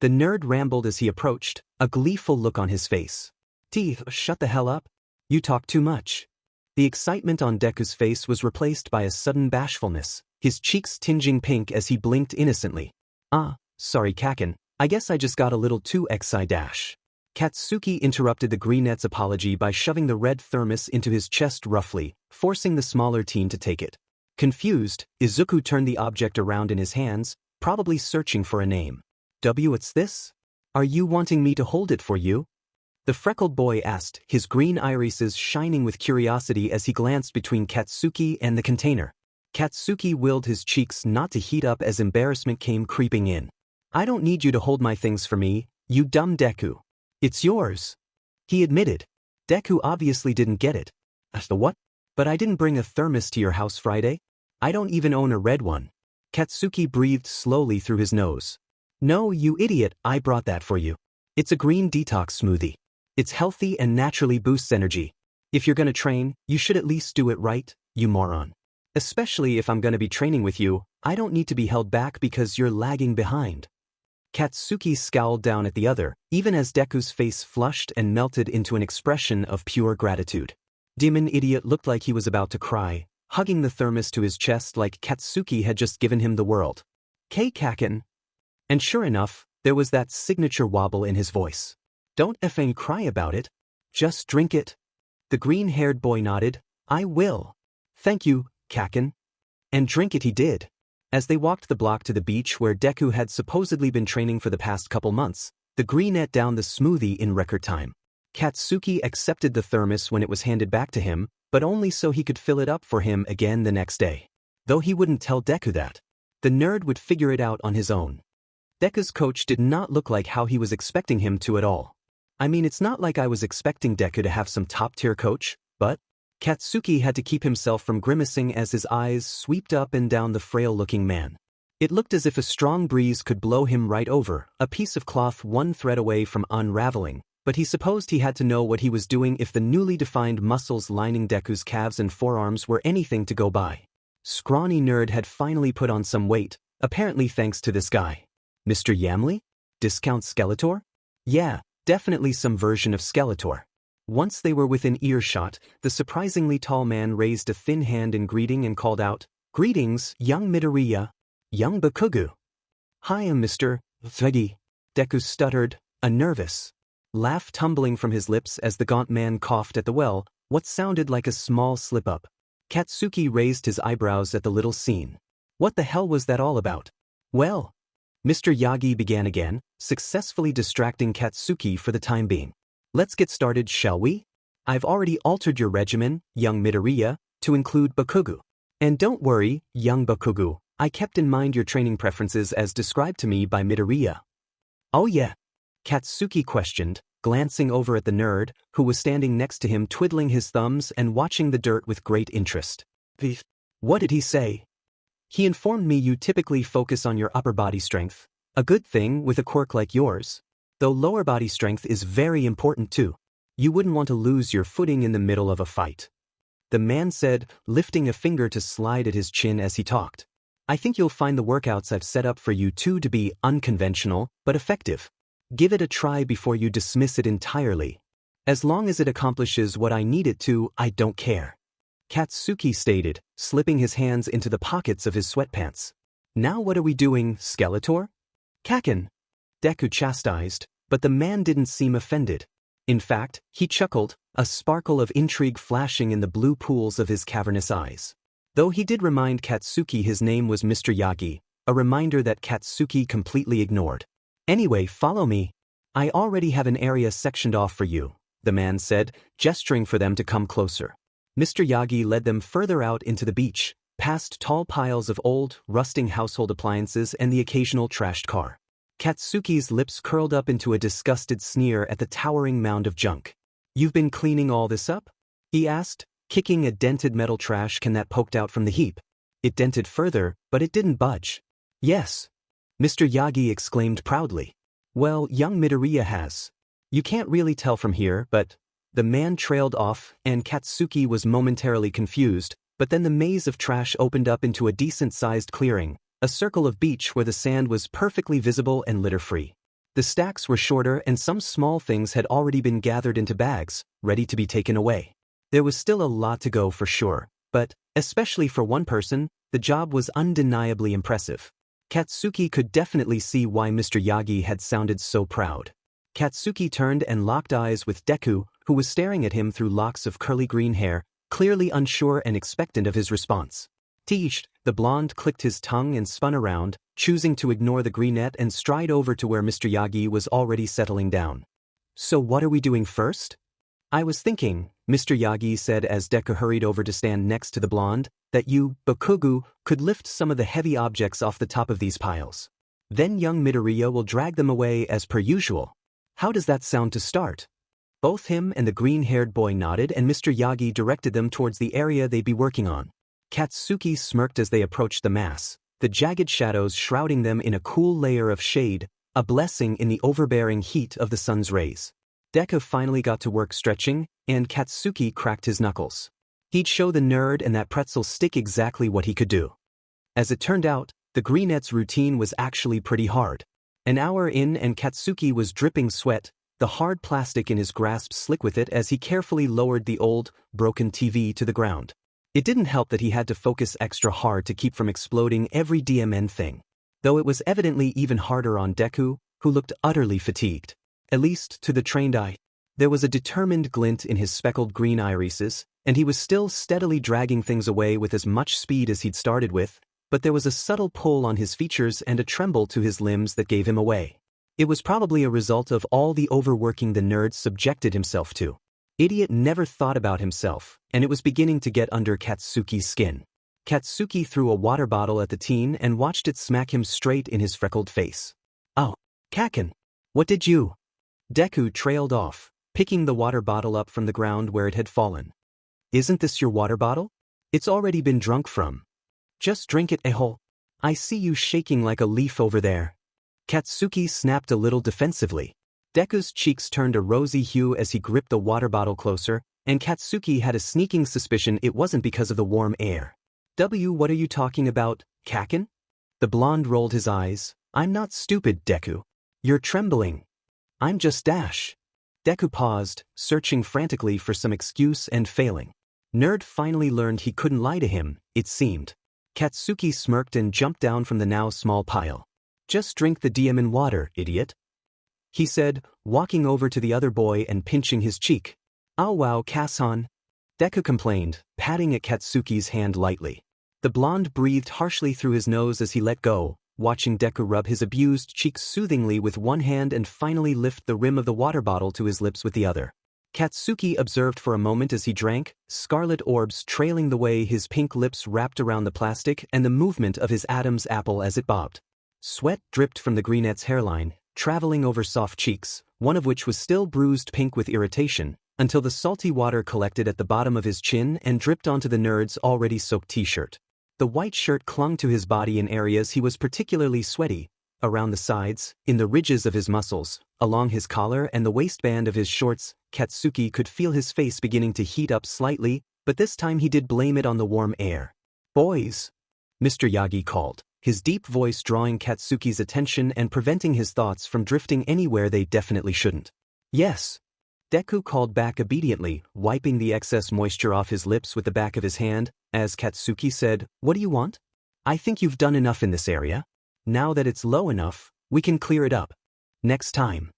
The nerd rambled as he approached, a gleeful look on his face. Shut the hell up. You talk too much. The excitement on Deku's face was replaced by a sudden bashfulness, his cheeks tinging pink as he blinked innocently. Sorry Kaken, I guess I just got a little too excited. Katsuki interrupted the greenette's apology by shoving the red thermos into his chest roughly, forcing the smaller teen to take it. Confused, Izuku turned the object around in his hands, probably searching for a name. What's this? Are you wanting me to hold it for you? The freckled boy asked, his green irises shining with curiosity as he glanced between Katsuki and the container. Katsuki willed his cheeks not to heat up as embarrassment came creeping in. I don't need you to hold my things for me, you dumb Deku. It's yours. He admitted. Deku obviously didn't get it. The what? But I didn't bring a thermos to your house Friday? I don't even own a red one. Katsuki breathed slowly through his nose. No, you idiot, I brought that for you. It's a green detox smoothie. It's healthy and naturally boosts energy. If you're gonna train, you should at least do it right, you moron. Especially if I'm gonna be training with you, I don't need to be held back because you're lagging behind. Katsuki scowled down at the other, even as Deku's face flushed and melted into an expression of pure gratitude. Demon Idiot looked like he was about to cry, hugging the thermos to his chest like Katsuki had just given him the world. Kaken. And sure enough, there was that signature wobble in his voice. Don't effing cry about it. Just drink it. The green-haired boy nodded. I will. Thank you, Kaken. And drink it he did. As they walked the block to the beach where Deku had supposedly been training for the past couple months, the greenette downed the smoothie in record time. Katsuki accepted the thermos when it was handed back to him, but only so he could fill it up for him again the next day. Though he wouldn't tell Deku that. The nerd would figure it out on his own. Deku's coach did not look like how he was expecting him to at all. I mean, it's not like I was expecting Deku to have some top-tier coach, but Katsuki had to keep himself from grimacing as his eyes swept up and down the frail-looking man. It looked as if a strong breeze could blow him right over, a piece of cloth one thread away from unraveling, but he supposed he had to know what he was doing if the newly defined muscles lining Deku's calves and forearms were anything to go by. Scrawny nerd had finally put on some weight, apparently thanks to this guy. Mr. Yamley? Discount Skeletor? Yeah, definitely some version of Skeletor. Once they were within earshot, the surprisingly tall man raised a thin hand in greeting and called out, Greetings, young Midoriya. Young Bakugu. Hi, I'm Mr. Thegi. Deku stuttered, a nervous laugh tumbling from his lips as the gaunt man coughed at the well, what sounded like a small slip-up. Katsuki raised his eyebrows at the little scene. What the hell was that all about? Well, Mr. Yagi began again, successfully distracting Katsuki for the time being. Let's get started, shall we? I've already altered your regimen, young Midoriya, to include Bakugu. And don't worry, young Bakugu, I kept in mind your training preferences as described to me by Midoriya. Oh yeah? Katsuki questioned, glancing over at the nerd, who was standing next to him twiddling his thumbs and watching the dirt with great interest. What did he say? He informed me you typically focus on your upper body strength, a good thing with a quirk like yours. Though lower body strength is very important too. You wouldn't want to lose your footing in the middle of a fight. The man said, lifting a finger to slide at his chin as he talked. I think you'll find the workouts I've set up for you two to be unconventional, but effective. Give it a try before you dismiss it entirely. As long as it accomplishes what I need it to, I don't care. Katsuki stated, slipping his hands into the pockets of his sweatpants. Now what are we doing, Skeletor? Kaken. Deku chastised, but the man didn't seem offended. In fact, he chuckled, a sparkle of intrigue flashing in the blue pools of his cavernous eyes. Though he did remind Katsuki his name was Mr. Yagi, a reminder that Katsuki completely ignored. Anyway, follow me. I already have an area sectioned off for you, the man said, gesturing for them to come closer. Mr. Yagi led them further out into the beach, past tall piles of old, rusting household appliances and the occasional trashed car. Katsuki's lips curled up into a disgusted sneer at the towering mound of junk. You've been cleaning all this up? He asked, kicking a dented metal trash can that poked out from the heap. It dented further, but it didn't budge. Yes. Mr. Yagi exclaimed proudly. Well, young Midoriya has. You can't really tell from here, but... The man trailed off, and Katsuki was momentarily confused, but then the maze of trash opened up into a decent-sized clearing, a circle of beach where the sand was perfectly visible and litter-free. The stacks were shorter and some small things had already been gathered into bags, ready to be taken away. There was still a lot to go for sure, but, especially for one person, the job was undeniably impressive. Katsuki could definitely see why Mr. Yagi had sounded so proud. Katsuki turned and locked eyes with Deku, who was staring at him through locks of curly green hair, clearly unsure and expectant of his response. Tish, the blonde, clicked his tongue and spun around, choosing to ignore the greenette and stride over to where Mr. Yagi was already settling down. So what are we doing first? I was thinking, Mr. Yagi said as Deku hurried over to stand next to the blonde, that you, Bakugu, could lift some of the heavy objects off the top of these piles. Then young Midoriya will drag them away as per usual. How does that sound to start? Both him and the green-haired boy nodded and Mr. Yagi directed them towards the area they'd be working on. Katsuki smirked as they approached the mass, the jagged shadows shrouding them in a cool layer of shade, a blessing in the overbearing heat of the sun's rays. Deku finally got to work stretching, and Katsuki cracked his knuckles. He'd show the nerd and that pretzel stick exactly what he could do. As it turned out, the greenette's routine was actually pretty hard. An hour in and Katsuki was dripping sweat, the hard plastic in his grasp slick with it as he carefully lowered the old, broken TV to the ground. It didn't help that he had to focus extra hard to keep from exploding every DMN thing. Though it was evidently even harder on Deku, who looked utterly fatigued. At least to the trained eye. There was a determined glint in his speckled green irises, and he was still steadily dragging things away with as much speed as he'd started with, but there was a subtle pull on his features and a tremble to his limbs that gave him away. It was probably a result of all the overworking the nerd subjected himself to. Idiot never thought about himself, and it was beginning to get under Katsuki's skin. Katsuki threw a water bottle at the teen and watched it smack him straight in his freckled face. Oh, Kaken, what did you? Deku trailed off, picking the water bottle up from the ground where it had fallen. Isn't this your water bottle? It's already been drunk from. Just drink it, a-hole. I see you shaking like a leaf over there. Katsuki snapped a little defensively. Deku's cheeks turned a rosy hue as he gripped the water bottle closer, and Katsuki had a sneaking suspicion it wasn't because of the warm air. What are you talking about, Kaken? The blonde rolled his eyes. I'm not stupid, Deku. You're trembling. I'm just Dash. Deku paused, searching frantically for some excuse and failing. Nerd finally learned he couldn't lie to him, it seemed. Katsuki smirked and jumped down from the now small pile. Just drink the DMN water, idiot. He said, walking over to the other boy and pinching his cheek. Oh wow, Kasan. Deku complained, patting at Katsuki's hand lightly. The blonde breathed harshly through his nose as he let go, watching Deku rub his abused cheeks soothingly with one hand and finally lift the rim of the water bottle to his lips with the other. Katsuki observed for a moment as he drank, scarlet orbs trailing the way his pink lips wrapped around the plastic and the movement of his Adam's apple as it bobbed. Sweat dripped from the greenette's hairline, traveling over soft cheeks, one of which was still bruised pink with irritation, until the salty water collected at the bottom of his chin and dripped onto the nerd's already soaked t-shirt. The white shirt clung to his body in areas he was particularly sweaty, around the sides, in the ridges of his muscles, along his collar and the waistband of his shorts. Katsuki could feel his face beginning to heat up slightly, but this time he did blame it on the warm air. Boys! Mr. Yagi called, his deep voice drawing Katsuki's attention and preventing his thoughts from drifting anywhere they definitely shouldn't. Yes. Deku called back obediently, wiping the excess moisture off his lips with the back of his hand, as Katsuki said, What do you want? I think you've done enough in this area. Now that it's low enough, we can clear it up. Next time.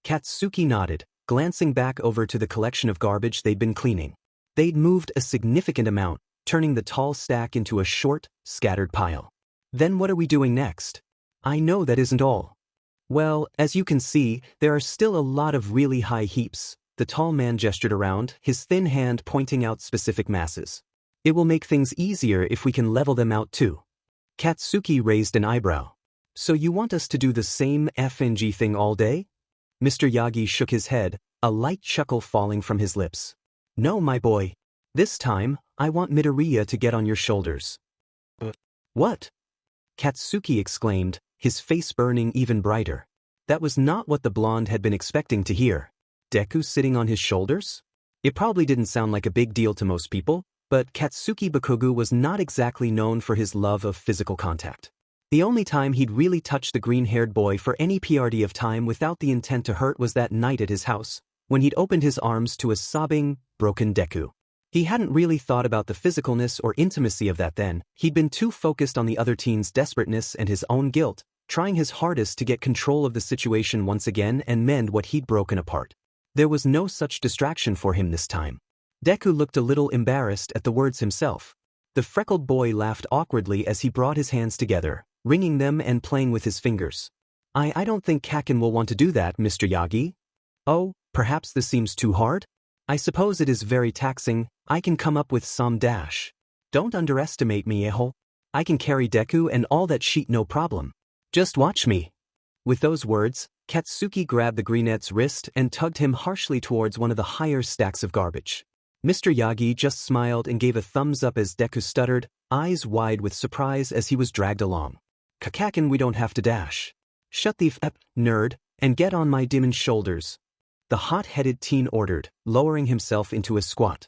Katsuki nodded, glancing back over to the collection of garbage they'd been cleaning. They'd moved a significant amount, turning the tall stack into a short, scattered pile. Then what are we doing next? I know that isn't all. Well, as you can see, there are still a lot of really high heaps. The tall man gestured around, his thin hand pointing out specific masses. It will make things easier if we can level them out too. Katsuki raised an eyebrow. So you want us to do the same FNG thing all day? Mr. Yagi shook his head, a light chuckle falling from his lips. No, my boy. This time, I want Midoriya to get on your shoulders. What? Katsuki exclaimed, his face burning even brighter. That was not what the blonde had been expecting to hear. Deku sitting on his shoulders? It probably didn't sound like a big deal to most people, but Katsuki Bakugu was not exactly known for his love of physical contact. The only time he'd really touched the green-haired boy for any PRD of time without the intent to hurt was that night at his house, when he'd opened his arms to a sobbing, broken Deku. He hadn't really thought about the physicalness or intimacy of that then. He'd been too focused on the other teen's desperateness and his own guilt, trying his hardest to get control of the situation once again and mend what he'd broken apart. There was no such distraction for him this time. Deku looked a little embarrassed at the words himself. The freckled boy laughed awkwardly as he brought his hands together, wringing them and playing with his fingers. I don't think Kaken will want to do that, Mr. Yagi. Oh, perhaps this seems too hard? I suppose it is very taxing. I can come up with some dash. Don't underestimate me, Eho. I can carry Deku and all that shit no problem. Just watch me. With those words, Katsuki grabbed the greenette's wrist and tugged him harshly towards one of the higher stacks of garbage. Mr. Yagi just smiled and gave a thumbs up as Deku stuttered, eyes wide with surprise as he was dragged along. Kakakin, we don't have to dash. Shut the f***, nerd, and get on my demon's shoulders. The hot-headed teen ordered, lowering himself into a squat.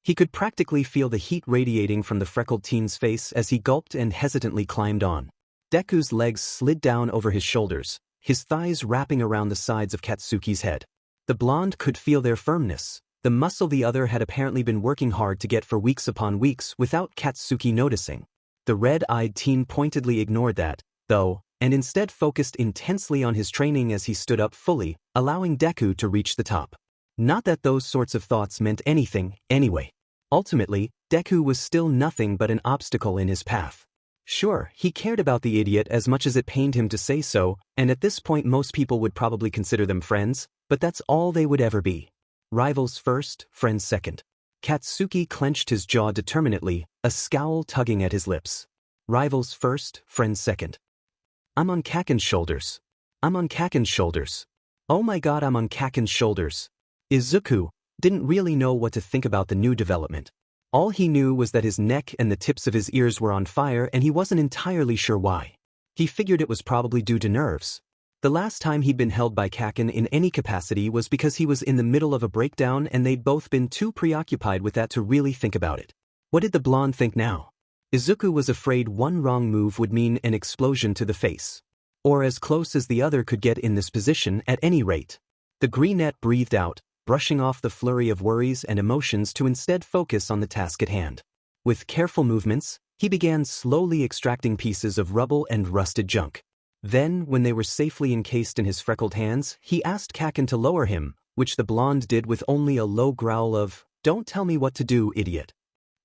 He could practically feel the heat radiating from the freckled teen's face as he gulped and hesitantly climbed on. Deku's legs slid down over his shoulders, his thighs wrapping around the sides of Katsuki's head. The blonde could feel their firmness, the muscle the other had apparently been working hard to get for weeks upon weeks without Katsuki noticing. The red-eyed teen pointedly ignored that, though, and instead focused intensely on his training as he stood up fully, allowing Deku to reach the top. Not that those sorts of thoughts meant anything, anyway. Ultimately, Deku was still nothing but an obstacle in his path. Sure, he cared about the idiot as much as it pained him to say so, and at this point most people would probably consider them friends, but that's all they would ever be. Rivals first, friends second. Katsuki clenched his jaw determinedly, a scowl tugging at his lips. Rivals first, friends second. I'm on Kaken's shoulders. I'm on Kaken's shoulders. Oh my god, I'm on Kaken's shoulders. Izuku didn't really know what to think about the new development. All he knew was that his neck and the tips of his ears were on fire and he wasn't entirely sure why. He figured it was probably due to nerves. The last time he'd been held by Kaken in any capacity was because he was in the middle of a breakdown and they'd both been too preoccupied with that to really think about it. What did the blonde think now? Izuku was afraid one wrong move would mean an explosion to the face. Or as close as the other could get in this position at any rate. The greenette breathed out, brushing off the flurry of worries and emotions to instead focus on the task at hand. With careful movements, he began slowly extracting pieces of rubble and rusted junk. Then, when they were safely encased in his freckled hands, he asked Kaken to lower him, which the blonde did with only a low growl of, "Don't tell me what to do, idiot."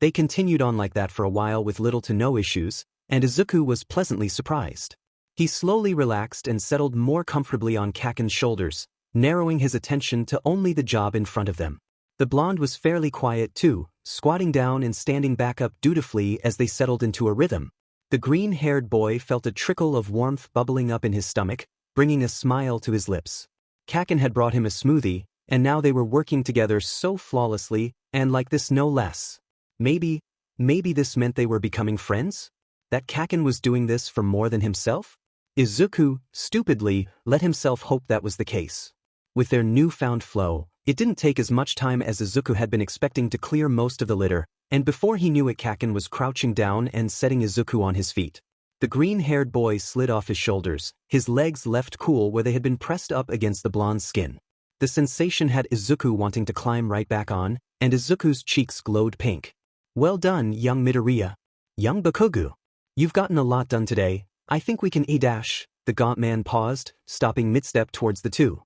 They continued on like that for a while with little to no issues, and Izuku was pleasantly surprised. He slowly relaxed and settled more comfortably on Kaken's shoulders, narrowing his attention to only the job in front of them. The blonde was fairly quiet too, squatting down and standing back up dutifully as they settled into a rhythm. The green-haired boy felt a trickle of warmth bubbling up in his stomach, bringing a smile to his lips. Kaken had brought him a smoothie, and now they were working together so flawlessly, and like this no less. Maybe this meant they were becoming friends? That Kaken was doing this for more than himself? Izuku, stupidly, let himself hope that was the case. With their newfound flow, it didn't take as much time as Izuku had been expecting to clear most of the litter, and before he knew it Kaken was crouching down and setting Izuku on his feet. The green-haired boy slid off his shoulders, his legs left cool where they had been pressed up against the blonde's skin. The sensation had Izuku wanting to climb right back on, and Izuku's cheeks glowed pink. Well done, young Midoriya. Young Bakugu. You've gotten a lot done today. I think we can E-dash. The gaunt man paused, stopping mid-step towards the two.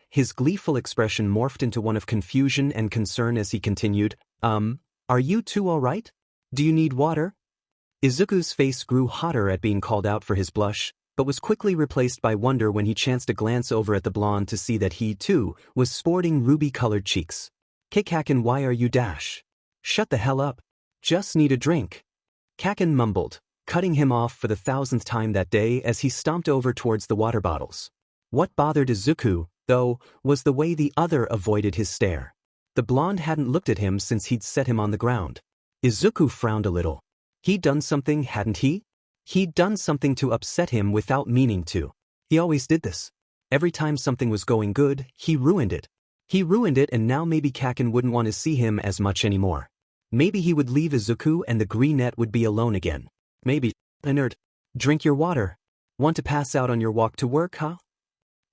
His gleeful expression morphed into one of confusion and concern as he continued, Are you two all right? Do you need water? Izuku's face grew hotter at being called out for his blush, but was quickly replaced by wonder when he chanced to glance over at the blonde to see that he, too, was sporting ruby-colored cheeks. Kaken, why are you dash? Shut the hell up. Just need a drink. Kaken mumbled, cutting him off for the 1,000th time that day as he stomped over towards the water bottles. What bothered Izuku, though, was the way the other avoided his stare. The blonde hadn't looked at him since he'd set him on the ground. Izuku frowned a little. He'd done something, hadn't he? He'd done something to upset him without meaning to. He always did this. Every time something was going good, he ruined it. He ruined it, and now maybe Kaken wouldn't want to see him as much anymore. Maybe he would leave Izuku and the greenette would be alone again. Maybe. A nerd. Drink your water. Want to pass out on your walk to work, huh?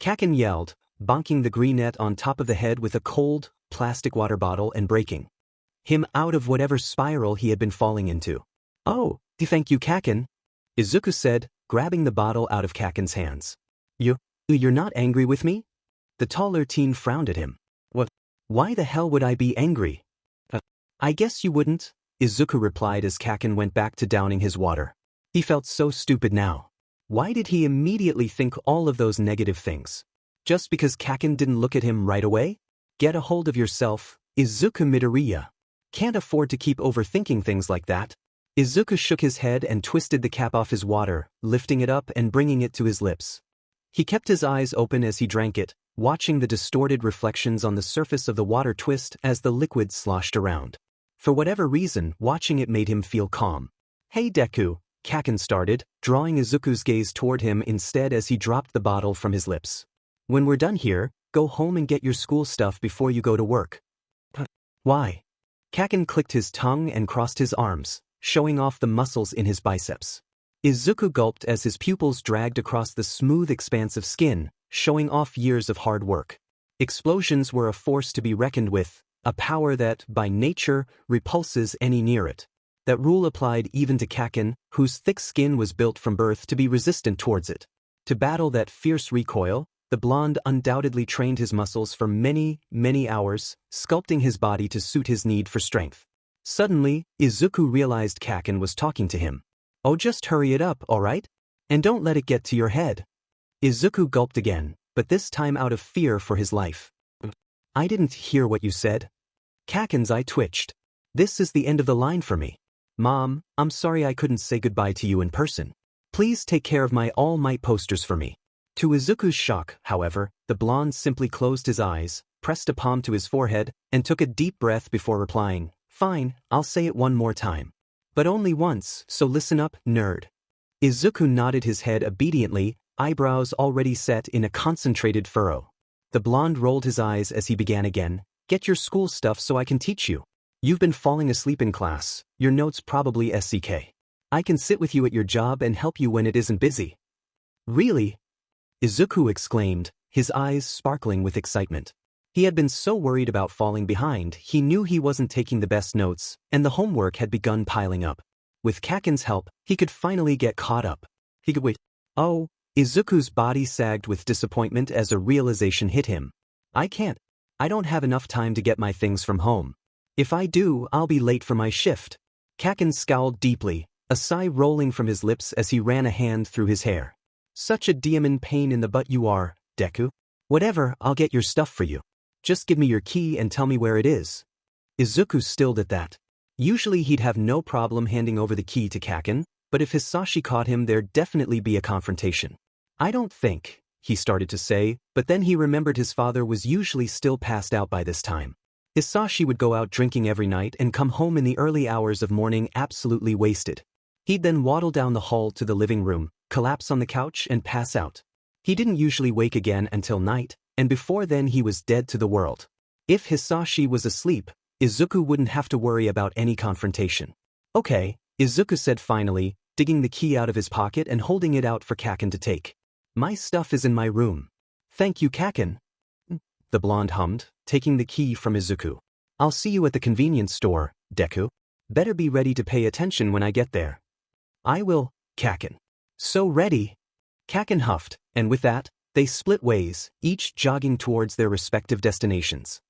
Kaken yelled, bonking the green net on top of the head with a cold, plastic water bottle and breaking him out of whatever spiral he had been falling into. Oh, thank you, Kaken, Izuku said, grabbing the bottle out of Kaken's hands. You're not angry with me? The taller teen frowned at him. What? Why the hell would I be angry? I guess you wouldn't, Izuku replied as Kaken went back to downing his water. He felt so stupid now. Why did he immediately think all of those negative things? Just because Kaken didn't look at him right away? Get a hold of yourself, Izuku Midoriya. Can't afford to keep overthinking things like that. Izuku shook his head and twisted the cap off his water, lifting it up and bringing it to his lips. He kept his eyes open as he drank it, watching the distorted reflections on the surface of the water twist as the liquid sloshed around. For whatever reason, watching it made him feel calm. Hey Deku, Kaken started, drawing Izuku's gaze toward him instead as he dropped the bottle from his lips. When we're done here, go home and get your school stuff before you go to work. Why? Kaken clicked his tongue and crossed his arms, showing off the muscles in his biceps. Izuku gulped as his pupils dragged across the smooth expanse of skin, showing off years of hard work. Explosions were a force to be reckoned with, a power that, by nature, repulses any near it. That rule applied even to Kaken, whose thick skin was built from birth to be resistant towards it. To battle that fierce recoil, the blonde undoubtedly trained his muscles for many, many hours, sculpting his body to suit his need for strength. Suddenly, Izuku realized Kaken was talking to him. Oh, just hurry it up, alright? And don't let it get to your head. Izuku gulped again, but this time out of fear for his life. I didn't hear what you said. Kaken's eye twitched. This is the end of the line for me. Mom, I'm sorry I couldn't say goodbye to you in person. Please take care of my All Might posters for me. To Izuku's shock, however, the blonde simply closed his eyes, pressed a palm to his forehead, and took a deep breath before replying, Fine, I'll say it one more time. But only once, so listen up, nerd. Izuku nodded his head obediently, eyebrows already set in a concentrated furrow. The blonde rolled his eyes as he began again, Get your school stuff so I can teach you. You've been falling asleep in class, your notes probably SCK. I can sit with you at your job and help you when it isn't busy. Really? Izuku exclaimed, his eyes sparkling with excitement. He had been so worried about falling behind, he knew he wasn't taking the best notes, and the homework had begun piling up. With Kaken's help, he could finally get caught up. He could wait. Oh, Izuku's body sagged with disappointment as a realization hit him. I can't. I don't have enough time to get my things from home. If I do, I'll be late for my shift. Kaken scowled deeply, a sigh rolling from his lips as he ran a hand through his hair. Such a demon pain in the butt you are, Deku. Whatever, I'll get your stuff for you. Just give me your key and tell me where it is. Izuku stilled at that. Usually he'd have no problem handing over the key to Kaken, but if Hisashi caught him there'd definitely be a confrontation. I don't think, he started to say, but then he remembered his father was usually still passed out by this time. Hisashi would go out drinking every night and come home in the early hours of morning absolutely wasted. He'd then waddle down the hall to the living room, collapse on the couch and pass out. He didn't usually wake again until night, and before then he was dead to the world. If Hisashi was asleep, Izuku wouldn't have to worry about any confrontation. Okay, Izuku said finally, digging the key out of his pocket and holding it out for Kaken to take. My stuff is in my room. Thank you, Kaken. The blonde hummed, taking the key from Izuku. I'll see you at the convenience store, Deku. Better be ready to pay attention when I get there. I will, Kaken. So ready. Kaken huffed, and with that, they split ways, each jogging towards their respective destinations.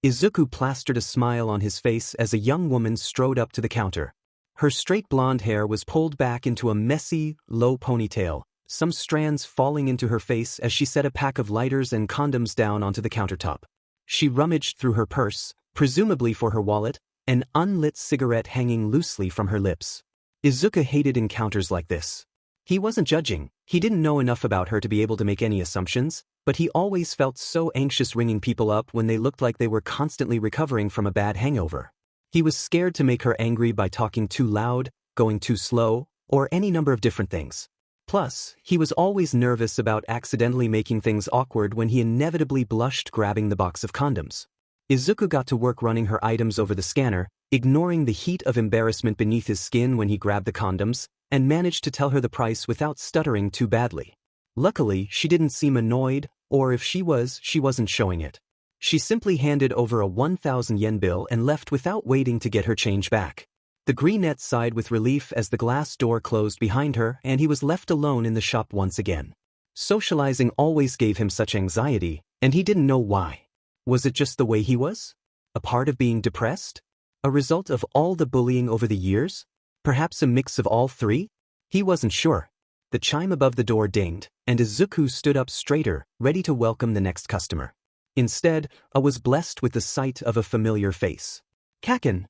Izuku plastered a smile on his face as a young woman strode up to the counter. Her straight blonde hair was pulled back into a messy, low ponytail, some strands falling into her face as she set a pack of lighters and condoms down onto the countertop. She rummaged through her purse, presumably for her wallet, an unlit cigarette hanging loosely from her lips. Izuku hated encounters like this. He wasn't judging, he didn't know enough about her to be able to make any assumptions, but he always felt so anxious ringing people up when they looked like they were constantly recovering from a bad hangover. He was scared to make her angry by talking too loud, going too slow, or any number of different things. Plus, he was always nervous about accidentally making things awkward when he inevitably blushed grabbing the box of condoms. Izuku got to work running her items over the scanner, ignoring the heat of embarrassment beneath his skin when he grabbed the condoms, and managed to tell her the price without stuttering too badly. Luckily, she didn't seem annoyed, or if she wasn't showing it. She simply handed over a 1,000 yen bill and left without waiting to get her change back. The greenette sighed with relief as the glass door closed behind her and he was left alone in the shop once again. Socializing always gave him such anxiety, and he didn't know why. Was it just the way he was? A part of being depressed? A result of all the bullying over the years? Perhaps a mix of all three? He wasn't sure. The chime above the door dinged, and Izuku stood up straighter, ready to welcome the next customer. Instead, I was blessed with the sight of a familiar face. "Kaken,"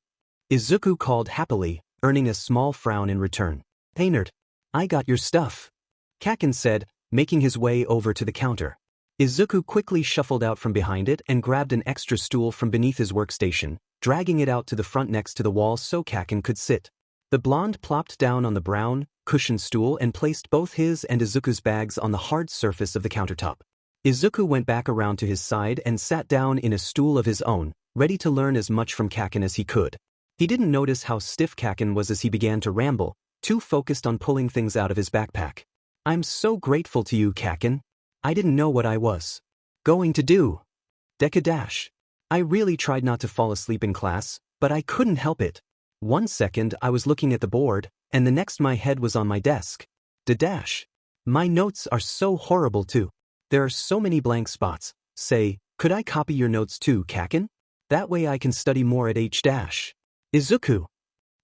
Izuku called happily, earning a small frown in return. "Hey nerd, I got your stuff," Kaken said, making his way over to the counter. Izuku quickly shuffled out from behind it and grabbed an extra stool from beneath his workstation, dragging it out to the front next to the wall so Kaken could sit. The blonde plopped down on the brown, cushioned stool and placed both his and Izuku's bags on the hard surface of the countertop. Izuku went back around to his side and sat down in a stool of his own, ready to learn as much from Kaken as he could. He didn't notice how stiff Kaken was as he began to ramble, too focused on pulling things out of his backpack. "I'm so grateful to you, Kaken. I didn't know what I was going to do. Deku. I really tried not to fall asleep in class, but I couldn't help it. One second I was looking at the board, and the next my head was on my desk. My notes are so horrible too. There are so many blank spots. Say, could I copy your notes too, Kaken? That way I can study more at H-. Izuku.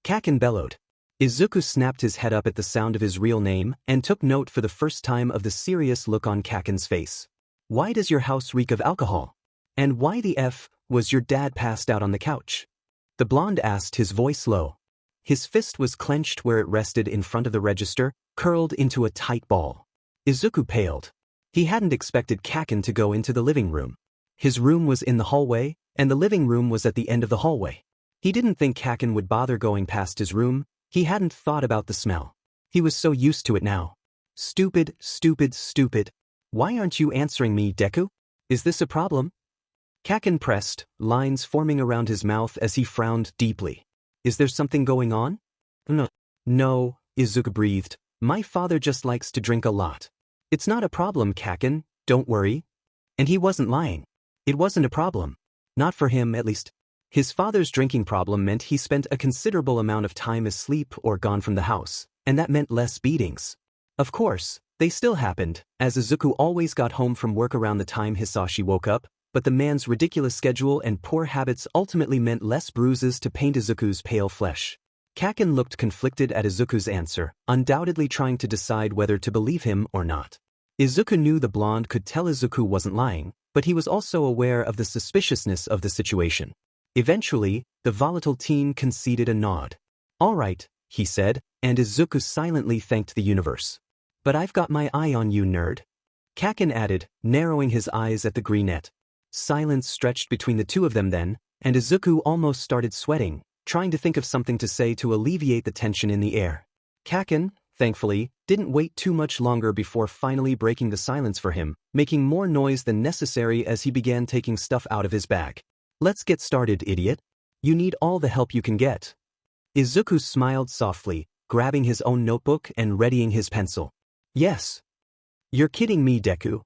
Kaken bellowed. Izuku snapped his head up at the sound of his real name and took note for the first time of the serious look on Kaken's face. "Why does your house reek of alcohol? And why the F was your dad passed out on the couch?" The blonde asked, his voice low. His fist was clenched where it rested in front of the register, curled into a tight ball. Izuku paled. He hadn't expected Kaken to go into the living room. His room was in the hallway, and the living room was at the end of the hallway. He didn't think Kaken would bother going past his room. He hadn't thought about the smell. He was so used to it now. Stupid. Why aren't you answering me, Deku? Is this a problem? Kaken pressed, lines forming around his mouth as he frowned deeply. Is there something going on? No, Izuku breathed. My father just likes to drink a lot. It's not a problem, Kaken, don't worry. And he wasn't lying. It wasn't a problem. Not for him, at least. His father's drinking problem meant he spent a considerable amount of time asleep or gone from the house, and that meant less beatings. Of course, they still happened, as Izuku always got home from work around the time Hisashi woke up, but the man's ridiculous schedule and poor habits ultimately meant less bruises to paint Izuku's pale flesh. Kaken looked conflicted at Izuku's answer, undoubtedly trying to decide whether to believe him or not. Izuku knew the blonde could tell Izuku wasn't lying, but he was also aware of the suspiciousness of the situation. Eventually, the volatile teen conceded a nod. "All right," he said, and Izuku silently thanked the universe. "But I've got my eye on you, nerd," Kaken added, narrowing his eyes at the greenette. Silence stretched between the two of them then, and Izuku almost started sweating, trying to think of something to say to alleviate the tension in the air. Kaken, thankfully, didn't wait too much longer before finally breaking the silence for him, making more noise than necessary as he began taking stuff out of his bag. "Let's get started, idiot. You need all the help you can get." Izuku smiled softly, grabbing his own notebook and readying his pencil. "Yes." "You're kidding me, Deku."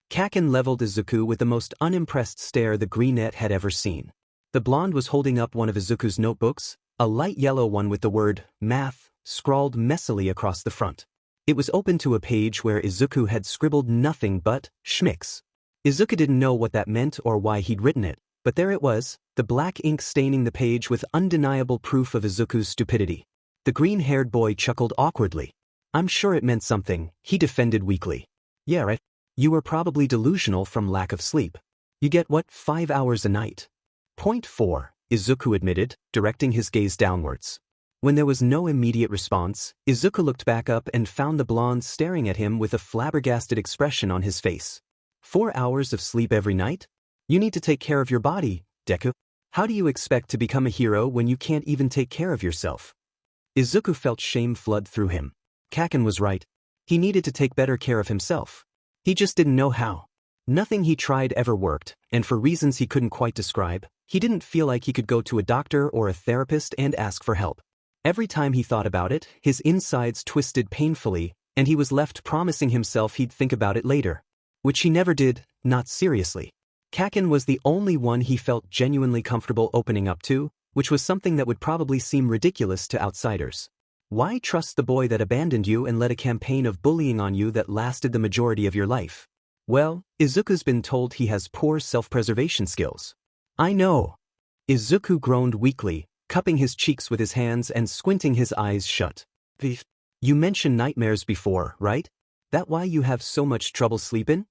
Kaken leveled Izuku with the most unimpressed stare the greenette had ever seen. The blonde was holding up one of Izuku's notebooks, a light yellow one with the word, math, scrawled messily across the front. It was open to a page where Izuku had scribbled nothing but, schmicks. Izuku didn't know what that meant or why he'd written it, but there it was, the black ink staining the page with undeniable proof of Izuku's stupidity. The green-haired boy chuckled awkwardly. "I'm sure it meant something," he defended weakly. "Yeah, right. You were probably delusional from lack of sleep. You get 5 hours a night?" Point 4, Izuku admitted, directing his gaze downwards. When there was no immediate response, Izuku looked back up and found the blonde staring at him with a flabbergasted expression on his face. 4 hours of sleep every night? You need to take care of your body, Deku. How do you expect to become a hero when you can't even take care of yourself? Izuku felt shame flood through him. Kaken was right. He needed to take better care of himself. He just didn't know how. Nothing he tried ever worked, and for reasons he couldn't quite describe, he didn't feel like he could go to a doctor or a therapist and ask for help. Every time he thought about it, his insides twisted painfully, and he was left promising himself he'd think about it later. Which he never did, not seriously. Kaken was the only one he felt genuinely comfortable opening up to, which was something that would probably seem ridiculous to outsiders. Why trust the boy that abandoned you and led a campaign of bullying on you that lasted the majority of your life? Well, Izuku's been told he has poor self-preservation skills. I know. Izuku groaned weakly, cupping his cheeks with his hands and squinting his eyes shut. You mentioned nightmares before, right? That why you have so much trouble sleeping?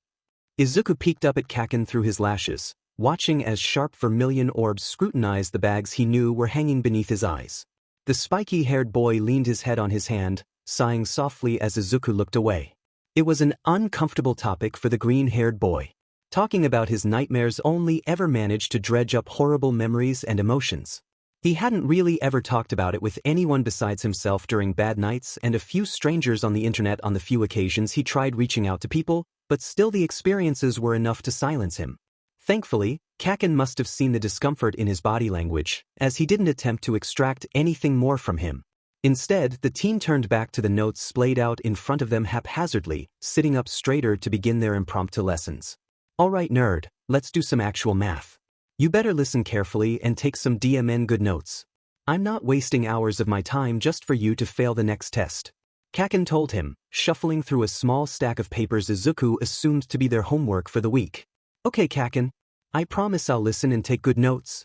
Izuku peeked up at Kaken through his lashes, watching as sharp vermilion orbs scrutinized the bags he knew were hanging beneath his eyes. The spiky-haired boy leaned his head on his hand, sighing softly as Izuku looked away. It was an uncomfortable topic for the green-haired boy. Talking about his nightmares only ever managed to dredge up horrible memories and emotions. He hadn't really ever talked about it with anyone besides himself during bad nights and a few strangers on the internet on the few occasions he tried reaching out to people, but still the experiences were enough to silence him. Thankfully, Kaken must have seen the discomfort in his body language, as he didn't attempt to extract anything more from him. Instead, the teen turned back to the notes splayed out in front of them haphazardly, sitting up straighter to begin their impromptu lessons. Alright nerd, let's do some actual math. You better listen carefully and take some DMN good notes. I'm not wasting hours of my time just for you to fail the next test. Kaken told him, shuffling through a small stack of papers Izuku assumed to be their homework for the week. Okay Kaken, I promise I'll listen and take good notes.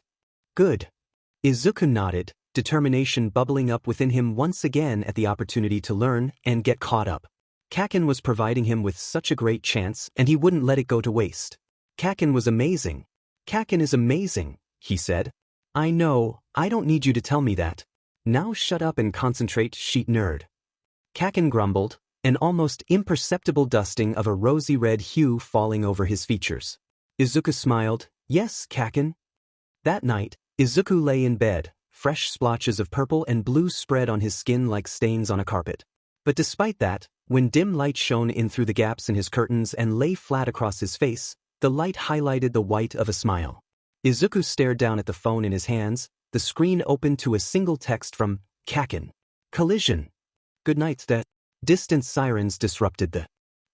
Good. Izuku nodded, determination bubbling up within him once again at the opportunity to learn and get caught up. Kaken was providing him with such a great chance and he wouldn't let it go to waste. Kaken was amazing. Kaken is amazing, he said. I know, I don't need you to tell me that. Now shut up and concentrate, sheet nerd. Kaken grumbled, an almost imperceptible dusting of a rosy red hue falling over his features. Izuku smiled, yes, Kaken. That night, Izuku lay in bed, fresh splotches of purple and blue spread on his skin like stains on a carpet. But despite that, when dim light shone in through the gaps in his curtains and lay flat across his face, the light highlighted the white of a smile. Izuku stared down at the phone in his hands, the screen opened to a single text from Kaken. Collision. Good night, that. Distant sirens disrupted the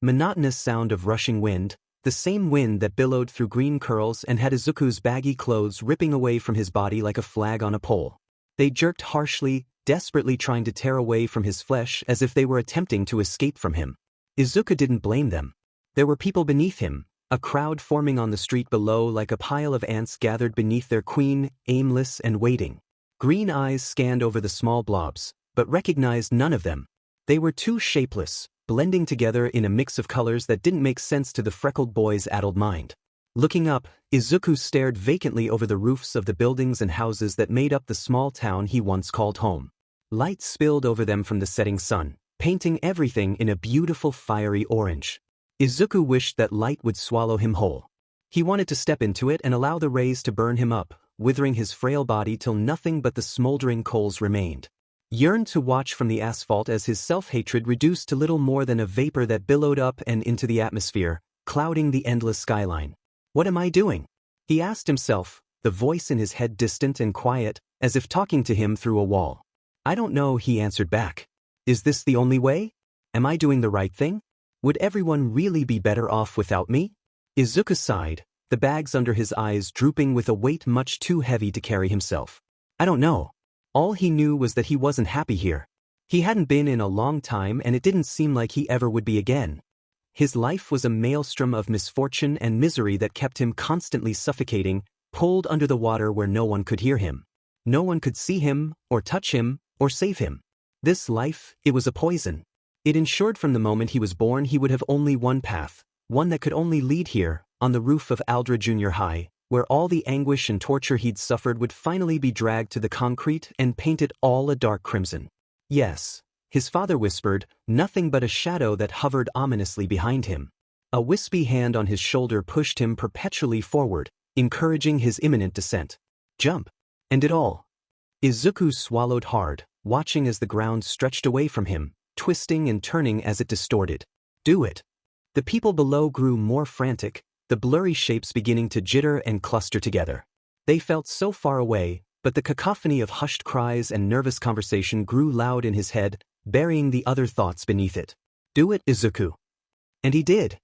monotonous sound of rushing wind, the same wind that billowed through green curls and had Izuku's baggy clothes ripping away from his body like a flag on a pole. They jerked harshly, desperately trying to tear away from his flesh as if they were attempting to escape from him. Izuku didn't blame them. There were people beneath him, a crowd forming on the street below like a pile of ants gathered beneath their queen, aimless and waiting. Green eyes scanned over the small blobs, but recognized none of them. They were too shapeless, blending together in a mix of colors that didn't make sense to the freckled boy's addled mind. Looking up, Izuku stared vacantly over the roofs of the buildings and houses that made up the small town he once called home. Light spilled over them from the setting sun, painting everything in a beautiful fiery orange. Izuku wished that light would swallow him whole. He wanted to step into it and allow the rays to burn him up, withering his frail body till nothing but the smoldering coals remained. Yearned to watch from the asphalt as his self-hatred reduced to little more than a vapor that billowed up and into the atmosphere, clouding the endless skyline. What am I doing? He asked himself, the voice in his head distant and quiet, as if talking to him through a wall. I don't know, he answered back. Is this the only way? Am I doing the right thing? Would everyone really be better off without me? Izuku sighed, the bags under his eyes drooping with a weight much too heavy to carry himself. I don't know. All he knew was that he wasn't happy here. He hadn't been in a long time and it didn't seem like he ever would be again. His life was a maelstrom of misfortune and misery that kept him constantly suffocating, pulled under the water where no one could hear him. No one could see him, or touch him, or save him. This life, it was a poison. It ensured from the moment he was born he would have only one path, one that could only lead here, on the roof of Aldra Junior High, where all the anguish and torture he'd suffered would finally be dragged to the concrete and painted all a dark crimson. Yes, his father whispered, nothing but a shadow that hovered ominously behind him. A wispy hand on his shoulder pushed him perpetually forward, encouraging his imminent descent. Jump! And it all. Izuku swallowed hard, watching as the ground stretched away from him, twisting and turning as it distorted. Do it. The people below grew more frantic, the blurry shapes beginning to jitter and cluster together. They felt so far away, but the cacophony of hushed cries and nervous conversation grew loud in his head, burying the other thoughts beneath it. "Do it, Izuku." And he did.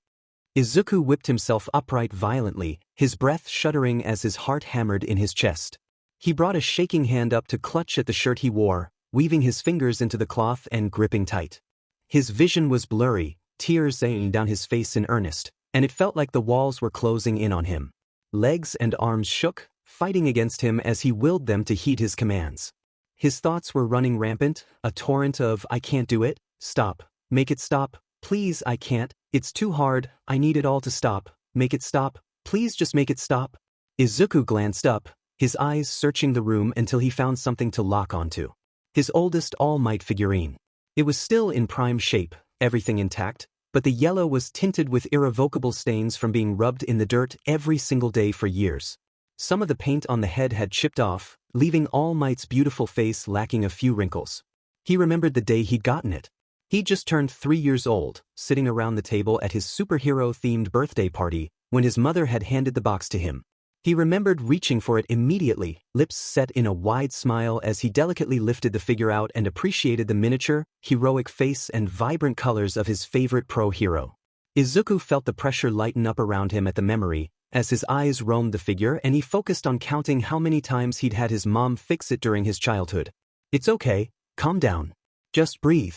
Izuku whipped himself upright violently, his breath shuddering as his heart hammered in his chest. He brought a shaking hand up to clutch at the shirt he wore, weaving his fingers into the cloth and gripping tight. His vision was blurry, tears raining down his face in earnest, and it felt like the walls were closing in on him. Legs and arms shook, fighting against him as he willed them to heed his commands. His thoughts were running rampant, a torrent of "I can't do it, stop, make it stop, please I can't, it's too hard, I need it all to stop, make it stop, please just make it stop." Izuku glanced up, his eyes searching the room until he found something to lock onto. His oldest All Might figurine. It was still in prime shape, everything intact, but the yellow was tinted with irrevocable stains from being rubbed in the dirt every single day for years. Some of the paint on the head had chipped off, leaving All Might's beautiful face lacking a few wrinkles. He remembered the day he'd gotten it. He'd just turned 3 years old, sitting around the table at his superhero-themed birthday party, when his mother had handed the box to him. He remembered reaching for it immediately, lips set in a wide smile as he delicately lifted the figure out and appreciated the miniature, heroic face and vibrant colors of his favorite pro-hero. Izuku felt the pressure lighten up around him at the memory, as his eyes roamed the figure and he focused on counting how many times he'd had his mom fix it during his childhood. "It's okay, calm down. Just breathe."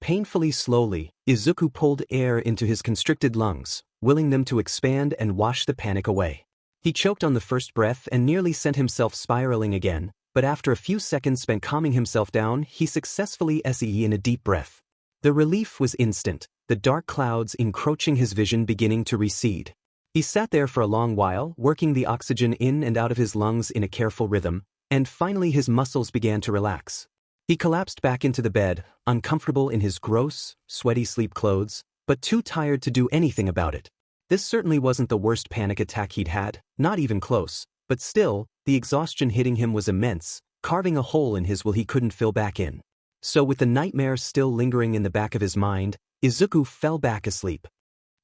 Painfully slowly, Izuku pulled air into his constricted lungs, willing them to expand and wash the panic away. He choked on the first breath and nearly sent himself spiraling again, but after a few seconds spent calming himself down, he successfully SE in a deep breath. The relief was instant, the dark clouds encroaching his vision beginning to recede. He sat there for a long while, working the oxygen in and out of his lungs in a careful rhythm, and finally his muscles began to relax. He collapsed back into the bed, uncomfortable in his gross, sweaty sleep clothes, but too tired to do anything about it. This certainly wasn't the worst panic attack he'd had, not even close, but still, the exhaustion hitting him was immense, carving a hole in his will he couldn't fill back in. So with the nightmare still lingering in the back of his mind, Izuku fell back asleep.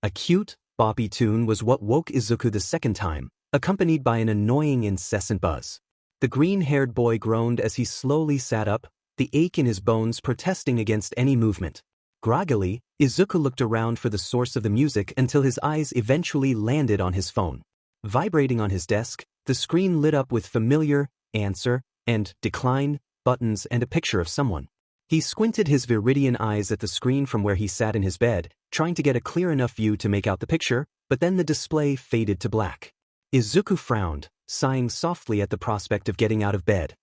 A cute, boppy tune was what woke Izuku the second time, accompanied by an annoying incessant buzz. The green-haired boy groaned as he slowly sat up, the ache in his bones protesting against any movement. Groggily, Izuku looked around for the source of the music until his eyes eventually landed on his phone. Vibrating on his desk, the screen lit up with familiar answer and decline buttons and a picture of someone. He squinted his viridian eyes at the screen from where he sat in his bed, trying to get a clear enough view to make out the picture, but then the display faded to black. Izuku frowned, sighing softly at the prospect of getting out of bed.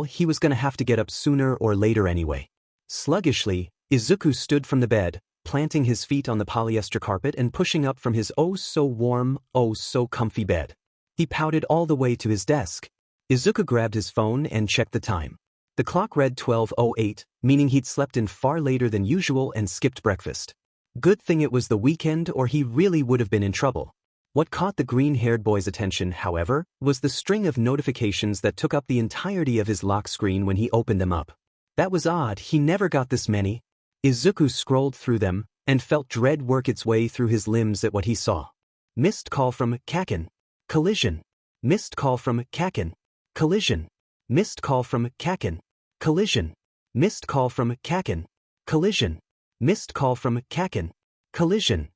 He was gonna have to get up sooner or later anyway. Sluggishly, Izuku stood from the bed, planting his feet on the polyester carpet and pushing up from his oh-so-warm, oh-so-comfy bed. He pouted all the way to his desk. Izuku grabbed his phone and checked the time. The clock read 12:08, meaning he'd slept in far later than usual and skipped breakfast. Good thing it was the weekend or he really would have been in trouble. What caught the green-haired boy's attention, however, was the string of notifications that took up the entirety of his lock screen when he opened them up. That was odd, he never got this many. Izuku scrolled through them, and felt dread work its way through his limbs at what he saw. Missed call from Kaken. Collision. Missed call from Kaken. Collision. Missed call from Kaken. Collision. Missed call from Kaken. Collision. Missed call from Kaken. Collision.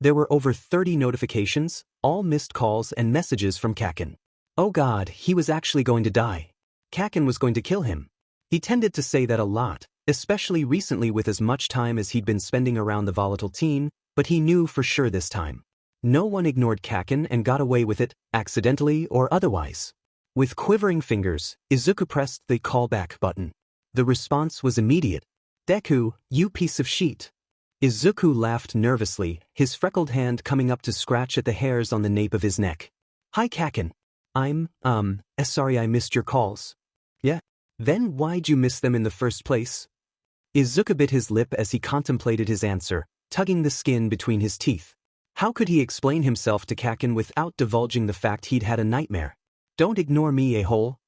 There were over 30 notifications, all missed calls and messages from Kaken. Oh God, he was actually going to die. Kaken was going to kill him. He tended to say that a lot, especially recently with as much time as he'd been spending around the volatile teen, but he knew for sure this time. No one ignored Kaken and got away with it, accidentally or otherwise. With quivering fingers, Izuku pressed the callback button. The response was immediate. "Deku, you piece of shit." Izuku laughed nervously, his freckled hand coming up to scratch at the hairs on the nape of his neck. "Hi Kaken. I'm, sorry I missed your calls." "Yeah? Then why'd you miss them in the first place?" Izuku bit his lip as he contemplated his answer, tugging the skin between his teeth. How could he explain himself to Kaken without divulging the fact he'd had a nightmare? "Don't ignore me, a-hole."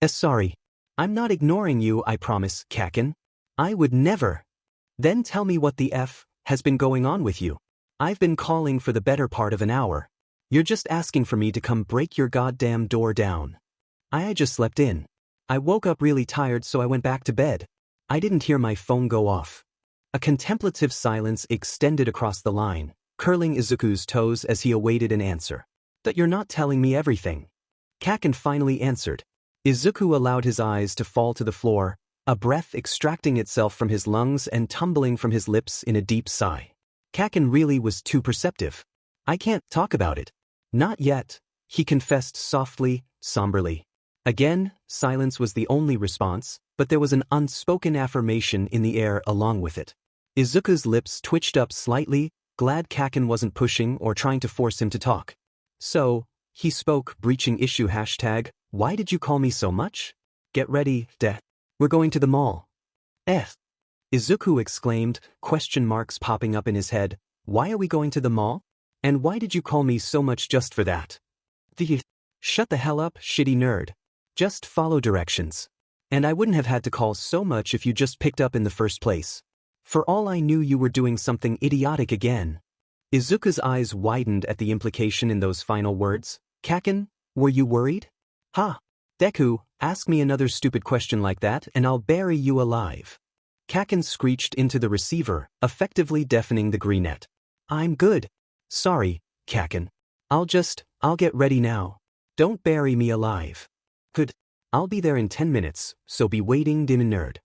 Sorry. I'm not ignoring you, I promise, Kaken. I would never." "Then tell me what the F has been going on with you. I've been calling for the better part of an hour. You're just asking for me to come break your goddamn door down." I just slept in. I woke up really tired so I went back to bed. I didn't hear my phone go off. A contemplative silence extended across the line, curling Izuku's toes as he awaited an answer. That you're not telling me everything. Kaken finally answered. Izuku allowed his eyes to fall to the floor, a breath extracting itself from his lungs and tumbling from his lips in a deep sigh. Kaken really was too perceptive. I can't talk about it. Not yet, he confessed softly, somberly. Again, silence was the only response, but there was an unspoken affirmation in the air along with it. Izuku's lips twitched up slightly, glad Kaken wasn't pushing or trying to force him to talk. So, he spoke, breaching issue hashtag, why did you call me so much? Get ready, we're going to the mall. Izuku exclaimed, question marks popping up in his head. Why are we going to the mall? And why did you call me so much just for that? Shut the hell up, shitty nerd. Just follow directions. And I wouldn't have had to call so much if you just picked up in the first place. For all I knew you were doing something idiotic again. Izuku's eyes widened at the implication in those final words. Kaken, were you worried? Ha! Deku, ask me another stupid question like that and I'll bury you alive. Kaken screeched into the receiver, effectively deafening the greenette. I'm good. Sorry, Kaken. I'll get ready now. Don't bury me alive. Good. I'll be there in 10 minutes, so be waiting, dim nerd.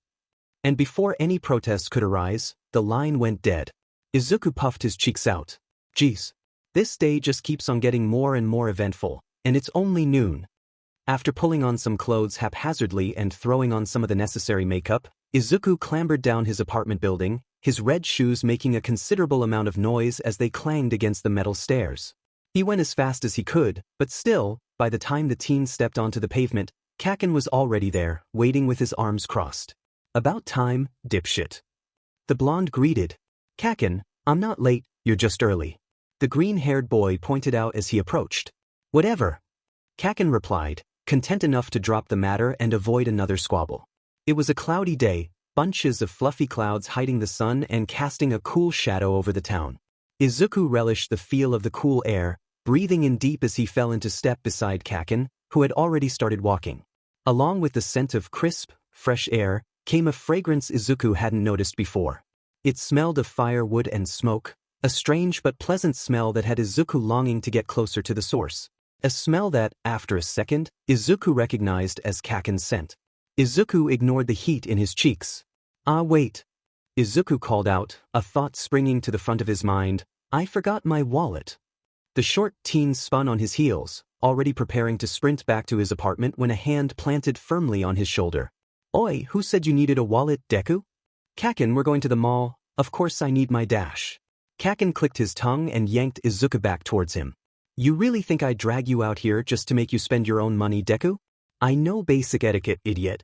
And before any protest could arise, the line went dead. Izuku puffed his cheeks out. Geez. This day just keeps on getting more and more eventful, and it's only noon. After pulling on some clothes haphazardly and throwing on some of the necessary makeup, Izuku clambered down his apartment building, his red shoes making a considerable amount of noise as they clanged against the metal stairs. He went as fast as he could, but still, by the time the teen stepped onto the pavement, Kaken was already there, waiting with his arms crossed. About time, dipshit. The blonde greeted. Kaken, I'm not late, you're just early. The green-haired boy pointed out as he approached. Whatever. Kaken replied, content enough to drop the matter and avoid another squabble. It was a cloudy day, bunches of fluffy clouds hiding the sun and casting a cool shadow over the town. Izuku relished the feel of the cool air, breathing in deep as he fell into step beside Kaken, who had already started walking. Along with the scent of crisp, fresh air, came a fragrance Izuku hadn't noticed before. It smelled of firewood and smoke, a strange but pleasant smell that had Izuku longing to get closer to the source. A smell that, after a second, Izuku recognized as Kaken's scent. Izuku ignored the heat in his cheeks. Ah, wait. Izuku called out, a thought springing to the front of his mind. I forgot my wallet. The short teen spun on his heels, already preparing to sprint back to his apartment when a hand planted firmly on his shoulder. Oi, who said you needed a wallet, Deku? Kaken, we're going to the mall. Of course I need my dash. Kaken clicked his tongue and yanked Izuku back towards him. You really think I'd drag you out here just to make you spend your own money, Deku? I know basic etiquette, idiot.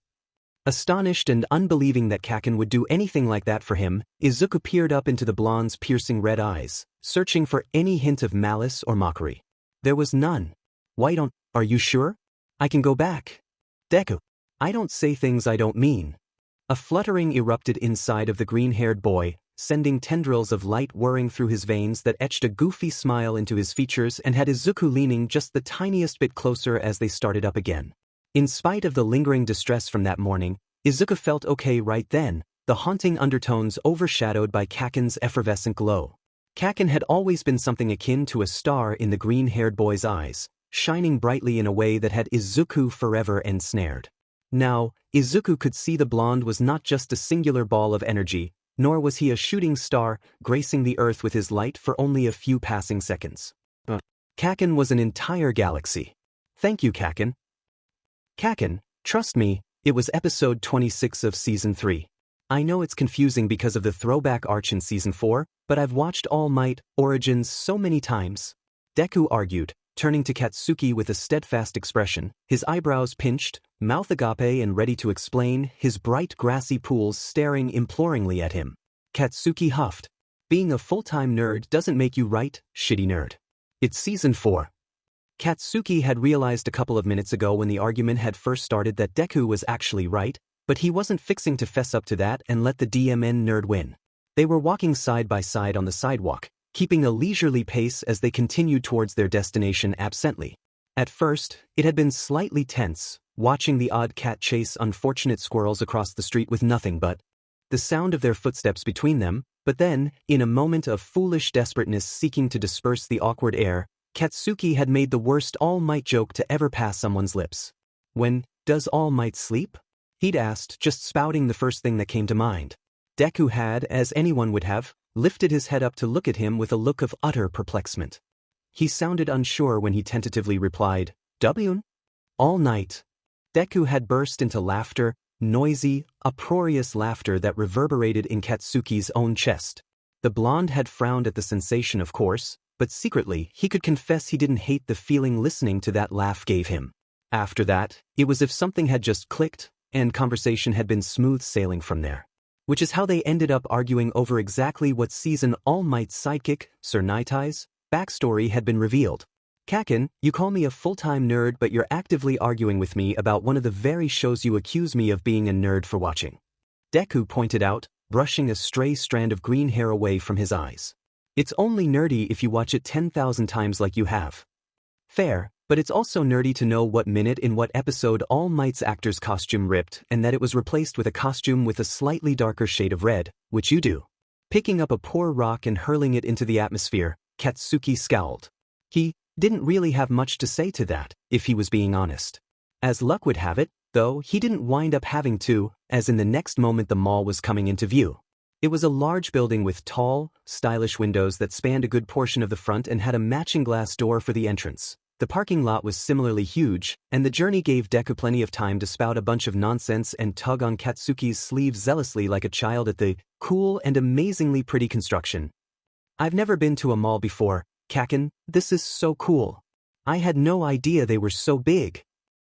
Astonished and unbelieving that Kaken would do anything like that for him, Izuku peered up into the blonde's piercing red eyes, searching for any hint of malice or mockery. There was none. Are you sure? I can go back. Deku. I don't say things I don't mean. A fluttering erupted inside of the green-haired boy, sending tendrils of light whirring through his veins that etched a goofy smile into his features and had Izuku leaning just the tiniest bit closer as they started up again. In spite of the lingering distress from that morning, Izuku felt okay right then, the haunting undertones overshadowed by Kaken's effervescent glow. Kaken had always been something akin to a star in the green-haired boy's eyes, shining brightly in a way that had Izuku forever ensnared. Now, Izuku could see the blonde was not just a singular ball of energy, nor was he a shooting star, gracing the earth with his light for only a few passing seconds. Kaken was an entire galaxy. Thank you, Kaken. Kaken, trust me, it was episode 26 of Season 3. I know it's confusing because of the throwback arch in Season 4, but I've watched All Might, Origins so many times. Deku argued, turning to Katsuki with a steadfast expression, his eyebrows pinched, mouth agape and ready to explain, his bright grassy pools staring imploringly at him. Katsuki huffed. Being a full-time nerd doesn't make you right, shitty nerd. It's Season 4. Katsuki had realized a couple of minutes ago when the argument had first started that Deku was actually right, but he wasn't fixing to fess up to that and let the DMN nerd win. They were walking side by side on the sidewalk, keeping a leisurely pace as they continued towards their destination absently. At first, it had been slightly tense, watching the odd cat chase unfortunate squirrels across the street with nothing but the sound of their footsteps between them. But then, in a moment of foolish desperateness seeking to disperse the awkward air, Katsuki had made the worst All Might joke to ever pass someone's lips. "When does All Might sleep?" he'd asked, just spouting the first thing that came to mind. Deku had, as anyone would have, lifted his head up to look at him with a look of utter perplexement. He sounded unsure when he tentatively replied, "W? All night." Deku had burst into laughter, noisy, uproarious laughter that reverberated in Katsuki's own chest. The blonde had frowned at the sensation, of course, but secretly he could confess he didn't hate the feeling listening to that laugh gave him. After that, it was as if something had just clicked, and conversation had been smooth sailing from there. Which is how they ended up arguing over exactly what season All Might's sidekick, Sir Nightie's, backstory had been revealed. "Kaken, you call me a full-time nerd, but you're actively arguing with me about one of the very shows you accuse me of being a nerd for watching," Deku pointed out, brushing a stray strand of green hair away from his eyes. "It's only nerdy if you watch it 10,000 times like you have." "Fair, but it's also nerdy to know what minute in what episode All Might's actor's costume ripped and that it was replaced with a costume with a slightly darker shade of red, which you do." Picking up a poor rock and hurling it into the atmosphere, Katsuki scowled. He didn't really have much to say to that, if he was being honest. As luck would have it, though, he didn't wind up having to, as in the next moment the mall was coming into view. It was a large building with tall, stylish windows that spanned a good portion of the front and had a matching glass door for the entrance. The parking lot was similarly huge, and the journey gave Deku plenty of time to spout a bunch of nonsense and tug on Katsuki's sleeve zealously like a child at the cool and amazingly pretty construction. "I've never been to a mall before, Kaken, this is so cool. I had no idea they were so big."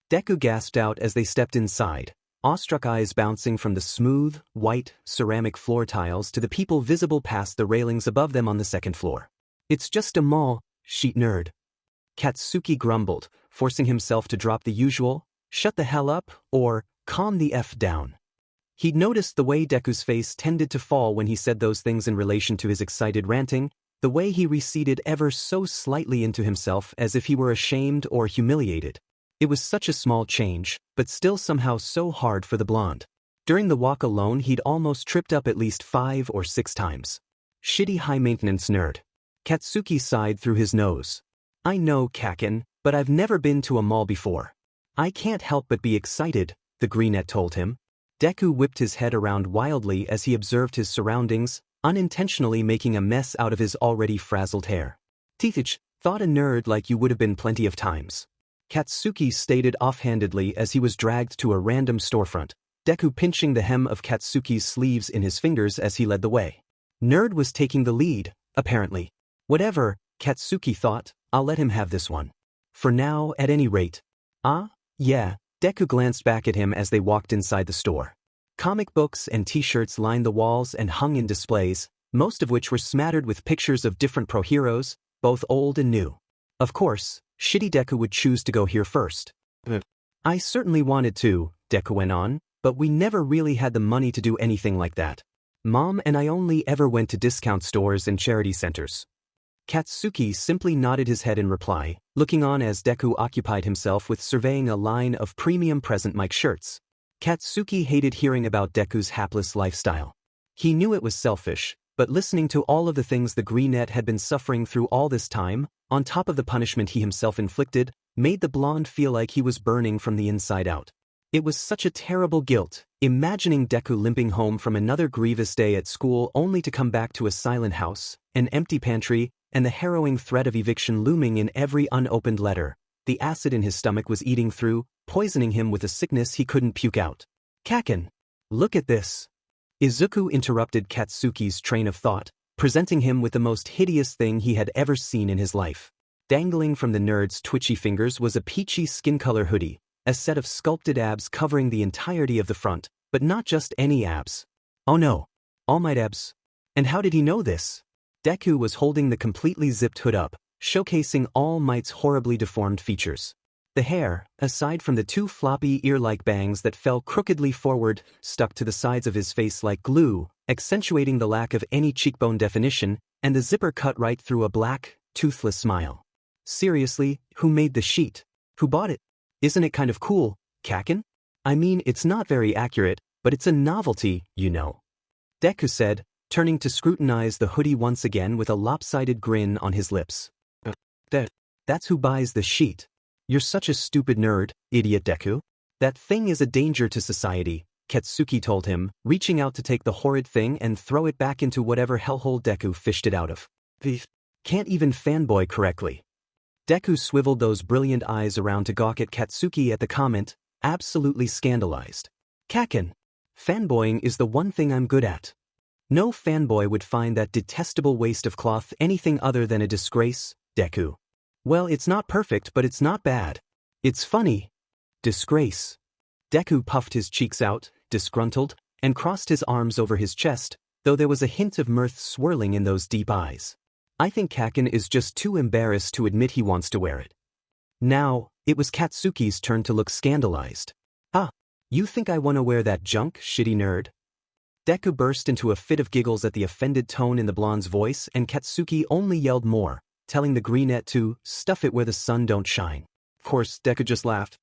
Deku gasped out as they stepped inside, awestruck eyes bouncing from the smooth, white, ceramic floor tiles to the people visible past the railings above them on the second floor. "It's just a mall, sheet nerd," Katsuki grumbled, forcing himself to drop the usual, "shut the hell up," or "calm the F down." He'd noticed the way Deku's face tended to fall when he said those things in relation to his excited ranting, the way he receded ever so slightly into himself as if he were ashamed or humiliated. It was such a small change, but still somehow so hard for the blonde. During the walk alone he'd almost tripped up at least 5 or 6 times. "Shitty high-maintenance nerd." Katsuki sighed through his nose. "I know, Kaken, but I've never been to a mall before." "I can't help but be excited," the greenette told him. Deku whipped his head around wildly as he observed his surroundings, unintentionally making a mess out of his already frazzled hair. "Teethich, thought a nerd like you would have been plenty of times," Katsuki stated offhandedly as he was dragged to a random storefront, Deku pinching the hem of Katsuki's sleeves in his fingers as he led the way. Nerd was taking the lead, apparently. Whatever, Katsuki thought, I'll let him have this one. For now, at any rate. "Ah, yeah," Deku glanced back at him as they walked inside the store. Comic books and t-shirts lined the walls and hung in displays, most of which were smattered with pictures of different pro-heroes, both old and new. Of course, shitty Deku would choose to go here first. "I certainly wanted to," Deku went on, "but we never really had the money to do anything like that. Mom and I only ever went to discount stores and charity centers." Katsuki simply nodded his head in reply, looking on as Deku occupied himself with surveying a line of premium present mic shirts. Katsuki hated hearing about Deku's hapless lifestyle. He knew it was selfish, but listening to all of the things the greenette had been suffering through all this time, on top of the punishment he himself inflicted, made the blonde feel like he was burning from the inside out. It was such a terrible guilt, imagining Deku limping home from another grievous day at school only to come back to a silent house, an empty pantry, and the harrowing threat of eviction looming in every unopened letter. The acid in his stomach was eating through, poisoning him with a sickness he couldn't puke out. "Kaken, look at this." Izuku interrupted Katsuki's train of thought, presenting him with the most hideous thing he had ever seen in his life. Dangling from the nerd's twitchy fingers was a peachy skin color hoodie, a set of sculpted abs covering the entirety of the front, but not just any abs. Oh no, All Might abs. And how did he know this? Deku was holding the completely zipped hood up, showcasing All Might's horribly deformed features. The hair, aside from the 2 floppy ear-like bangs that fell crookedly forward, stuck to the sides of his face like glue, accentuating the lack of any cheekbone definition, and the zipper cut right through a black, toothless smile. "Seriously, who made the sheet? Who bought it? Isn't it kind of cool?" Kaken? I mean, it's not very accurate, but it's a novelty, you know. Deku said, turning to scrutinize the hoodie once again with a lopsided grin on his lips. That's who buys the sheet. You're such a stupid nerd, idiot Deku. That thing is a danger to society, Katsuki told him, reaching out to take the horrid thing and throw it back into whatever hellhole Deku fished it out of. Can't even fanboy correctly. Deku swiveled those brilliant eyes around to gawk at Katsuki at the comment, absolutely scandalized. Kaken. Fanboying is the one thing I'm good at. No fanboy would find that detestable waste of cloth anything other than a disgrace, Deku. Well, it's not perfect, but it's not bad. It's funny. Disgrace. Deku puffed his cheeks out, disgruntled, and crossed his arms over his chest, though there was a hint of mirth swirling in those deep eyes. I think Kaken is just too embarrassed to admit he wants to wear it. Now, it was Katsuki's turn to look scandalized. Ah, you think I want to wear that junk, shitty nerd? Deku burst into a fit of giggles at the offended tone in the blonde's voice, and Katsuki only yelled more, telling the greenette to stuff it where the sun don't shine. Of course, Deku just laughed.